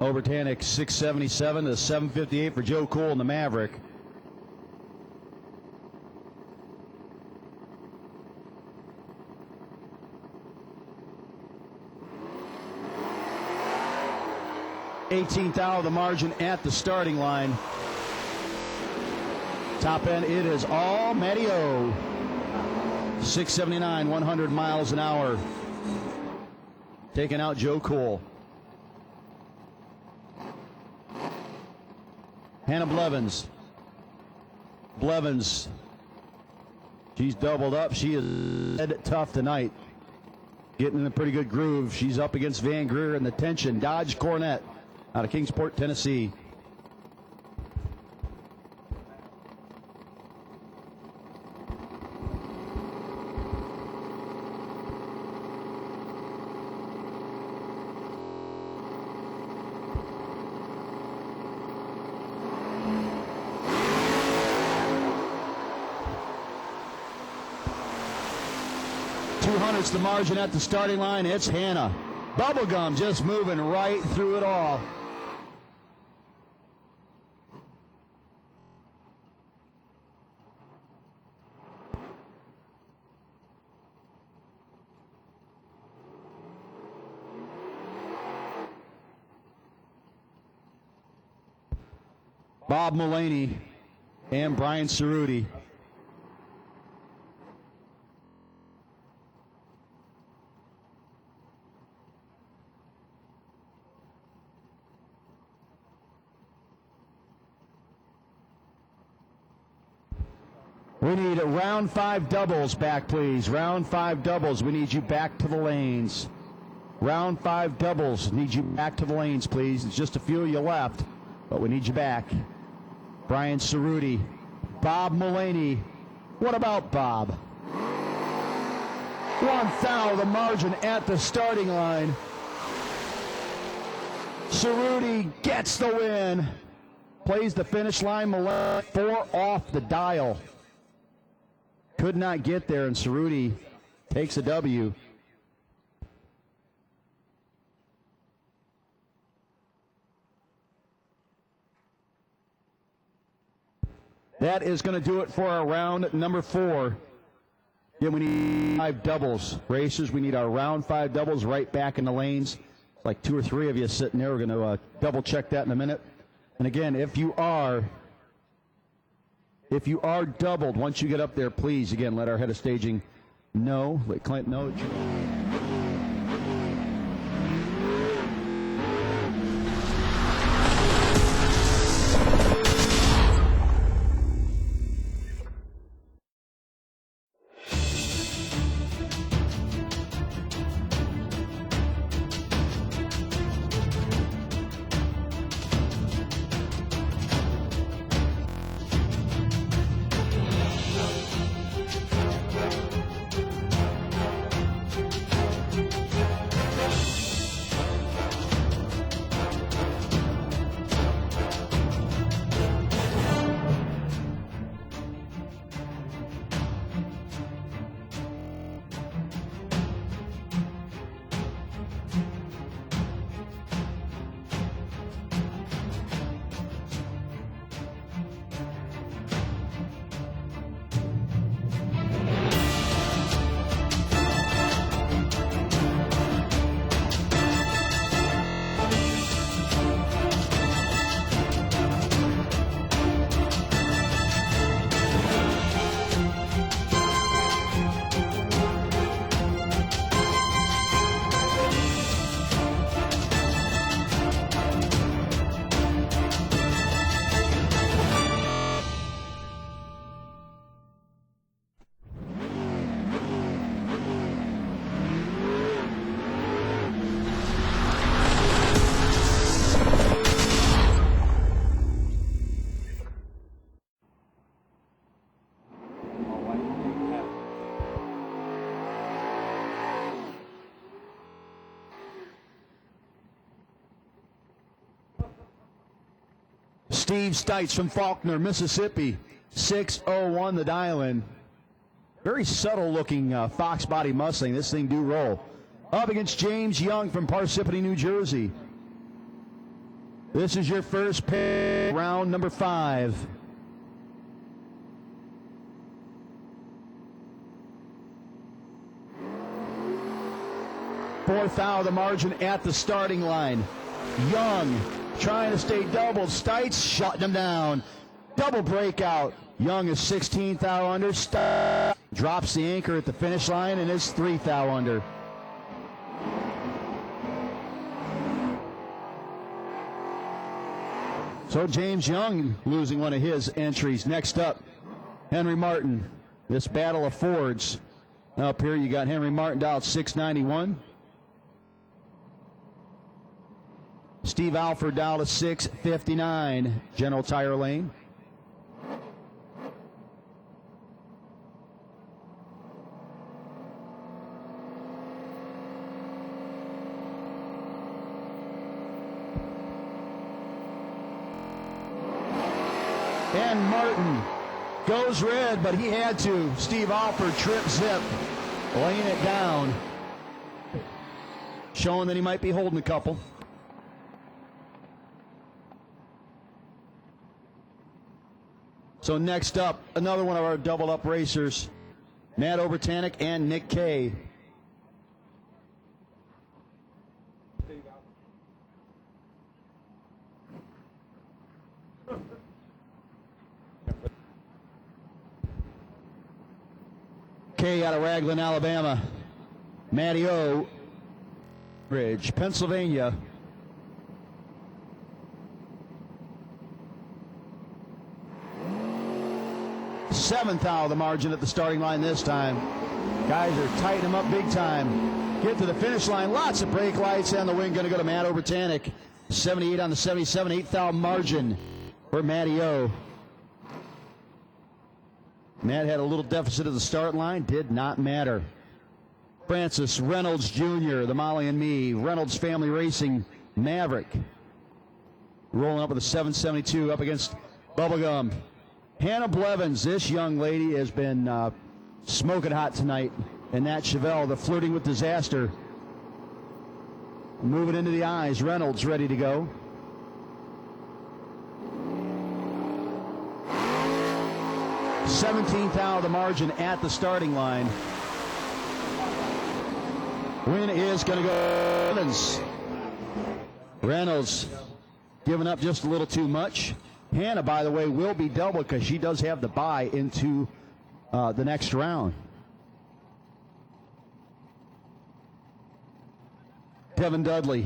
Over Tanik, 677 to 758 for Joe Cool and the Maverick. $18th out of the margin at the starting line. Top end, it is all Matty O. 679, 100 miles an hour. Taking out Joe Cool. Hannah Blevins. Blevins. She's doubled up. She is dead tough tonight. Getting in a pretty good groove. She's up against Van Greer in the tension. Dodge Cornett out of Kingsport, Tennessee. It's the margin at the starting line. It's Hannah. Bubblegum just moving right through it all. Bob Mullaney and Brian Cerruti. We need round 5 doubles back, please. Round 5 doubles. We need you back to the lanes. Round 5 doubles. Need you back to the lanes, please. It's just a few of you left, but we need you back. Brian Cerruti, Bob Mullaney, What about Bob? 1 foul, the margin at the starting line. Cerruti gets the win. Plays the finish line. Malone 4 off the dial. Could not get there, and Cerruti takes a W. That is going to do it for our round number 4. Again, we need 5 doubles. Racers, we need our round 5 doubles right back in the lanes. It's like 2 or 3 of you sitting there. We're going to double check that in a minute. And again, if you are doubled, once you get up there, please, again, let our head of staging know. Let Clint know. Steve Stites from Faulkner, Mississippi. 6:01 the dial-in. Very subtle-looking Fox body Mustang. This thing do roll. Up against James Young from Parsippany, New Jersey. This is your first pick, round number 5. Fourth out of the margin at the starting line. Young trying to stay doubled. Stites shutting him down. Double breakout. Young is 16th thou under. Stites drops the anchor at the finish line and is 3 thou under. So James Young losing one of his entries. Next up, Henry Martin. This battle of Fords. Up here you got Henry Martin down 691. Steve Alford down to 659. General Tire Lane. And Martin goes red, but he had to. Steve Alford trip zip, laying it down, showing that he might be holding a couple. So next up, another one of our double up racers, Matt Obertanic and Nick Kay. Kay out of Raglan, Alabama. Matty O, Ridge, Pennsylvania. Seventh out of the margin at the starting line this time. Guys are tightening them up big time. Get to the finish line. Lots of brake lights, and the win going to go to Matt Obertanic. 78 on the 77, 8th out margin for Matty O. Matt had a little deficit at the start line. Did not matter. Francis Reynolds Jr., the Molly and Me, Reynolds Family Racing Maverick. Rolling up with a 772 up against Bubblegum. Hannah Blevins, this young lady has been smoking hot tonight. And that Chevelle, the Flirting with Disaster. Moving into the eyes. Reynolds ready to go. $17th out of the margin at the starting line. Win is going to go Evans. Reynolds giving up just a little too much. Hannah, by the way, will be double because she does have the bye into the next round. Kevin Dudley,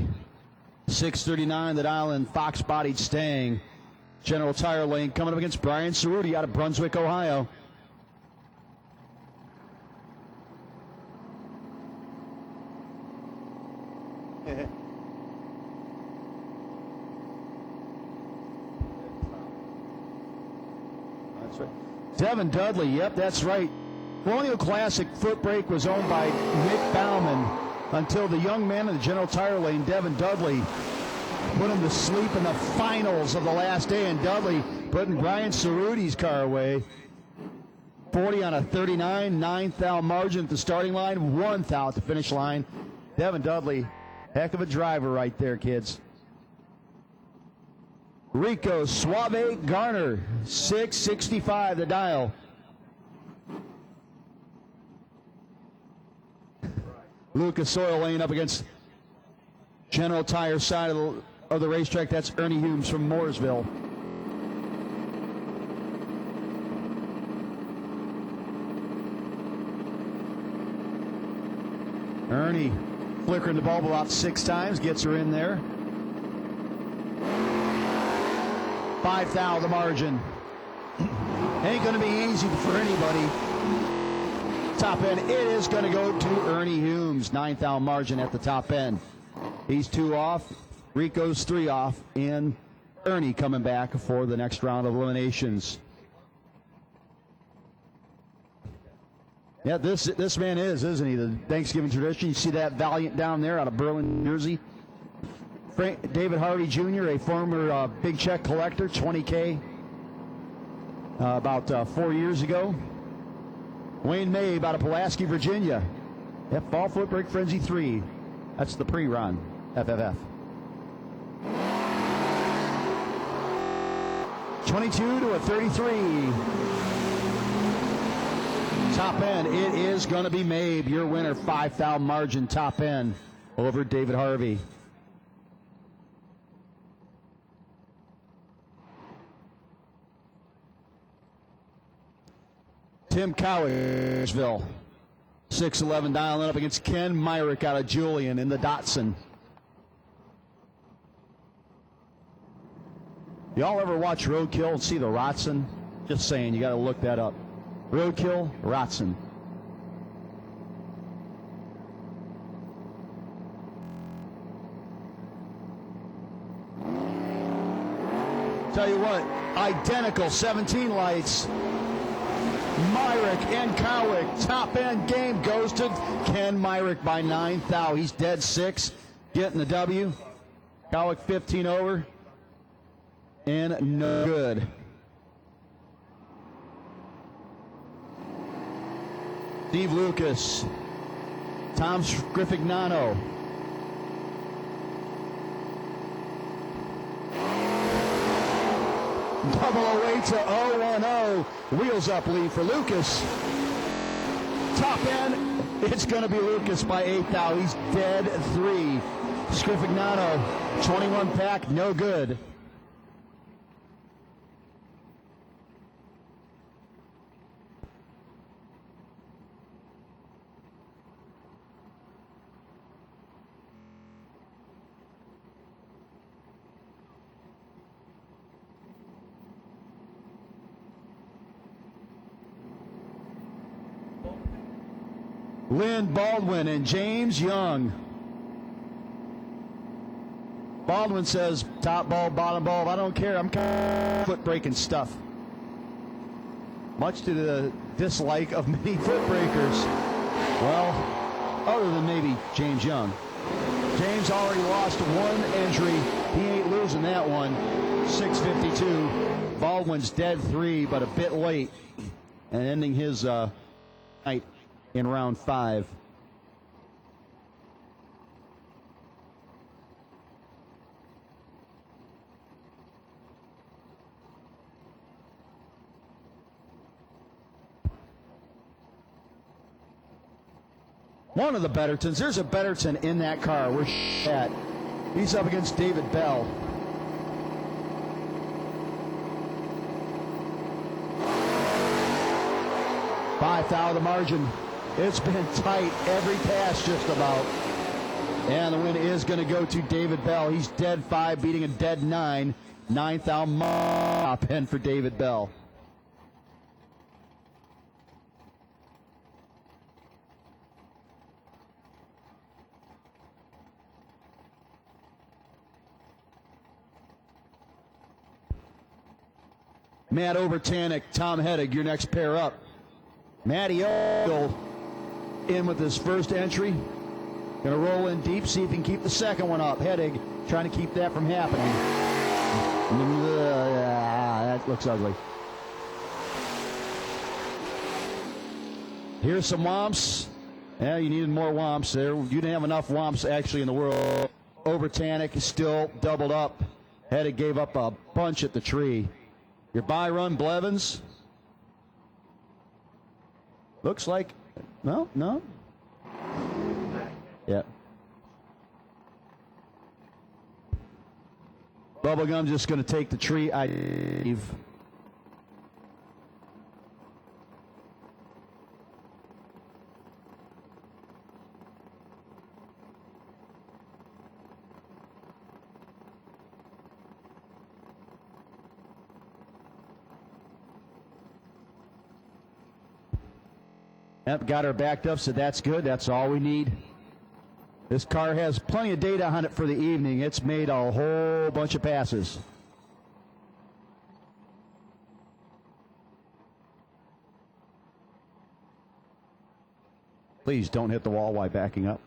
639, that island, fox-bodied Stang. General Tire Lane coming up against Brian Cerruti out of Brunswick, Ohio. That's right. Devin Dudley, yep, that's right. Colonial Classic Footbreak was owned by Nick Bauman until the young man in the General Tire Lane, Devin Dudley, put him to sleep in the finals of the last day, and Dudley putting Brian Cerruti's car away. 40 on a 39, 9th out margin at the starting line, 1th out at the finish line. Devin Dudley, heck of a driver right there, kids. Rico Suave Garner, 665 the dial. Lucas Oil Lane up against General Tire side of the racetrack. That's Ernie Humes from Mooresville. Ernie flickering the ball out 6 times, gets her in there. 5,000 the margin. Ain't going to be easy for anybody. Top end, it is going to go to Ernie Humes. 9th out margin at the top end. He's 2 off. Rico's 3 off. And Ernie coming back for the next round of eliminations. Yeah, this man isn't he? The Thanksgiving tradition. You see that Valiant down there out of Berlin, New Jersey. David Harvey Jr., a former big check collector, $20K about 4 years ago. Wayne Mabe out of Pulaski, Virginia. Fall Footbreak Frenzy 3. That's the pre-run, FFF. 22 to a 33. Top end, it is going to be Mabe, your winner, 5,000 margin top end over David Harvey. Tim Cowersville, 6'11", dialing up against Ken Myrick out of Julian in the Datsun. Y'all ever watch Roadkill and see the Rotson? Just saying, you got to look that up. Roadkill, Rotson. Tell you what, identical 17 lights. Myrick and Cowick, top end game goes to Ken Myrick by 9th out. He's dead 6, getting the W. Cowick 15 over, and no good. Steve Lucas, Tom Scrifignano. Double away to 0-1-0. Wheels up lead for Lucas. Top end, it's going to be Lucas by 8th out. He's dead 3. Scrifignano, 21 pack, no good. Lynn Baldwin and James Young. Baldwin says, top ball, bottom ball, I don't care. I'm foot breaking stuff. much to the dislike of many foot breakers. Well, other than maybe James Young. James already lost one entry. He ain't losing that one. 6:52. Baldwin's dead 3, but a bit late, and ending his night in round 5. One of the Bettertons. There's a Betterton in that car. Where's at? He's up against David Bell. $5,000 the margin. It's been tight every pass just about. And the win is going to go to David Bell. He's dead 5, beating a dead 9. $9,000 top end for David Bell. Matt Obertanic, Tom Heddig, your next pair up. Matty Ogle in with his first entry. Going to roll in deep, see if he can keep the second one up. Heddig trying to keep that from happening. That looks ugly. Here's some womps. Yeah, you needed more womps there. You didn't have enough womps actually in the world. Obertanic is still doubled up. Heddig gave up a bunch at the tree. Your buy run, Blevins. Looks like, no. Yeah. Bubblegum just going to take the tree, I believe. Yep, got her backed up, so that's good. That's all we need. This car has plenty of data on it for the evening. It's made a whole bunch of passes. Please don't hit the wall while backing up.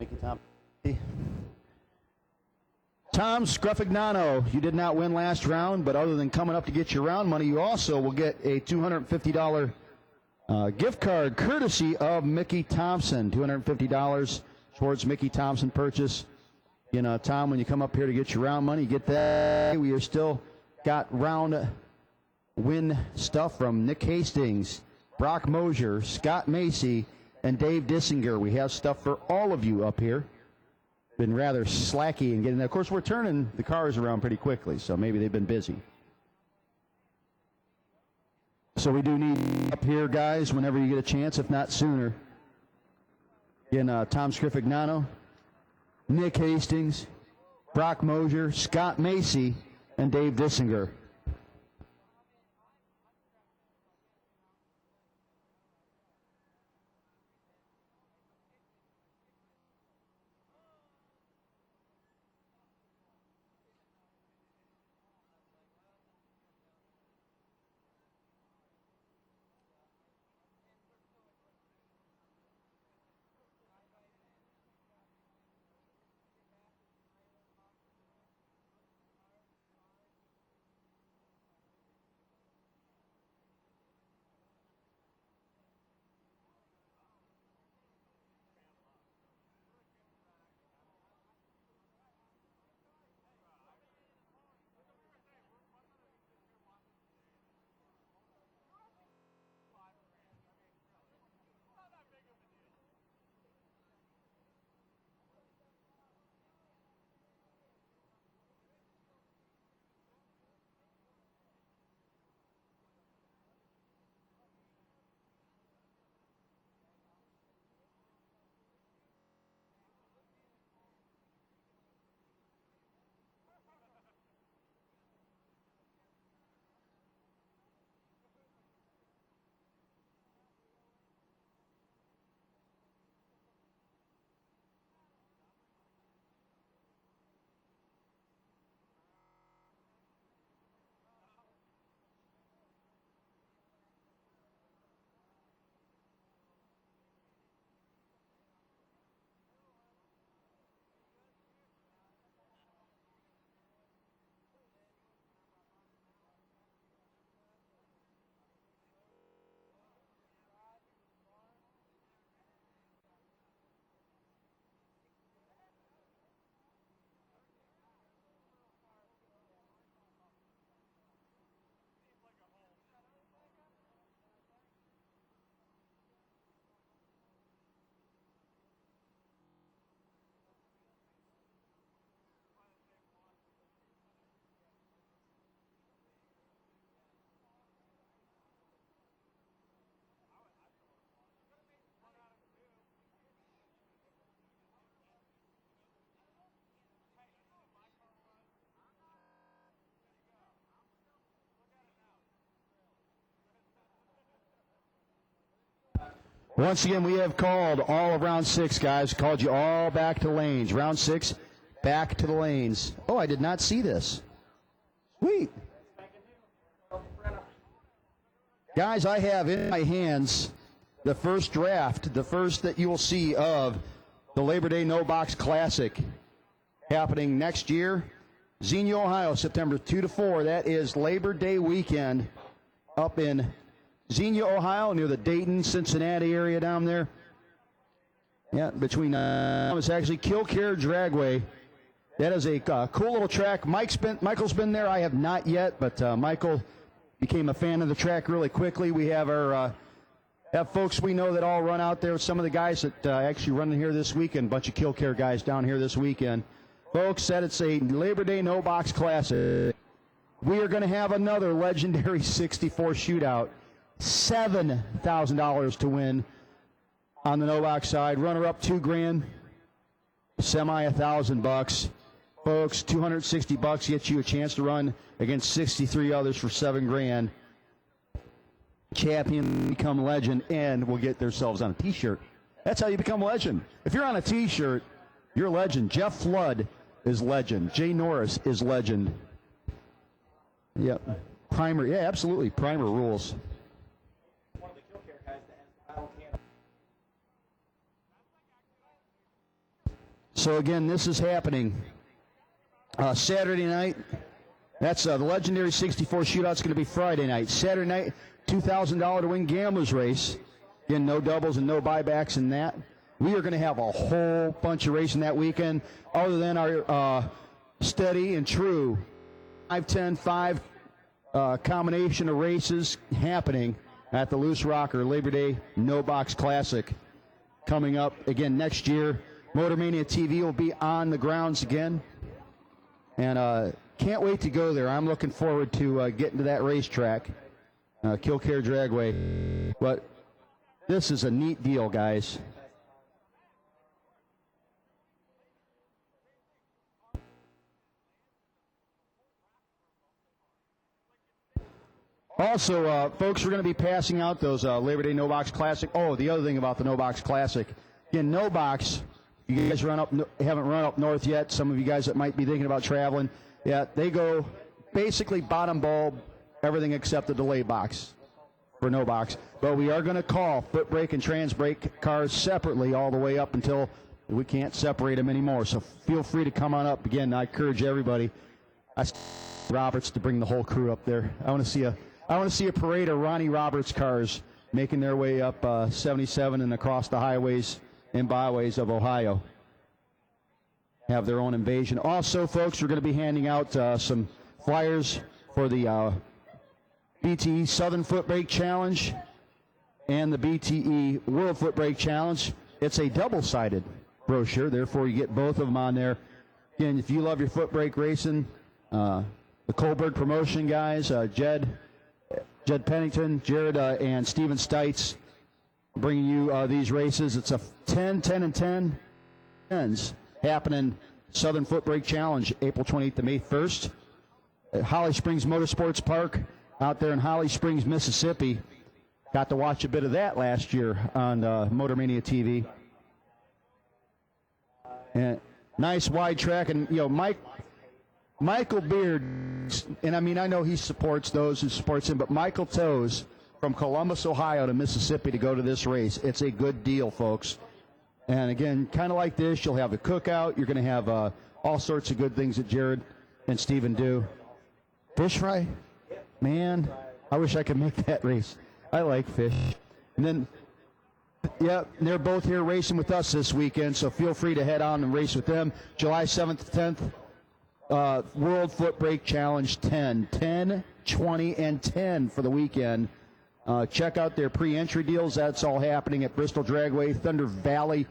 Thank you, Tom. Tom Scrufignano, you did not win last round, but other than coming up to get your round money, you also will get a $250 gift card courtesy of Mickey Thompson. $250 towards Mickey Thompson purchase. You know, Tom, when you come up here to get your round money, you get that. We are still got round win stuff from Nick Hastings, Brock Mosier, Scott Macy, and Dave Dissinger. We have stuff for all of you up here. Been rather slacky in getting that. Of course, we're turning the cars around pretty quickly, so maybe they've been busy. So we do need up here, guys, whenever you get a chance, if not sooner. Again, Tom Scrifignano, Nick Hastings, Brock Mosier, Scott Macy, and Dave Dissinger. Once again, we have called all of round 6, guys. Called you all back to lanes. Round 6, back to the lanes. Oh, I did not see this. Sweet. Guys, I have in my hands the first draft, the first that you will see of the Labor Day No Box Classic happening next year. Xenia, Ohio, September 2 to 4. That is Labor Day weekend up in Xenia, Ohio, near the Dayton, Cincinnati area down there. Yeah, between, it's actually Kilcare Dragway. That is a cool little track. Michael's been there. I have not yet, but Michael became a fan of the track really quickly. We have our have folks we know that all run out there. Some of the guys that actually run here this weekend, a bunch of Kilcare guys down here this weekend. Folks said it's a Labor Day No Box Classic. We are going to have another legendary 64 shootout. $7,000 to win on the no box side. Runner up $2,000, semi $1,000. Folks, $260 gets you a chance to run against 63 others for $7,000. Champion become legend, and will get themselves on a T-shirt. That's how you become legend. If you're on a T-shirt, you're legend. Jeff Flood is legend. Jay Norris is legend. Yep. Primer, yeah, absolutely. Primer rules. So again, this is happening Saturday night. That's the legendary 64 shootout's going to be Friday night. Saturday night, $2,000 to win gamblers race. Again, no doubles and no buybacks in that. We are going to have a whole bunch of racing that weekend, other than our steady and true 5-10-5 combination of races happening at the Loose Rocker Labor Day No Box Classic coming up again next year. Motor Mania TV will be on the grounds again, and can't wait to go there. I'm looking forward to getting to that racetrack, Killcare Dragway. But this is a neat deal, guys. Also, folks, we're going to be passing out those Labor Day No Box Classic. Oh, the other thing about the No Box Classic, again, No Box. You guys haven't run up north yet. Some of you guys that might be thinking about traveling, yeah, they go basically bottom bulb, everything except the delay box for No Box. But we are going to call foot brake and trans brake cars separately all the way up until we can't separate them anymore. So feel free to come on up. Again, I encourage everybody. Roberts to bring the whole crew up there. I want to see a parade of Ronnie Roberts cars making their way up 77 and across the highways and byways of Ohio. Have their own invasion. Also, folks, we're going to be handing out some flyers for the BTE Southern Foot Brake Challenge and the BTE World Foot Brake Challenge. It's a double-sided brochure, therefore you get both of them on there. Again, if you love your foot brake racing, the Colberg promotion guys, Jed Pennington, Jared, and Steven Stites bringing you these races. It's a 10, 10, and 10 10s happening Southern Foot Brake Challenge, April 28th to May 1st at Holly Springs Motorsports Park out there in Holly Springs, Mississippi. Got to watch a bit of that last year on Motor Mania TV. And nice wide track, and Michael Beard, and I mean, I know he supports those who supports him, but Michael Toes from Columbus, Ohio to Mississippi to go to this race. It's a good deal, folks. And again, kind of like this, you'll have a cookout. You're going to have all sorts of good things that Jared and Steven do. Fish fry? Man, I wish I could make that race. I like fish. And then, yeah, they're both here racing with us this weekend, so feel free to head on and race with them. July 7th, 10th. World Foot Brake Challenge 10, 20, and 10 for the weekend. Check out their pre-entry deals. That's all happening at Bristol Dragway, Thunder Valley.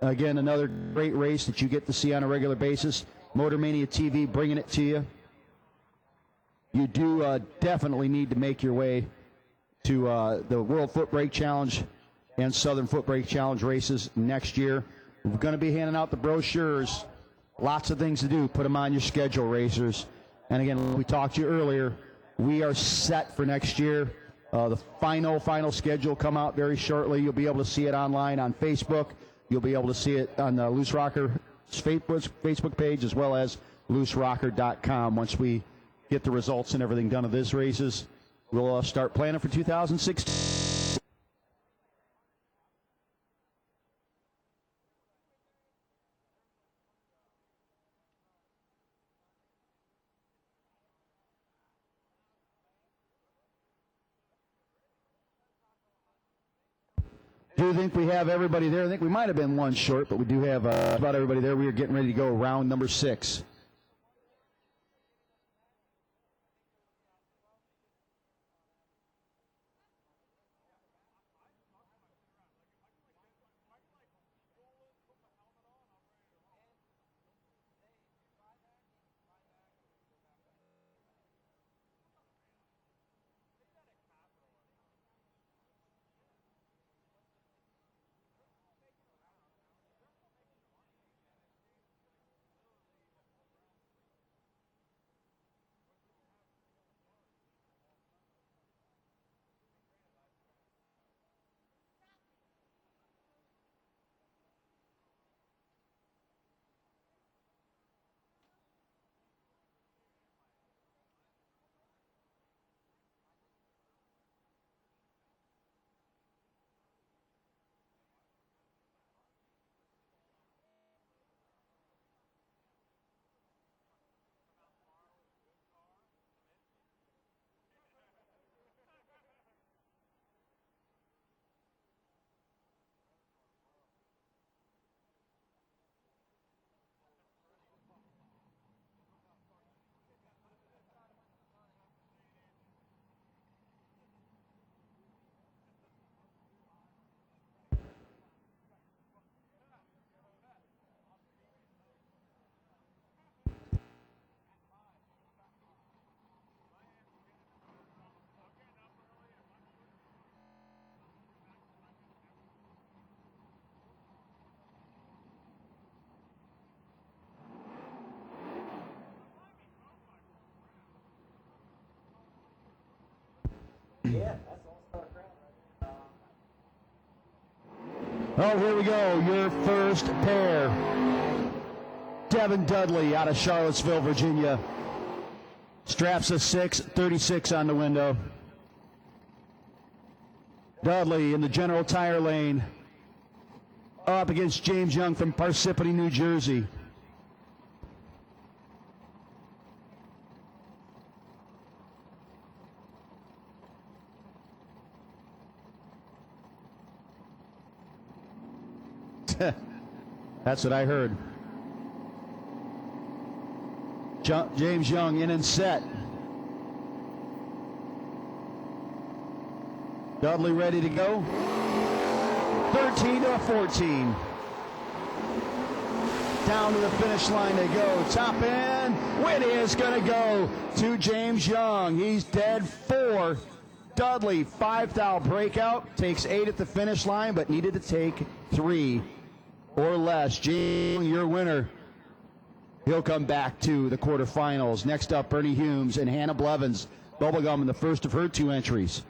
Again, another great race that you get to see on a regular basis. Motor Mania TV bringing it to you. You do definitely need to make your way to the World Foot Brake Challenge and Southern Foot Brake Challenge races next year. We're going to be handing out the brochures. Lots of things to do. Put them on your schedule, racers. And again, we talked to you earlier. We are set for next year. The final schedule will come out very shortly. You'll be able to see it online on Facebook. You'll be able to see it on the Loose Rocker Facebook page as well as looserocker.com. Once we get the results and everything done of these races, we'll start planning for 2016. Do think we have everybody there. I think we might have been one short, but we do have about everybody there. We are getting ready to go round number 6. Yeah, that's all-star crowd right Oh, here we go. Your first pair. Devin Dudley out of Charlottesville, Virginia. Straps a 6:36 on the window. Dudley in the General Tire lane. Up against James Young from Parsippany, New Jersey. That's what I heard. James Young in and set. Dudley ready to go. 13-14. Down to the finish line they go. Top end. Win is going to go to James Young. He's dead 4. Dudley, 5-thou breakout. Takes 8 at the finish line, but needed to take 3 or less. James Young, your winner. He'll come back to the quarterfinals. Next up, Bernie Humes and Hannah Blevins. Bubblegum in the first of her 2 entries.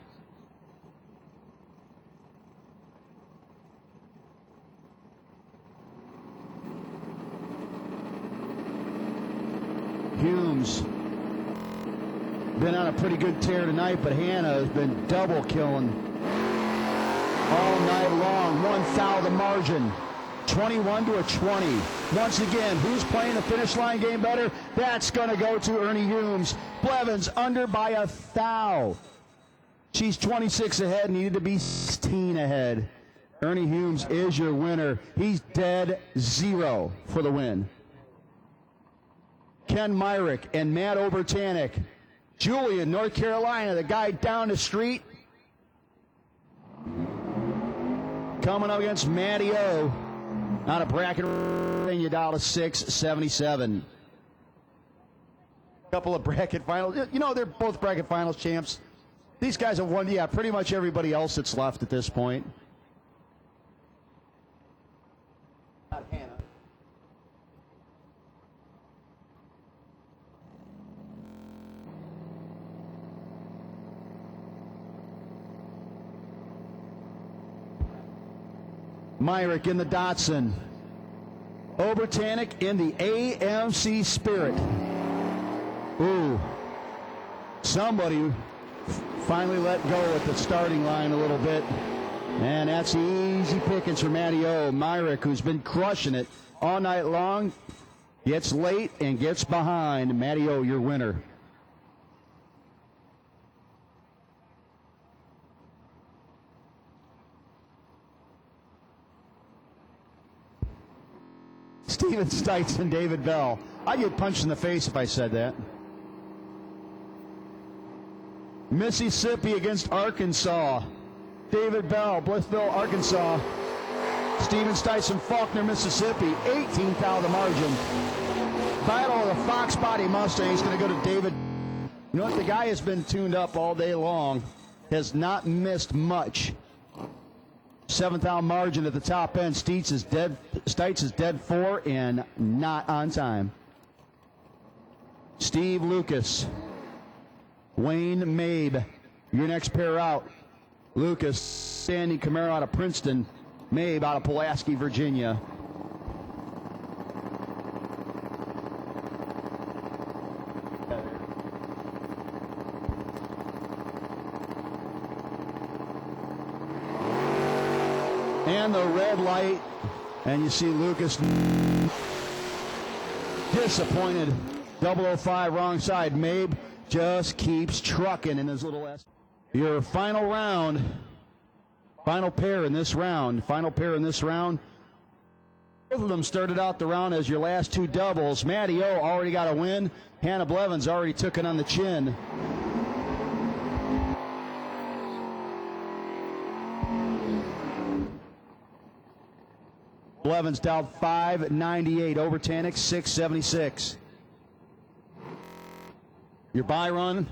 Humes been on a pretty good tear tonight, but Hannah has been double killing all night long. 1 the margin. 21-20. Once again, who's playing the finish line game better? That's going to go to Ernie Humes. Blevins under by 1 She's 26 ahead, needed to be 16 ahead. Ernie Humes is your winner. He's dead 0 for the win. Ken Myrick and Matt Obertanic. Julian, North Carolina, the guy down the street. Coming up against Matty O. Out of bracket, you down to 677. Couple of bracket finals. You know, they're both bracket finals champs. These guys have won, pretty much everybody else that's left at this point. Not Hannah. Myrick in the Datsun. Obertanic in the AMC Spirit. Ooh. Somebody finally let go at the starting line a little bit. And that's easy pickings for Matty O. Myrick, who's been crushing it all night long, gets late and gets behind. Matty O, your winner. Steven Stites and David Bell. I'd get punched in the face if I said that. Mississippi against Arkansas. David Bell, Blissville, Arkansas. Steven Stites and Faulkner, Mississippi. 18th out of the margin. Battle of the Fox Body Mustangs going to go to David. You know what? The guy has been tuned up all day long. Has not missed much. 7th out margin at the top end. Stites is dead 4 and not on time. Steve Lucas. Wayne Mabe. Your next pair out. Lucas, Sandy Camaro out of Princeton. Mabe out of Pulaski, Virginia. And the red light, and you see Lucas disappointed. 005 wrong side. Mabe just keeps trucking in his little S. Your final round, final pair in this round. Both of them started out the round as your last 2 doubles. Matty O already got a win. Hannah Blevins already took it on the chin. Blevins down 598. Obertanic 676. Your bye run,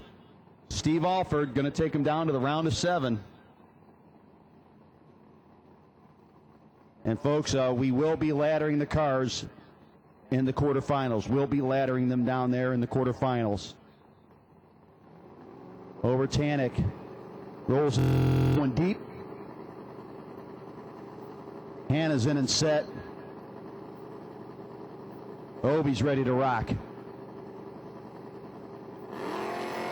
Steve Alford going to take him down to the round of 7. And folks, we will be laddering the cars in the quarterfinals. We'll be laddering them down there in the quarterfinals. Obertanic Rolls one deep. Hannah's in and set. Obi's ready to rock.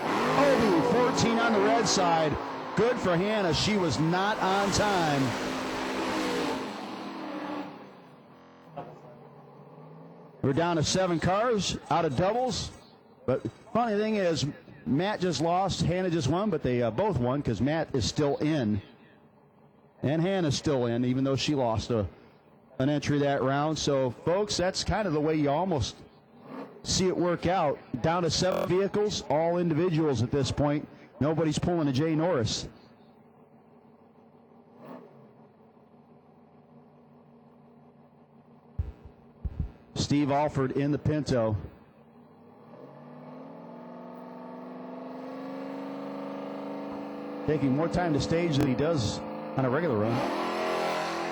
Obi, 14 on the red side. Good for Hannah. She was not on time. We're down to 7 cars out of doubles. But funny thing is, Matt just lost, Hannah just won, but they both won because Matt is still in. And Hannah's still in, even though she lost an entry that round. So, folks, that's kind of the way you almost see it work out. Down to 7 vehicles, all individuals at this point. Nobody's pulling a Jay Norris. Steve Alford in the Pinto. Taking more time to stage than he does on a regular run.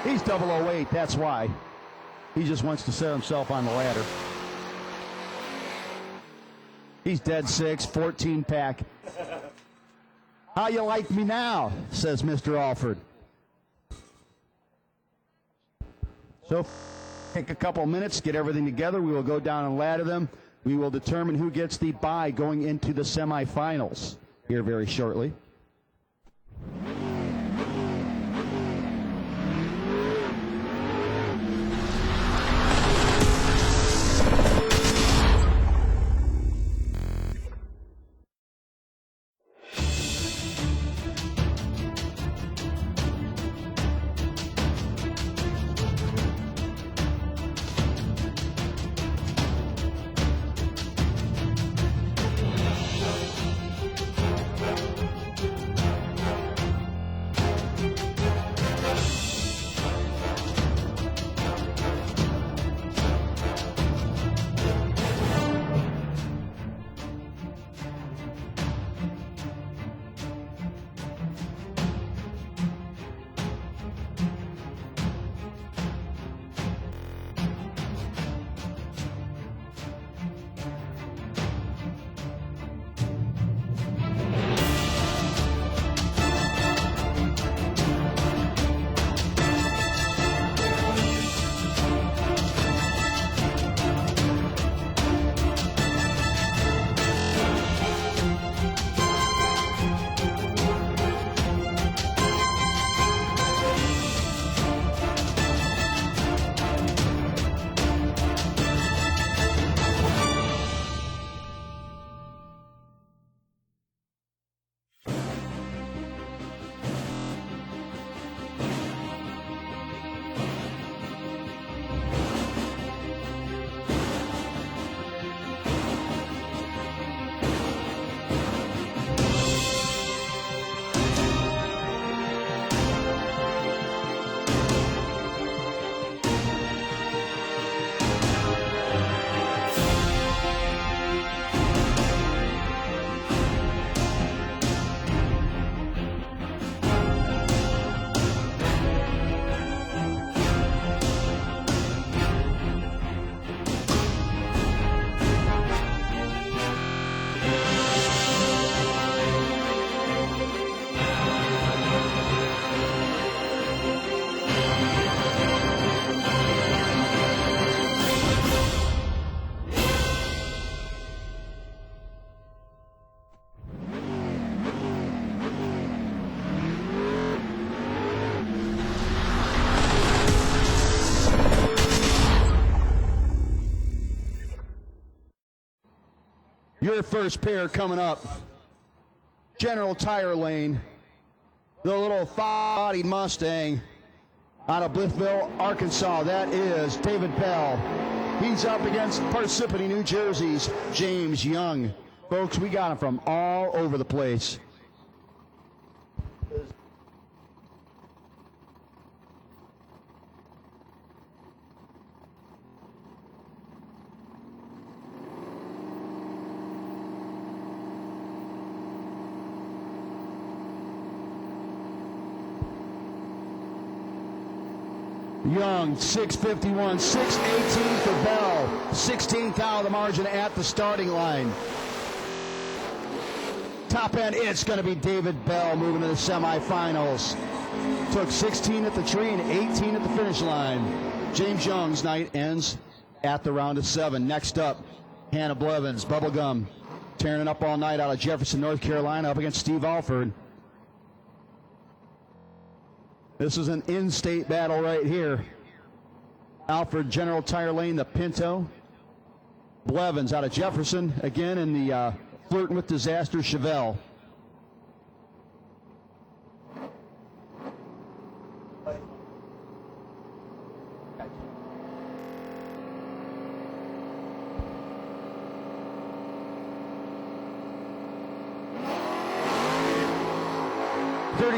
He's 008, that's why. He just wants to set himself on the ladder. He's dead 6, 14 pack. How you like me now, says Mr. Alford. So take a couple minutes, get everything together. We will go down and ladder them. We will determine who gets the bye going into the semifinals here very shortly. Your first pair coming up. General Tire Lane. The little five-bodied Mustang out of Blytheville, Arkansas. That is David Bell. He's up against Parsippany, New Jersey's James Young. Folks, we got him from all over the place. Young, 651, 618 for Bell. 16th out of the margin at the starting line. top end. It's going to be David Bell moving to the semifinals. Took 16 at the tree and 18 at the finish line. James Young's night ends at the round of 7. Next up, Hannah Blevins, Bubblegum, tearing it up all night out of Jefferson, North Carolina, up against Steve Alford. This is an in-state battle right here. Alford, General Tire Lane, the Pinto. Blevins out of Jefferson, again in the Flirting with Disaster Chevelle.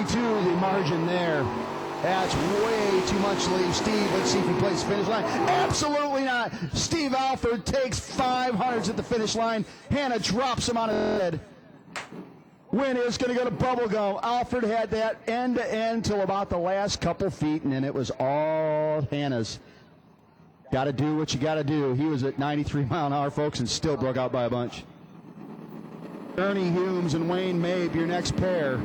The margin there. That's way too much to leave Steve. Let's see if he plays finish line. Absolutely not. Steve Alford takes 500s at the finish line. Hannah drops him on his head. Win is going to go to Bubblegum. Alford had that end to end till about the last couple feet, and then it was all Hannah's. Got to do what you got to do. He was at 93 mile an hour, folks, and still broke out by a bunch. Ernie Humes and Wayne Mabe, your next pair.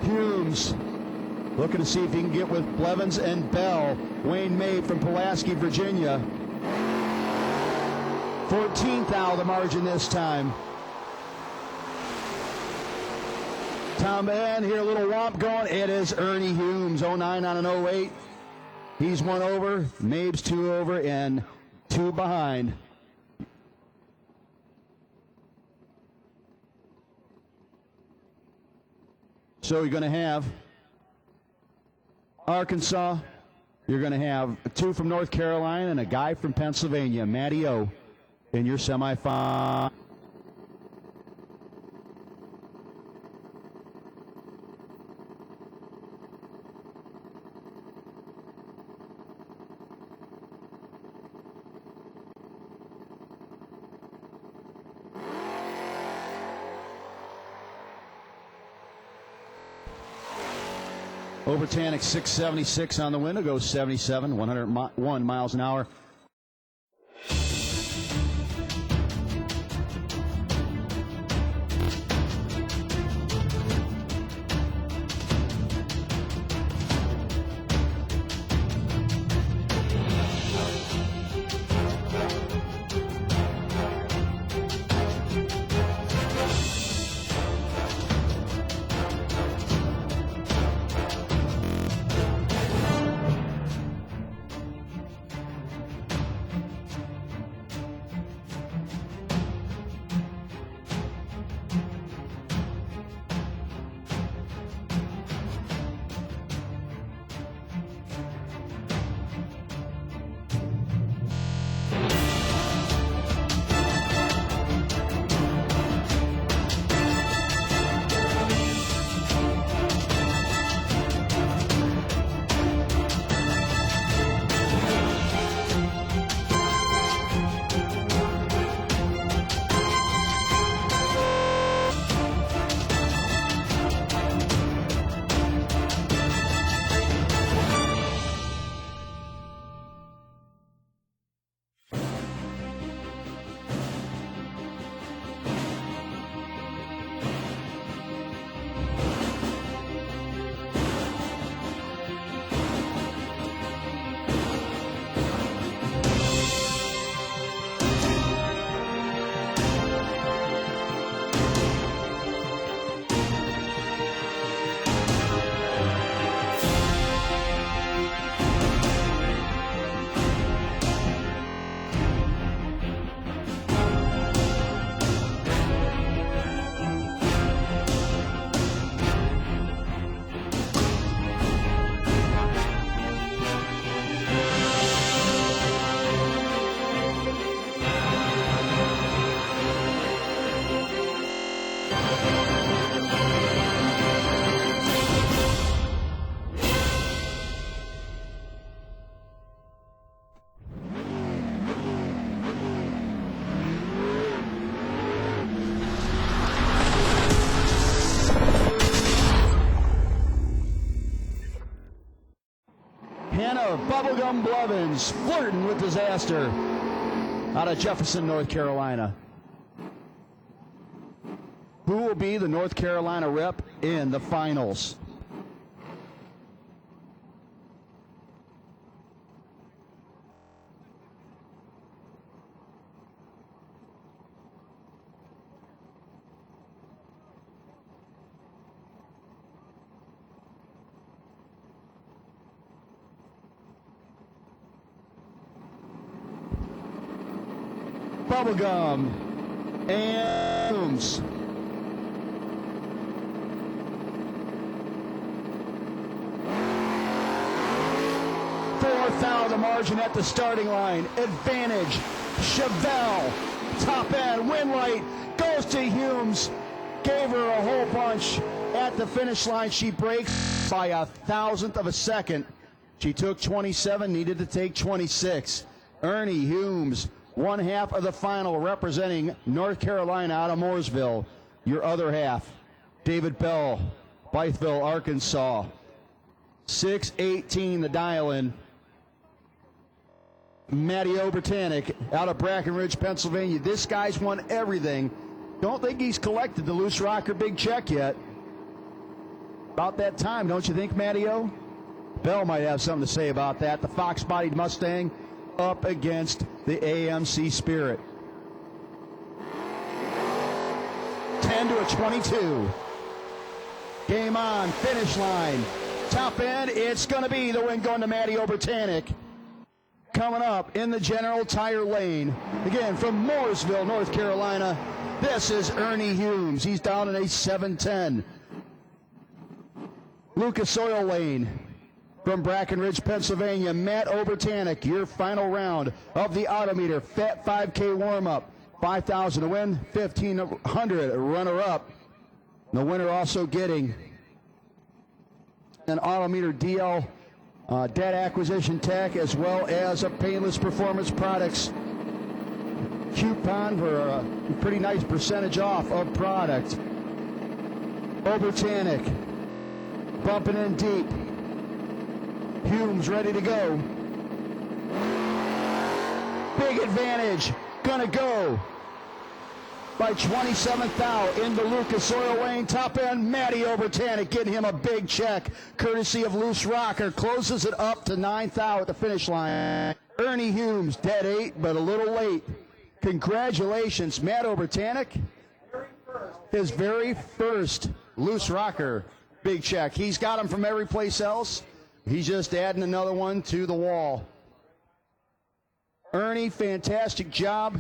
Humes looking to see if he can get with Blevins and Bell. Wayne Mabe from Pulaski, Virginia. 14th out of the margin this time. Tom Ann here, a little womp going. It is Ernie Humes, 09 on an 08. He's 1 over, Mabe's 2 over, and 2 behind. So you're going to have Arkansas. You're going to have 2 from North Carolina and a guy from Pennsylvania, Matty O, in your semifinal. Overtanic 676 on the window, goes 77, 101 miles an hour. Bubblegum Blevins, Flirting with Disaster, out of Jefferson, North Carolina. who will be the North Carolina rep in the finals. Bubblegum and Booms. Fourth out of the margin at the starting line. Advantage. Chevelle. Top end. Winlight goes to Humes. Gave her a whole bunch at the finish line. She breaks by 1,000th of a second. She took 27, needed to take 26. Ernie Humes, one half of the final, representing North Carolina out of Mooresville. Your other half, David Bell, Bytheville, Arkansas. 6:18 the dial-in. Matty Obertanic out of Brackenridge, Pennsylvania. This guy's won everything. Don't think he's collected the Loose Rocker big check yet. About that time, don't you think, Matty O? Bell might have something to say about that. The fox-bodied Mustang up against the AMC Spirit. 10 to a 22. Game on, finish line. Top end, it's going to be the win going to Matty Obertanic. Coming up in the General Tire lane. Again, from Mooresville, North Carolina, this is Ernie Humes. He's down in a 7:10. Lucas Oil lane. From Brackenridge, Pennsylvania, Matt Obertanic, your final round of the Autometer Fat 5K warm-up. 5,000 to win, 1,500 runner-up. The winner also getting an Autometer DL debt acquisition tech, as well as a Painless Performance Products coupon for a pretty nice percentage off of product. Obertanic bumping in deep. Humes ready to go. Big advantage. Gonna go by 27th out in the Lucas Oil lane. Top end, Matty Obertanic getting him a big check, courtesy of Loose Rocker. Closes it up to 9th out at the finish line. Ernie Humes, dead 8, but a little late. Congratulations, Matt Obertanic. His very first Loose Rocker big check. He's got them from every place else. He's just adding another one to the wall. Ernie, fantastic job.